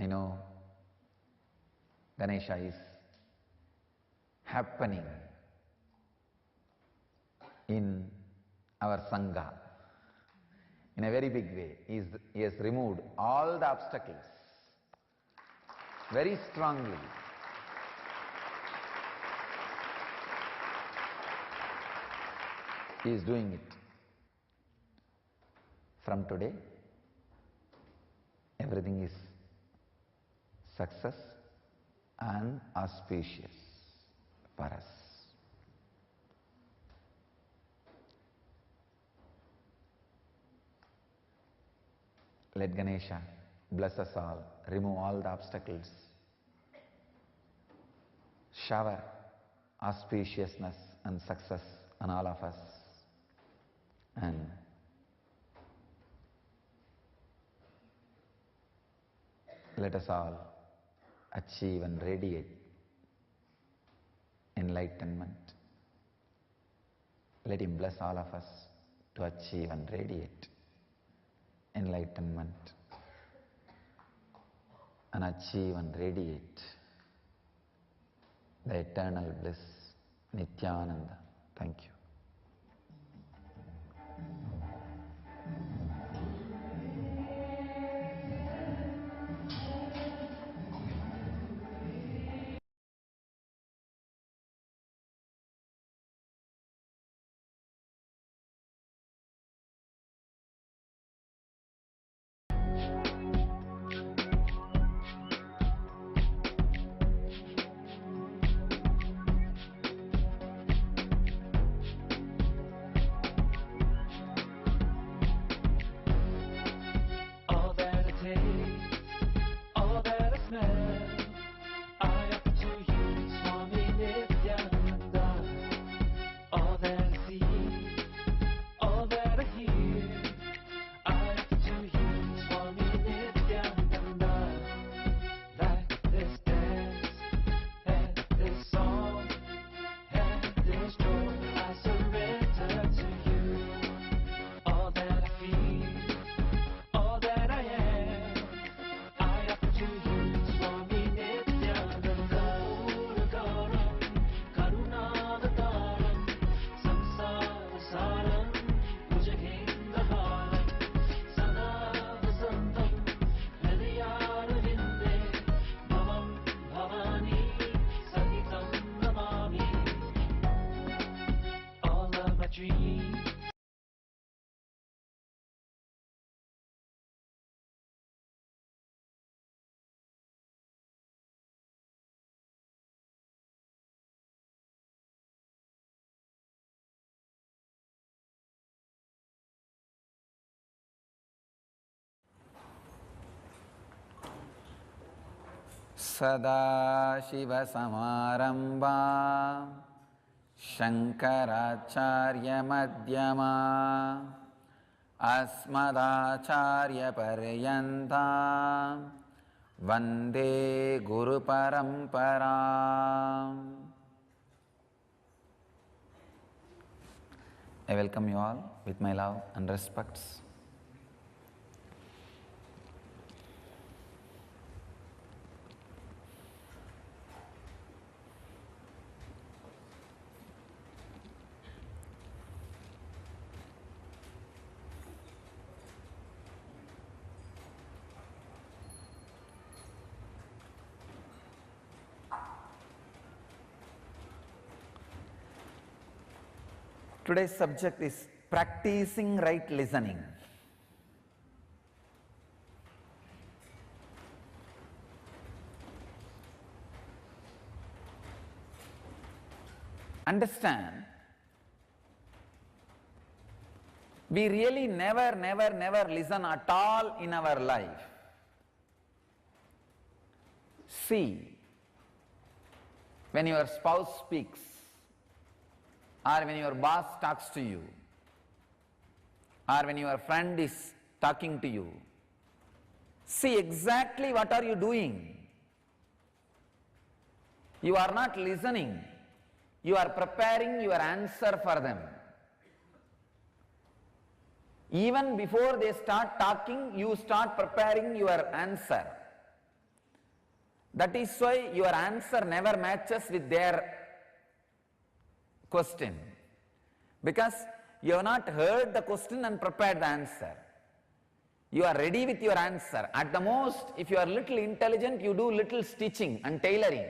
I know Ganesha is happening in our Sangha in a very big way. He has removed all the obstacles very strongly. He is doing it. From today, everything is success and auspicious for us. Let Ganesha bless us all, remove all the obstacles, shower auspiciousness and success on all of us, and let us all achieve and radiate enlightenment. Let him bless all of us to achieve and radiate enlightenment and achieve and radiate the eternal bliss, Nityananda. Thank you. सदाशिवसमारम्भा शङ्कराचार्यमध्यमा अस्मदाचार्यपर्यन्ता वन्दे गुरुपरम्परा. I welcome you all with my love and respects. Today's subject is practicing right listening. Understand, we really never listen at all in our life. See, when your spouse speaks, or when your boss talks to you, or when your friend is talking to you, see exactly what are you doing. You are not listening, you are preparing your answer for them. Even before they start talking, you start preparing your answer. That is why your answer never matches with their question, because you have not heard the question and prepared the answer. You are ready with your answer. At the most, if you are little intelligent, you do little stitching and tailoring.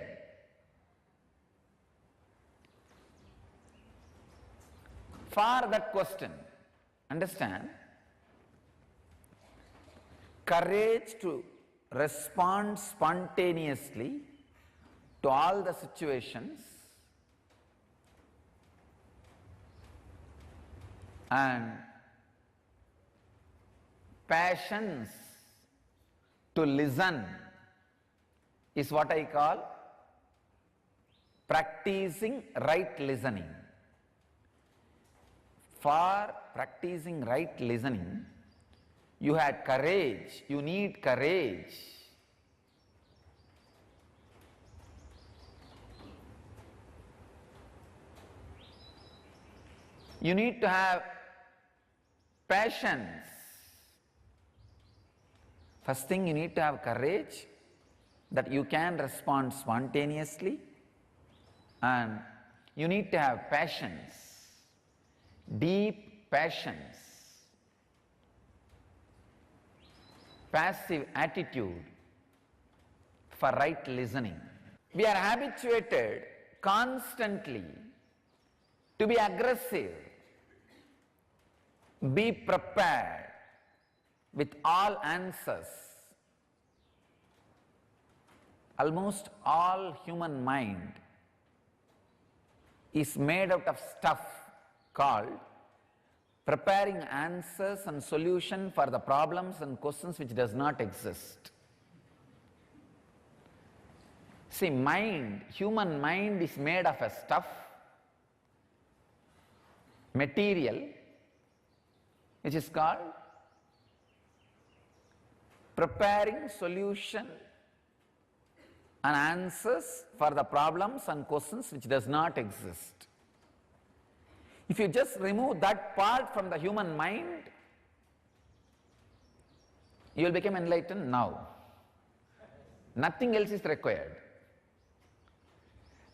For that question, understand, courage to respond spontaneously to all the situations, and patience to listen is what I call practicing right listening. For practicing right listening, you had courage, you need courage. You need to have patience. First thing, you need to have courage that you can respond spontaneously, and you need to have patience, deep patience, passive attitude for right listening. We are habituated constantly to be aggressive. Be prepared with all answers. Almost all human mind is made out of stuff called preparing answers and solution for the problems and questions which does not exist. See, human mind is made of a stuff, material, which is called preparing solution and answers for the problems and questions which does not exist. If you just remove that part from the human mind, you will become enlightened now. Nothing else is required.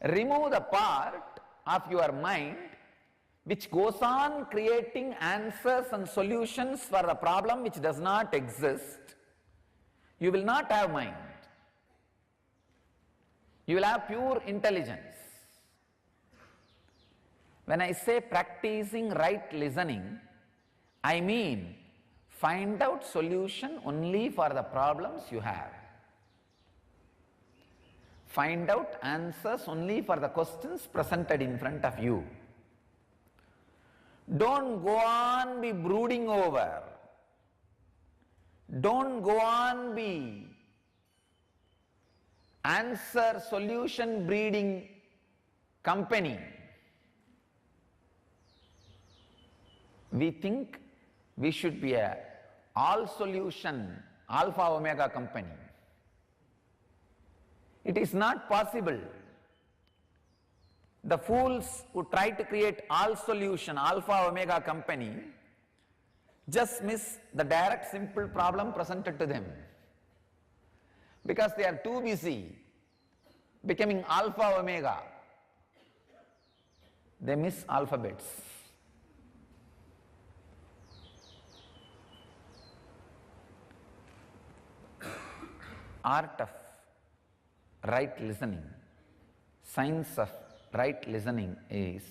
Remove the part of your mind which goes on creating answers and solutions for the problem which does not exist. You will not have mind. You will have pure intelligence. When I say practicing right listening, I mean find out solution only for the problems you have. Find out answers only for the questions presented in front of you. Don't go on be brooding over. Don't go on be answer solution breeding company. We think we should be a all solution alpha omega company. It is not possible. The fools who try to create all solution alpha omega company just miss the direct simple problem presented to them, because they are too busy becoming alpha omega. They miss alphabets. Art of right listening, science of right listening is,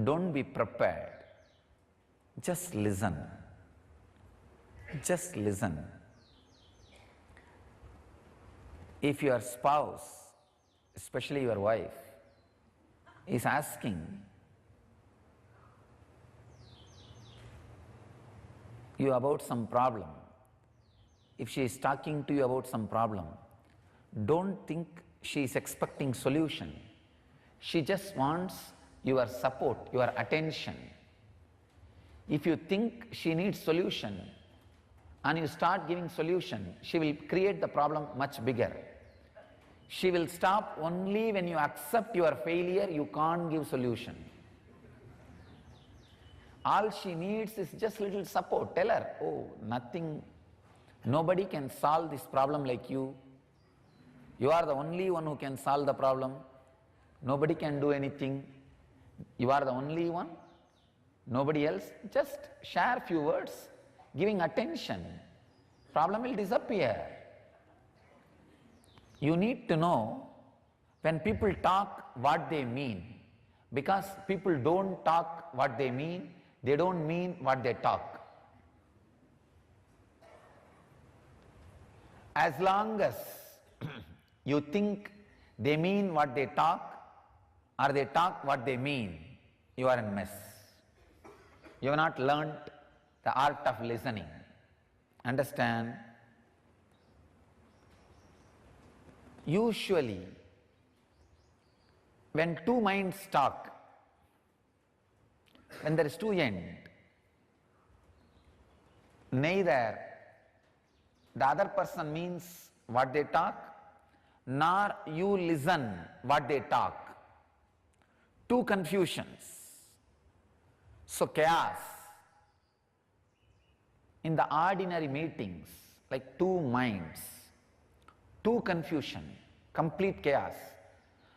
don't be prepared, just listen. Just listen. If your spouse, especially your wife, is asking you about some problem, if she is talking to you about some problem, don't think she is expecting solution. She just wants your support, your attention. If you think she needs solution and you start giving solution, she will create the problem much bigger. She will stop only when you accept your failure, you can't give solution. All she needs is just little support. Tell her, oh, nothing, nobody can solve this problem like you. You are the only one who can solve the problem. Nobody can do anything. You are the only one. Nobody else. Just share few words, giving attention. Problem will disappear. You need to know when people talk what they mean, because people don't talk what they mean, they don't mean what they talk. As long as you think they mean what they talk or they talk what they mean, you are in mess. You have not learnt the art of listening. Understand? Usually, when two minds talk, when there is two ends, neither the other person means what they talk, nor you listen what they talk. Two confusions. So chaos. In the ordinary meetings, like two minds, two confusion, complete chaos.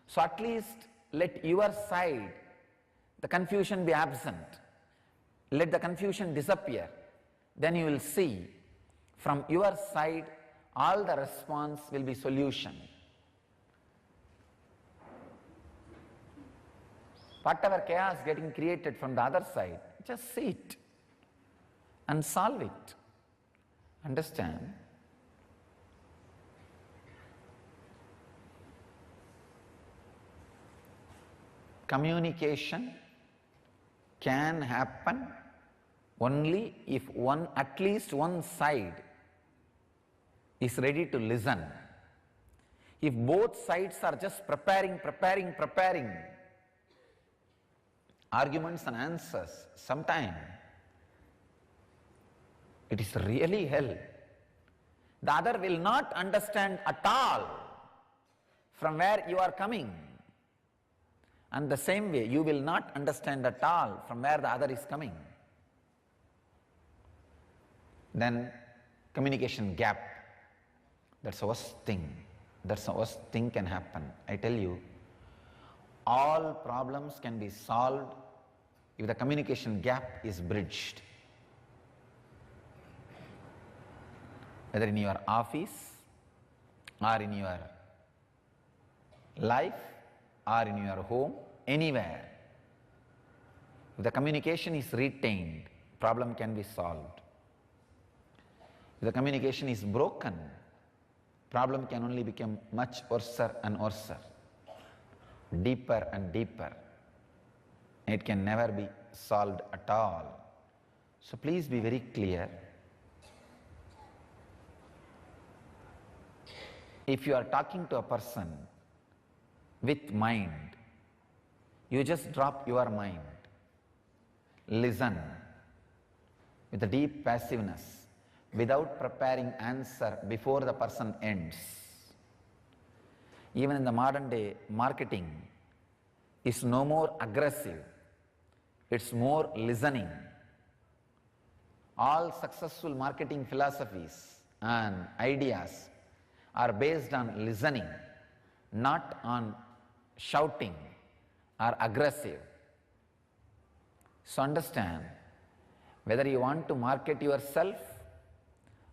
So at least let your side, the confusion be absent. Let the confusion disappear. Then you will see from your side all the response will be solution. Whatever chaos getting created from the other side, just see it and solve it. Understand? Communication can happen only if at least one side is ready to listen. If both sides are just preparing, arguments and answers, sometime it is really hell. The other will not understand at all from where you are coming. And the same way, you will not understand at all from where the other is coming. Then communication gap, that's the worst thing. That's the worst thing can happen. I tell you, all problems can be solved if the communication gap is bridged. Whether in your office or in your life or in your home, anywhere. If the communication is retained, problem can be solved. If the communication is broken, problem can only become much worse and worse, deeper and deeper. It can never be solved at all. So please be very clear. if you are talking to a person with mind, you just drop your mind, listen with a deep passiveness, without preparing answer before the person ends. Even in the modern day, marketing is no more aggressive, it's more listening. All successful marketing philosophies and ideas are based on listening, not on shouting or aggressive. So understand, whether you want to market yourself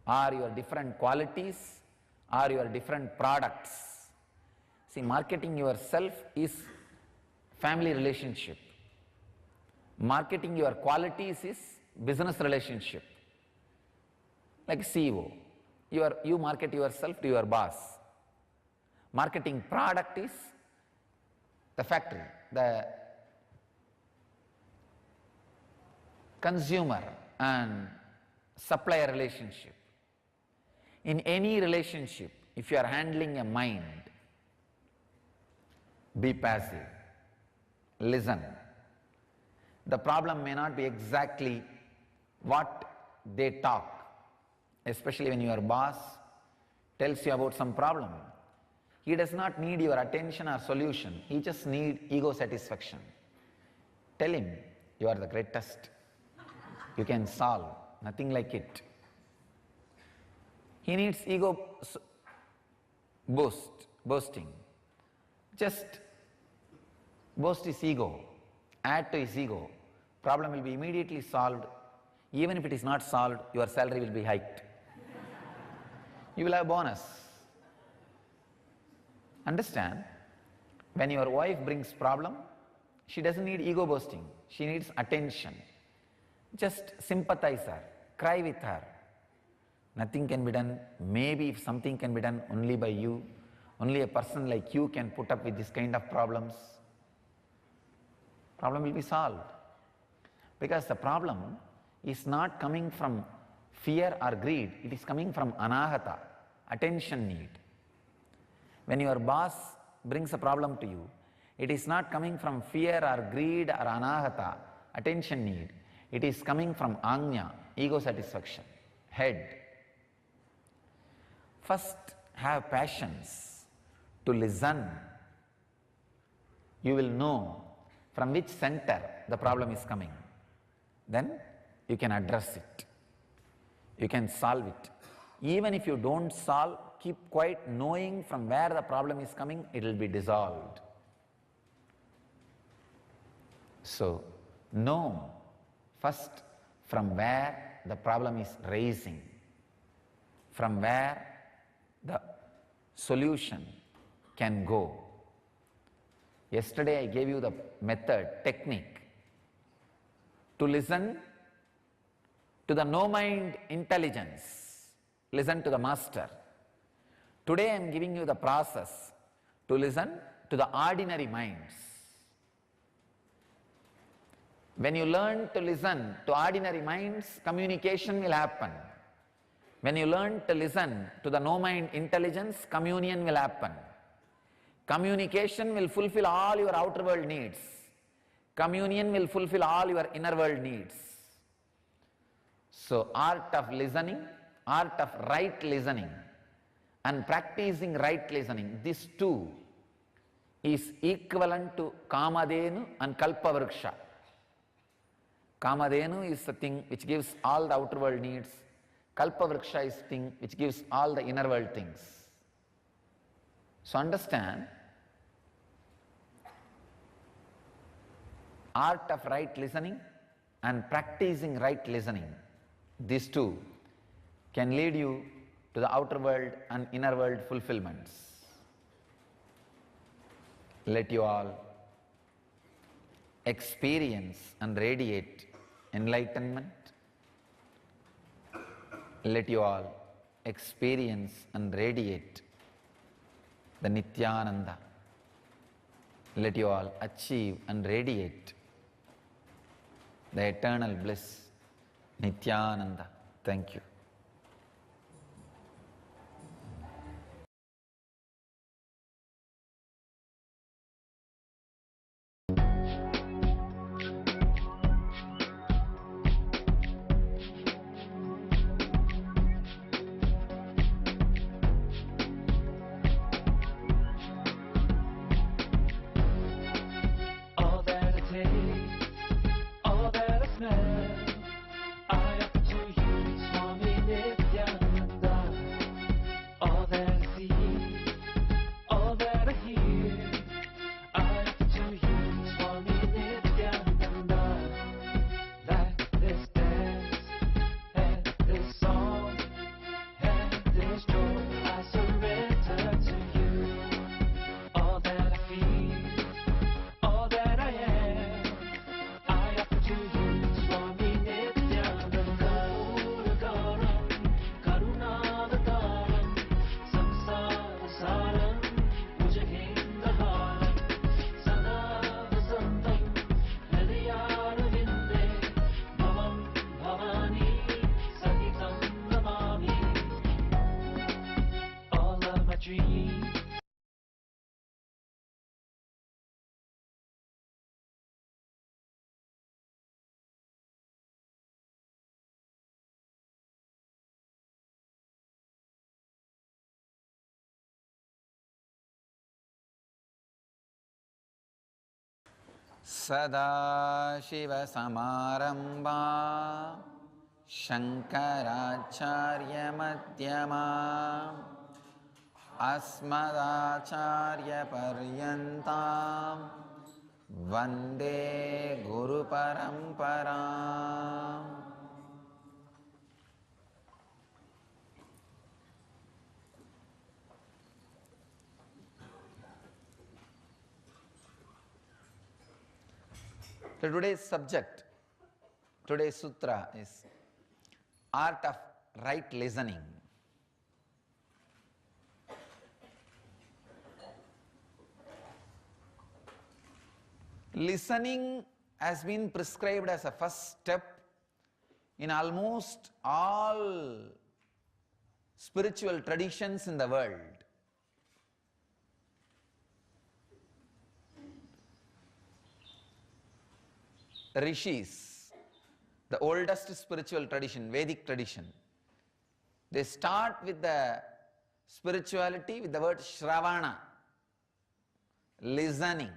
or your different qualities or your different products. See, marketing yourself is family relationship. Marketing your qualities is business relationship. Like CEO, you market yourself to your boss. Marketing product is the factory, the consumer and supplier relationship. In any relationship, if you are handling a mind, be passive, listen. The problem may not be exactly what they talk, especially when your boss tells you about some problem. He does not need your attention or solution, he just needs ego satisfaction. Tell him, you are the greatest, you can solve, nothing like it. He needs ego boasting. Just boast his ego, add to his ego, problem will be immediately solved. Even if it is not solved, your salary will be hiked. You will have bonus. Understand, when your wife brings problem, she doesn't need ego boasting, she needs attention. Just sympathize her, cry with her. Nothing can be done. Maybe if something can be done only by you, only a person like you can put up with this kind of problems. Problem will be solved. Because the problem is not coming from fear or greed, it is coming from anahata, attention need. When your boss brings a problem to you, it is not coming from fear or greed or anahata, attention need. It is coming from agnya, ego satisfaction, head. First, have passions to listen. You will know from which center the problem is coming. Then you can address it. You can solve it. Even if you don't solve, keep quiet, knowing from where the problem is coming, it will be dissolved. So, know first from where the problem is raising, from where the solution can go. Yesterday I gave you the method, technique to listen to the no-mind intelligence, listen to the master. Today I am giving you the process to listen to the ordinary minds. When you learn to listen to ordinary minds, communication will happen. When you learn to listen to the no-mind intelligence, communion will happen. Communication will fulfill all your outer world needs. Communion will fulfill all your inner world needs. So, art of listening, art of right listening and practicing right listening, these two is equivalent to Kamadhenu and Kalpavruksha. Kamadhenu is the thing which gives all the outer world needs. Kalpavruksha is the thing which gives all the inner world things. So understand, art of right listening and practicing right listening, these two can lead you to the outer world and inner world fulfillments. Let you all experience and radiate enlightenment. Let you all experience and radiate the Nityananda. Let you all achieve and radiate the eternal bliss, Nityananda. Thank you. सदाशिवसमारम्भा शङ्कराचार्यमध्यमा अस्मदाचार्यपर्यन्तां वन्दे गुरुपरम्पराम्. So today's subject, today's sutra is art of right listening. Listening has been prescribed as a first step in almost all spiritual traditions in the world. Rishis, the oldest spiritual tradition, Vedic tradition, they start with the spirituality with the word Shravana, listening.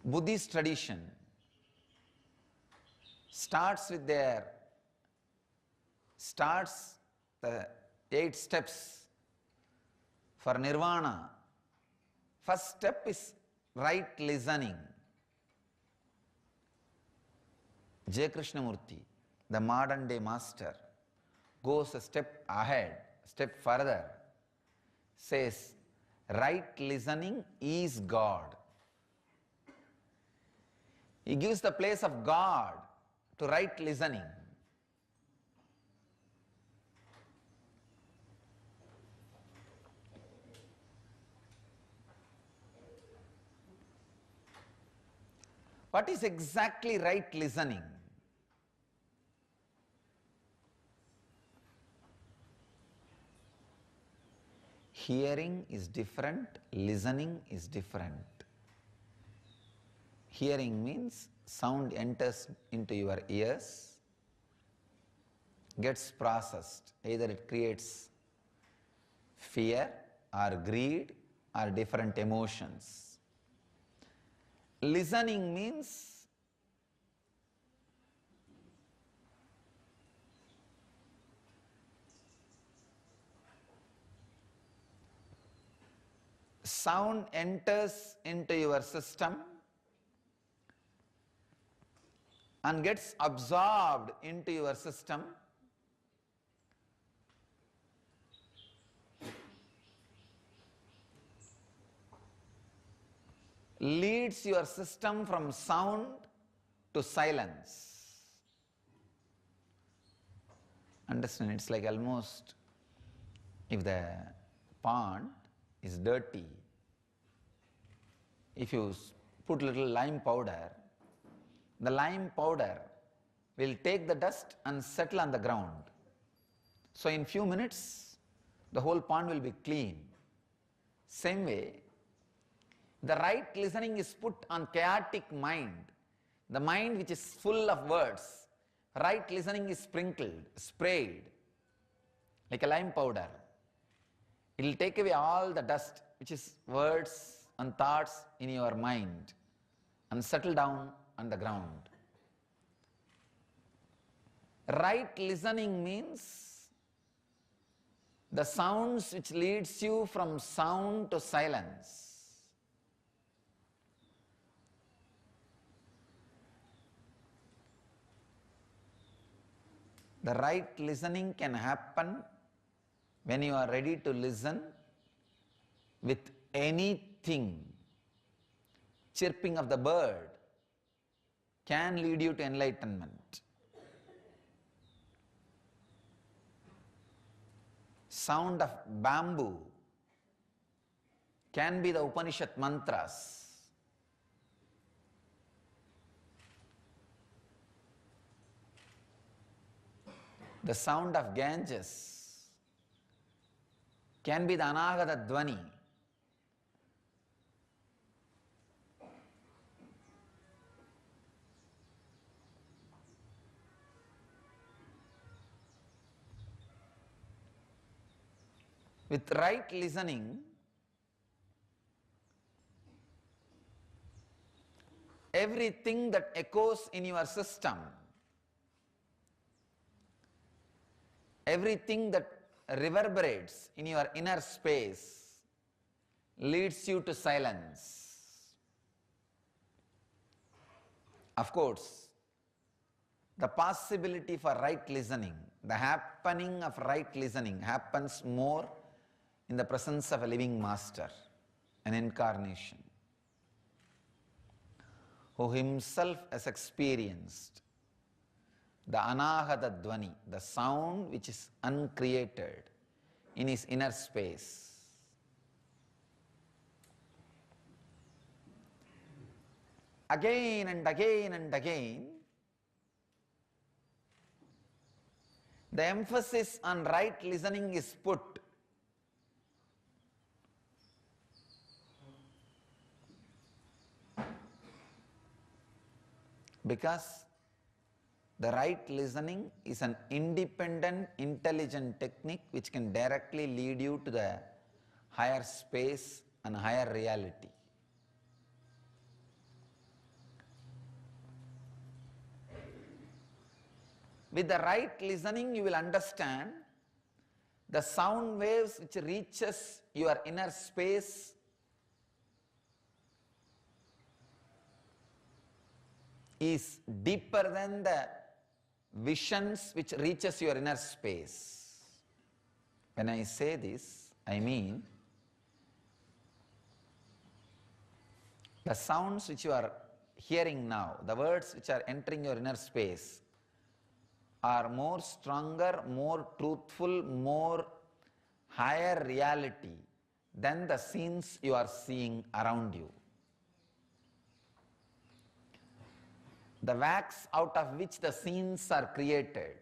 Buddhist tradition starts the 8 steps for nirvana. First step is right listening. J. Krishnamurti, the modern day master, goes a step ahead, step further, says right listening is God. He gives the place of God to right listening. What is exactly right listening? Hearing is different, listening is different. Hearing means sound enters into your ears, gets processed. Either it creates fear or greed or different emotions. Listening means sound enters into your system and gets absorbed into your system, leads your system from sound to silence. Understand? It's like almost if the pond is dirty, if you put little lime powder, the lime powder will take the dust and settle on the ground. So in few minutes, the whole pond will be clean. Same way, the right listening is put on chaotic mind, the mind which is full of words. Right listening is sprinkled, sprayed, like a lime powder. It will take away all the dust, which is words and thoughts in your mind, and settle down on the ground. Right listening means the sounds which leads you from sound to silence. The right listening can happen when you are ready to listen with anything. Chirping of the bird can lead you to enlightenment. Sound of bamboo can be the Upanishad mantras. The sound of Ganges can be the anahata dvani. With right listening, everything that echoes in your system, everything that reverberates in your inner space leads you to silence. Of course, the possibility for right listening, the happening of right listening happens more in the presence of a living master, an incarnation, who himself has experienced the anahata dvani, the sound which is uncreated in his inner space. Again and again and again, the emphasis on right listening is put. Because the right listening is an independent, intelligent technique which can directly lead you to the higher space and higher reality. With the right listening, you will understand the sound waves which reaches your inner space is deeper than the visions which reaches your inner space. When I say this, I mean the sounds which you are hearing now, the words which are entering your inner space are more stronger, more truthful, more higher reality than the scenes you are seeing around you. The wax out of which the scenes are created,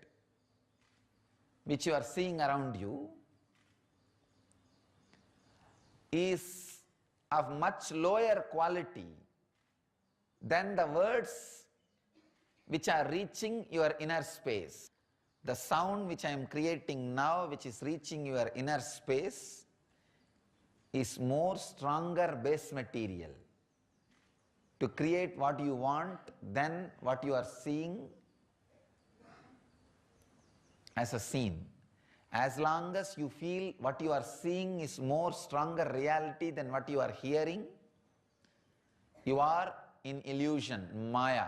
which you are seeing around you, is of much lower quality than the words which are reaching your inner space. The sound which I am creating now, which is reaching your inner space, is more stronger base material to create what you want than what you are seeing as a scene. As long as you feel what you are seeing is more stronger reality than what you are hearing, you are in illusion, maya.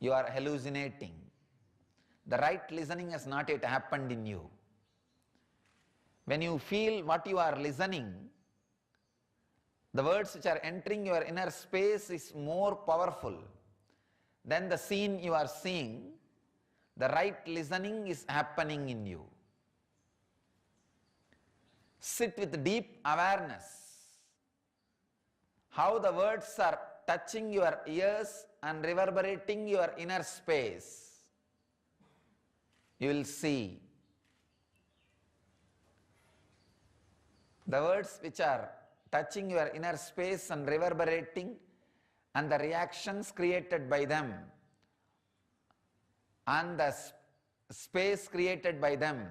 You are hallucinating. The right listening has not yet happened in you. When you feel what you are listening, the words which are entering your inner space is more powerful than the scene you are seeing. The right listening is happening in you. Sit with deep awareness. How the words are touching your ears and reverberating your inner space. You will see the words which are touching your inner space and reverberating, and the reactions created by them, and the space created by them,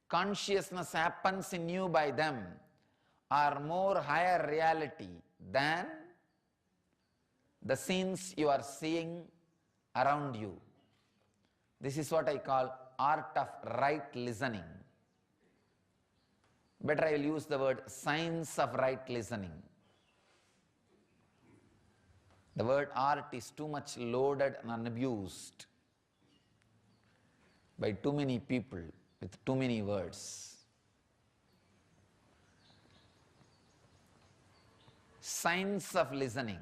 consciousness happens in you by them, are more higher reality than the scenes you are seeing around you. This is what I call art of right listening. Better I will use the word science of right listening. The word art is too much loaded and unabused by too many people with too many words. Science of listening.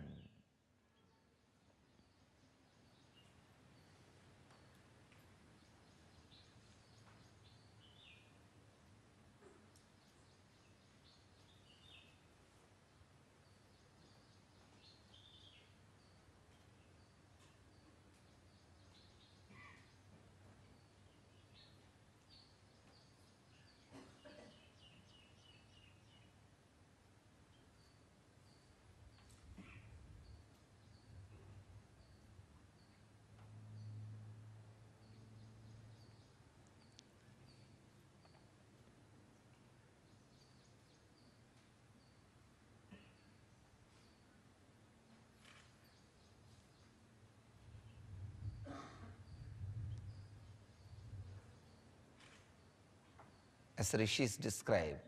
as rishis describe,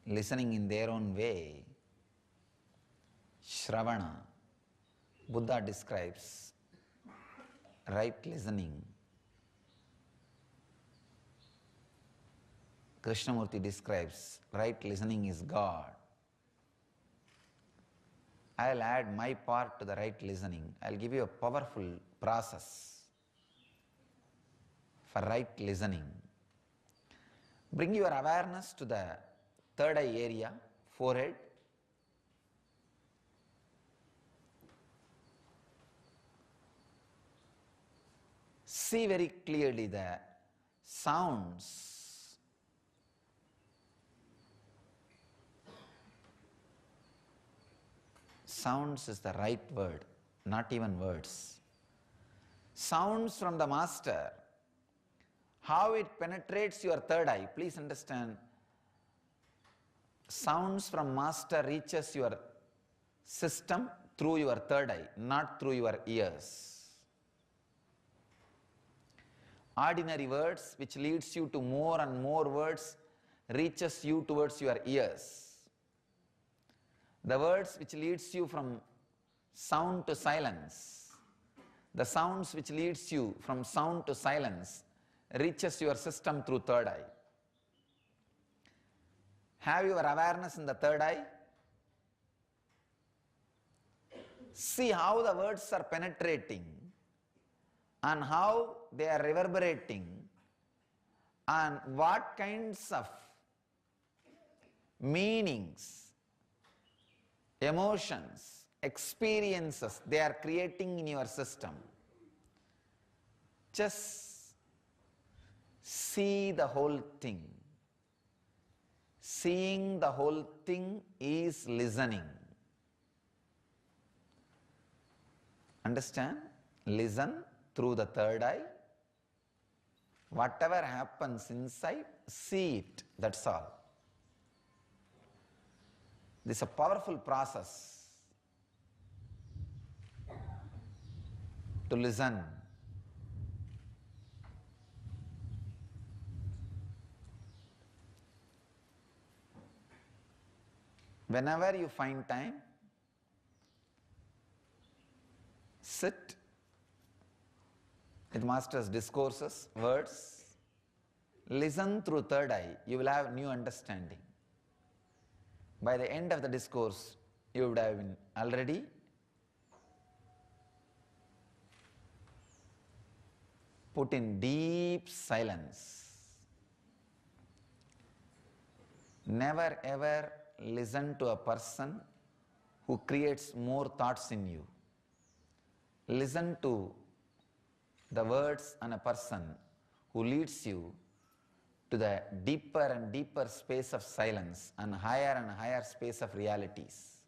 listening in their own way, Shravana, Buddha describes right listening. Krishnamurti describes right listening is God. I'll add my part to the right listening. I'll give you a powerful process for right listening. Bring your awareness to the third eye area, forehead. See very clearly the sounds. Sounds is the right word, not even words. Sounds from the master. How it penetrates your third eye. Please understand, sounds from master reaches your system through your third eye, not through your ears. Ordinary words which leads you to more and more words reaches you towards your ears. The words which leads you from sound to silence, the sounds which leads you from sound to silence reaches your system through third eye. Have your awareness in the third eye. See how the words are penetrating and how they are reverberating and what kinds of meanings, emotions, experiences they are creating in your system. Just see the whole thing. Seeing the whole thing is listening. Understand? Listen through the third eye. Whatever happens inside, see it. That's all. This is a powerful process to listen. Whenever you find time, sit with master's discourses, words, listen through third eye, you will have new understanding. By the end of the discourse, you would have been already put in deep silence. Never ever listen to a person who creates more thoughts in you. Listen to the words and a person who leads you to the deeper and deeper space of silence and higher space of realities.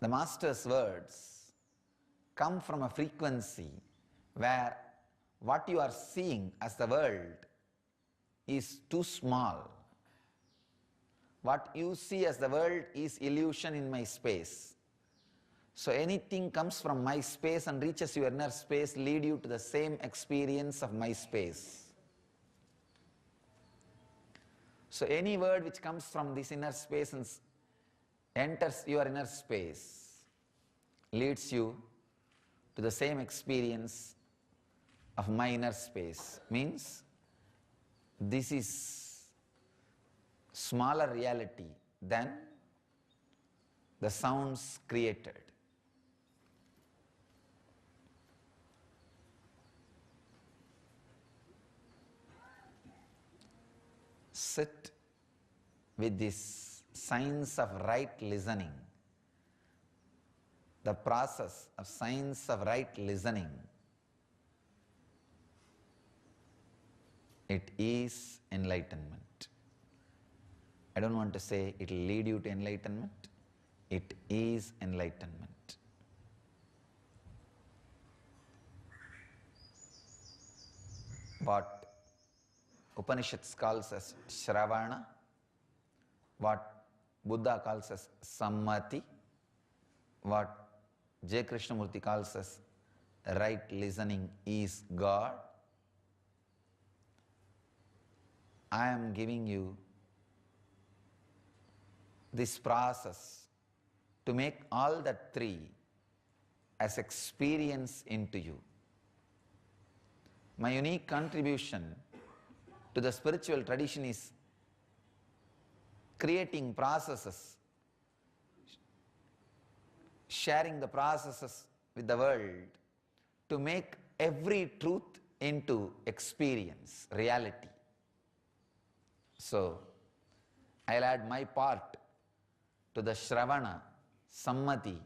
The master's words come from a frequency where what you are seeing as the world is too small. What you see as the world is illusion in my space. So anything comes from my space and reaches your inner space lead you to the same experience of my space. So any word which comes from this inner space and enters your inner space leads you to the same experience of my inner space. Means this is smaller reality than the sounds created. Sit with this science of right listening. The process of science of right listening. It is enlightenment. I don't want to say it will lead you to enlightenment. It is enlightenment. What Upanishads calls as Shravana, what Buddha calls as Sammati, what J. Krishnamurti calls as right listening is God. I am giving you this process to make all the three as experience into you. My unique contribution to the spiritual tradition is creating processes, sharing the processes with the world to make every truth into experience, reality. So, I'll add my part to the Shravana, Sammati,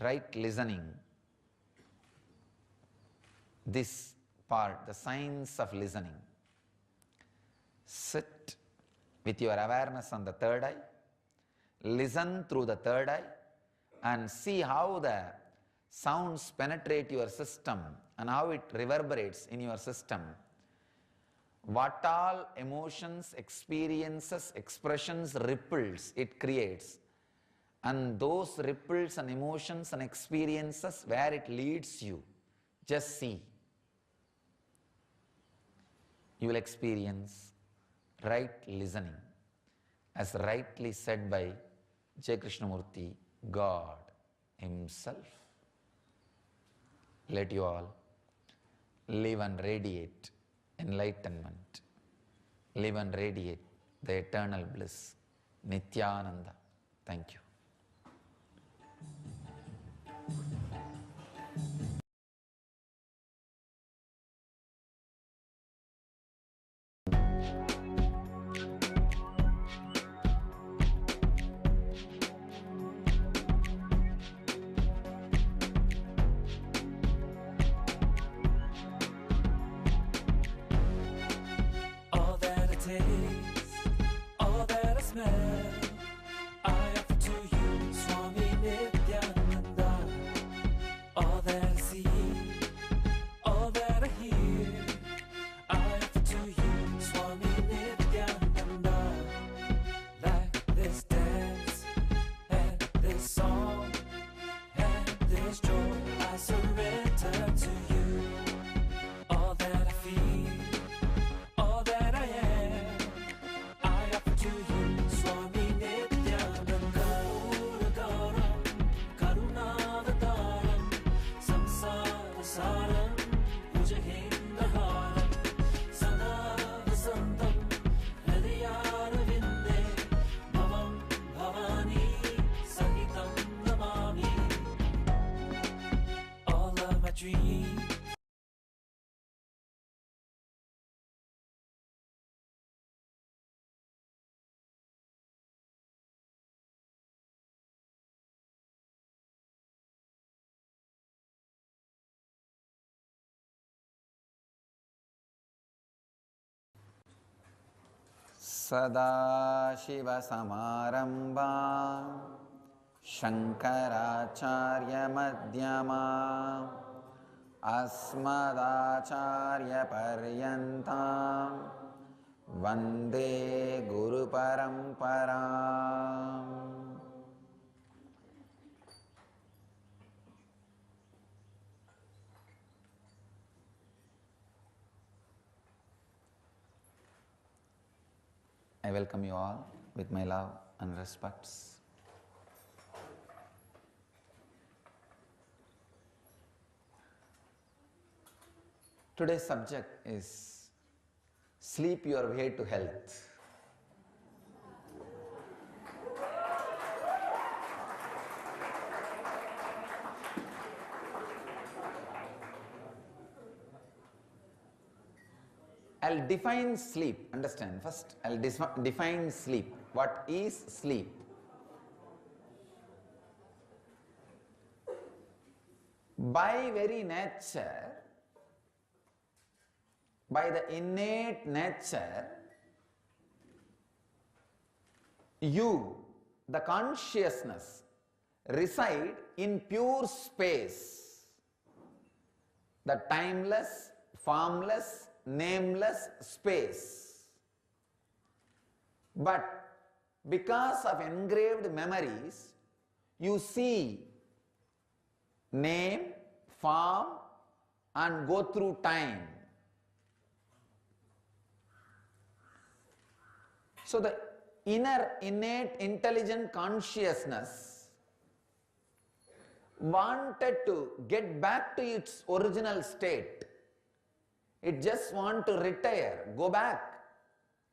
right listening. This part, the science of listening. Sit with your awareness on the third eye, listen through the third eye, and see how the sounds penetrate your system and how it reverberates in your system. What all emotions, experiences, expressions, ripples it creates, and those ripples and emotions and experiences, where it leads you, just see. You will experience right listening, as rightly said by J. Krishnamurti, God Himself. Let you all live and radiate enlightenment, live and radiate the eternal bliss, Nityananda. Thank you. All that I taste, all that I smell, I offer to you, Swami Nityananda. All that I see, all that I hear, I offer to you, Swami Nityananda. Like this dance, and this song, and this joy, I surrender to you. All that I feel, all that I am, I offer to you, Swami Nityananda. Karunagaram, Karunavataram, Samsara Saram, Bhujahendraharam, Sada Vasantam, Hridayarvinde, Bhavam Bhavani, Sahitam Namami. All of my dreams, Sadashivasamarambham Shankaracharya-madhyamam Asmadacharya-paryantam Vande Guru-paramparam. I welcome you all with my love and respects. Today's subject is sleep your way to health. I'll define sleep. Understand? First, I'll define sleep. What is sleep? By very nature, by the innate nature, you, the consciousness, reside in pure space, the timeless, formless, nameless space. But because of engraved memories, you see name, form, and go through time. So the inner innate intelligent consciousness wanted to get back to its original state. It just want to retire, go back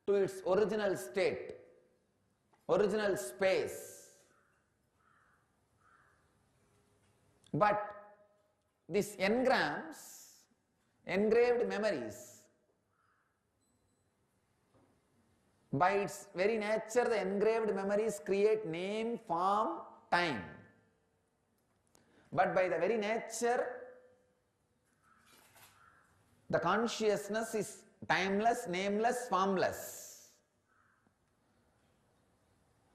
to its original state, original space. But these engrams, engraved memories, by its very nature, the engraved memories create name, form, time. But by the very nature, the consciousness is timeless, nameless, formless.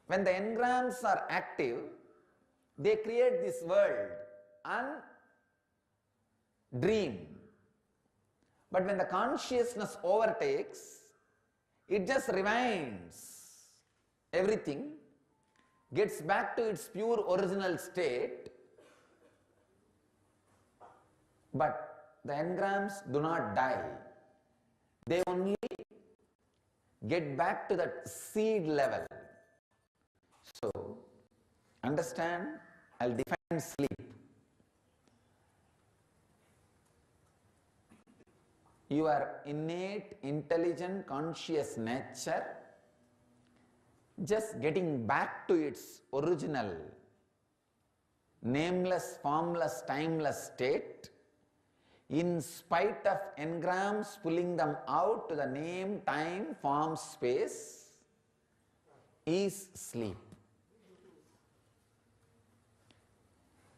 When the engrams are active, they create this world and dream. But when the consciousness overtakes, it just rewinds everything, gets back to its pure original state, but the engrams do not die. They only get back to that seed level. So, understand, I'll define sleep. Your innate, intelligent, conscious nature just getting back to its original, nameless, formless, timeless state, in spite of engrams pulling them out to the name, time, form, space, is sleep.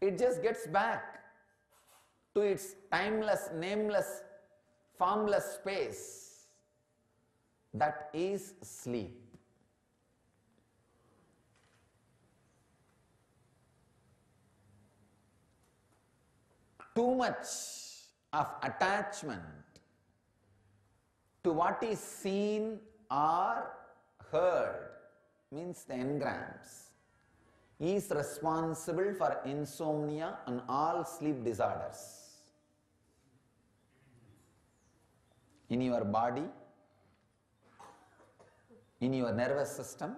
It just gets back to its timeless, nameless, formless space. That is sleep. Too much of attachment to what is seen or heard, means the engrams, is responsible for insomnia and all sleep disorders. In your body, in your nervous system,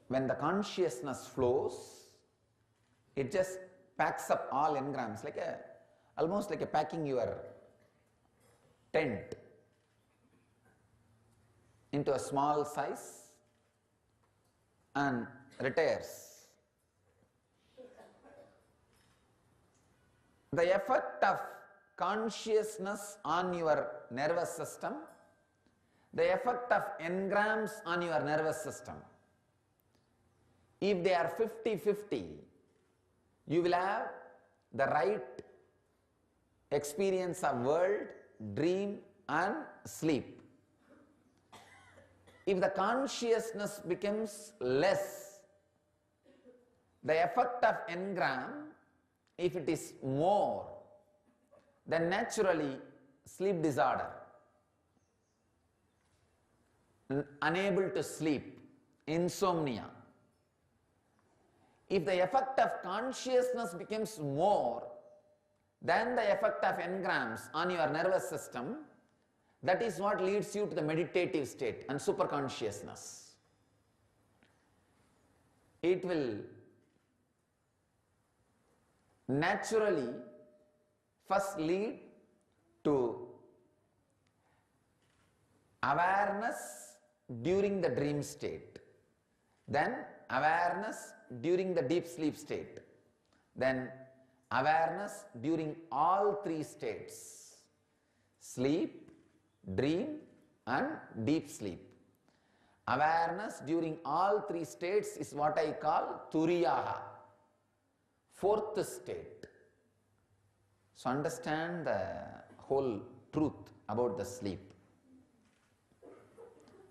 when the consciousness flows, it just packs up all engrams, almost like packing your tent into a small size and retires. The effect of consciousness on your nervous system, the effect of engrams on your nervous system, if they are 50-50, you will have the right experience of world, dream and sleep. If the consciousness becomes less, the effect of engram, if it is more, then naturally sleep disorder, unable to sleep, insomnia. If the effect of consciousness becomes more than the effect of engrams on your nervous system, that is what leads you to the meditative state and superconsciousness. It will naturally first lead to awareness during the dream state, then awareness during the deep sleep state, then awareness during all three states: sleep, dream and deep sleep. Awareness during all three states is what I call Turiyaha, fourth state. So understand the whole truth about the sleep.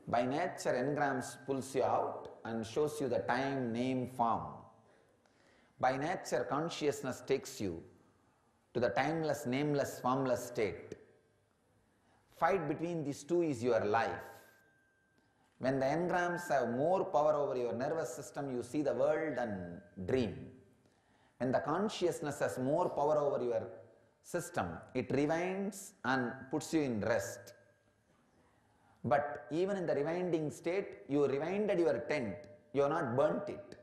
By nature, engrams pulls you out and shows you the time, name, form. By nature, consciousness takes you to the timeless, nameless, formless state. Fight between these two is your life. When the engrams have more power over your nervous system, you see the world and dream. When the consciousness has more power over your system, it rewinds and puts you in rest. But even in the rewinding state, you rewinded your tent, you have not burnt it.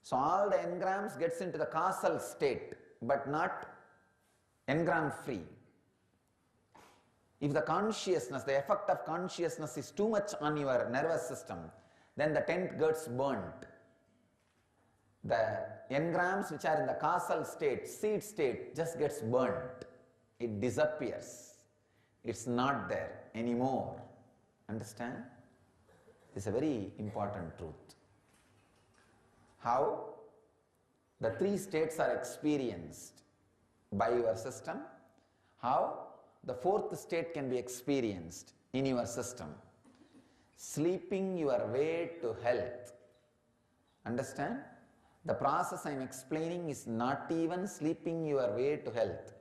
So all the engrams gets into the causal state, but not engram free. If the consciousness, the effect of consciousness is too much on your nervous system, then the tent gets burnt. The engrams which are in the causal state, seed state, just gets burnt. It disappears. It's not there anymore. Understand? It's a very important truth. How the three states are experienced by your system, how the fourth state can be experienced in your system. Sleeping your way to health. Understand? The process I am explaining is not even sleeping your way to health.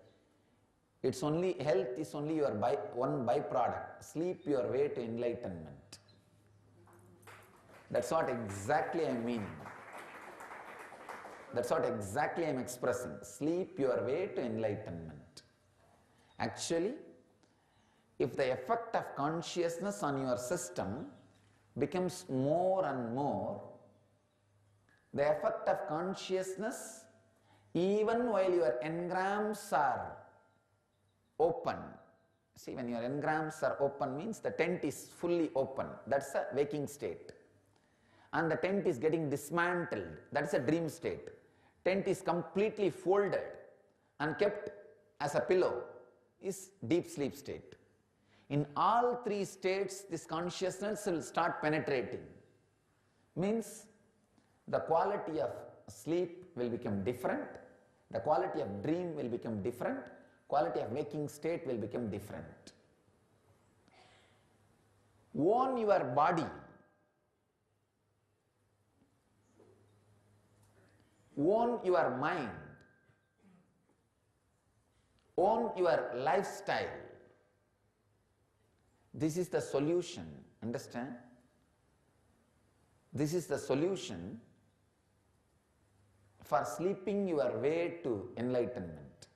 It's only, health is only your one byproduct. Sleep your way to enlightenment. That's what exactly I mean. That's what exactly I am expressing. Sleep your way to enlightenment. Actually, if the effect of consciousness on your system becomes more and more, the effect of consciousness, even while your engrams are open. See, when your engrams are open means the tent is fully open. That's a waking state. And the tent is getting dismantled. That's a dream state. Tent is completely folded and kept as a pillow is deep sleep state. In all three states, this consciousness will start penetrating. Means the quality of sleep will become different, the quality of dream will become different, quality of waking state will become different. Own your body. Own your mind. Own your lifestyle. This is the solution. Understand? This is the solution for sleeping your way to enlightenment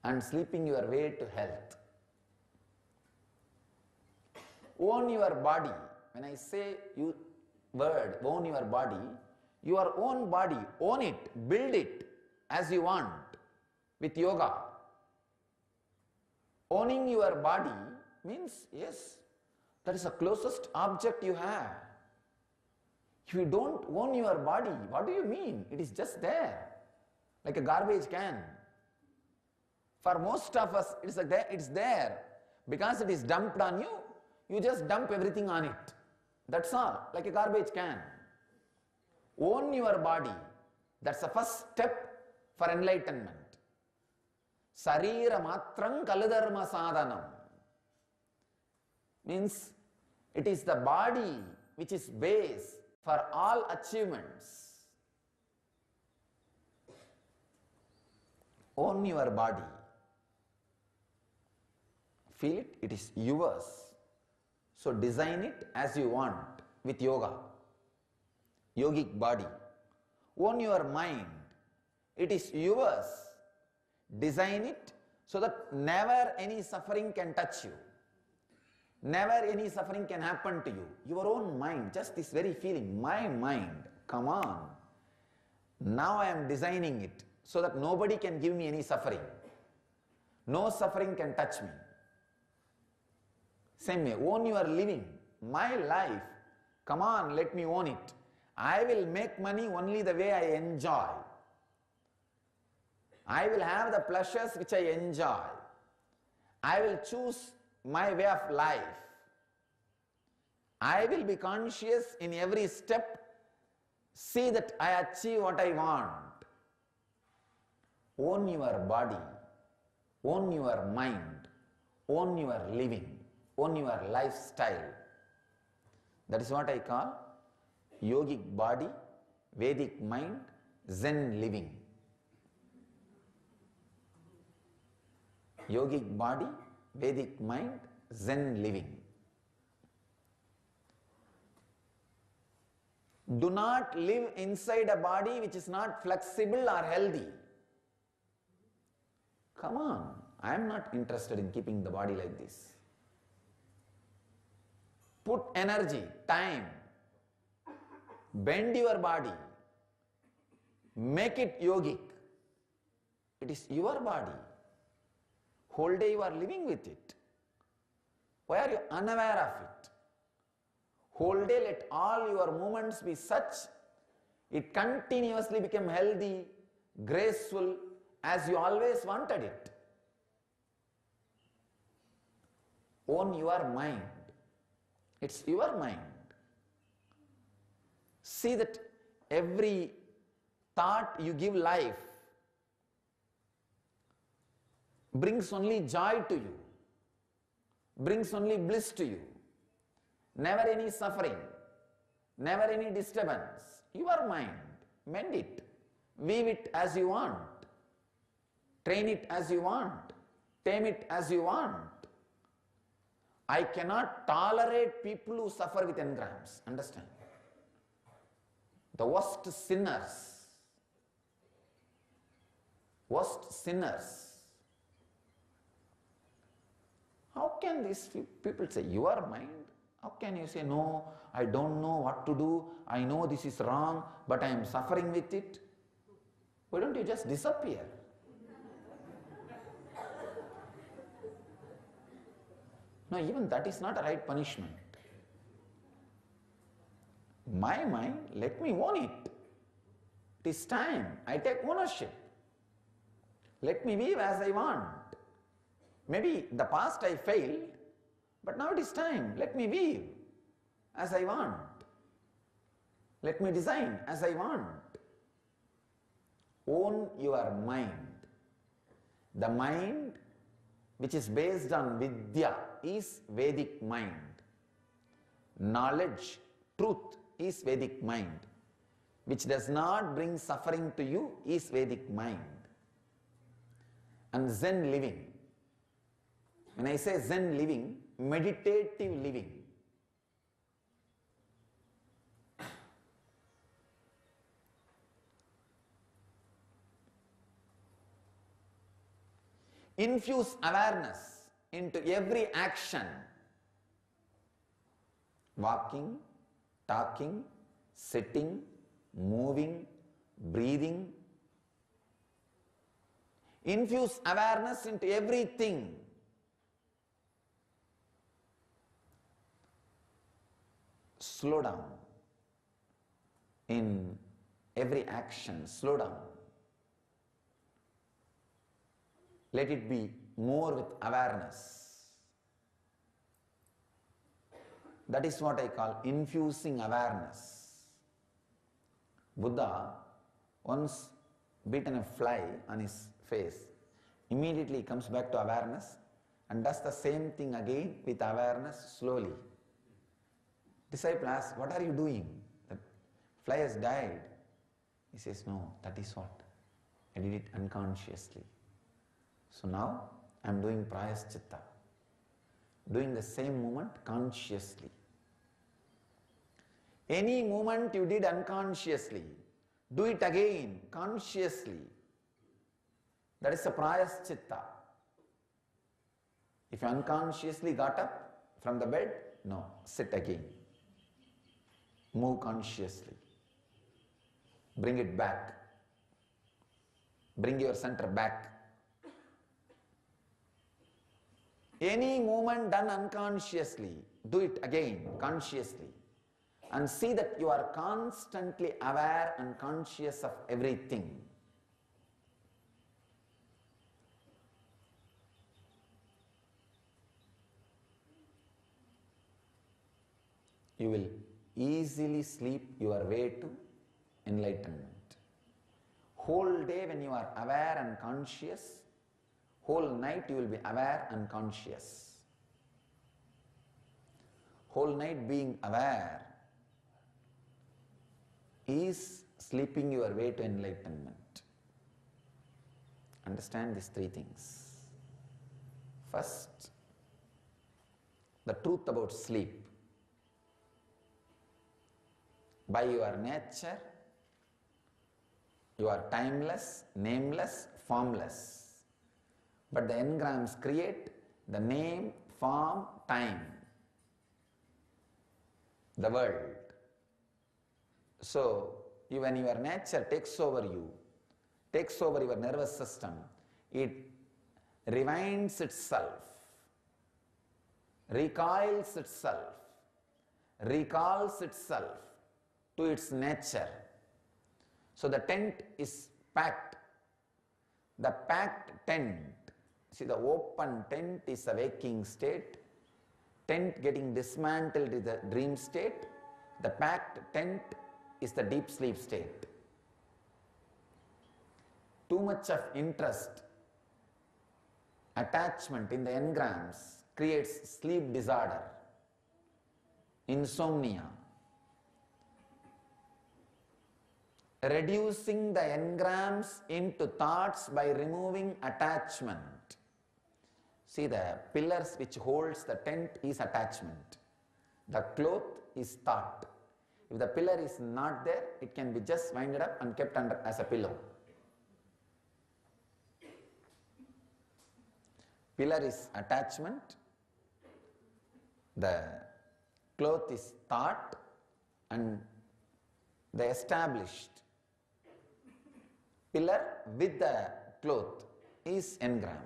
and sleeping your way to health. Own your body. When I say word, own your body, your own body, own it, build it as you want with yoga. Owning your body means, yes, that is the closest object you have. If you don't own your body, what do you mean? It is just there, like a garbage can. For most of us, it's there. Because it is dumped on you, you just dump everything on it. That's all, like a garbage can. Own your body. That's the first step for enlightenment. Sarira matrang kaladharma sadhanam. Means it is the body which is base for all achievements. Own your body. Feel it, it is yours. So design it as you want with yoga. Yogic body. Own your mind. It is yours. Design it so that never any suffering can touch you. Never any suffering can happen to you. Your own mind, just this very feeling, my mind, come on. Now I am designing it so that nobody can give me any suffering. No suffering can touch me. Same way, own your living. My life, come on, let me own it. I will make money only the way I enjoy. I will have the pleasures which I enjoy. I will choose my way of life. I will be conscious in every step, see that I achieve what I want. Own your body, own your mind, own your living, own your lifestyle. That is what I call yogic body, Vedic mind, Zen living. Yogic body, Vedic mind, Zen living. Do not live inside a body which is not flexible or healthy. Come on, I am not interested in keeping the body like this. put energy, time, bend your body, make it yogic. It is your body. Whole day you are living with it. Why are you unaware of it? Whole day let all your movements be such, it continuously become healthy, graceful, as you always wanted it. Own your mind. It's your mind. See that every thought you give life brings only joy to you, brings only bliss to you. Never any suffering, never any disturbance. Your mind, mend it, weave it as you want, train it as you want, tame it as you want. I cannot tolerate people who suffer with engrams, understand? The worst sinners, how can these people say, your mind? How can you say, no, I don't know what to do, I know this is wrong, but I am suffering with it? Why don't you just disappear? No, even that is not a right punishment. My mind, let me own it. It is time, I take ownership. Let me weave as I want. Maybe in the past I failed, but now it is time, let me weave as I want. Let me design as I want. Own your mind. The mind which is based on Vidya is Vedic mind. Knowledge, truth is Vedic mind. Which does not bring suffering to you is Vedic mind. And Zen living. When I say Zen living, meditative living. Infuse awareness into every action. Walking, talking, sitting, moving, breathing. Infuse awareness into everything. Slow down. In every action, slow down. Let it be more with awareness. That is what I call infusing awareness. Buddha once beaten a fly on his face. Immediately he comes back to awareness and does the same thing again with awareness slowly. Disciple asks, what are you doing? The fly has died. He says, no, that is what. I did it unconsciously. So now I am doing prayaschitta, doing the same movement consciously. Any movement you did unconsciously, do it again consciously. That is a prayaschitta. If you unconsciously got up from the bed, no, sit again. Move consciously. Bring it back. Bring your center back. Any movement done unconsciously, do it again consciously. And see that you are constantly aware and conscious of everything. You will easily sleep your way to enlightenment. Whole day when you are aware and conscious, whole night you will be aware and conscious. Whole night being aware is sleeping your way to enlightenment. Understand these three things. First, the truth about sleep. By your nature, you are timeless, nameless, formless. But the engrams create the name, form, time. the world. So, when your nature takes over you, takes over your nervous system, it rewinds itself, recoils itself, recalls itself to its nature. So the tent is packed. The packed tent, see, the open tent is a waking state. Tent getting dismantled is the dream state. The packed tent is the deep sleep state. Too much of interest, attachment in the engrams creates sleep disorder, insomnia. Reducing the engrams into thoughts by removing attachment. See, the pillars which holds the tent is attachment. The cloth is thought. If the pillar is not there, it can be just winded up and kept under as a pillow. Pillar is attachment. The cloth is thought, and the established pillar with the cloth is engram.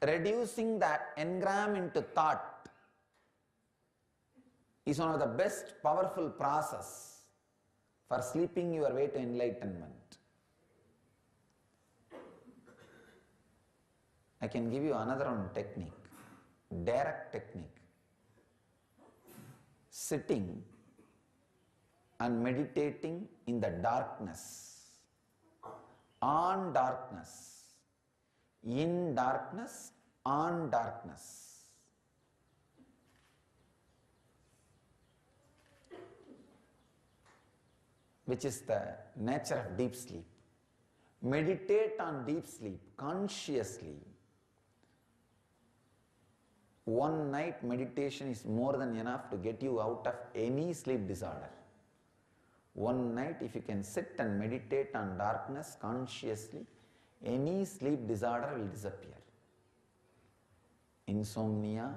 Reducing that engram into thought is one of the best powerful process for sleeping your way to enlightenment. I can give you another one technique, direct technique. Sitting and meditating in the darkness, on darkness, in darkness, on darkness. Which is the nature of deep sleep. Meditate on deep sleep consciously. One night meditation is more than enough to get you out of any sleep disorder. One night, if you can sit and meditate on darkness consciously, any sleep disorder will disappear. Insomnia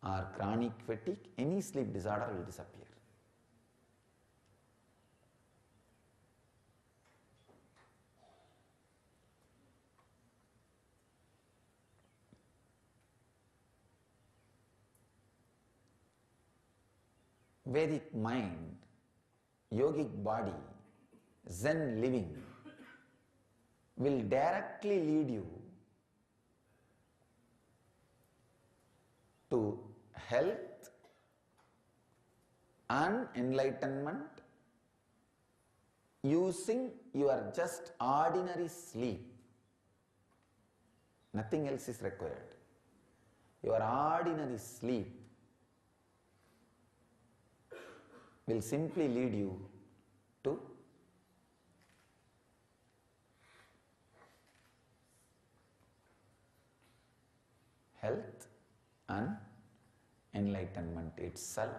or chronic fatigue, any sleep disorder will disappear. Vedic mind, yogic body, Zen living will directly lead you to health and enlightenment using your just ordinary sleep. Nothing else is required. Your ordinary sleep will simply lead you to health and enlightenment itself.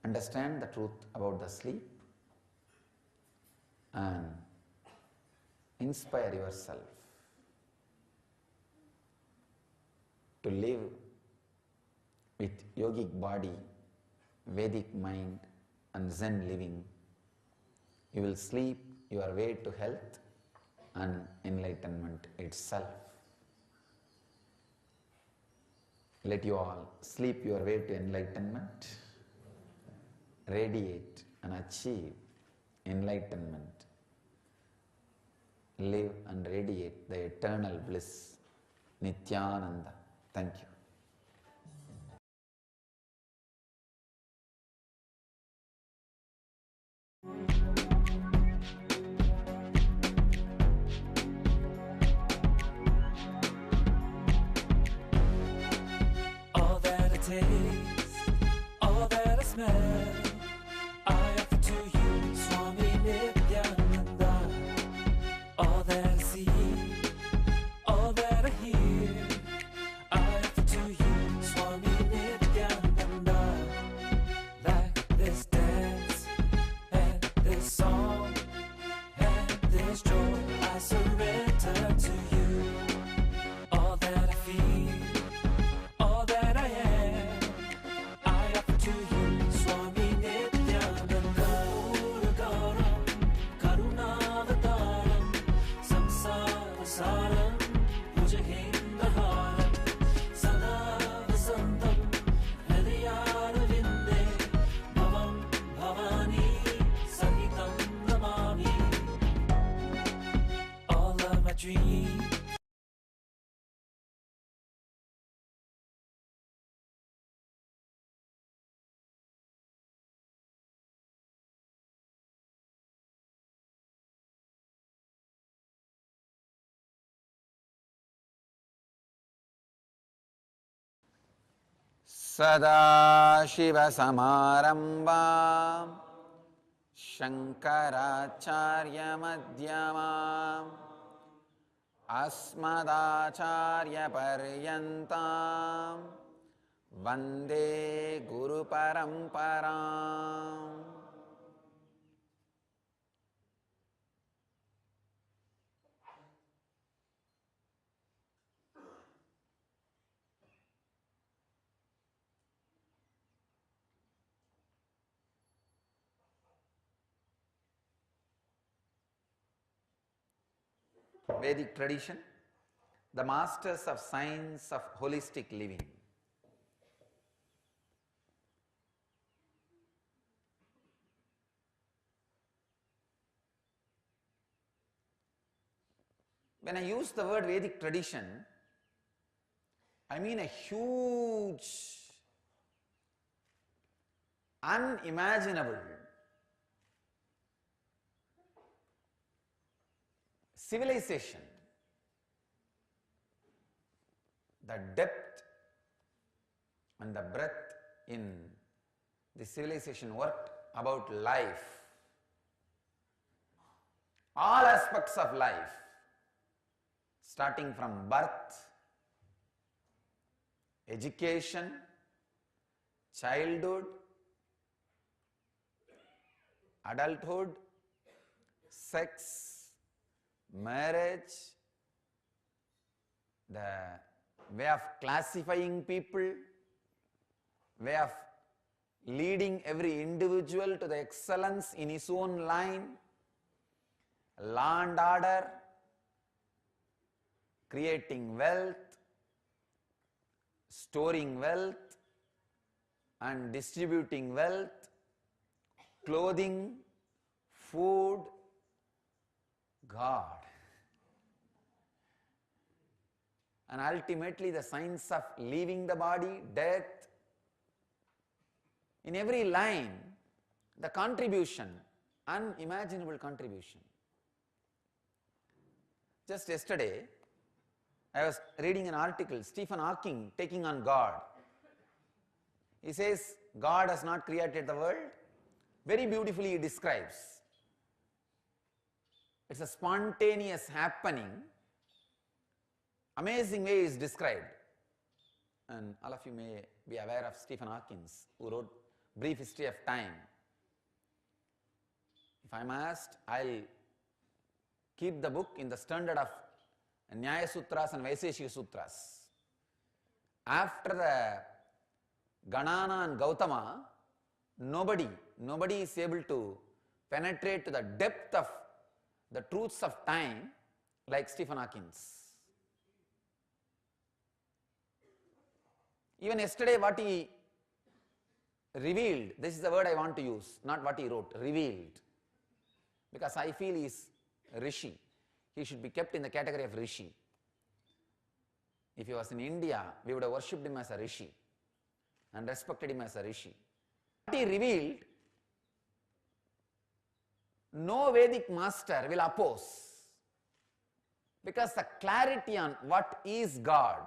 Understand the truth about the sleep and inspire yourself to live with yogic body, Vedic mind and Zen living. You will sleep your way to health and enlightenment itself. Let you all sleep your way to enlightenment, radiate and achieve enlightenment, live and radiate the eternal bliss Nityananda. Thank you. All that I taste, all that I smell, I offer to you, Swami Nityananda. All that I see, all that I hear, I offer to you, Swami Nityananda. Like this dance and this song and this joy, I surrender to you. All that I feel, all that I am, I offer to you, Swami Nityananda. Puragaram, Karunavataram, Samsara Saram, Bhujagendraharam, Sada Vasantam, Hridayara Vinde, Bhavam Bhavani, Sahitam Namami. All of my dreams, Sadashivasamarambam Shankaracharyamadhyamam Asmadacharyaparyantam Vande Guru Paramparam. Vedic tradition, the masters of science of holistic living. When I use the word Vedic tradition, I mean a huge, unimaginable civilization. The depth and the breadth in the civilization worked about life, all aspects of life, starting from birth, education, childhood, adulthood, sex, marriage, the way of classifying people, way of leading every individual to the excellence in his own line, law and order, creating wealth, storing wealth and distributing wealth, clothing, food, God. And ultimately the science of leaving the body, death. In every line, the contribution, unimaginable contribution. Just yesterday, I was reading an article, Stephen Hawking taking on God. He says, God has not created the world. Very beautifully he describes. It's a spontaneous happening. Amazing way is described. And all of you may be aware of Stephen Hawking, who wrote Brief History of Time. If I am asked, I'll keep the book in the standard of Nyaya Sutras and Vaiseshika Sutras. After the Ganana and Gautama, nobody is able to penetrate to the depth of the truths of time like Stephen Hawking. Even yesterday what he revealed, this is the word I want to use, not what he wrote, revealed. Because I feel he is Rishi. He should be kept in the category of Rishi. If he was in India, we would have worshipped him as a rishi and respected him as a rishi. What he revealed, no Vedic master will oppose, because the clarity on what is God,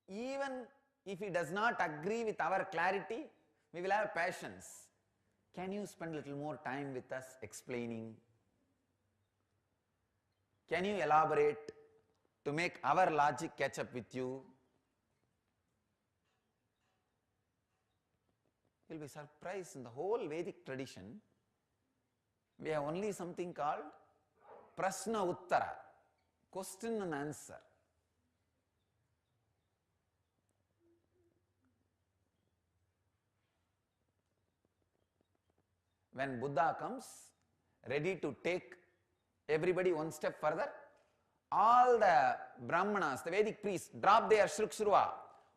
even if he does not agree with our clarity, we will have patience. Can you spend a little more time with us explaining? Can you elaborate to make our logic catch up with you? You will be surprised, in the whole Vedic tradition, we have only something called Prashna Uttara, question and answer. When Buddha comes, ready to take everybody one step further, all the Brahmanas, the Vedic priests, drop their Shrukshruva,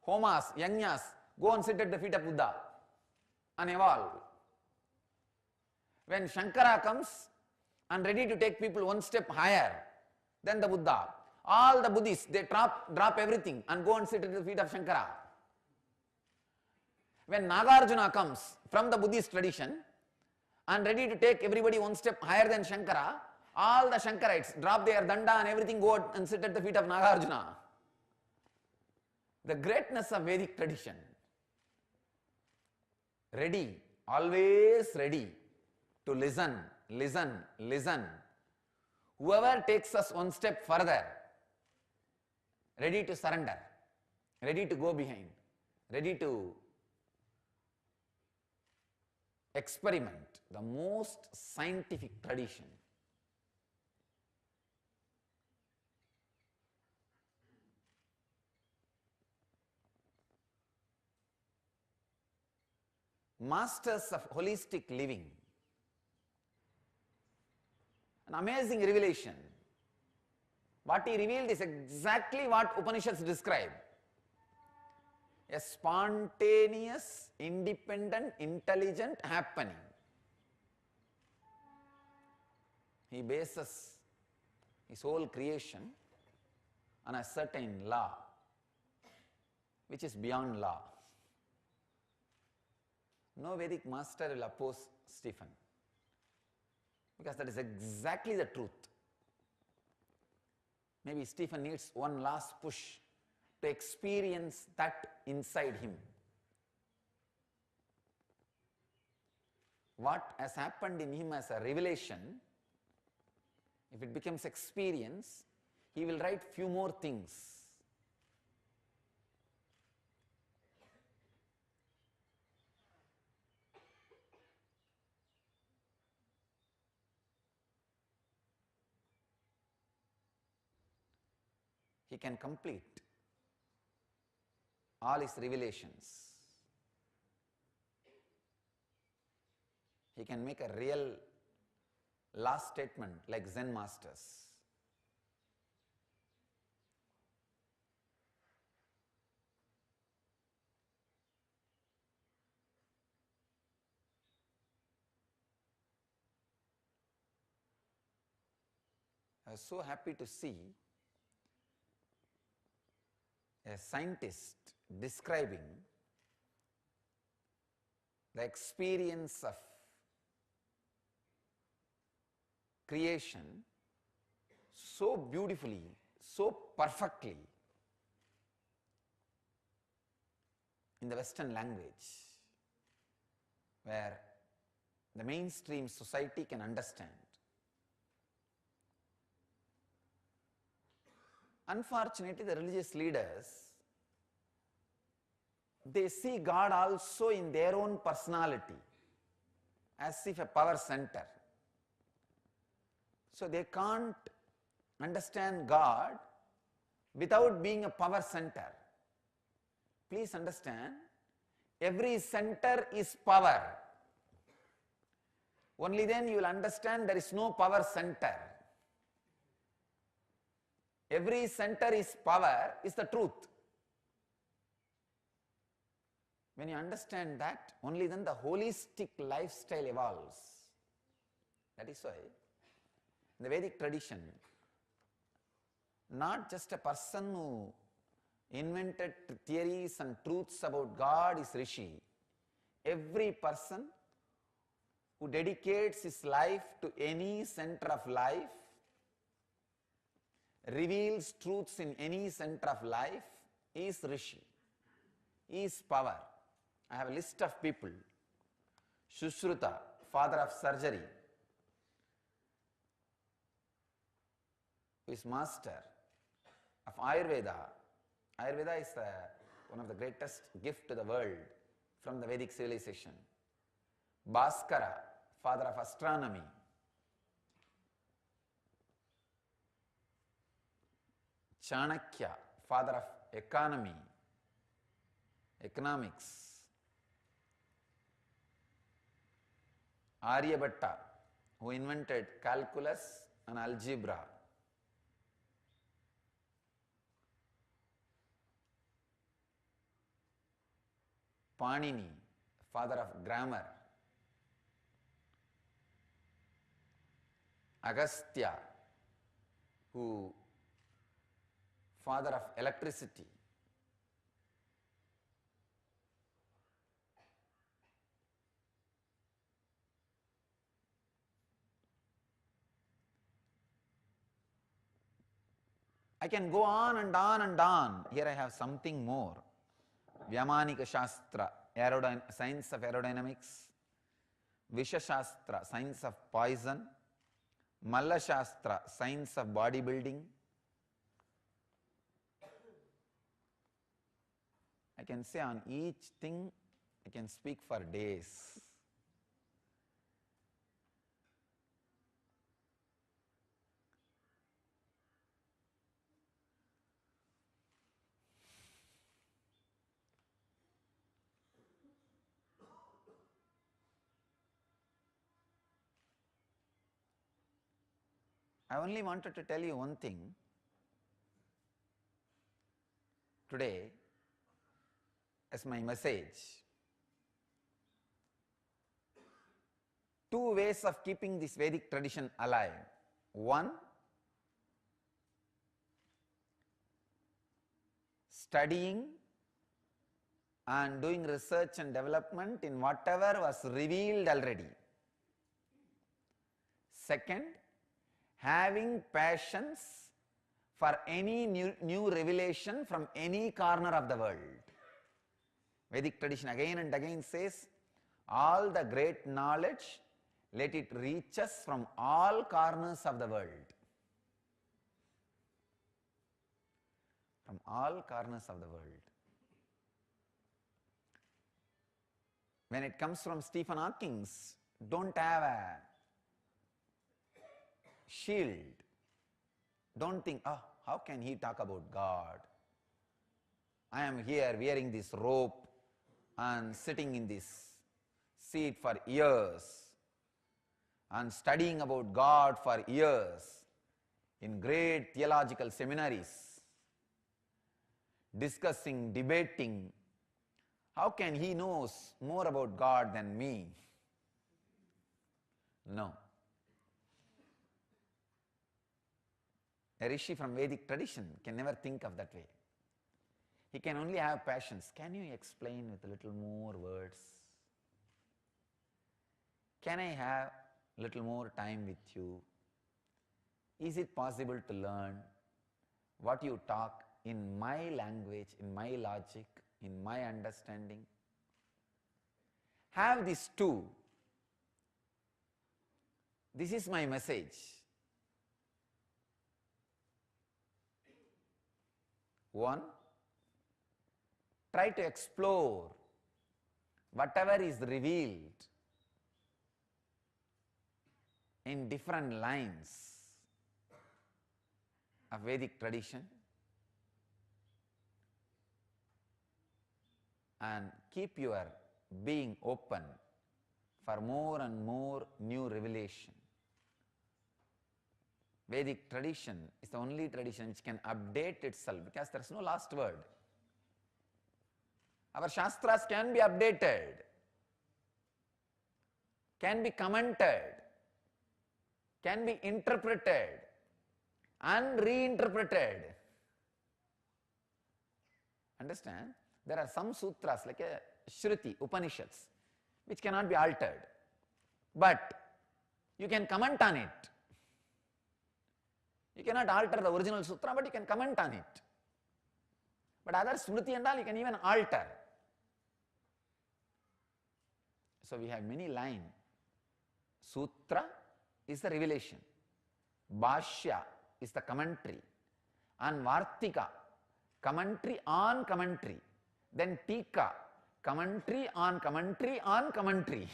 Homas, Yajnas, go and sit at the feet of Buddha and evolve. When Shankara comes and ready to take people one step higher than the Buddha, all the Buddhists, they drop everything and go and sit at the feet of Shankara. When Nagarjuna comes from the Buddhist tradition and ready to take everybody one step higher than Shankara, all the Shankarites drop their danda and everything, go and sit at the feet of Nagarjuna. The greatness of Vedic tradition. Ready, always ready to listen, listen, listen. Whoever takes us one step further, ready to surrender, ready to go behind, ready to experiment, the most scientific tradition. Masters of holistic living. An amazing revelation. What he revealed is exactly what Upanishads describe. A spontaneous, independent, intelligent happening. He bases his whole creation on a certain law, which is beyond law. No Vedic master will oppose Stephen, because that is exactly the truth. Maybe Stephen needs one last push to experience that inside him. What has happened in him as a revelation, if it becomes experience, he will write few more things. He can complete all his revelations. He can make a real last statement like Zen masters. I was so happy to see a scientist describing the experience of creation so beautifully, so perfectly in the Western language, where the mainstream society can understand. Unfortunately, the religious leaders, they see God also in their own personality, as if a power center. So they can't understand God without being a power center. Please understand, every center is power. Only then you will understand there is no power center. Every center is power is the truth. When you understand that, only then the holistic lifestyle evolves. That is why In the Vedic tradition, not just a person who invented theories and truths about God is Rishi. Every person who dedicates his life to any center of life, reveals truths in any center of life, is Rishi, is power. I have a list of people. Sushruta, father of surgery, who is master of Ayurveda. Ayurveda is one of the greatest gift to the world from the Vedic civilization. Bhaskara, father of astronomy. Chanakya, father of economics. Aryabhatta, who invented calculus and algebra. Panini, father of grammar. Agastya, who father of electricity. I can go on and on and on. Here I have something more. Vyamanika Shastra, science of aerodynamics. Visha Shastra, science of poison. Malla Shastra, science of bodybuilding. I can say on each thing, I can speak for days. I only wanted to tell you one thing today as my message. Two ways of keeping this Vedic tradition alive. One, studying and doing research and development in whatever was revealed already. Second, having patience for any new revelation from any corner of the world. Vedic tradition again and again says, all the great knowledge, let it reach us from all corners of the world. From all corners of the world. When it comes from Stephen Hawking, don't have a shield. Don't think, oh, how can he talk about God? I am here wearing this rope and sitting in this seat for years and studying about God for years in great theological seminaries, discussing, debating. How can he knows more about God than me? No. A rishi from Vedic tradition can never think of that way. He can only have passions. Can you explain with a little more words? Can I have a little more time with you? Is it possible to learn what you talk in my language, in my logic, in my understanding? Have these two. This is my message. One, try to explore whatever is revealed in different lines of Vedic tradition and keep your being open for more and more new revelation. Vedic tradition is the only tradition which can update itself because there is no last word. Our Shastras can be updated, can be commented, can be interpreted and reinterpreted. Understand? There are some sutras like a Shruti, Upanishads, which cannot be altered. But you can comment on it. You cannot alter the original sutra, but you can comment on it. But other Smriti and all you can even alter. So we have many lines. Sutra is the revelation. Bhashya is the commentary. And Vartika, commentary on commentary. Then Tika, commentary on commentary on commentary.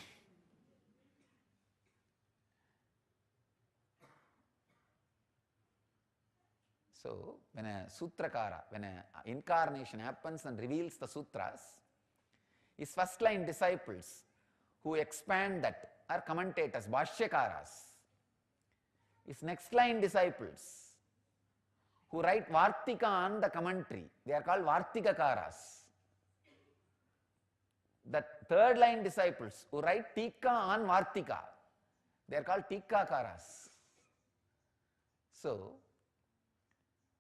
So, when a sutrakara, when an incarnation happens and reveals the sutras, his first line disciples who expand that are commentators, bhashyakaras. His next line disciples who write Vartika on the commentary, they are called Vartikakaras. The third line disciples who write Tika on Vartika, they are called Tikakaras. So,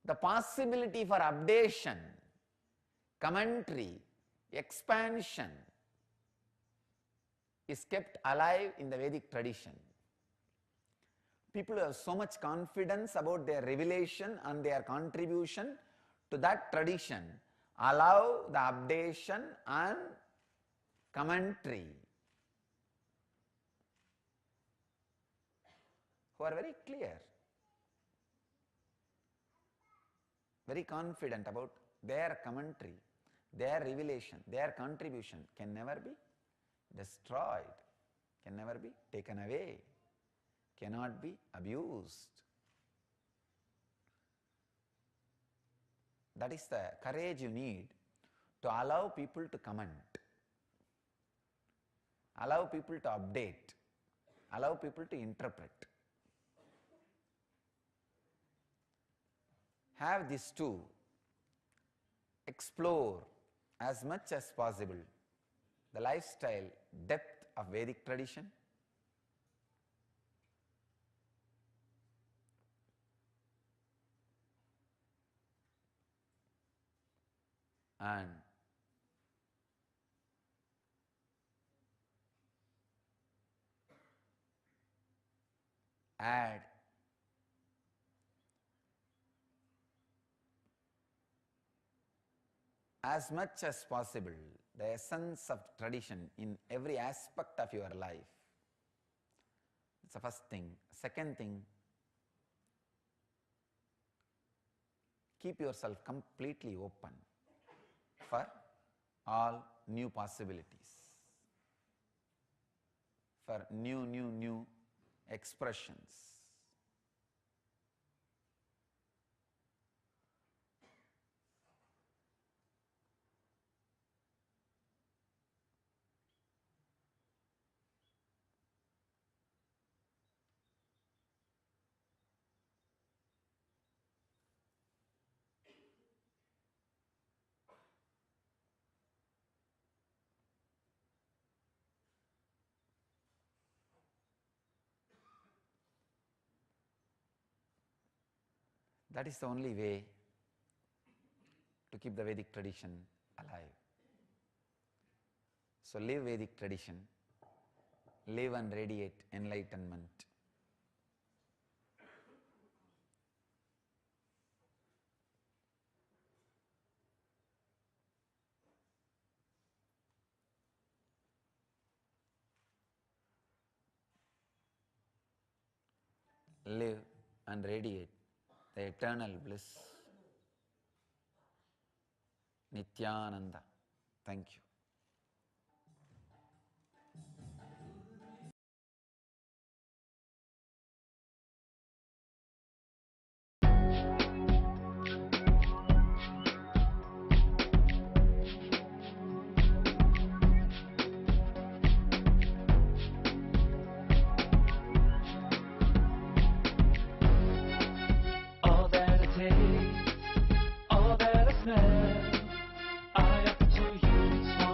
the possibility for updation, commentary, expansion is kept alive in the Vedic tradition. People who have so much confidence about their revelation and their contribution to that tradition allow the updation and commentary, who are very clear, very confident about their commentary, their revelation, their contribution can never be destroyed, can never be taken away, cannot be abused. That is the courage you need to allow people to comment, allow people to update, allow people to interpret. Have these two, explore as much as possible the lifestyle depth of Vedic tradition, and add as much as possible the essence of tradition in every aspect of your life. That's the first thing. Second thing, keep yourself completely open for all new possibilities, for new expressions. That is the only way to keep the Vedic tradition alive. So live Vedic tradition, live and radiate enlightenment. Live and radiate the eternal bliss. Nityananda. Thank you. All that I take, all that I smell, I offer to you, Swami.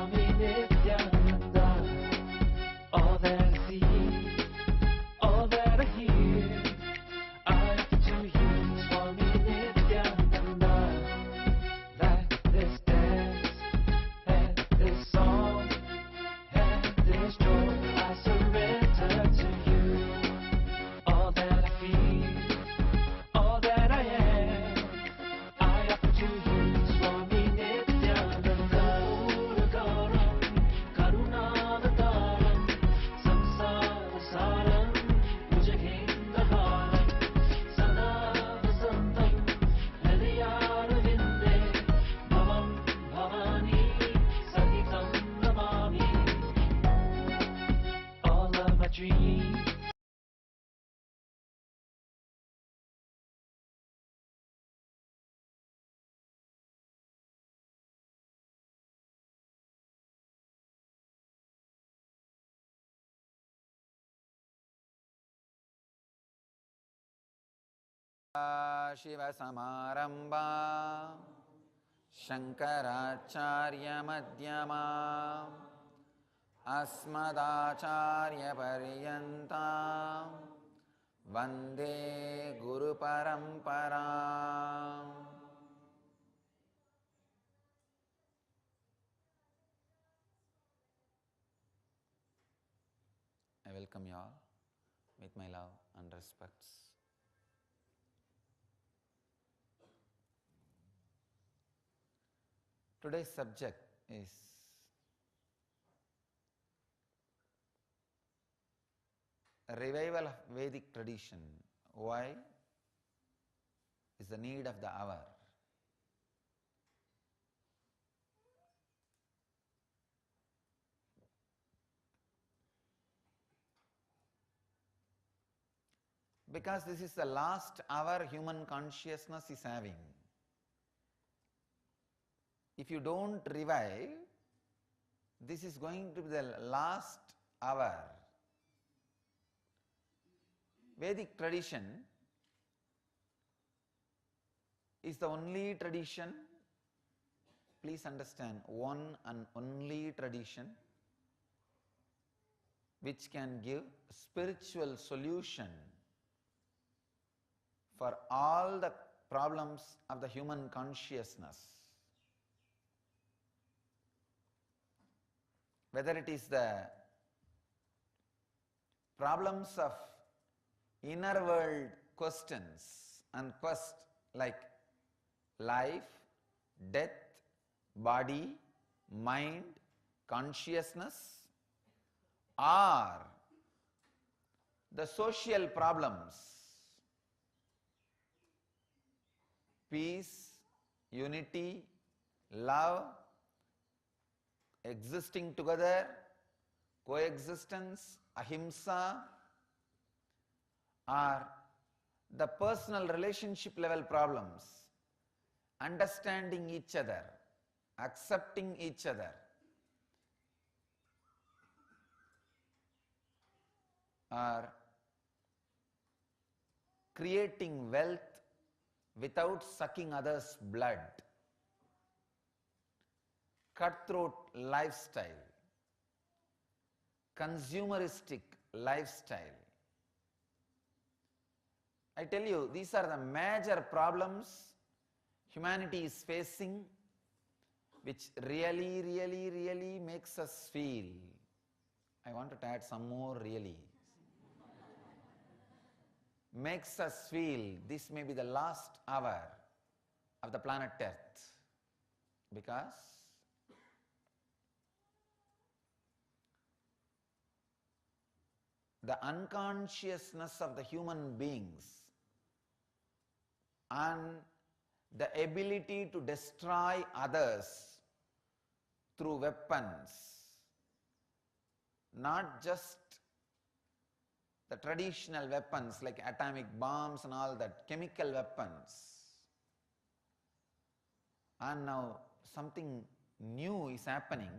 शिवसमारम्भा शङ्कराचार्यमध्यमा अस्मदाचार्यपर्यन्ता वन्दे गुरुपरम्परा. I welcome you all with my love and respects. Today's subject is a revival of Vedic tradition. Why is the need of the hour? Because this is the last hour human consciousness is having. If you don't revive, this is going to be the last hour. Vedic tradition is the only tradition, please understand, one and only tradition which can give spiritual solution for all the problems of the human consciousness. Whether it is the problems of inner world questions and quest like life, death, body, mind, consciousness, or the social problems, peace, unity, love, existing together, coexistence, ahimsa, or the personal relationship level problems, understanding each other, accepting each other, or creating wealth without sucking others' blood, cutthroat lifestyle, consumeristic lifestyle. I tell you, these are the major problems humanity is facing, which really makes us feel. I wanted to add some more really. Makes us feel this may be the last hour of the planet Earth, because the unconsciousness of the human beings and the ability to destroy others through weapons, not just the traditional weapons like atomic bombs and all that, chemical weapons. And now something new is happening,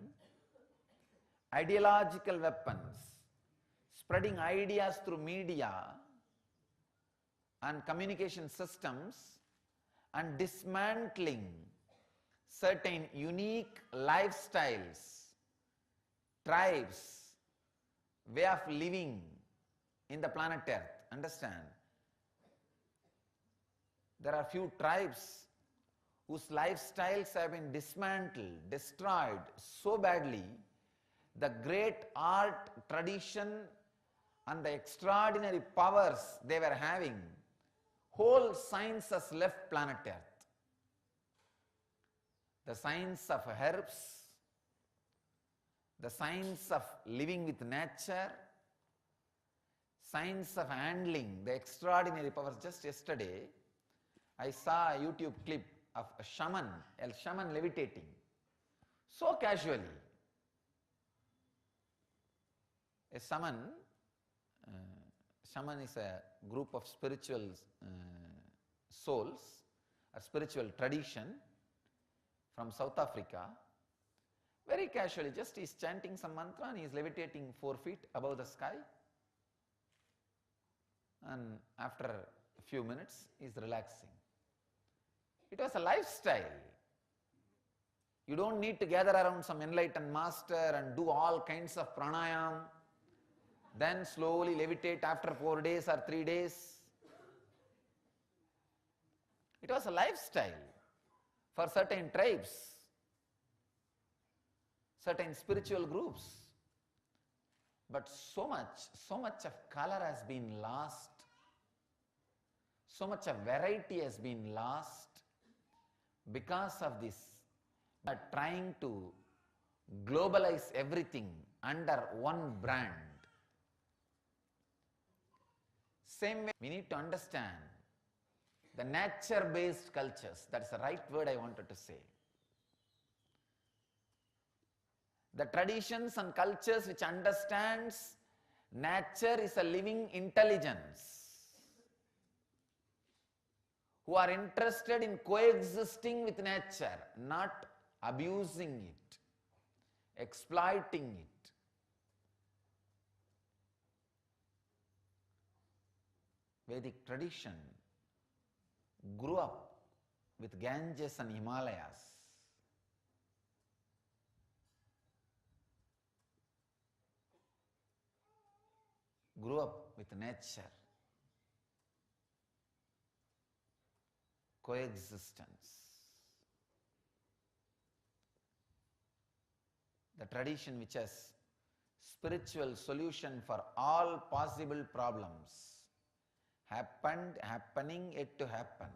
ideological weapons, spreading ideas through media and communication systems and dismantling certain unique lifestyles, tribes, way of living in the planet Earth. Understand? There are few tribes whose lifestyles have been dismantled, destroyed so badly, the great art, tradition and the extraordinary powers they were having, whole science has left planet Earth. The science of herbs, the science of living with nature, science of handling the extraordinary powers. Just yesterday, I saw a YouTube clip of a shaman levitating, so casually. A shaman is a group of spiritual souls, a spiritual tradition from South Africa. Very casually, just he is chanting some mantra and he is levitating 4 feet above the sky. And after a few minutes is relaxing. It was a lifestyle. You don't need to gather around some enlightened master and do all kinds of pranayam, then slowly levitate after 4 days or 3 days. It was a lifestyle for certain tribes, certain spiritual groups. But so much of color has been lost. So much of variety has been lost because of this. But trying to globalize everything under one brand. Same way, we need to understand the nature-based cultures. That's the right word I wanted to say. The traditions and cultures which understands nature is a living intelligence, who are interested in coexisting with nature, not abusing it, exploiting it. Vedic tradition grew up with Ganges and Himalayas. Grew up with nature, coexistence. The tradition which has spiritual solution for all possible problems, happened, happening, yet to happen.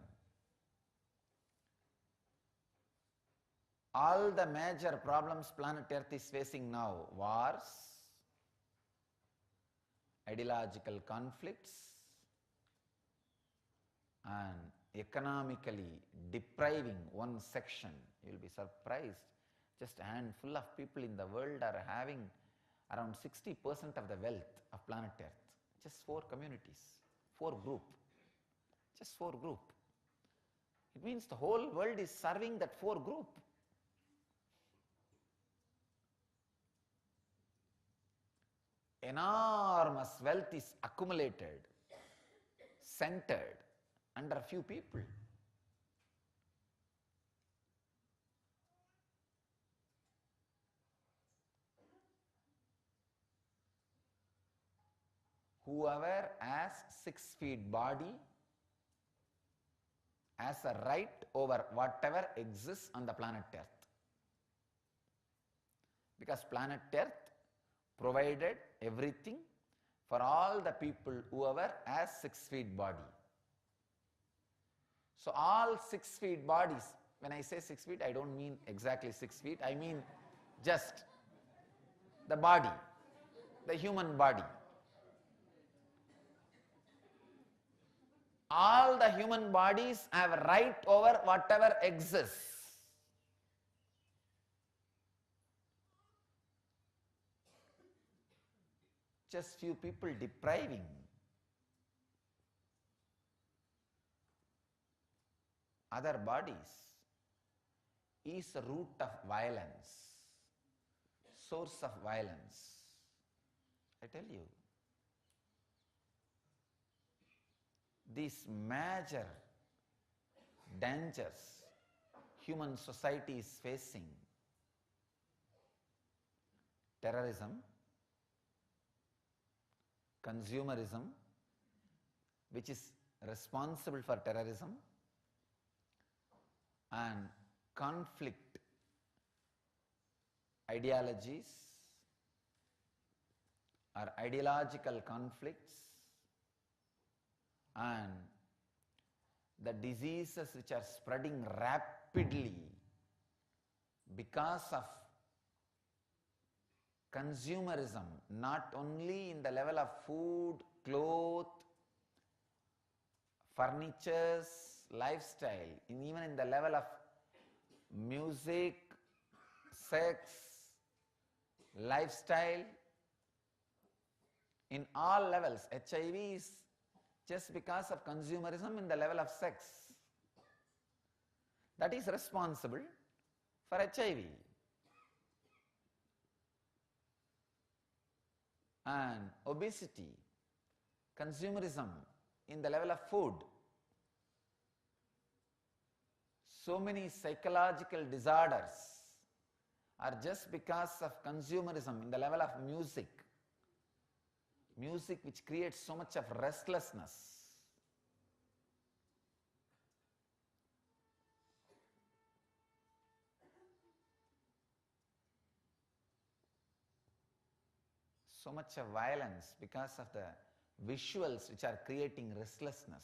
All the major problems planet Earth is facing now, wars, ideological conflicts, and economically depriving one section. You will be surprised. Just a handful of people in the world are having around 60% of the wealth of planet Earth. Just 4 communities, 4 group. Just 4 group. It means the whole world is serving that 4 group. Enormous wealth is accumulated, centered under a few people. Whoever has 6 feet body has a right over whatever exists on the planet Earth. Because planet Earth provided everything for all the people whoever has 6 feet body. So all 6 feet bodies, when I say 6 feet, I don't mean exactly 6 feet, I mean just the body, the human body. All the human bodies have a right over whatever exists. Just few people depriving other bodies is the root of violence, source of violence. I tell you, these major dangers human society is facing: terrorism, consumerism, which is responsible for terrorism, and conflict ideologies or ideological conflicts, and the diseases which are spreading rapidly because of consumerism, not only in the level of food, cloth, furnitures, lifestyle, even in the level of music, sex, lifestyle, in all levels. HIV is just because of consumerism in the level of sex. That is responsible for HIV. And obesity, consumerism in the level of food, So many psychological disorders are just because of consumerism in the level of music. Music which creates so much of restlessness. So much of violence because of the visuals which are creating restlessness.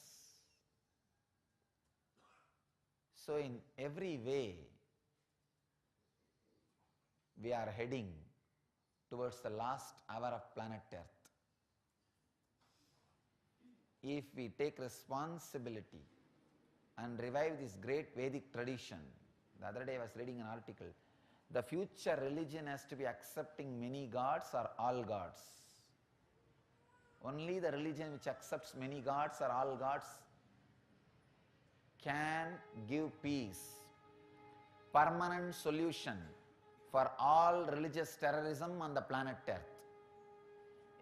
So in every way, we are heading towards the last hour of planet Earth. If we take responsibility and revive this great Vedic tradition, the other day I was reading an article, the future religion has to be accepting many gods or all gods. Only the religion which accepts many gods or all gods can give peace, permanent solution for all religious terrorism on the planet Earth.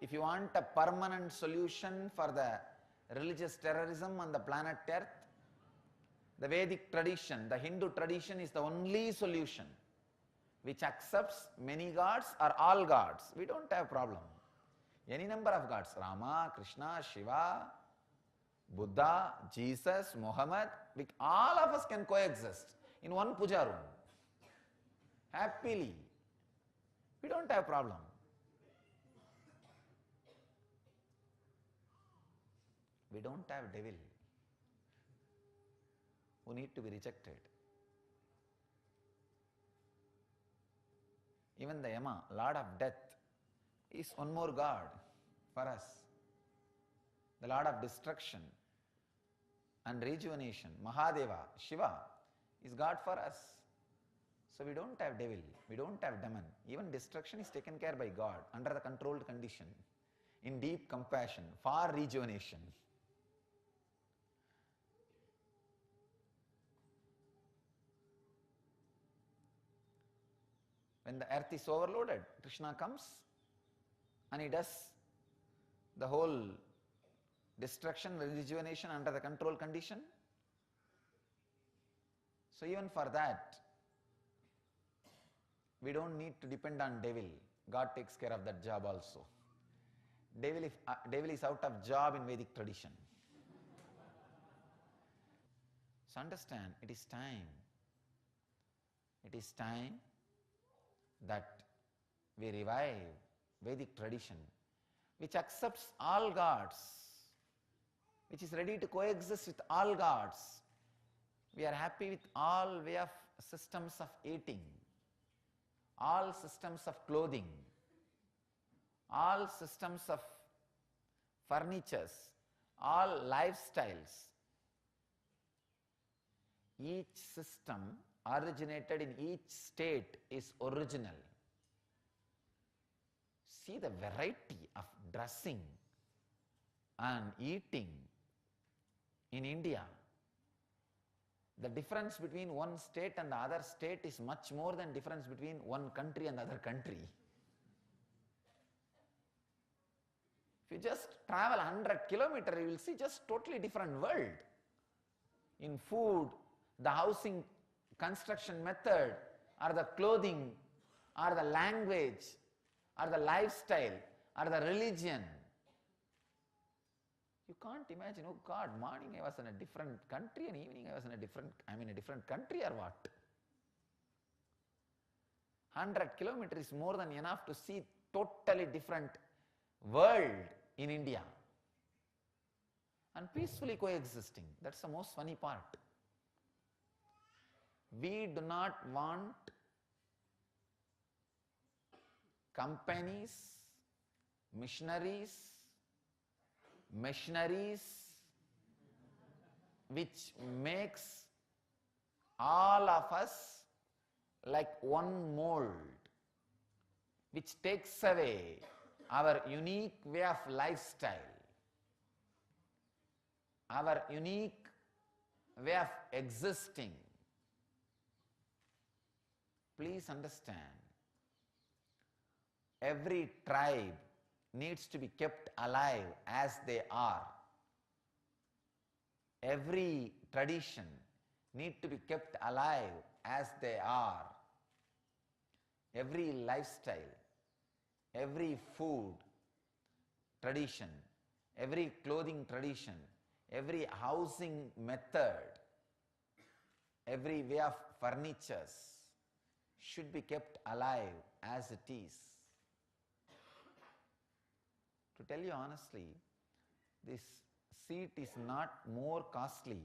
If you want a permanent solution for the religious terrorism on the planet Earth, the Vedic tradition, the Hindu tradition is the only solution which accepts many gods or all gods. We don't have problem. Any number of gods, Rama, Krishna, Shiva, Buddha, Jesus, Muhammad, all of us can coexist in one puja room. Happily. We don't have problem. We don't have devil who need to be rejected. Even the Yama, Lord of Death, is one more God for us. The Lord of Destruction and Rejuvenation, Mahadeva, Shiva, is God for us. So we don't have devil, we don't have demon. Even destruction is taken care by God under the controlled condition, in deep compassion, for rejuvenation. When the earth is overloaded, Krishna comes and he does the whole destruction, rejuvenation under the control condition. So even for that, we don't need to depend on devil. God takes care of that job also. Devil is out of job in Vedic tradition. So understand, it is time. It is time that we revive Vedic tradition, which accepts all gods, which is ready to coexist with all gods. We are happy with all way of systems of eating, all systems of clothing, all systems of furnitures, all lifestyles. Each system originated in each state is original. See the variety of dressing and eating in India. The difference between one state and the other state is much more than difference between one country and other country. If you just travel 100 kilometers, you will see just totally different world. In food, the housing construction method, or the clothing, or the language, or the lifestyle, or the religion. You can't imagine, oh God, morning I was in a different country and evening I'm in a different country or what? 100 kilometers is more than enough to see totally different world in India. And peacefully coexisting. That's the most funny part. We do not want companies, missionaries, machineries, which makes all of us like one mold, which takes away our unique way of lifestyle, our unique way of existing. Please understand, every tribe needs to be kept alive as they are. Every tradition need to be kept alive as they are. Every lifestyle, every food tradition, every clothing tradition, every housing method, every way of furnitures should be kept alive as it is. To tell you honestly, this seat is not more costly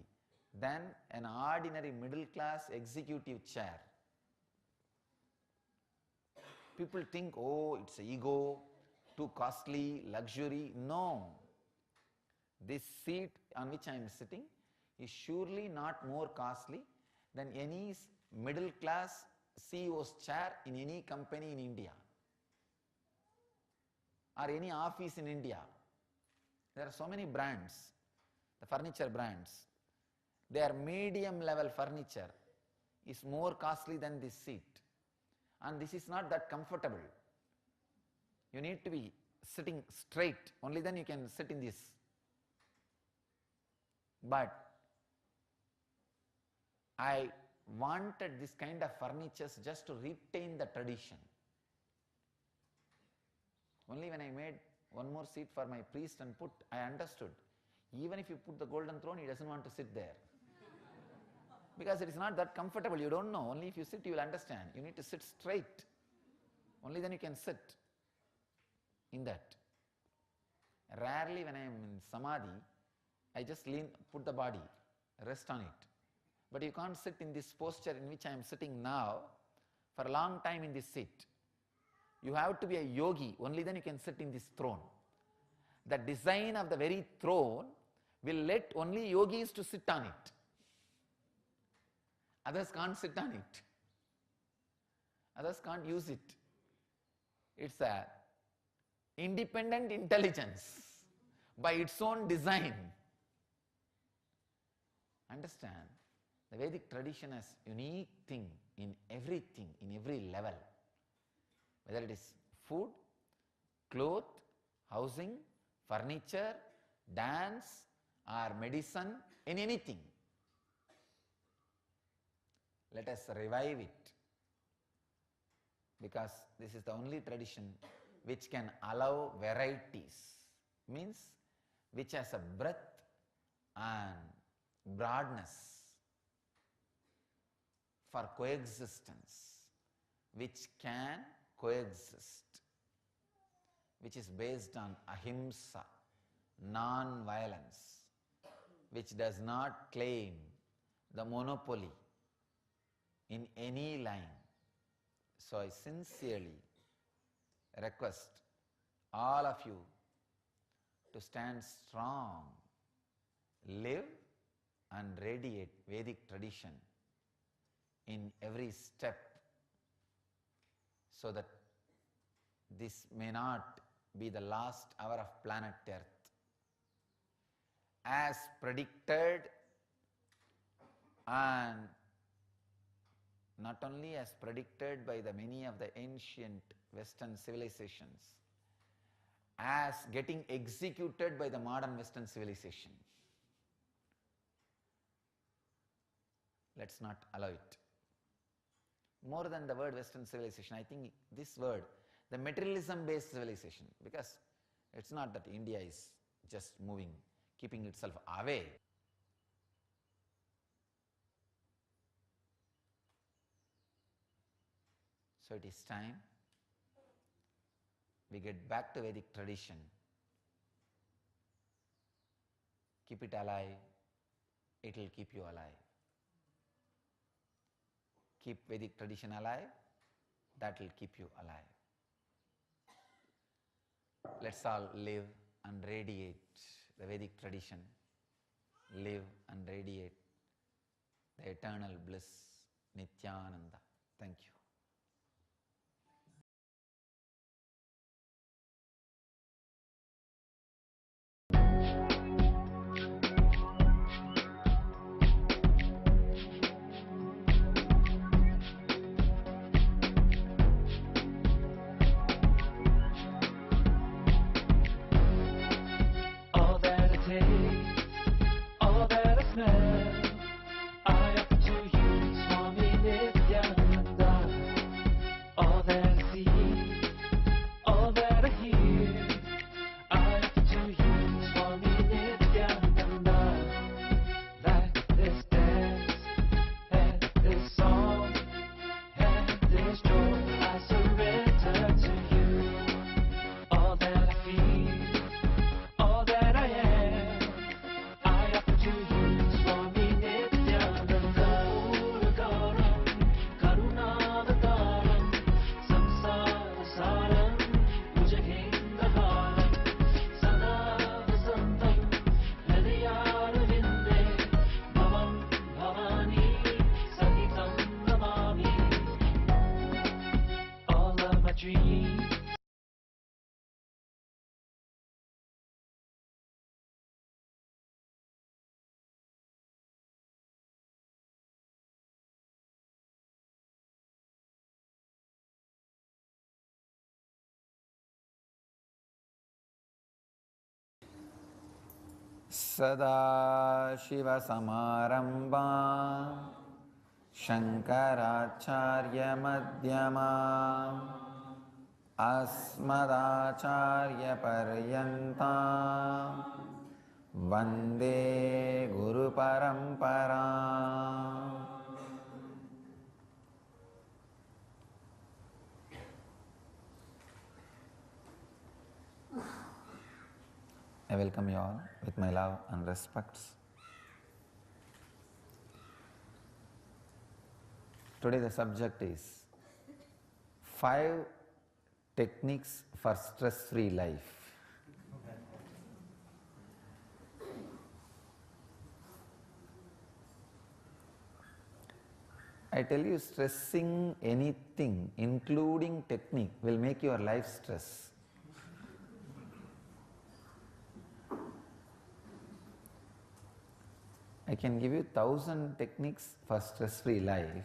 than an ordinary middle class executive chair. People think, oh, it's ego, too costly, luxury. No. This seat on which I am sitting is surely not more costly than any middle class CEO's chair in any company in India or any office in India. There are so many brands, the furniture brands. Their medium level furniture is more costly than this seat. And this is not that comfortable. You need to be sitting straight, only then you can sit in this. But I wanted this kind of furniture just to retain the tradition. Only when I made one more seat for my priest and put, I understood. Even if you put the golden throne, he doesn't want to sit there. Because it is not that comfortable, you don't know. Only if you sit, you will understand. You need to sit straight. Only then you can sit in that. Rarely when I am in samadhi, I just put the body, rest on it. But you can't sit in this posture in which I am sitting now for a long time in this seat. You have to be a yogi, only then you can sit in this throne. The design of the very throne will let only yogis to sit on it. Others can't sit on it. Others can't use it. It's a independent intelligence by its own design. Understand? The Vedic tradition has unique thing in everything, in every level. Whether it is food, cloth, housing, furniture, dance, or medicine, in anything. Let us revive it, because this is the only tradition which can allow varieties, means which has a breadth and broadness for coexistence, which can coexist, which is based on ahimsa, non-violence, which does not claim the monopoly in any line. So I sincerely request all of you to stand strong, live and radiate Vedic tradition in every step, so that this may not be the last hour of planet Earth. As predicted, and not only as predicted by the many of the ancient Western civilizations, as getting executed by the modern Western civilization. Let's not allow it. More than the word Western civilization, I think this word, the materialism-based civilization, because it's not that India is just moving, keeping itself away. So it is time we get back to Vedic tradition. Keep it alive, it will keep you alive. Keep Vedic tradition alive, that will keep you alive. Let's all live and radiate the Vedic tradition, live and radiate the eternal bliss, Nityananda. Thank you. All that I take, all that I smell, I have to Sadashivasamarambha Shankaracharya-madhyamam Asmadacharya-paryantam Vande Guru-paramparam. I welcome you all with my love and respects. Today the subject is 5 techniques for stress-free life. I tell you, stressing anything, including technique, will make your life stress. I can give you 1,000 techniques for stress-free life.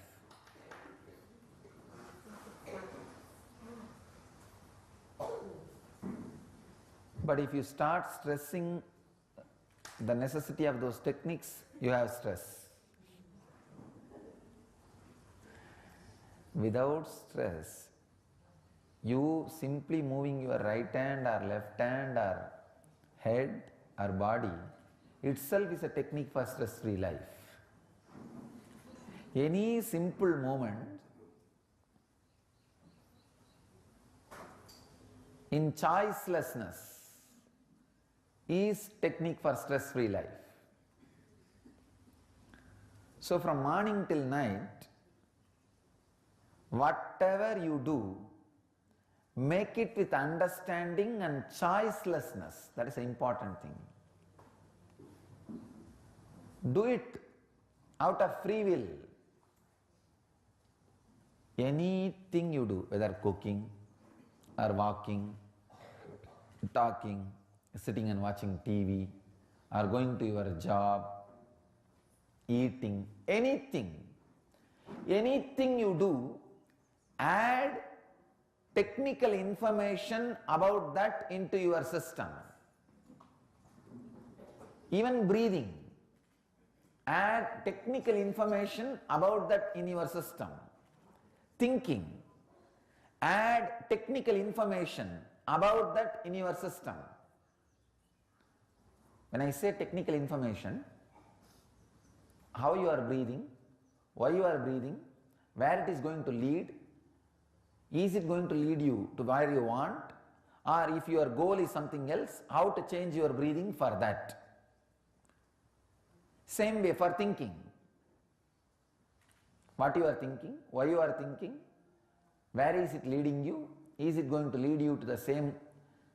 But if you start stressing the necessity of those techniques, you have stress. Without stress, you simply moving your right hand or left hand or head or body itself is a technique for stress-free life. Any simple movement in choicelessness is technique for stress-free life. So from morning till night, whatever you do, make it with understanding and choicelessness. That is an important thing. Do it out of free will. Anything you do, whether cooking or walking, talking, sitting and watching TV, or going to your job, eating, anything you do, add technical information about that into your system. Even breathing, add technical information about that in your system. Thinking, add technical information about that in your system. When I say technical information, how you are breathing, why you are breathing, where it is going to lead, is it going to lead you to where you want, or if your goal is something else, how to change your breathing for that. Same way for thinking. What you are thinking, why you are thinking, where is it leading you, is it going to lead you to the same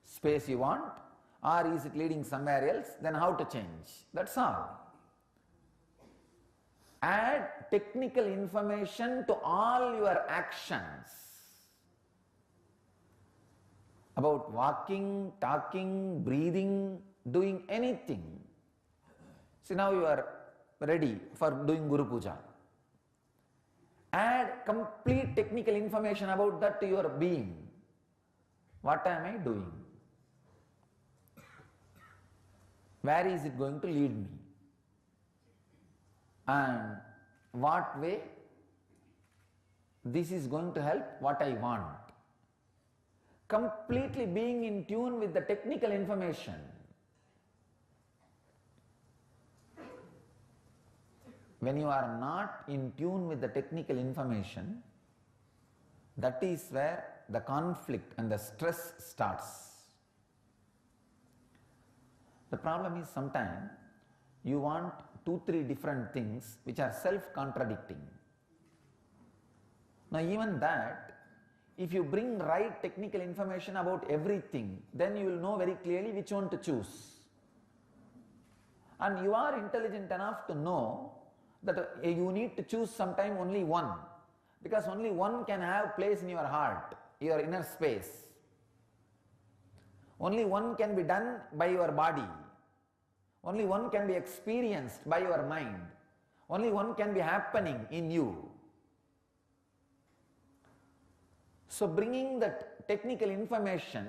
space you want, or is it leading somewhere else, then how to change. That's all. Add technical information to all your actions. About walking, talking, breathing, doing anything. See, now you are ready for doing Guru Puja. Add complete technical information about that to your being. What am I doing? Where is it going to lead me? And what way this is going to help what I want. Completely being in tune with the technical information. When you are not in tune with the technical information, that is where the conflict and the stress starts. The problem is sometimes you want 2-3 different things which are self-contradicting. Now even that, if you bring right technical information about everything, then you will know very clearly which one to choose. And you are intelligent enough to know that you need to choose sometime only one, because only one can have place in your heart, your inner space. Only one can be done by your body. Only one can be experienced by your mind. Only one can be happening in you. So bringing that technical information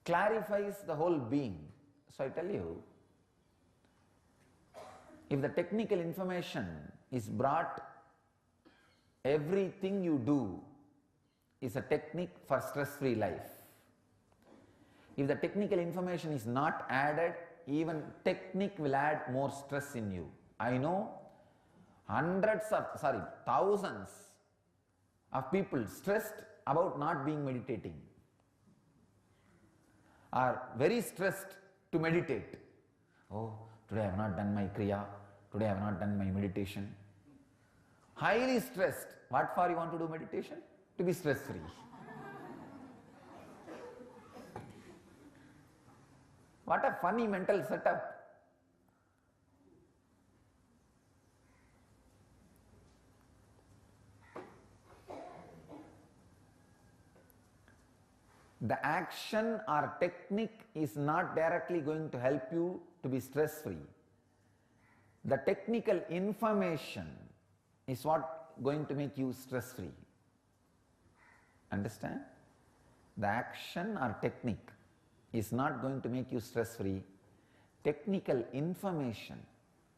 clarifies the whole being. So I tell you, If the technical information is brought, everything you do is a technique for stress-free life. If the technical information is not added, even technique will add more stress in you. I know thousands of people stressed about not being meditating, are very stressed to meditate. Oh, today I have not done my kriya, today I have not done my meditation. Highly stressed. What for you want to do meditation? To be stress free. What a funny mental setup. The action or technique is not directly going to help you to be stress free. The technical information is what going to make you stress free. Understand? The action or technique is not going to make you stress free. Technical information,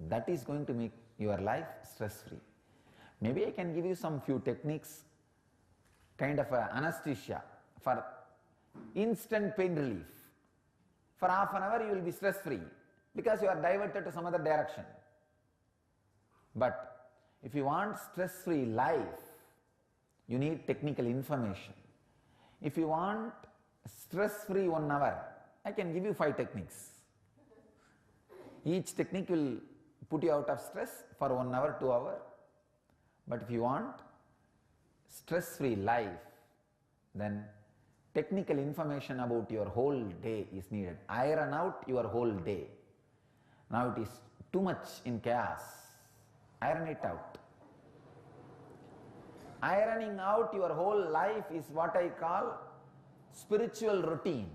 that is going to make your life stress free. Maybe I can give you some few techniques, kind of anesthesia for instant pain relief. For half an hour you will be stress free because you are diverted to some other direction. But if you want stress free life, you need technical information. If you want stress free 1 hour, I can give you 5 techniques. Each technique will put you out of stress for 1 hour, 2 hours. But if you want stress free life, then technical information about your whole day is needed. Iron out your whole day. Now it is too much in chaos. Iron it out. Ironing out your whole life is what I call spiritual routine.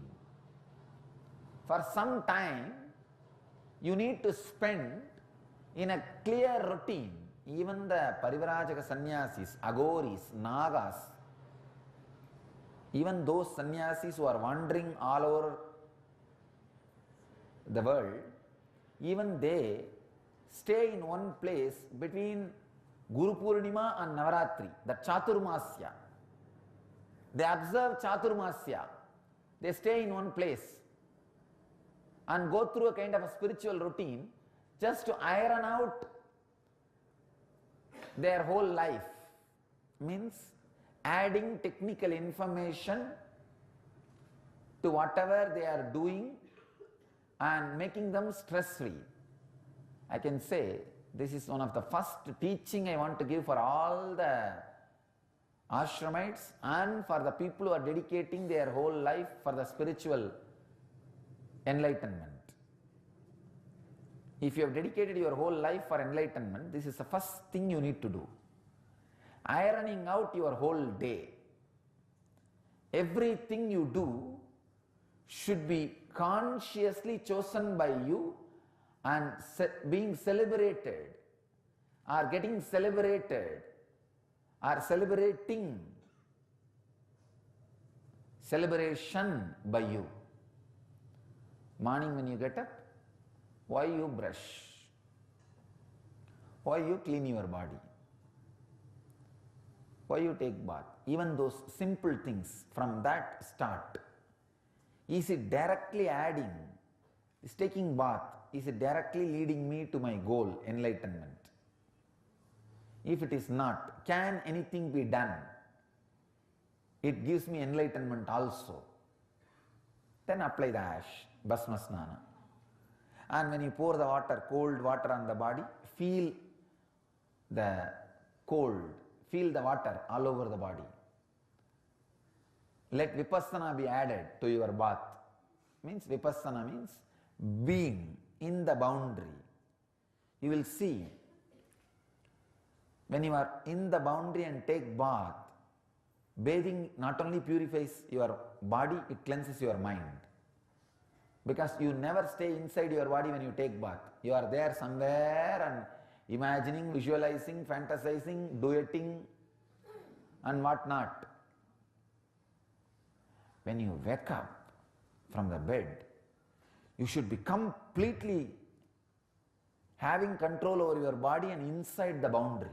For some time, you need to spend in a clear routine. Even the Parivrajaka sannyasis, agoris, nagas, even those sannyasis who are wandering all over the world, even they stay in one place between Guru Purnima and Navaratri, the Chaturmasya. They observe Chaturmasya. They stay in one place and go through a kind of a spiritual routine just to iron out their whole life. Means adding technical information to whatever they are doing and making them stress free. I can say this is one of the first teaching I want to give for all the ashramites and for the people who are dedicating their whole life for the spiritual enlightenment. If you have dedicated your whole life for enlightenment, this is the first thing you need to do. Ironing out your whole day. Everything you do should be consciously chosen by you and being celebrated or getting celebrated or celebrating celebration by you. Morning when you get up, why you brush? Why you clean your body? Why you take bath? Even those simple things, from that start. Is it directly adding? Is taking bath, is it directly leading me to my goal, enlightenment? If it is not, can anything be done? It gives me enlightenment also. Then apply the ash, Bhasma Snana. And when you pour the water, cold water on the body, feel the cold, feel the water all over the body. Let Vipassana be added to your bath. Means Vipassana means being in the boundary. You will see, when you are in the boundary and take bath, bathing not only purifies your body, it cleanses your mind. Because you never stay inside your body when you take bath. You are there somewhere and imagining, visualizing, fantasizing, duetting and what not. When you wake up from the bed, you should be completely having control over your body and inside the boundary.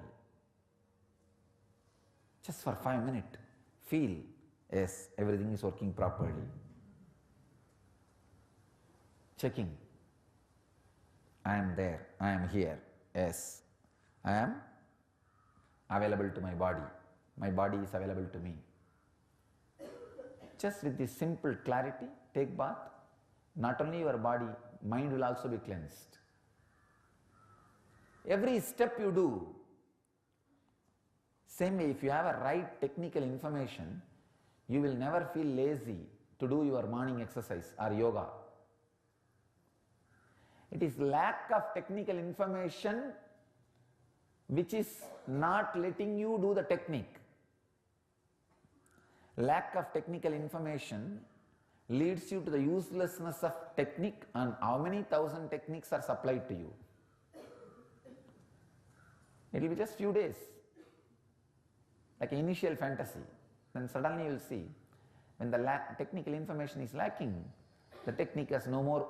Just for 5 minutes, feel, yes, everything is working properly. Checking, I am there, I am here, yes, I am available to my body is available to me. Just with this simple clarity, take bath, not only your body, mind will also be cleansed. Every step you do, same way, if you have a right technical information, you will never feel lazy to do your morning exercise or yoga. It is lack of technical information which is not letting you do the technique. Lack of technical information leads you to the uselessness of technique, and how many thousand techniques are supplied to you. It will be just few days, like initial fantasy. Then suddenly you will see, when the technical information is lacking, the technique has no more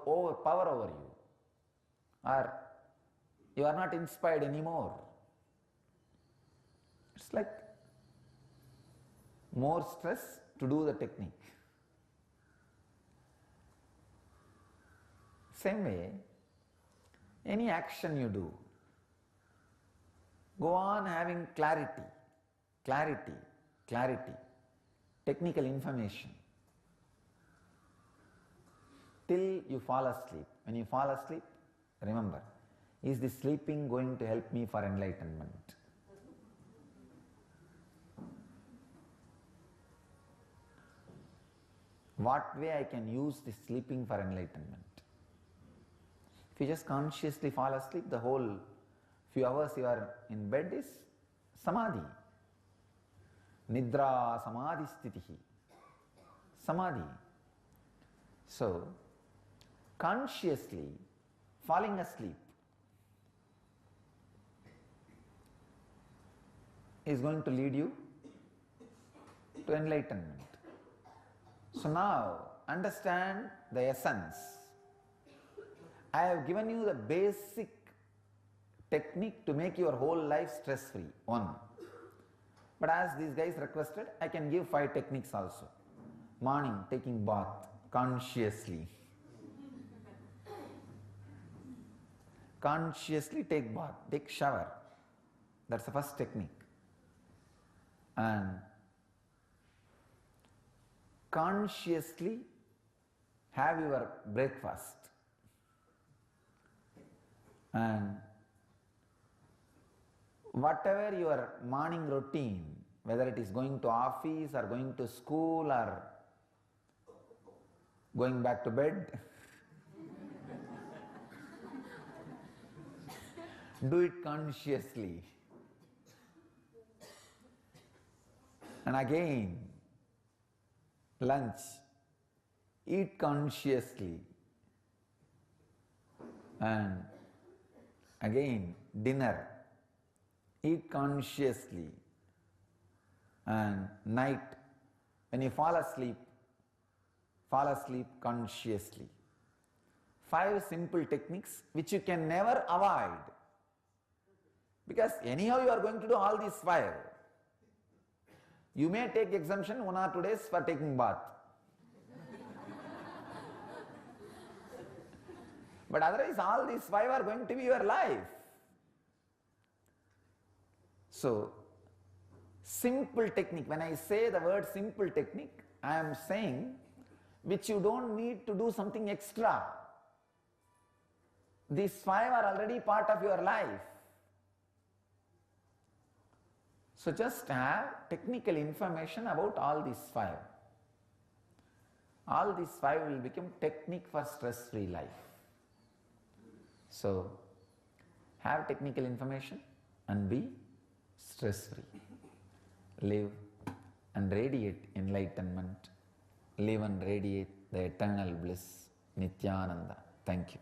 power over you, or you are not inspired anymore. It's like more stress to do the technique. Same way, any action you do, go on having clarity, technical information, till you fall asleep. When you fall asleep, remember, is this sleeping going to help me for enlightenment? What way I can use this sleeping for enlightenment? If you just consciously fall asleep, the whole few hours you are in bed is samadhi. Nidra samadhi stitihi. Samadhi. So, consciously falling asleep is going to lead you to enlightenment. So now, understand the essence. I have given you the basic technique to make your whole life stress-free, one. But as these guys requested, I can give 5 techniques also. Morning, taking bath, consciously. Consciously take bath, take shower. That's the first technique. And consciously have your breakfast. And whatever your morning routine, whether it is going to office or going to school or going back to bed, do it consciously. And again, lunch, eat consciously. And again, dinner, eat consciously. And night, when you fall asleep consciously. 5 simple techniques which you can never avoid, because anyhow you are going to do all these 5. You may take exemption 1 or 2 days for taking bath. But otherwise all these 5 are going to be your life. So, simple technique, when I say the word simple technique, I am saying which you don't need to do something extra. These 5 are already part of your life. So just have technical information about all these 5. All these 5 will become technique for stress-free life. So, have technical information and be stress-free. Live and radiate enlightenment. Live and radiate the eternal bliss, Nityananda. Thank you.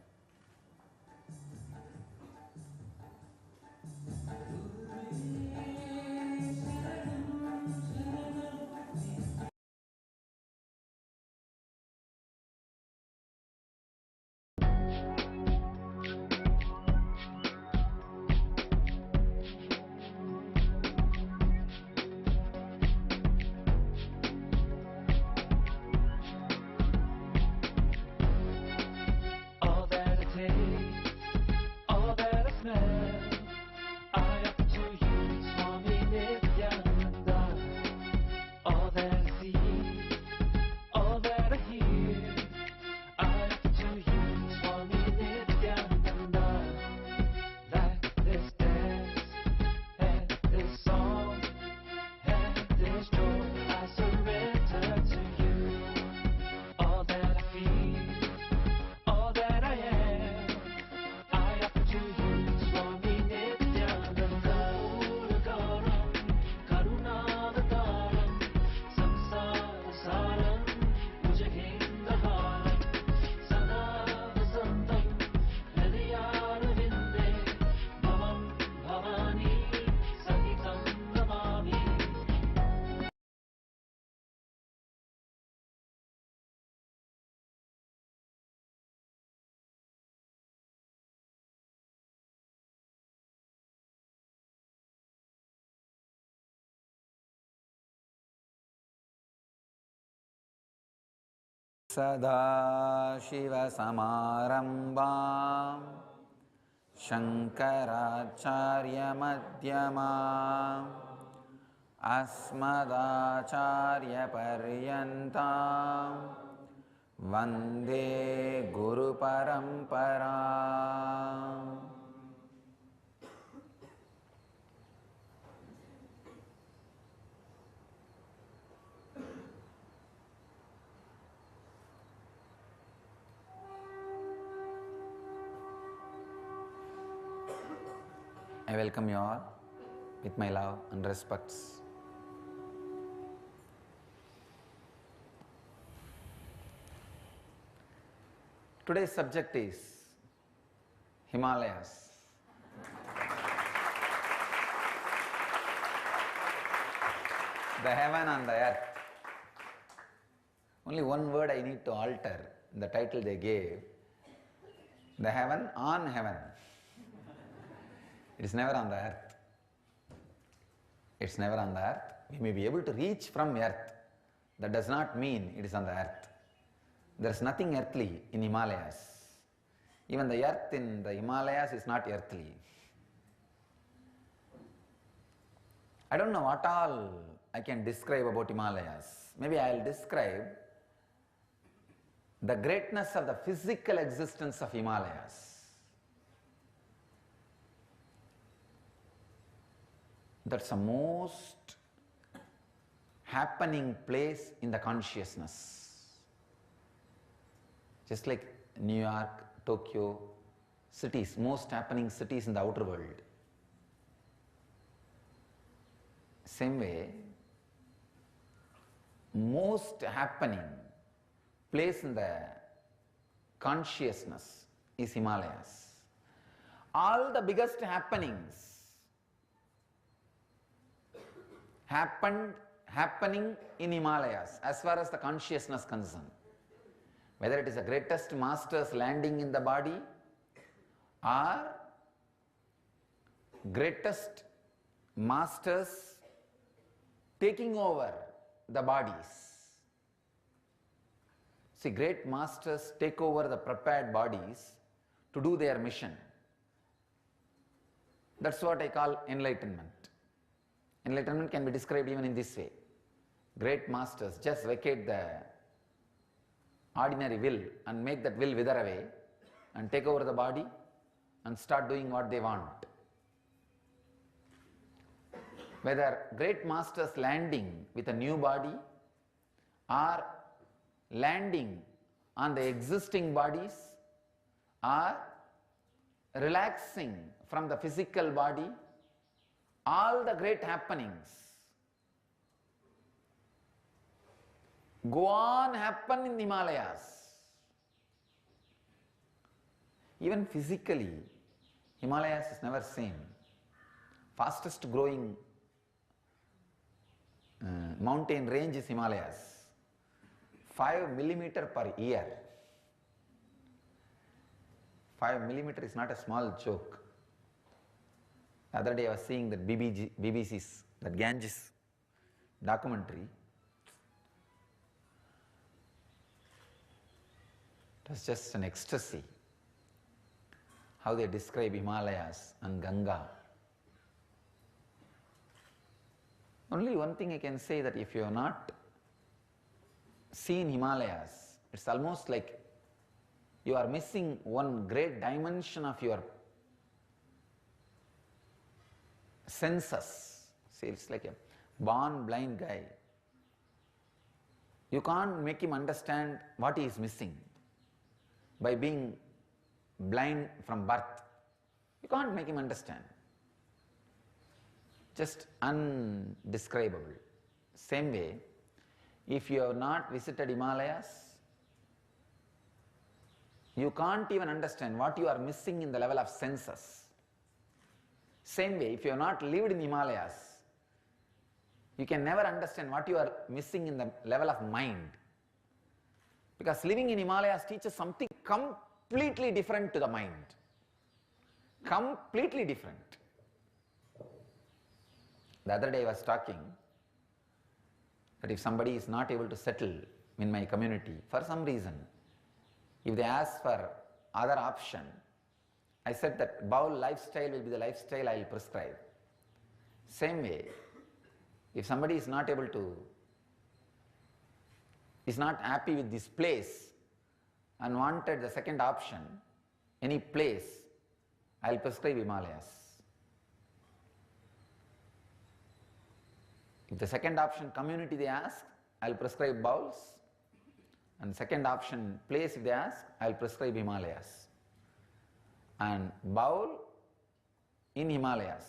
सदाशिवसमारम्भां शङ्कराचार्यमध्यमाम् अस्मदाचार्यपर्यन्तां वन्दे गुरुपरम्पराम्. I welcome you all with my love and respects. Today's subject is Himalayas. The heaven and the earth. Only one word I need to alter in the title they gave. The heaven on heaven. It is never on the earth. It's never on the earth. We may be able to reach from earth. That does not mean it is on the earth. There is nothing earthly in Himalayas. Even the earth in the Himalayas is not earthly. I don't know what all I can describe about Himalayas. Maybe I will describe the greatness of the physical existence of Himalayas. That's the most happening place in the consciousness. Just like New York, Tokyo, cities, most happening cities in the outer world. Same way, most happening place in the consciousness is Himalayas. All the biggest happenings happening in Himalayas as far as the consciousness concerned. Whether it is the greatest masters landing in the body or greatest masters taking over the bodies. See, great masters take over the prepared bodies to do their mission. That's what I call enlightenment. Enlightenment can be described even in this way. Great masters just vacate the ordinary will and make that will wither away and take over the body and start doing what they want. Whether great masters landing with a new body or landing on the existing bodies or relaxing from the physical body, all the great happenings go on happen in the Himalayas. Even physically, Himalayas is never same. Fastest growing mountain range is Himalayas. 5 millimeter per year. 5 millimeter is not a small joke. The other day I was seeing that BBC's, that Ganges documentary. It was just an ecstasy. How they describe Himalayas and Ganga. Only one thing I can say, that if you have not seen Himalayas, it's almost like you are missing one great dimension of your senses. See, it's like a born blind guy. You can't make him understand what he is missing by being blind from birth. You can't make him understand. Just undescribable. Same way, if you have not visited Himalayas, you can't even understand what you are missing in the level of senses. Same way, if you have not lived in Himalayas, you can never understand what you are missing in the level of mind. Because living in Himalayas teaches something completely different to the mind. Completely different. The other day I was talking that if somebody is not able to settle in my community, for some reason, if they ask for other option, I said that bowl lifestyle will be the lifestyle I will prescribe. Same way, if somebody is not able to, is not happy with this place and wanted the second option, any place, I will prescribe Himalayas. If the second option community they ask, I will prescribe bowls. And second option place if they ask, I will prescribe Himalayas. And bowl in Himalayas.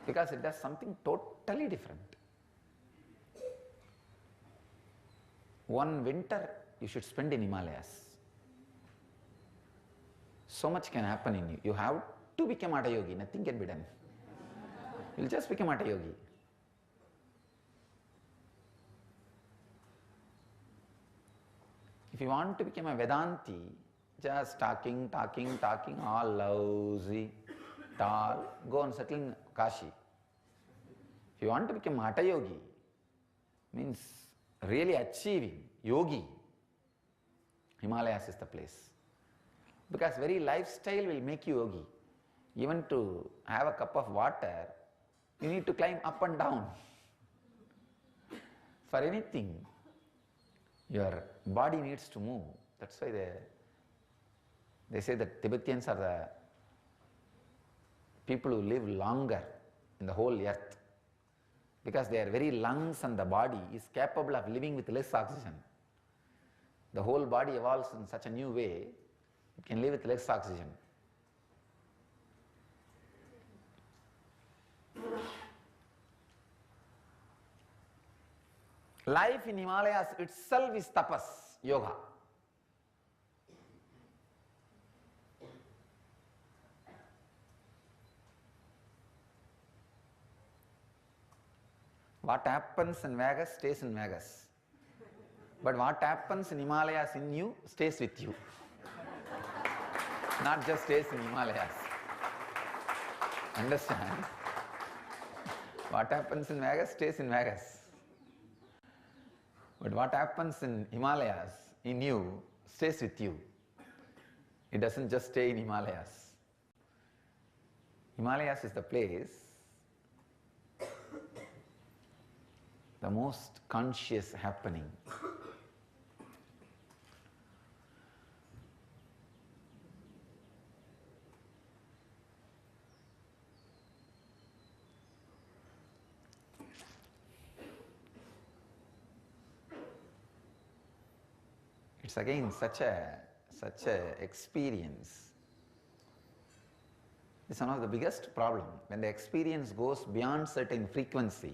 Because it does something totally different. One winter you should spend in Himalayas. So much can happen in you. You have to become Hatha Yogi, nothing can be done. You'll just become Hatha Yogi. If you want to become a Vedanti, just talking, all lousy, tall, go and settle in Kashi. If you want to become Hatha Yogi, means really achieving Yogi, Himalayas is the place. Because very lifestyle will make you Yogi. Even to have a cup of water, you need to climb up and down. For anything, your body needs to move. That's why they say that Tibetans are the people who live longer in the whole earth. Because their very lungs and the body is capable of living with less oxygen. The whole body evolves in such a new way, it can live with less oxygen. Life in Himalayas itself is tapas, yoga. What happens in Vegas stays in Vegas. But what happens in Himalayas in you stays with you. Not just stays in Himalayas. Understand? What happens in Vegas stays in Vegas. But what happens in Himalayas, in you, stays with you. It doesn't just stay in Himalayas. Himalayas is the place, the most conscious happening. It's again such a experience. It's one of the biggest problem. When the experience goes beyond certain frequency,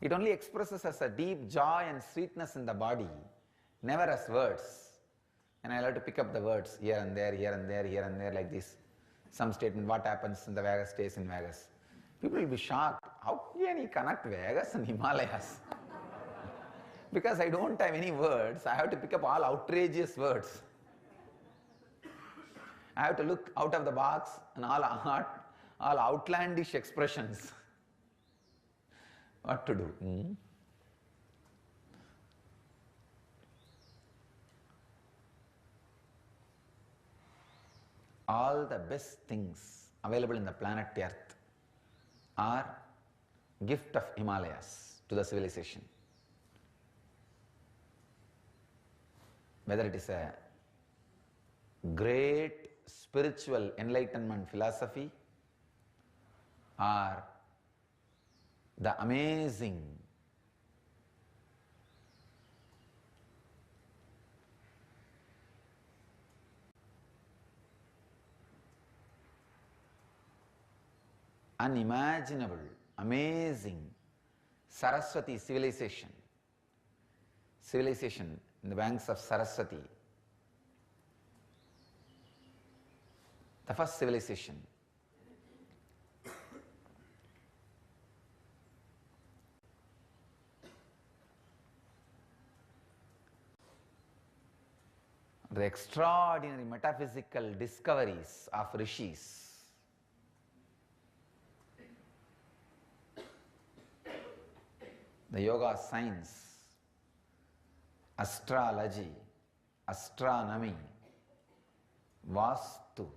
it only expresses as a deep joy and sweetness in the body, never as words. And I'll have to pick up the words here and there, here and there, here and there, like this. Some statement, what happens in the Vegas stays in Vegas. People will be shocked. How can you connect Vegas and Himalayas? Because I don't have any words, I have to pick up all outrageous words. I have to look out of the box and all outlandish expressions. What to do? All the best things available in the planet Earth are gift of Himalayas to the civilization. Whether it is a great spiritual enlightenment philosophy or the amazing unimaginable, amazing Saraswati civilization in the banks of Saraswati, the first civilization. The extraordinary metaphysical discoveries of rishis. the yoga science, astrology, astronomy, vastu,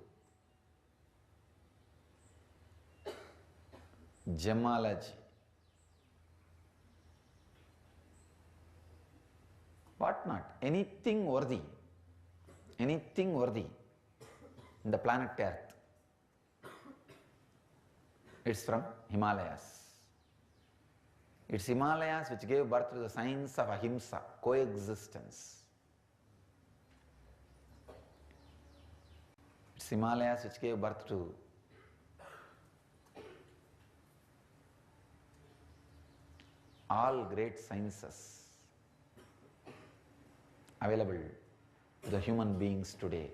gemology, what not, anything worthy in the planet Earth, it's from Himalayas. It's Himalayas which gave birth to the science of ahimsa, coexistence. It's Himalayas which gave birth to all great sciences available to the human beings today.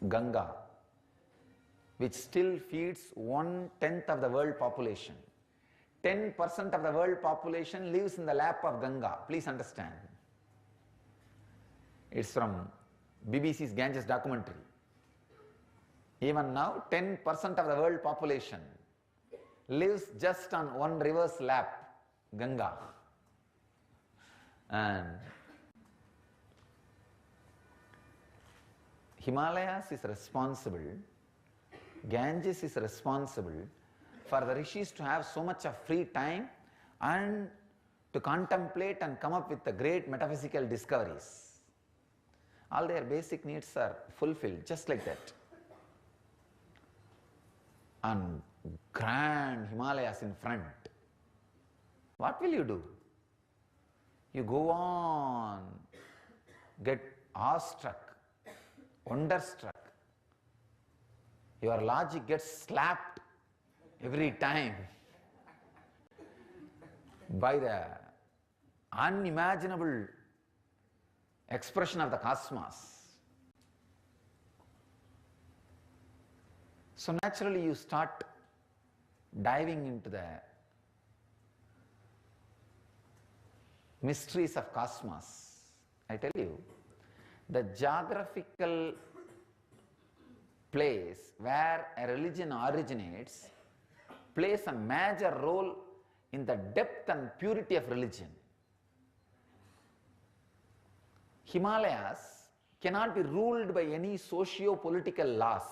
Ganga, which still feeds 1/10 of the world population. 10% of the world population lives in the lap of Ganga. Please understand. It's from BBC's Ganges documentary. Even now, 10% of the world population lives just on one river's lap, Ganga. And Himalayas is responsible, Ganges is responsible for the rishis to have so much of free time and to contemplate and come up with the great metaphysical discoveries. All their basic needs are fulfilled just like that. And grand Himalayas in front. What will you do? You go on, get awestruck, wonderstruck. Your logic gets slapped every time by the unimaginable expression of the cosmos. So naturally you start diving into the mysteries of cosmos. I tell you, the geographical place where a religion originates plays a major role in the depth and purity of religion. Himalayas cannot be ruled by any socio-political laws.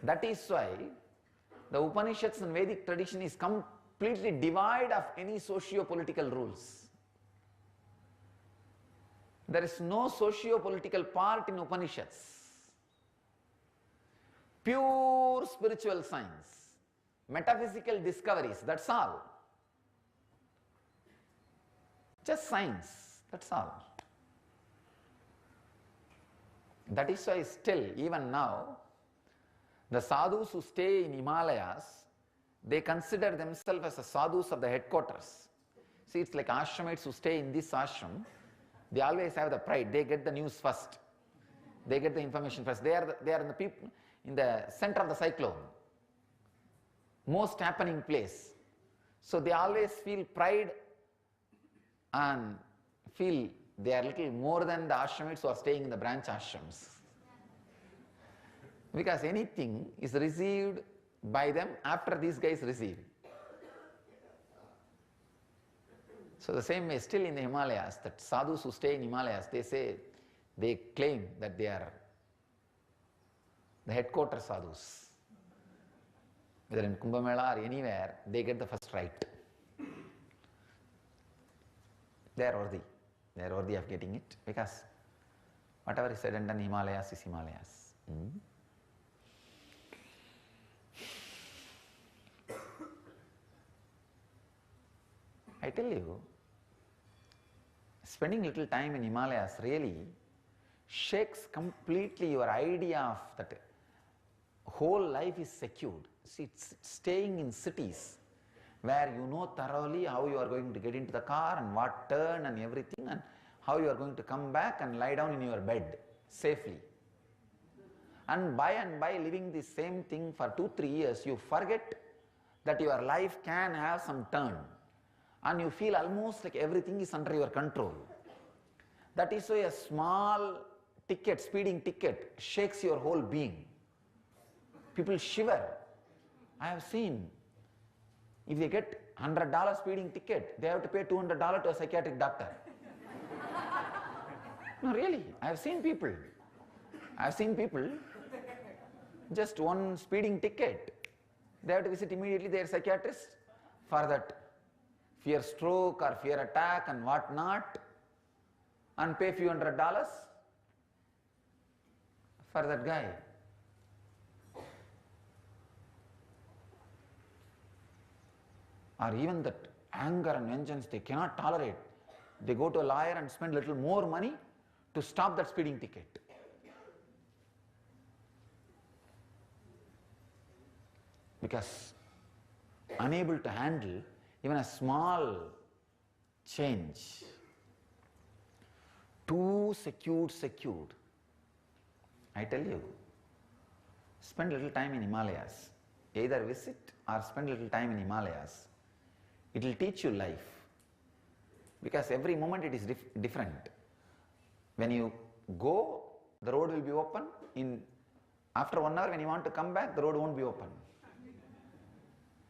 That is why the Upanishads and Vedic tradition is completely devoid of any socio-political rules. There is no socio-political part in Upanishads. Pure spiritual science, metaphysical discoveries, that's all. Just science, that's all. That is why still, even now, the sadhus who stay in Himalayas, they consider themselves as the sadhus of the headquarters. See, it's like ashramites who stay in this ashram, they always have the pride, they get the news first. They get the information first. They are in the people in the center of the cyclone, most happening place. So they always feel pride and feel they are little more than the ashramites who are staying in the branch ashrams. Because anything is received by them after these guys receive. So the same way, still in the Himalayas, that sadhus who stay in Himalayas, they claim that they are the headquarters sadhus. Whether in Kumbh Mela or anywhere, they get the first right. They are worthy. They are worthy of getting it, because whatever is said and done, Himalayas is Himalayas. I tell you, spending little time in Himalayas really shakes completely your idea of that whole life is secured. See, it's staying in cities where you know thoroughly how you are going to get into the car and what turn and everything, and how you are going to come back and lie down in your bed safely. And by living the same thing for 2-3 years, you forget that your life can have some turn, and you feel almost like everything is under your control. That is why a small ticket, speeding ticket, shakes your whole being. People shiver. I have seen, if they get $100 speeding ticket, they have to pay $200 to a psychiatric doctor. No, really, I have seen people, just one speeding ticket, they have to visit immediately their psychiatrist for that fear stroke or fear attack and what not, and pay few $100 for that guy. Or even that anger and vengeance they cannot tolerate. They go to a lawyer and spend little more money to stop that speeding ticket. Because unable to handle even a small change. Too secured. I tell you, spend little time in Himalayas. Either visit or spend little time in Himalayas. It will teach you life. Because every moment it is different. When you go, the road will be open. After 1 hour when you want to come back, the road won't be open.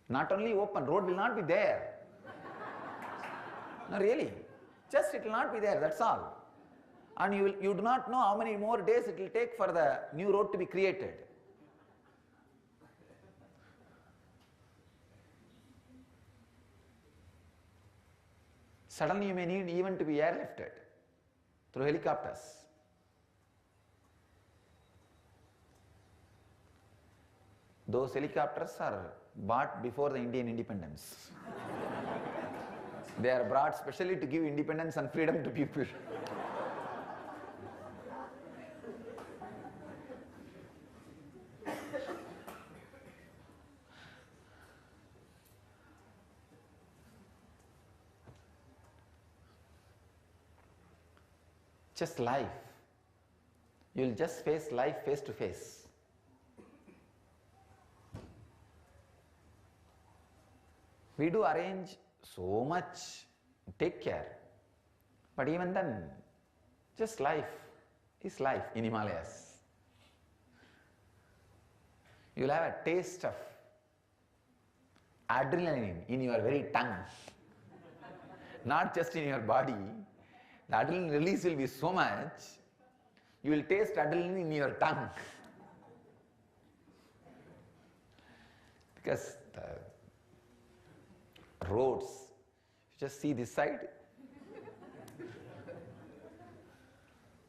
Not only open, road will not be there. No, really. Just it will not be there, that's all. And you do not know how many more days it will take for the new road to be created. Suddenly you may need even to be airlifted through helicopters. Those helicopters are bought before the Indian independence. They are brought specially to give independence and freedom to people. Just life. You will just face life face to face. We do arrange so much, take care. But even then, just life is life in Himalayas. You will have a taste of adrenaline in your very tongue. Not just in your body. The adrenaline release will be so much, you will taste adrenaline in your tongue. Because the roads, you just see this side,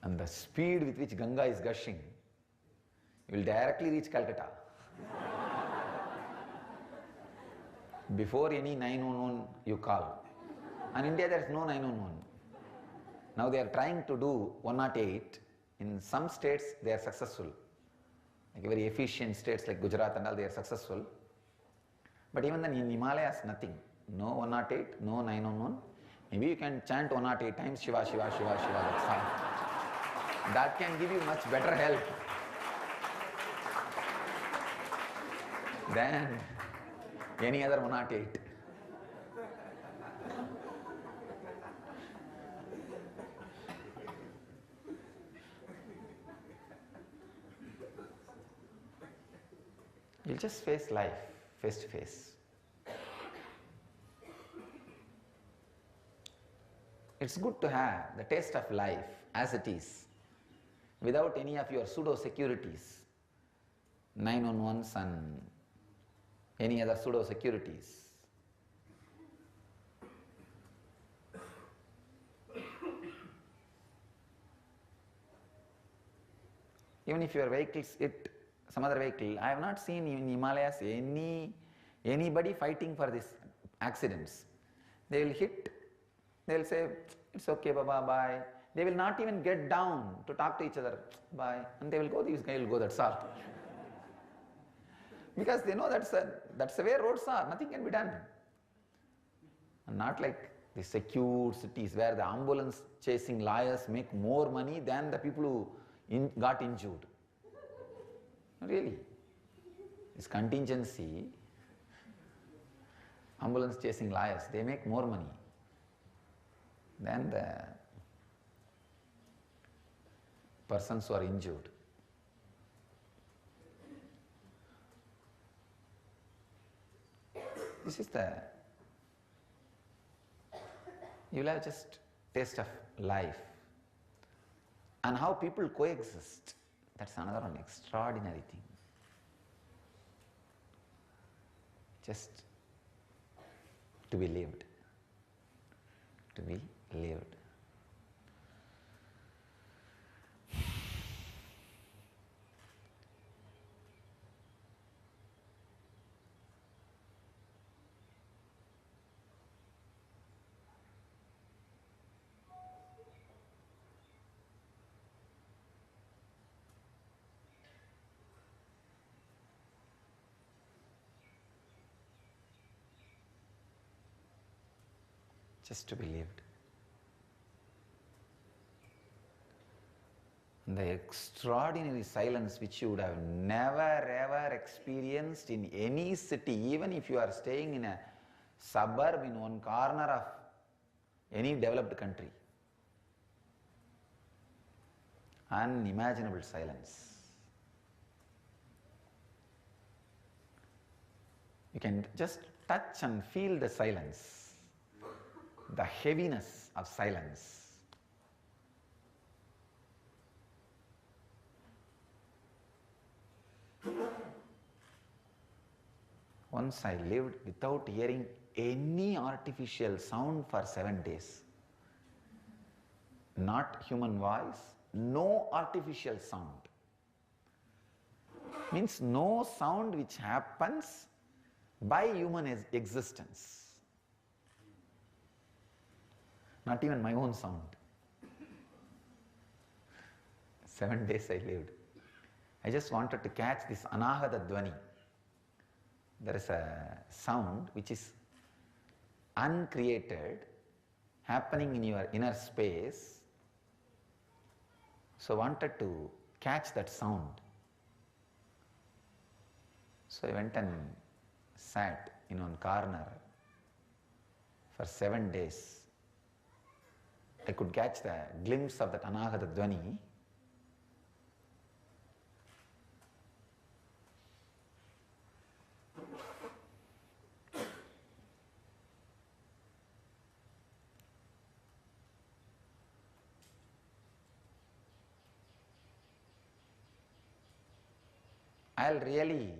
and the speed with which Ganga is gushing, you will directly reach Calcutta. Before any 911 you call. In India there is no 911. Now they are trying to do 108. In some states they are successful. Like very efficient states like Gujarat and all, they are successful. But even then in Himalayas, nothing. No 108, no 911. Maybe you can chant 108 times Shiva, Shiva, Shiva, Shiva, that's fine. That can give you much better help than any other 108. You'll just face life face to face. It's good to have the taste of life as it is, without any of your pseudo securities, 911s and any other pseudo securities. Even if your vehicles hit some other vehicle, I have not seen in Himalayas anybody fighting for these accidents. They will hit, they will say, it's okay, Baba, bye. They will not even get down to talk to each other, bye. And they will go, this guy will go, that's all. Because they know that's the way roads are, nothing can be done. And not like the secure cities where the ambulance chasing lawyers make more money than the people who got injured. Really. This contingency, ambulance chasing lawyers, they make more money than the persons who are injured. This is the You will have just taste of life and how people coexist. That's another one extraordinary thing. Just to be lived. To be lived. Just to be lived. The extraordinary silence which you would have never ever experienced in any city, even if you are staying in a suburb in one corner of any developed country. Unimaginable silence. You can just touch and feel the silence, the heaviness of silence. Once I lived without hearing any artificial sound for 7 days. Not human voice, no artificial sound. Means no sound which happens by human existence. Not even my own sound. 7 days I lived. I just wanted to catch this anahata dhvani. There is a sound which is uncreated, happening in your inner space. So I wanted to catch that sound. So I went and sat in one corner for 7 days. I could catch the glimpse of that anahata dhvani. I'll really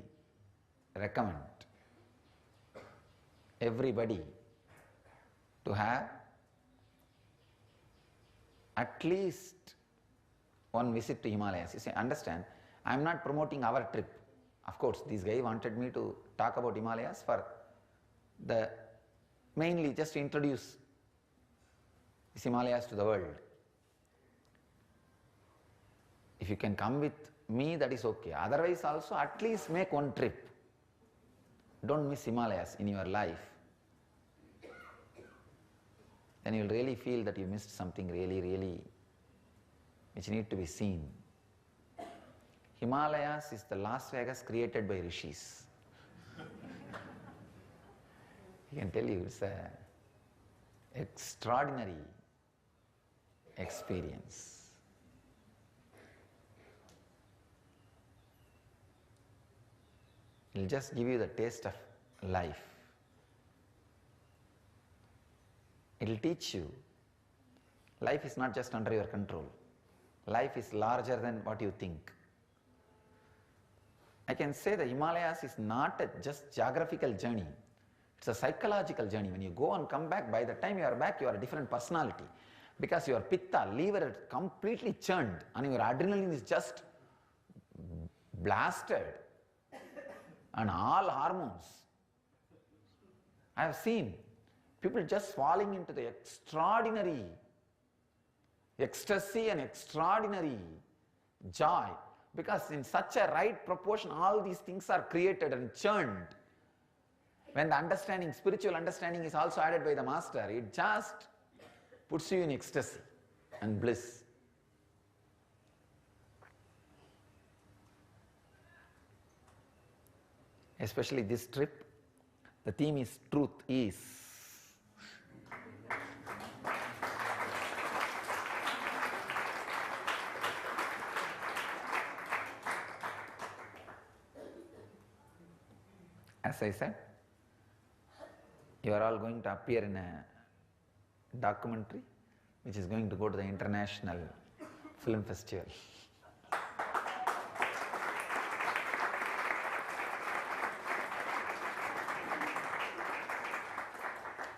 recommend everybody to have at least one visit to Himalayas. You see, understand, I am not promoting our trip. Of course, this guy wanted me to talk about Himalayas for the mainly just to introduce these Himalayas to the world. If you can come with me, that is okay. Otherwise also at least make one trip. Don't miss Himalayas in your life. Then you will really feel that you missed something really which need to be seen. Himalayas is the Las Vegas created by rishis. I can tell you, it's an extraordinary experience. It will just give you the taste of life. It will teach you life is not just under your control. Life is larger than what you think. I can say the Himalayas is not a just geographical journey. It's a psychological journey. When you go and come back, by the time you are back, you are a different personality. Because your pitta, liver is completely churned and your adrenaline is just blasted. And all hormones. I have seen people just falling into the extraordinary ecstasy and extraordinary joy, because in such a right proportion all these things are created and churned. When the understanding, spiritual understanding is also added by the master, it just puts you in ecstasy and bliss. Especially this trip, the theme is truth is. As I said, you are all going to appear in a documentary which is going to go to the International Film Festival.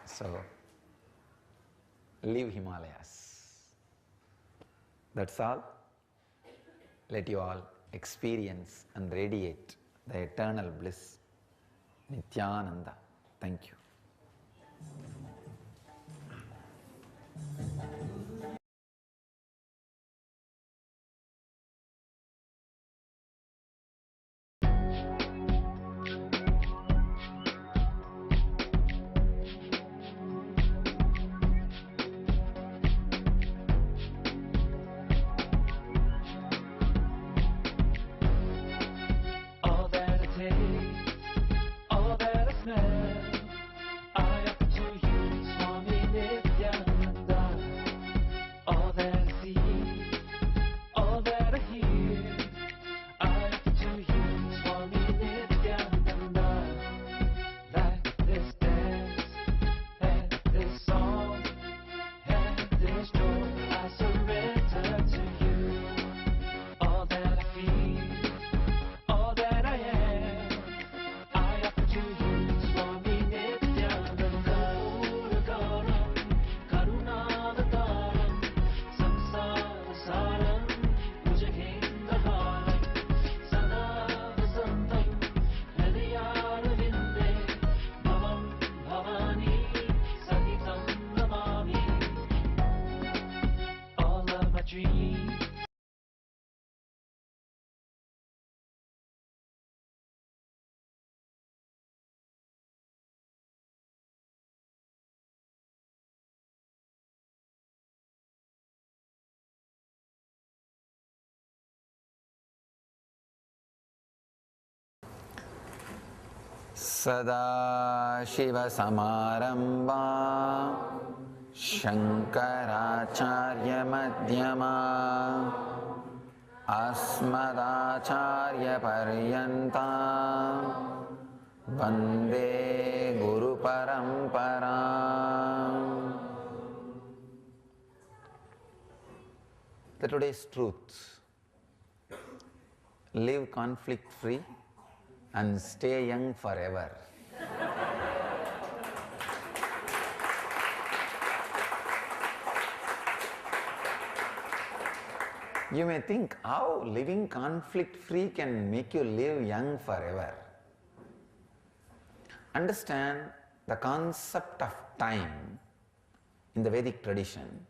So, leave Himalayas. That's all. Let you all experience and radiate the eternal bliss. Nityananda. Thank you. All that I taste, all that I smell, I offer to you, Swami Nityananda. All that I see, all that I hear, I offer to you, Swami Nityananda. Like this dance, and this song, and this joy, I surrender to you. All that I feel, all that I am, I offer to you, Swami Nityananda. Puragaram, Karunavataram, Samsarasaram, Bhujagendraharam, Sada Vasantam, Hridayarvinde, Bhavam Bhavani, Sahitam Namami. All of my dreams, Sada Shiva Samarambha Shankaracharya Madhyama Asmadacharya Paryanta Vande Guru Parampara. The today's truth: live conflict free and stay young forever. You may think how living conflict free can make you live young forever. Understand the concept of time in the Vedic tradition.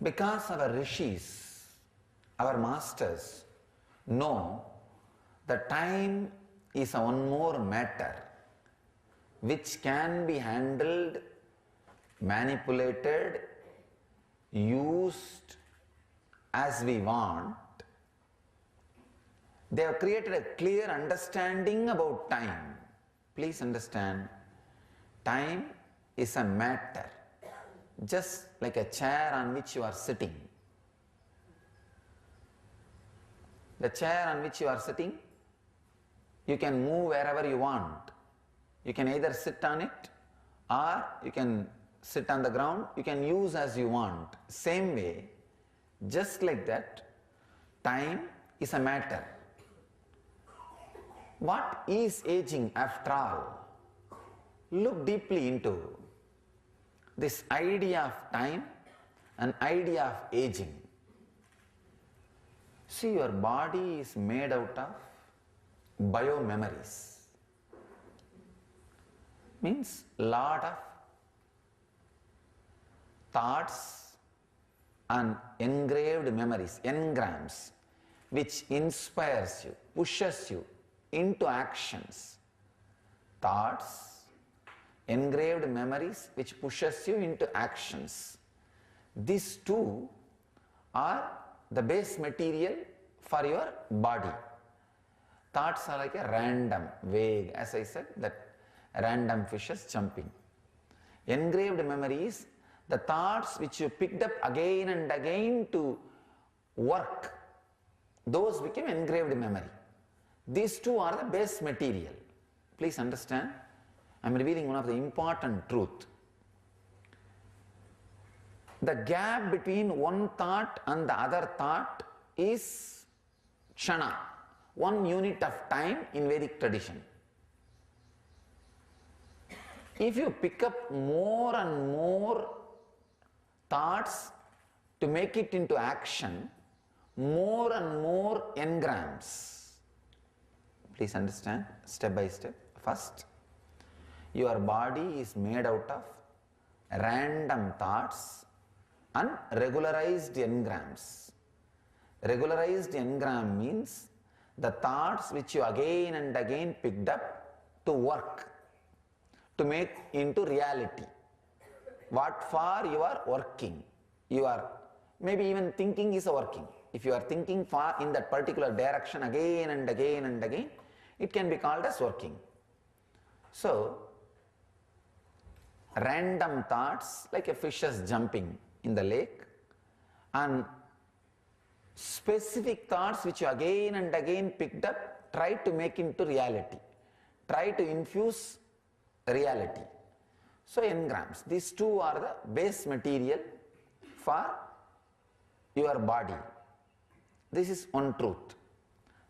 Because our rishis, our masters, know that time is one more matter which can be handled, manipulated, used as we want. They have created a clear understanding about time. Please understand, time is a matter, just like a chair on which you are sitting. The chair on which you are sitting, you can move wherever you want. You can either sit on it or you can sit on the ground. You can use as you want. Same way, just like that, time is a matter. What is aging after all? Look deeply into this idea of time and idea of aging. See, your body is made out of bio-memories. Means lot of thoughts and engraved memories, engrams, which inspires you, pushes you into actions. Thoughts, engraved memories which pushes you into actions. These two are the base material for your body. Thoughts are like a random, vague, as I said, that random fishes jumping. Engraved memories, the thoughts which you picked up again and again to work, those became engraved memory. These two are the base material. Please understand, I am revealing one of the important truth. The gap between one thought and the other thought is kshana, 1 unit of time in Vedic tradition. If you pick up more and more thoughts to make it into action, more and more engrams. Please understand, step by step. First, your body is made out of random thoughts and regularized engrams. Regularized engram means the thoughts which you again and again picked up to work, to make into reality. What for you are working. You are maybe even thinking is working. If you are thinking far in that particular direction again and again and again, it can be called as working. So, random thoughts like a fish is jumping in the lake, and specific thoughts which you again and again picked up, try to make into reality, try to infuse reality. So engrams, these two are the base material for your body. This is one truth.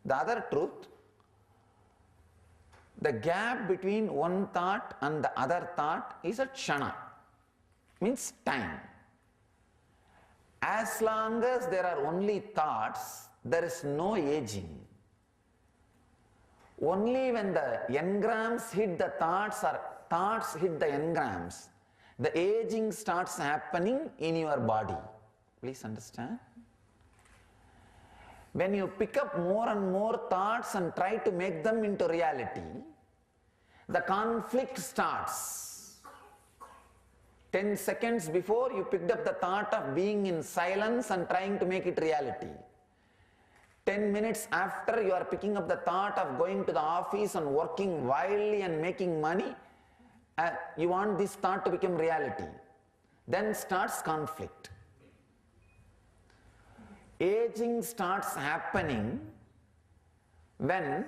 The other truth, the gap between one thought and the other thought is a kshana, means time. As long as there are only thoughts, there is no aging. Only when the engrams hit the thoughts or thoughts hit the engrams, the aging starts happening in your body. Please understand. When you pick up more and more thoughts and try to make them into reality, the conflict starts. 10 seconds before you picked up the thought of being in silence and trying to make it reality. 10 minutes after you are picking up the thought of going to the office and working wildly and making money, you want this thought to become reality. Then starts conflict. Aging starts happening when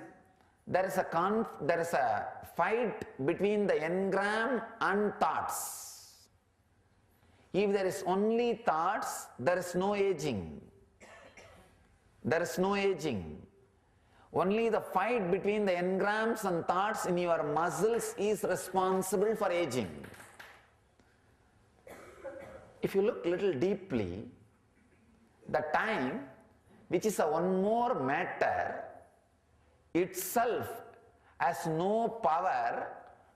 there is a fight between the engram and thoughts. If there is only thoughts, there is no aging. There is no aging. Only the fight between the engrams and thoughts in your muscles is responsible for aging. If you look little deeply, the time, which is a one more matter, itself has no power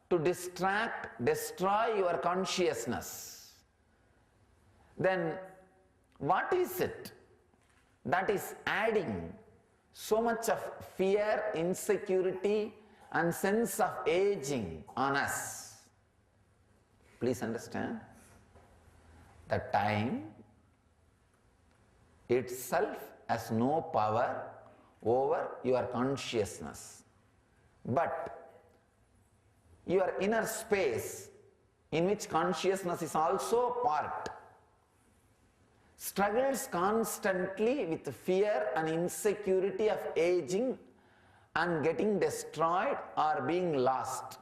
to destroy your consciousness. Then what is it that is adding so much of fear, insecurity and sense of aging on us? Please understand, the time itself has no power over your consciousness, but your inner space, in which consciousness is also a part, struggles constantly with fear and insecurity of aging and getting destroyed or being lost.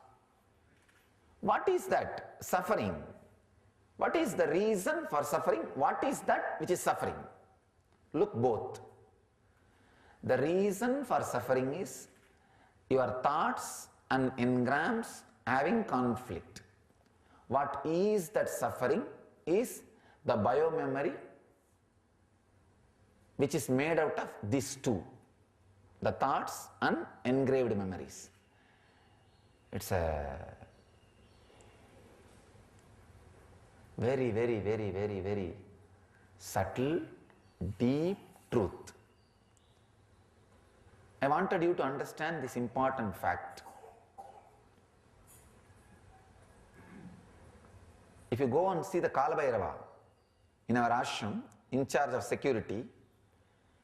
What is that? Suffering. What is the reason for suffering? What is that which is suffering? Look both. The reason for suffering is your thoughts and engrams having conflict. What is that suffering is the biomemory, which is made out of these two, the thoughts and engraved memories. It's a very, very, very, very, very subtle, deep truth. I wanted you to understand this important fact. If you go and see the Kalabhairava in our ashram, in charge of security,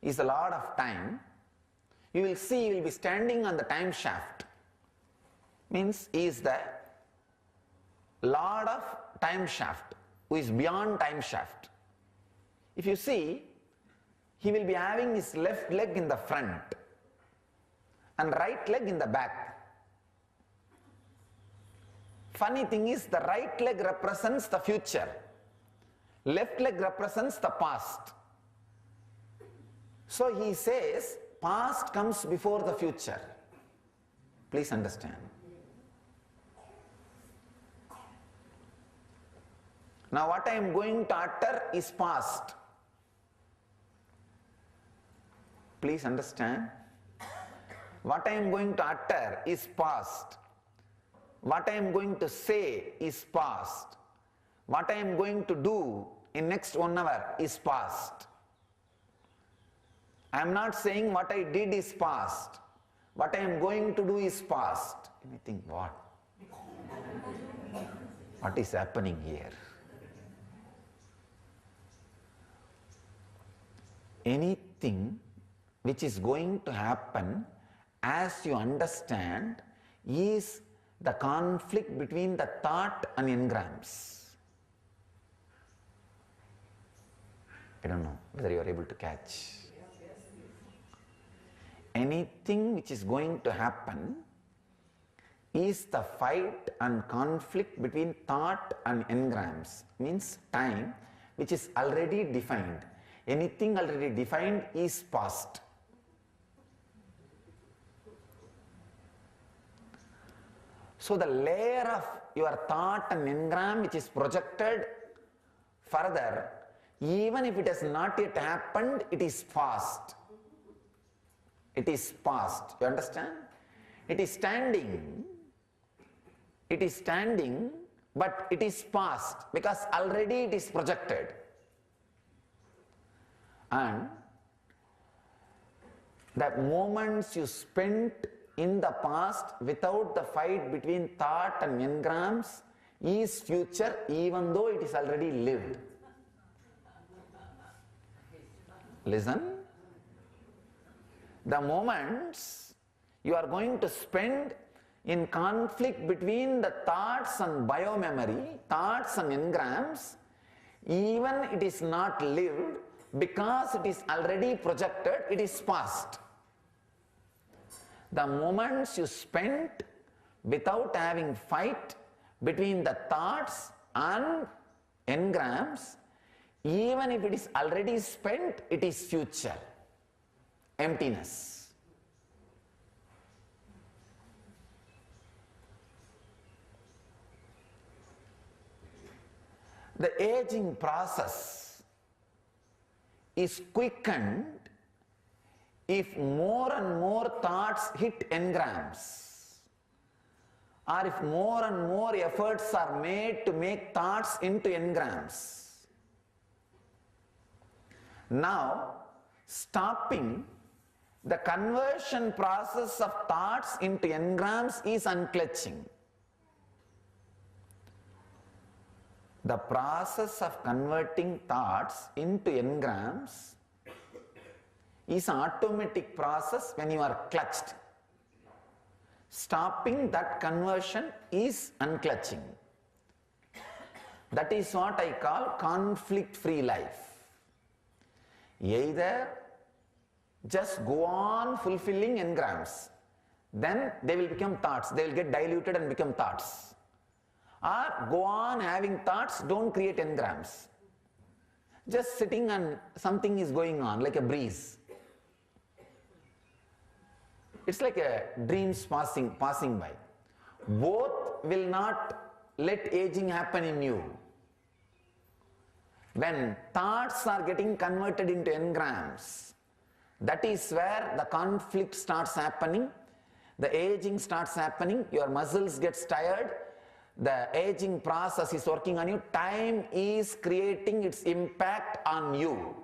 is the Lord of Time, you will see he will be standing on the time shaft. Means he is the Lord of time shaft, who is beyond time shaft. If you see, he will be having his left leg in the front and right leg in the back. funny thing is the right leg represents the future, left leg represents the past. So he says past comes before the future. Please understand. Now what I am going to utter is past. Please understand. What I am going to utter is past. What I am going to say is past. What I am going to do in next 1 hour is past. I am not saying what I did is past. What I am going to do is past. And I think, what? What is happening here? Anything which is going to happen, as you understand, is the conflict between the thought and engrams. I don't know whether you are able to catch. Anything which is going to happen is the fight and conflict between thought and engrams, means time, which is already defined. Anything already defined is past. So the layer of your thought and engram which is projected further, even if it has not yet happened, it is past. It is past. You understand? It is standing. It is standing, but it is past because already it is projected. And the moments you spent in the past without the fight between thought and engrams is future, even though it is already lived. Listen. The moments you are going to spend in conflict between the thoughts and biomemory, thoughts and engrams, even it is not lived, because it is already projected, it is past. The moments you spent without having fight between the thoughts and engrams, even if it is already spent, it is future. Emptiness. The aging process is quickened if more and more thoughts hit engrams, or if more and more efforts are made to make thoughts into engrams. Now, stopping the conversion process of thoughts into engrams is unclutching. The process of converting thoughts into engrams is an automatic process when you are clutched. Stopping that conversion is unclutching. That is what I call conflict-free life. Either just go on fulfilling engrams, then they will become thoughts, they will get diluted and become thoughts. Or go on having thoughts, don't create engrams. Just sitting and something is going on, like a breeze. It's like a dreams passing by. Both will not let aging happen in you. When thoughts are getting converted into engrams, that is where the conflict starts happening, the aging starts happening, your muscles get tired, the aging process is working on you, time is creating its impact on you.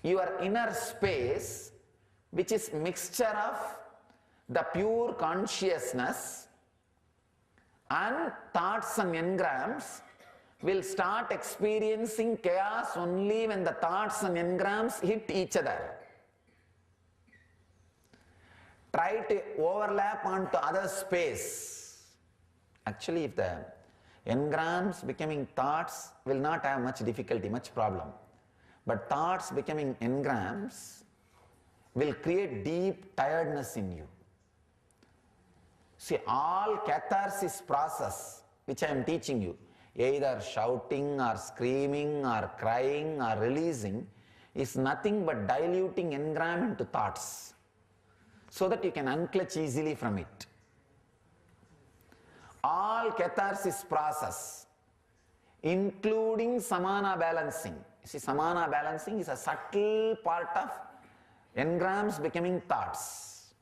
Your inner space, which is mixture of the pure consciousness and thoughts and engrams, will start experiencing chaos only when the thoughts and engrams hit each other. Try to overlap onto other space. Actually, if the engrams becoming thoughts will not have much difficulty, much problem. But thoughts becoming engrams will create deep tiredness in you. See, all catharsis process which I am teaching you, either shouting or screaming or crying or releasing, is nothing but diluting engram into thoughts so that you can unclutch easily from it. All catharsis process, including samana balancing. See, samana balancing is a subtle part of engrams becoming thoughts.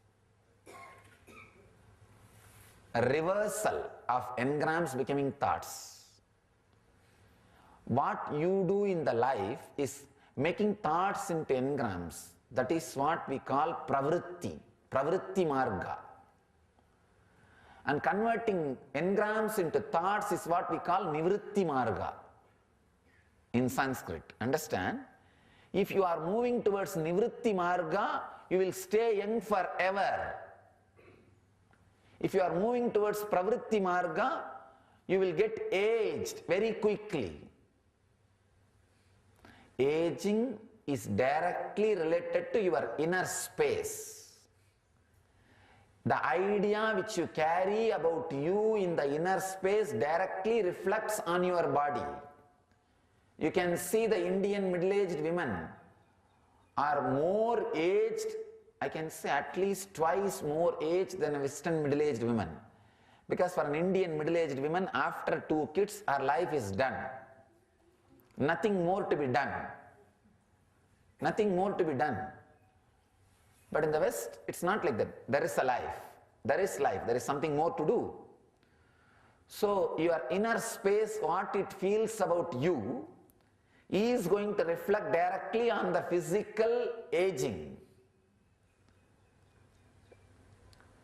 A reversal of engrams becoming thoughts. What you do in the life is making thoughts into engrams. That is what we call pravritti marga. And converting engrams into thoughts is what we call nivritti marga in Sanskrit. Understand? If you are moving towards nivritti marga, you will stay young forever. If you are moving towards pravritti marga, you will get aged very quickly. Aging is directly related to your inner space. The idea which you carry about you in the inner space directly reflects on your body. You can see the Indian middle-aged women are more aged, I can say at least twice more aged than a Western middle-aged woman. Because for an Indian middle-aged woman, after 2 kids, her life is done. Nothing more to be done. Nothing more to be done. But in the West, it's not like that. There is a life. There is life. There is something more to do. So your inner space, what it feels about you, is going to reflect directly on the physical aging.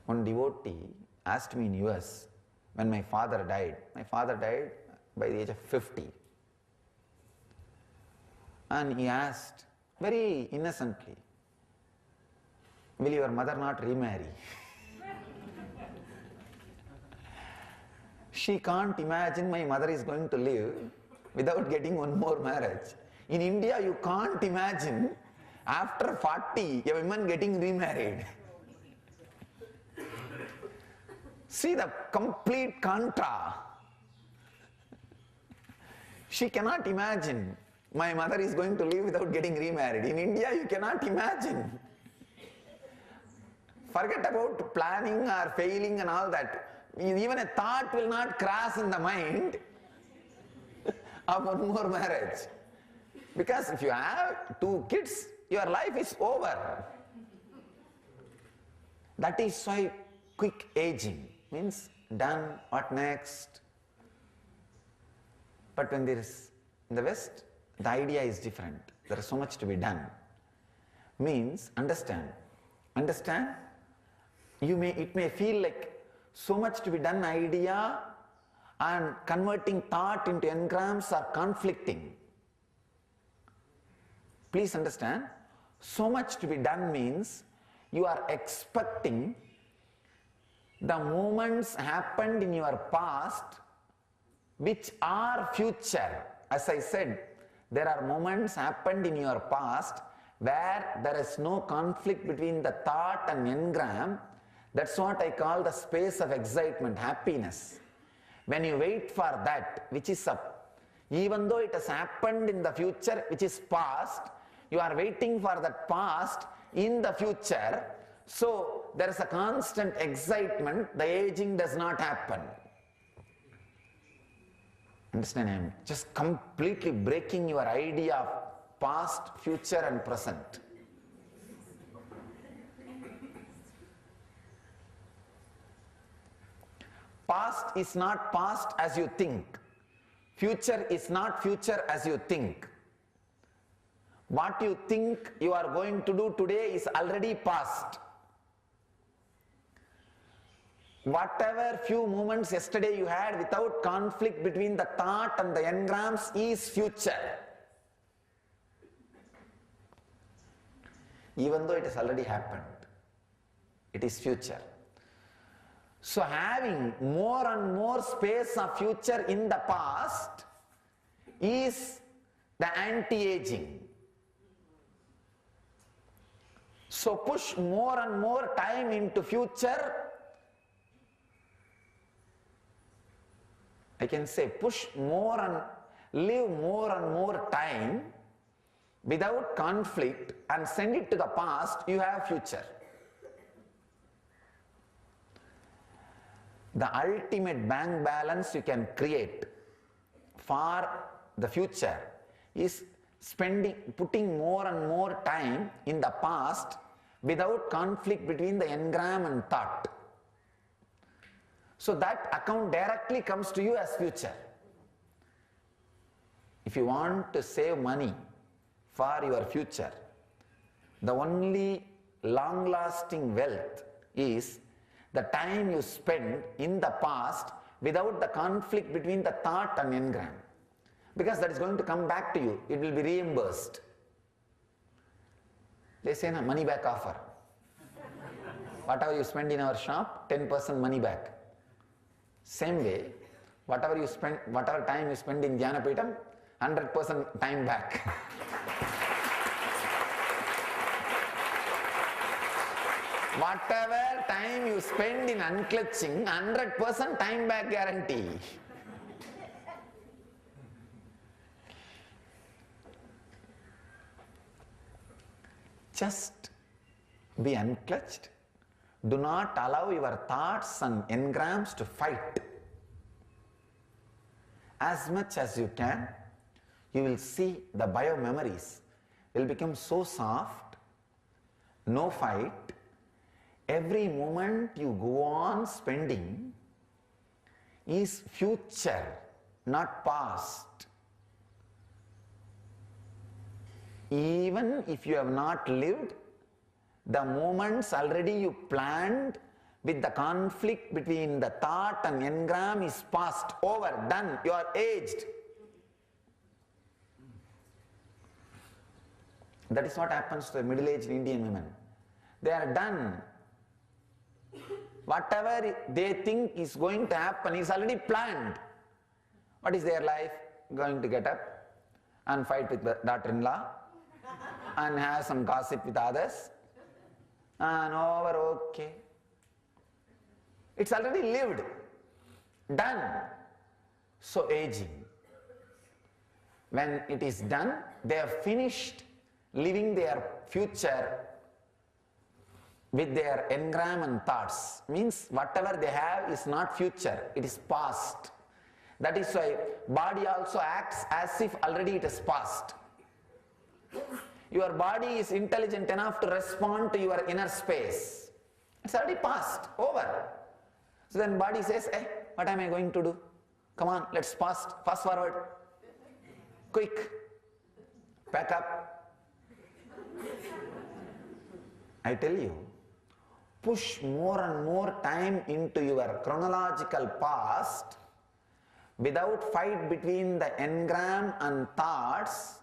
One devotee asked me in US when my father died. My father died by the age of 50. And he asked very innocently, will your mother not remarry? She can't imagine my mother is going to live without getting one more marriage. In India, you can't imagine after 40 a woman getting remarried. See the complete contra. She cannot imagine my mother is going to live without getting remarried. In India, you cannot imagine. Forget about planning or failing and all that. Even a thought will not cross in the mind of one more marriage. Because if you have 2 kids, your life is over. That is why quick aging means done, what next? But when there is, in the West, the idea is different. There is so much to be done. Means, understand. It may feel like so much to be done idea and converting thought into engrams are conflicting. Please understand, so much to be done means you are expecting the moments happened in your past which are future. As I said, there are moments happened in your past where there is no conflict between the thought and engram. That's what I call the space of excitement, happiness. When you wait for that, which is up, even though it has happened in the future, which is past, you are waiting for that past in the future. So there is a constant excitement, the aging does not happen. Understand, I am just completely breaking your idea of past, future and present. Past is not past as you think. Future is not future as you think. What you think you are going to do today is already past. Whatever few moments yesterday you had without conflict between the thought and the engrams is future. Even though it has already happened, it is future. So having more and more space of future in the past is the anti-aging. So push more and more time into future. I can say push more and live more and more time without conflict and send it to the past, you have future. The ultimate bank balance you can create for the future is putting more and more time in the past without conflict between the engram and thought. So that account directly comes to you as future. If you want to save money for your future, the only long-lasting wealth is the time you spend in the past without the conflict between the thought and engram. Because that is going to come back to you. It will be reimbursed. They say money back offer. Whatever you spend in our shop, 10% money back. Same way, whatever time you spend in Jnanapeetham, 100% time back. Whatever time you spend in unclutching, 100% time back guarantee. Just be unclutched. Do not allow your thoughts and engrams to fight. As much as you can, you will see the bio-memories will become so soft, no fight. Every moment you go on spending is future, not past. Even if you have not lived, the moments already you planned with the conflict between the thought and engram is past, over, done, you are aged. That is what happens to the middle-aged Indian women. They are done. Whatever they think is going to happen is already planned. What is their life? Going to get up and fight with the daughter-in-law and have some gossip with others and over, okay. It's already lived, done. So aging. When it is done, they have finished living their future with their engram and thoughts. Means whatever they have is not future, it is past. That is why body also acts as if already it is past. Your body is intelligent enough to respond to your inner space. It's already past, over. So then body says, hey, what am I going to do? Come on, let's fast forward. Quick, pack up. I tell you, push more and more time into your chronological past without fight between the engram and thoughts.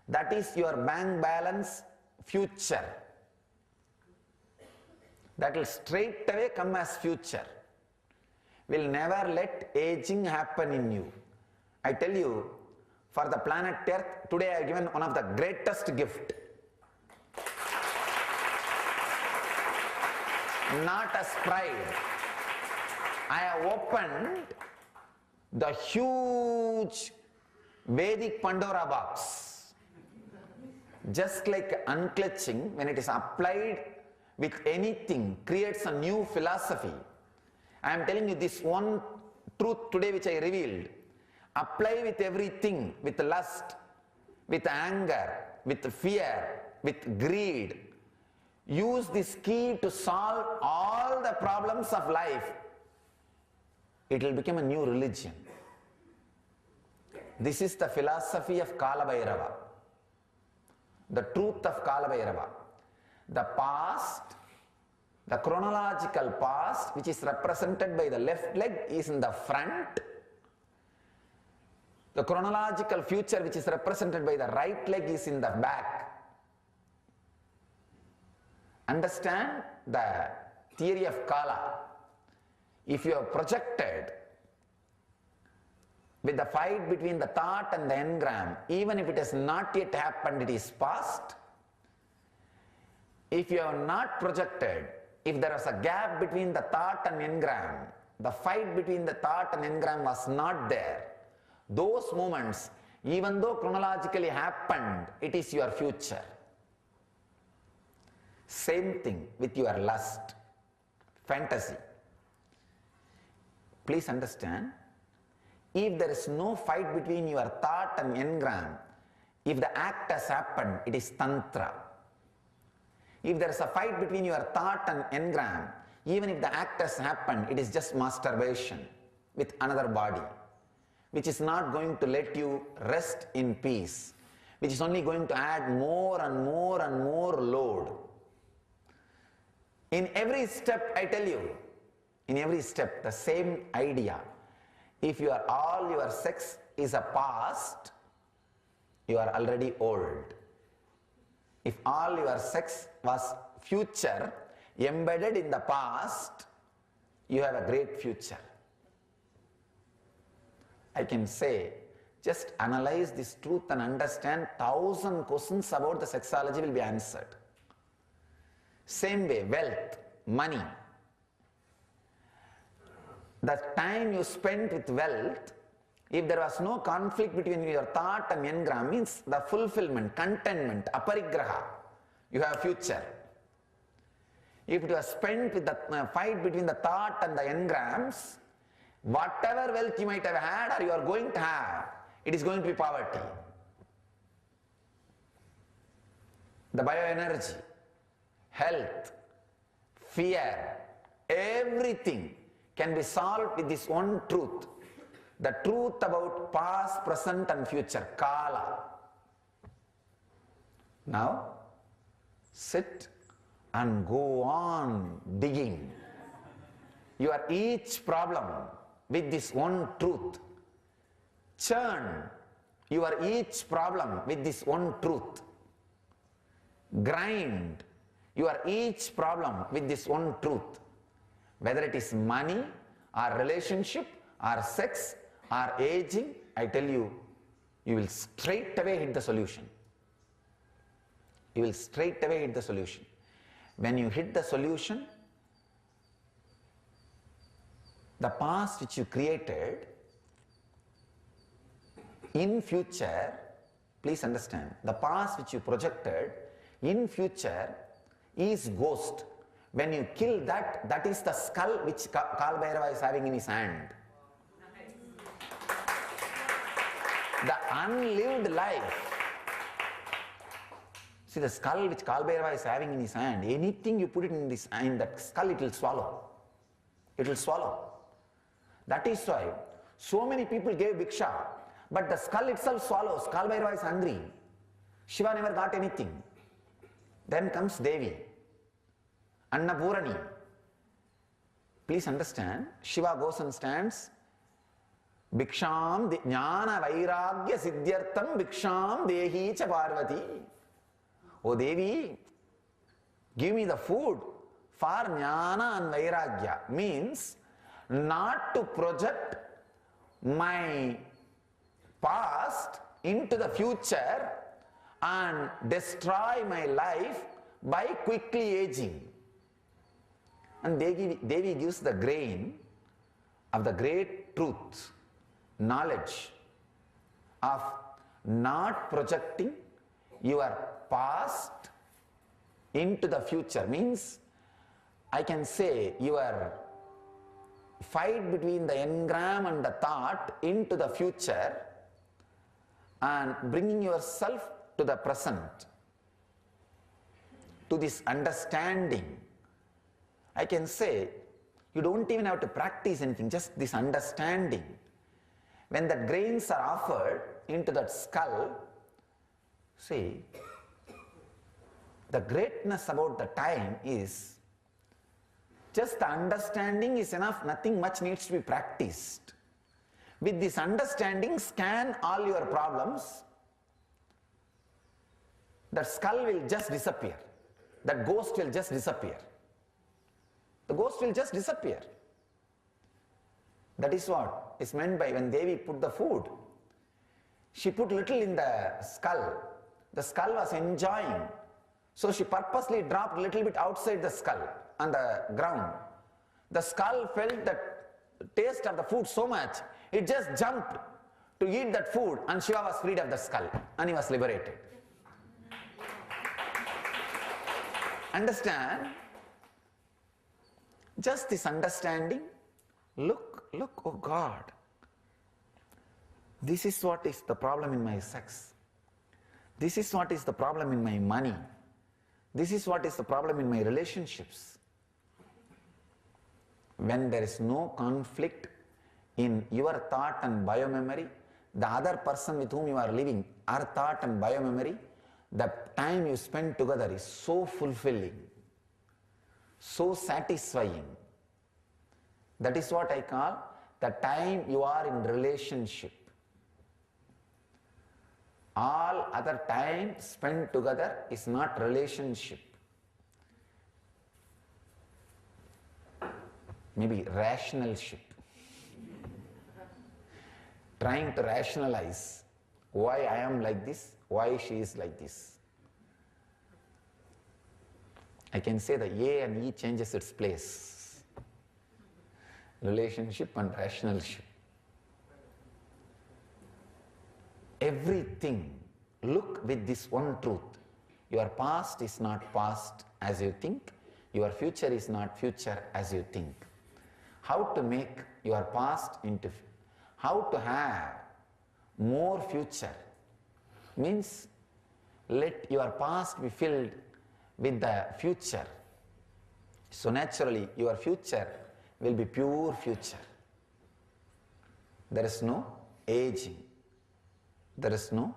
That is your bank balance future. That will straight away come as future. Will never let aging happen in you. I tell you, for the planet Earth, today I have given one of the greatest gift. Not as pride. I have opened the huge Vedic Pandora box. Just like unclutching, when it is applied with anything, creates a new philosophy. I am telling you this one truth today which I revealed. Apply with everything, with lust, with anger, with fear, with greed. Use this key to solve all the problems of life. It will become a new religion. This is the philosophy of Kala Bhairava. The truth of Kala Bhairava. The past, the chronological past, which is represented by the left leg, is in the front. The chronological future, which is represented by the right leg, is in the back. Understand the theory of Kala. If you have projected with the fight between the thought and the engram, even if it has not yet happened, it is past. If you have not projected, if there was a gap between the thought and engram, the fight between the thought and engram was not there, those moments, even though chronologically happened, it is your future. Same thing with your lust, fantasy. Please understand, if there is no fight between your thought and engram, if the act has happened, it is tantra. If there is a fight between your thought and engram, even if the act has happened, it is just masturbation with another body, which is not going to let you rest in peace, which is only going to add more and more and more load. In every step, I tell you, in every step, the same idea. If all your sex is a past, you are already old. If all your sex was future, embedded in the past, you have a great future. I can say, just analyze this truth and understand 1,000 questions about the sexology will be answered. Same way, wealth, money. The time you spent with wealth, if there was no conflict between your thought and engram, means the fulfillment, contentment, aparigraha, you have future. If it was spent with the fight between the thought and the engrams, whatever wealth you might have had or you are going to have, it is going to be poverty. The bioenergy, health, fear, everything can be solved with this one truth. The truth about past, present and future, Kala. Now, sit and go on digging your each problem with this one truth. Churn your each problem with this one truth. Grind your each problem with this one truth. Whether it is money or relationship or sex or aging, I tell you, you will straight away hit the solution. You will straight away hit the solution. When you hit the solution, the past which you created, in future, please understand, the past which you projected, in future is ghost. When you kill that, that is the skull which Kalbhairava is having in his hand. The unlived life. See, the skull which Kalbhairava is having in his hand, anything you put it in that skull, it will swallow. It will swallow. That is why so many people gave Bhiksha, but the skull itself swallows. Kalbhairava is hungry. Shiva never got anything. Then comes Devi, Annapurani. Please understand, Shiva goes and stands, Bhiksham jnana vairagya siddhyartham bhiksham dehi cha Parvati. Oh Devi, give me the food for jnana and vairagya. Means not to project my past into the future and destroy my life by quickly aging. And Devi gives the grain of the great truth, knowledge of not projecting your past into the future. Means I can say your fight between the engram and the thought into the future and bringing yourself to the present, to this understanding. I can say you don't even have to practice anything, just this understanding. When the grains are offered into that skull, see, the greatness about the time is just the understanding is enough, nothing much needs to be practiced. With this understanding, scan all your problems, that skull will just disappear. That ghost will just disappear. The ghost will just disappear. That is what is meant by when Devi put the food. She put little in the skull. The skull was enjoying So she purposely dropped a little bit outside the skull on the ground. The skull felt the taste of the food so much, it just jumped to eat that food, and Shiva was freed of the skull and he was liberated. Understand? Just this understanding. Look, oh God. This is what is the problem in my sex. This is what is the problem in my money. This is what is the problem in my relationships. When there is no conflict in your thought and biomemory, the other person with whom you are living, our thought and biomemory, the time you spend together is so fulfilling, so satisfying. That is what I call the time you are in relationship. All other time spent together is not relationship. Maybe rationalship. Trying to rationalize why I am like this, why she is like this. I can say the A and E changes its place. Relationship and rationalship. Everything, look with this one truth. Your past is not past as you think. Your future is not future as you think. How to make your past into, how to have more future means let your past be filled with the future. So naturally your future will be pure future. There is no aging. There is no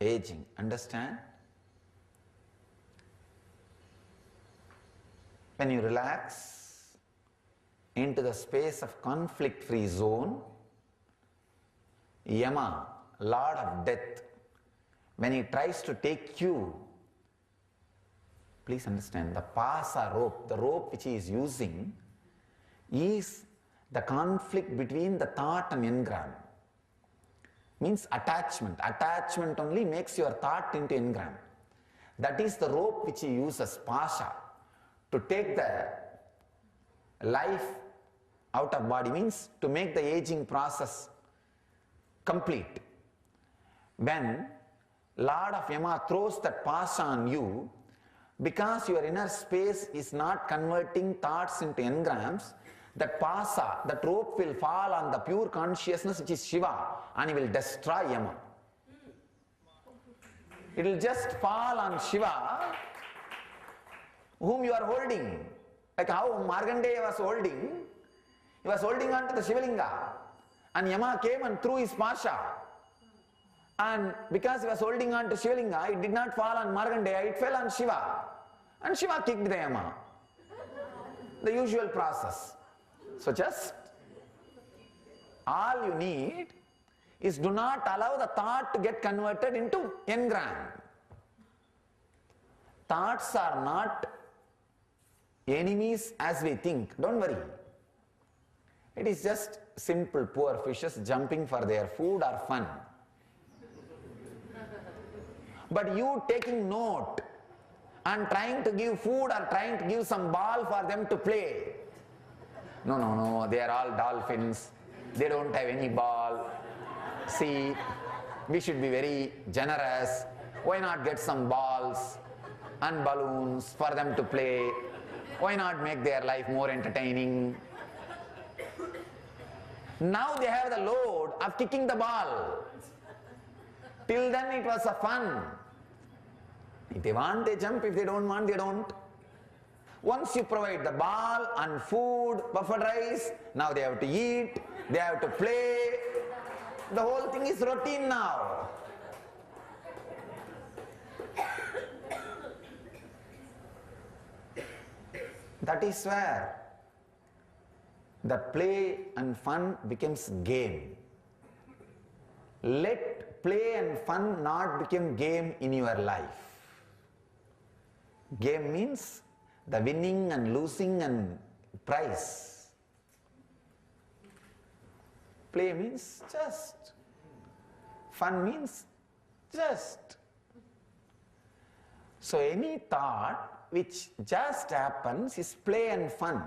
aging. Understand? When you relax into the space of conflict-free zone, Yama, Lord of Death, when he tries to take you, please understand, the pasa rope, the rope which he is using, is the conflict between the thought and engram. Means attachment. Attachment only makes your thought into engram. That is the rope which he uses, pasha, to take the life out of body, means to make the aging process complete. When Lord of Yama throws that pasha on you, because your inner space is not converting thoughts into engrams, that pasa, that rope will fall on the pure consciousness which is Shiva, and he will destroy Yama. It will just fall on Shiva, whom you are holding. Like how Markandeya was holding, he was holding on to the Shivalinga, and Yama came and threw his pasha. And because he was holding on to Shivalinga, it did not fall on Markandeya, it fell on Shiva. And Shiva kicked the Yama. The usual process. So just all you need is do not allow the thought to get converted into engram. Thoughts are not enemies as we think. Don't worry. It is just simple poor fishes jumping for their food or fun. But you taking note and trying to give food or trying to give some ball for them to play. No, they are all dolphins. They don't have any ball. See, we should be very generous. Why not get some balls and balloons for them to play? Why not make their life more entertaining? Now they have the load of kicking the ball. Till then it was a fun. If they want, they jump. If they don't want, they don't. Once you provide the ball and food, buffered rice, now they have to eat, they have to play. The whole thing is routine now. That is where the play and fun becomes game. Let play and fun not become game in your life. Game means the winning and losing and prize. Play means just. Fun means just. So any thought which just happens is play and fun.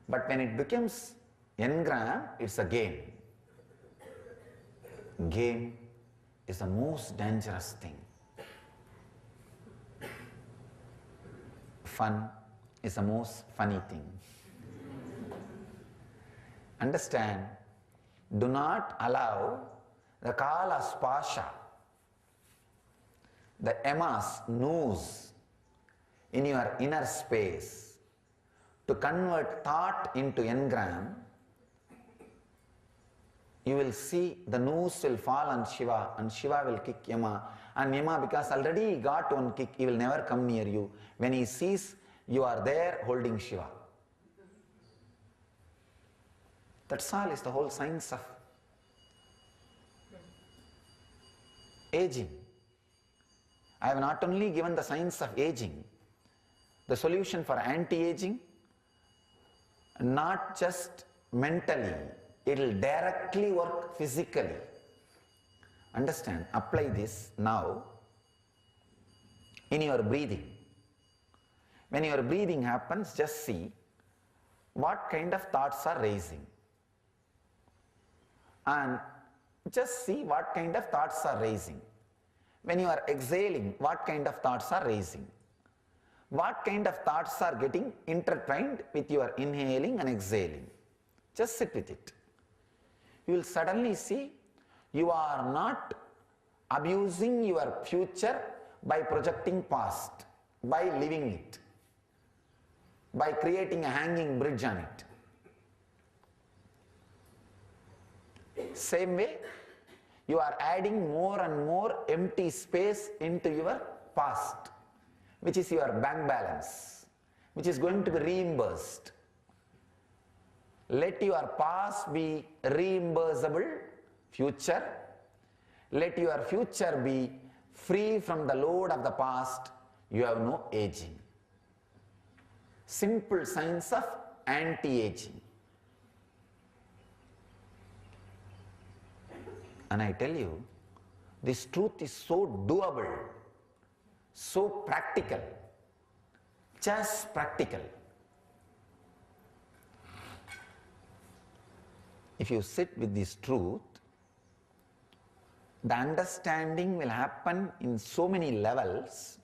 But when it becomes engram, it's a game. Game is the most dangerous thing. Fun is the most funny thing. Understand, do not allow the kala spasha, the emas, noose in your inner space to convert thought into engram. You will see the noose will fall on Shiva and Shiva will kick Yama. And Yama, because already he got one kick, he will never come near you. When he sees you are there holding Shiva. That's all is the whole science of aging. I have not only given the science of aging, the solution for anti-aging, not just mentally, it will directly work physically. Understand, apply this now in your breathing. When your breathing happens, just see what kind of thoughts are raising. And just see what kind of thoughts are raising. When you are exhaling, what kind of thoughts are raising. What kind of thoughts are getting intertwined with your inhaling and exhaling. Just sit with it. You will suddenly see you are not abusing your future by projecting past, by living it, by creating a hanging bridge on it. Same way, you are adding more and more empty space into your past, which is your bank balance, which is going to be reimbursed. Let your past be reimbursable future. Let your future be free from the load of the past. You have no aging. Simple science of anti-aging. And I tell you, this truth is so doable, so practical, just practical. If you sit with this truth, the understanding will happen in so many levels.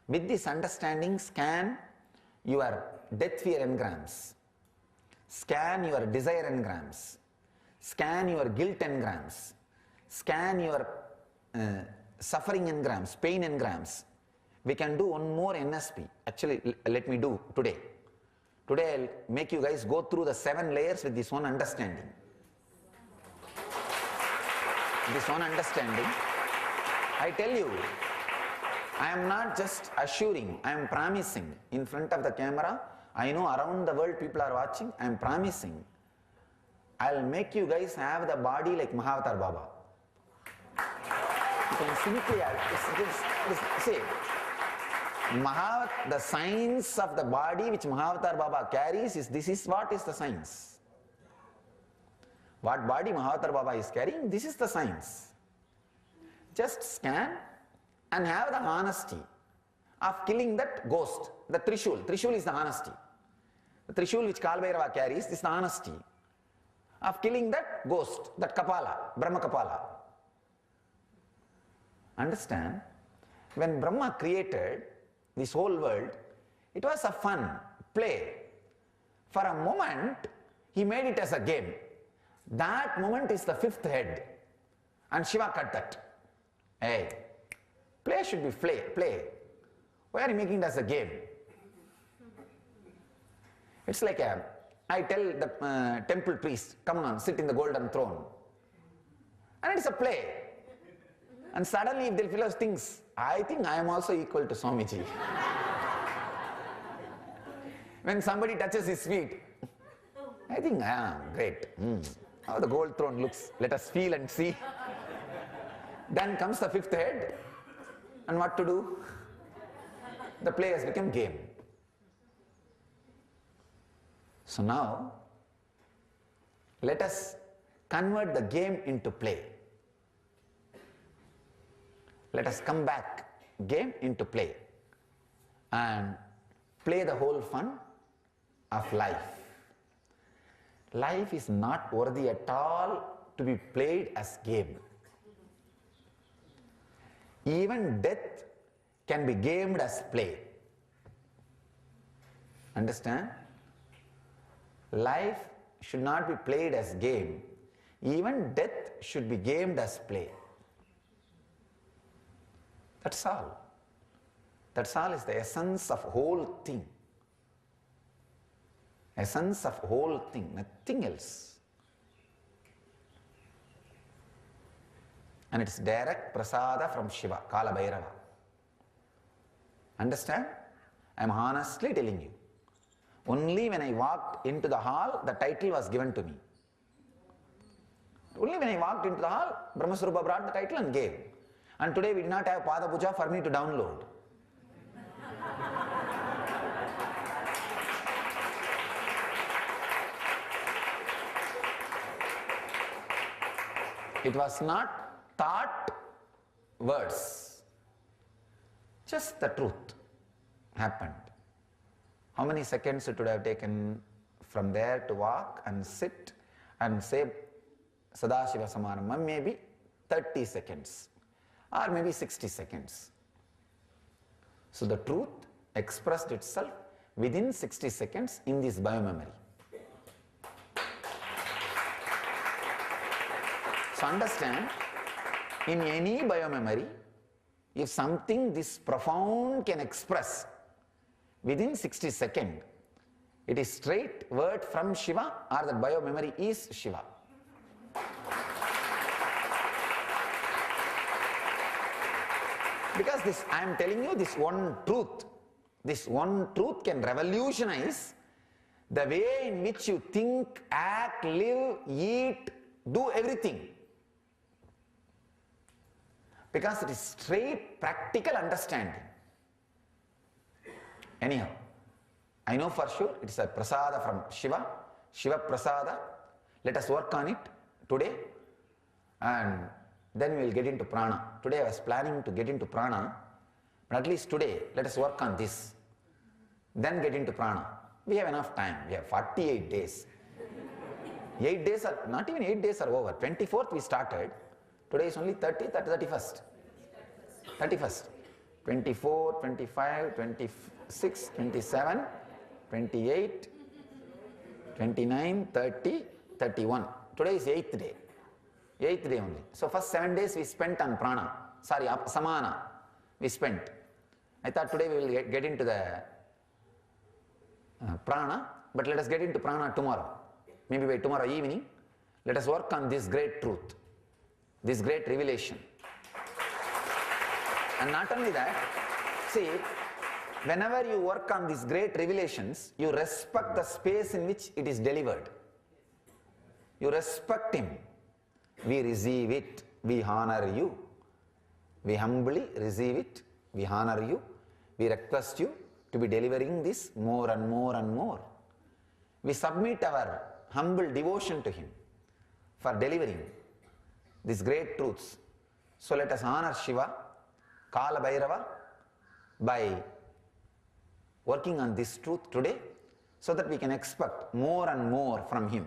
With this understanding, scan your death fear engrams, scan your desire engrams, scan your guilt engrams, scan your suffering engrams, pain engrams. We can do one more NSP. Actually, let me do today. Today I'll make you guys go through the 7 layers with this one understanding. This one understanding. I tell you, I am not just assuring, I am promising in front of the camera. I know around the world people are watching. I am promising. I'll make you guys have the body like Mahavatar Baba. You can simply see, the science of the body which Mahavatar Baba carries is, this is what is the science. What body Mahavatar Baba is carrying, this is the science. Just scan and have the honesty of killing that ghost, the Trishul. Trishul is the honesty. The Trishul which Kalbhairava carries is the honesty of killing that ghost, that Kapala, Brahma Kapala. Understand? When Brahma created this whole world, it was a fun, play. For a moment, he made it as a game. That moment is the 5th head. And Shiva cut that. Hey, play should be play. Why are you making it as a game? It's like I tell the temple priest, come on, sit in the golden throne. And it's a play. And suddenly if the fellow thinks, I think I am also equal to Swamiji. When somebody touches his feet, I think I am great. How the gold throne looks, let us feel and see. Then comes the 5th head, and what to do? The play has become game. So now, let us convert the game into play. Let us come back game into play and play the whole fun of life. Life is not worthy at all to be played as game. Even death can be gamed as play. Understand? Life should not be played as game. Even death should be gamed as play. That's all. That's all is the essence of whole thing. Essence of whole thing, nothing else. And it's direct prasada from Shiva, Kala Bhairava. Understand? I am honestly telling you. Only when I walked into the hall, the title was given to me. Only when I walked into the hall, Brahmaswarupa brought the title and gave. And today we did not have Pada Puja for me to download. It was not thought words. Just the truth happened. How many seconds it would have taken from there to walk and sit and say Sadashiva Samarambham? Maybe 30 seconds or maybe 60 seconds. So the truth expressed itself within 60 seconds in this biomemory. So understand, in any biomemory, if something this profound can express within 60 seconds, it is straight word from Shiva or that biomemory is Shiva. Because this, I am telling you, this one truth can revolutionize the way in which you think, act, live, eat, do everything. Because it is straight practical understanding. Anyhow, I know for sure it is a prasada from Shiva, Shiva prasada. Let us work on it today and then we will get into prana. Today I was planning to get into prana, but at least today let us work on this. Then get into prana. We have enough time. We have 48 days. 8 days are, not even 8 days are over. 24th we started. Today is only 30th, 31st. 31st. 24, 25, 26, 27, 28, 29, 30, 31. Today is 8th day. 8th day only. So first 7 days we spent on prana. Sorry, samana we spent. I thought today we will get into the prana, but let us get into prana tomorrow. Maybe by tomorrow evening, let us work on this great truth, this great revelation. And not only that, see, whenever you work on these great revelations, you respect the space in which it is delivered. You respect him. We receive it, we honor you. We humbly receive it, we honor you. We request you to be delivering this more and more and more. We submit our humble devotion to him for delivering these great truths. So let us honor Shiva, Kala Bhairava, by working on this truth today so that we can expect more and more from him.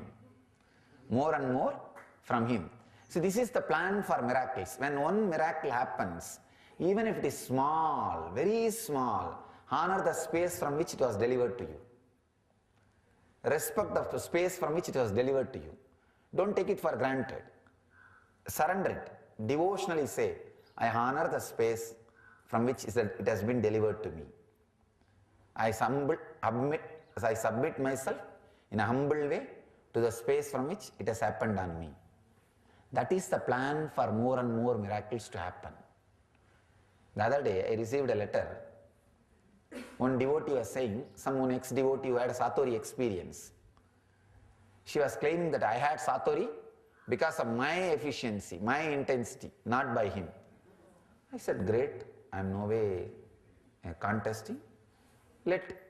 More and more from him. See, this is the plan for miracles. When one miracle happens, even if it is small, very small, honor the space from which it was delivered to you. Respect the space from which it was delivered to you. Don't take it for granted. Surrender it. Devotionally say, I honor the space from which it has been delivered to me. I submit myself in a humble way to the space from which it has happened on me. That is the plan for more and more miracles to happen. The other day I received a letter. One devotee was saying, someone ex-devotee who had a Satori experience. She was claiming that I had Satori because of my efficiency, my intensity, not by him. I said, great, I am no way contesting. Let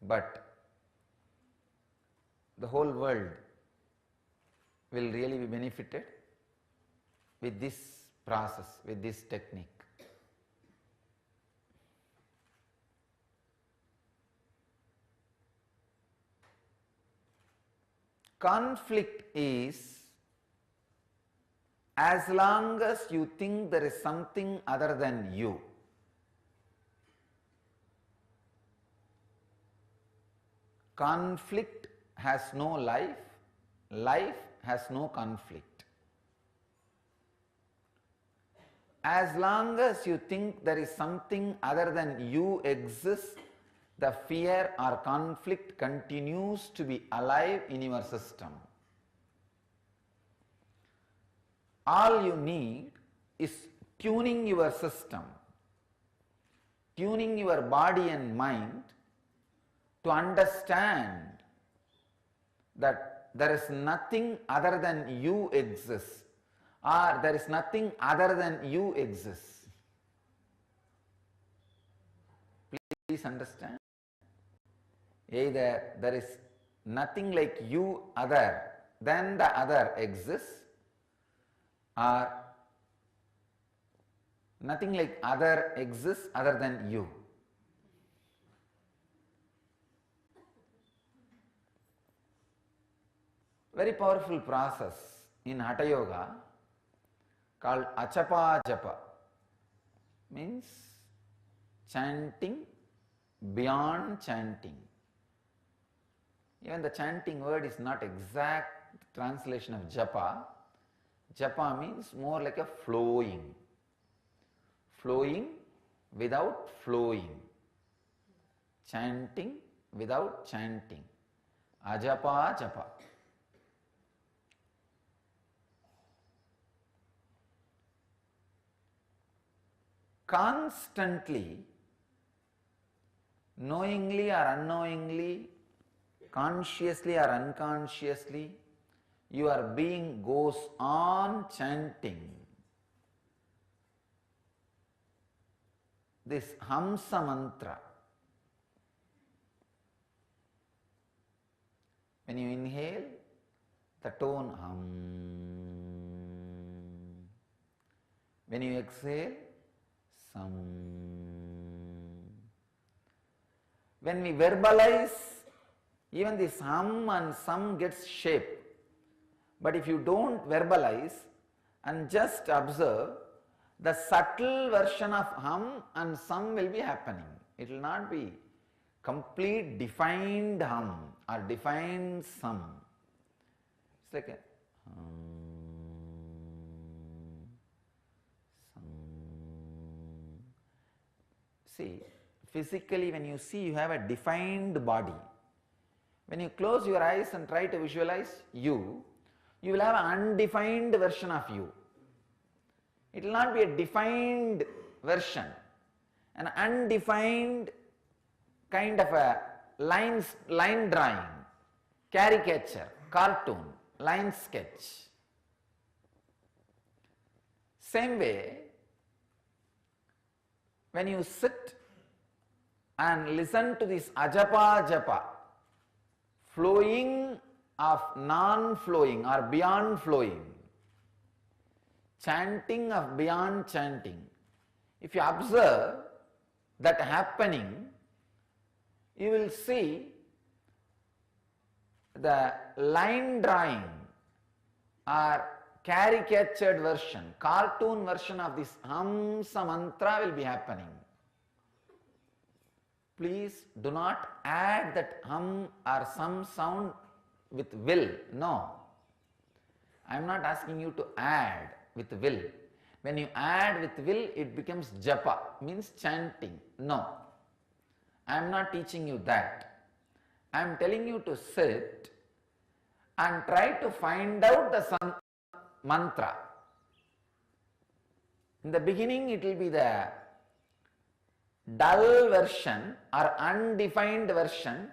but the whole world will really be benefited with this process, with this technique. Conflict is as long as you think there is something other than you. Conflict has no life, life has no conflict. As long as you think there is something other than you exists, the fear or conflict continues to be alive in your system. All you need is tuning your system, tuning your body and mind to understand that there is nothing other than you exists, or there is nothing other than you exists. Please understand. Either there is nothing like you other than the other exists, or nothing like other exists other than you. Very powerful process in Hatha Yoga called Achapa Japa, means chanting beyond chanting. Even the chanting word is not exact translation of japa. Japa means more like a flowing. Flowing without flowing. Chanting without chanting. Ajapa japa. Constantly, knowingly or unknowingly, consciously or unconsciously, your being goes on chanting this Hamsa mantra. When you inhale, the tone hum. When you exhale, sam. When we verbalize, even this hum and sum gets shape. But if you don't verbalize and just observe, the subtle version of hum and sum will be happening. It will not be complete defined hum or defined sum. It's like a sum. See, physically when you see, you have a defined body. When you close your eyes and try to visualize you will have an undefined version of you. It will not be a defined version. An undefined kind of a line drawing, caricature, cartoon, line sketch. Same way, when you sit and listen to this ajapa japa, flowing of non-flowing or beyond flowing, chanting of beyond chanting, if you observe that happening, you will see the line drawing or caricatured version, cartoon version of this Hamsa mantra will be happening. Please do not add that hum or some sound with will. No. I am not asking you to add with will. When you add with will, it becomes japa, means chanting. No. I am not teaching you that. I am telling you to sit and try to find out the mantra. In the beginning, it will be the dull version or undefined version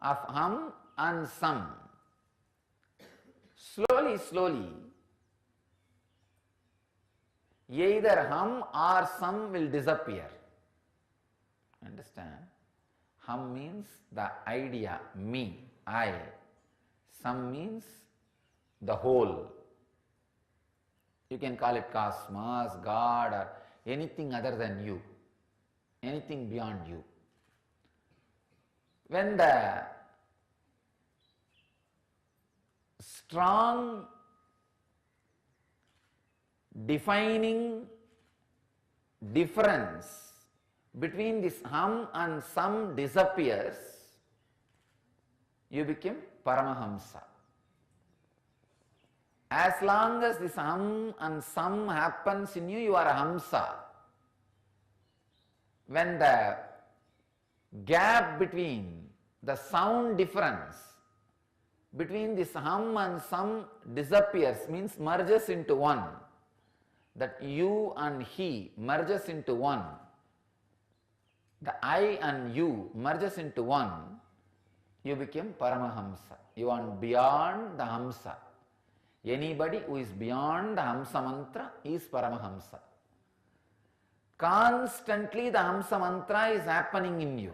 of hum and sum. Slowly, slowly, either hum or sum will disappear. Understand? Ham means the idea, me, I. Sam means the whole. You can call it cosmos, God, or anything other than you, anything beyond you. When the strong defining difference between this hum and some disappears, you become Paramahamsa. As long as this hum and some happens in you, you are a Hamsa. When the gap between the sound difference between this hum and some disappears, means merges into one, that you and he merges into one, the I and you merges into one, you become Paramahamsa. You are beyond the Hamsa. Anybody who is beyond the Hamsa mantra is Paramahamsa. Constantly the Hamsa mantra is happening in you.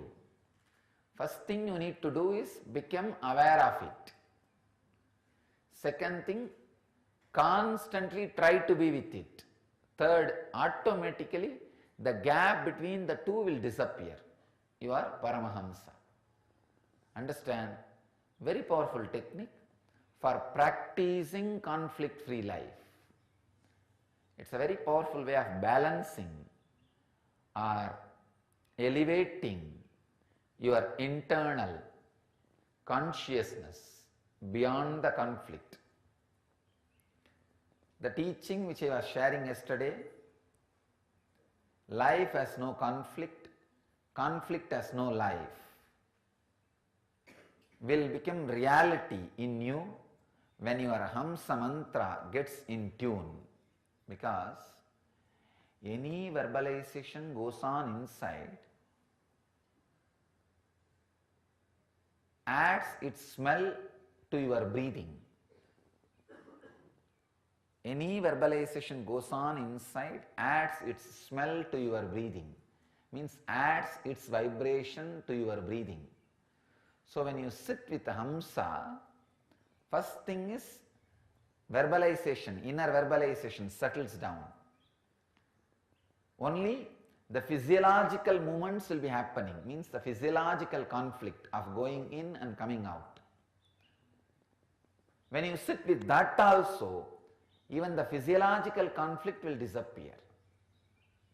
First thing you need to do is become aware of it. Second thing, constantly try to be with it. Third, automatically the gap between the two will disappear. You are Paramahamsa. Understand? Very powerful technique for practicing conflict-free life. It's a very powerful way of balancing or elevating your internal consciousness beyond the conflict. The teaching which I was sharing yesterday, life has no conflict, conflict has no life, will become reality in you when your Hamsa mantra gets in tune, because any verbalization goes on inside adds its smell to your breathing. Any verbalization goes on inside adds its smell to your breathing, means adds its vibration to your breathing. So when you sit with Hamsa, first thing is verbalization, inner verbalization settles down. Only the physiological movements will be happening, means the physiological conflict of going in and coming out. When you sit with that also, even the physiological conflict will disappear.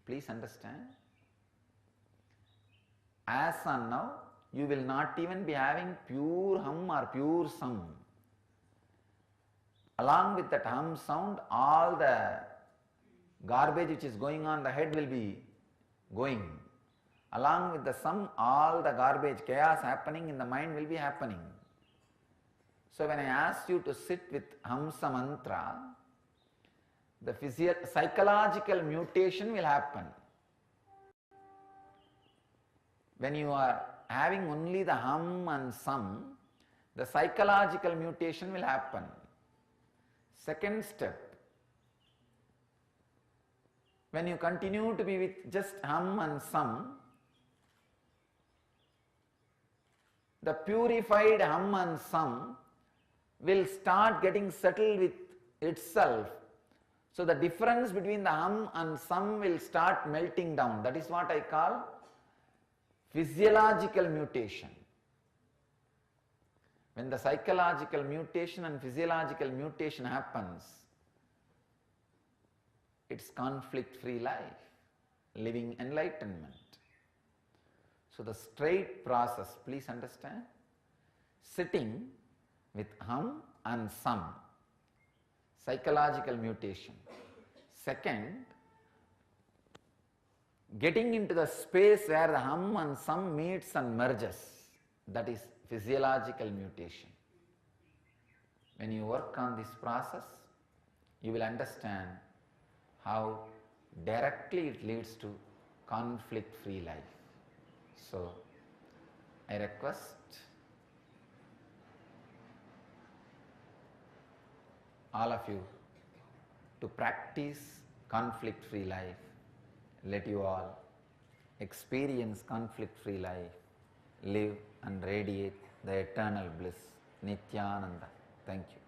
Please understand. As on now, you will not even be having pure hum or pure sound. Along with that hum sound, all the garbage which is going on the head will be going. Along with the sum, all the garbage, chaos happening in the mind will be happening. So when I ask you to sit with Hamsa mantra, the psychological mutation will happen. When you are having only the hum and sum, the psychological mutation will happen. Second step, when you continue to be with just hum and sum, the purified hum and sum will start getting settled with itself. So the difference between the hum and sum will start melting down. That is what I call physiological mutation. When the psychological mutation and physiological mutation happens, it's conflict-free life, living enlightenment. So the straight process, please understand, sitting with hum and sum, psychological mutation. Second, getting into the space where the hum and sum meets and merges, that is physiological mutation. When you work on this process, you will understand how directly it leads to conflict-free life. So, I request all of you to practice conflict-free life. Let you all experience conflict-free life. live and radiate the eternal bliss. Nityananda. Thank you.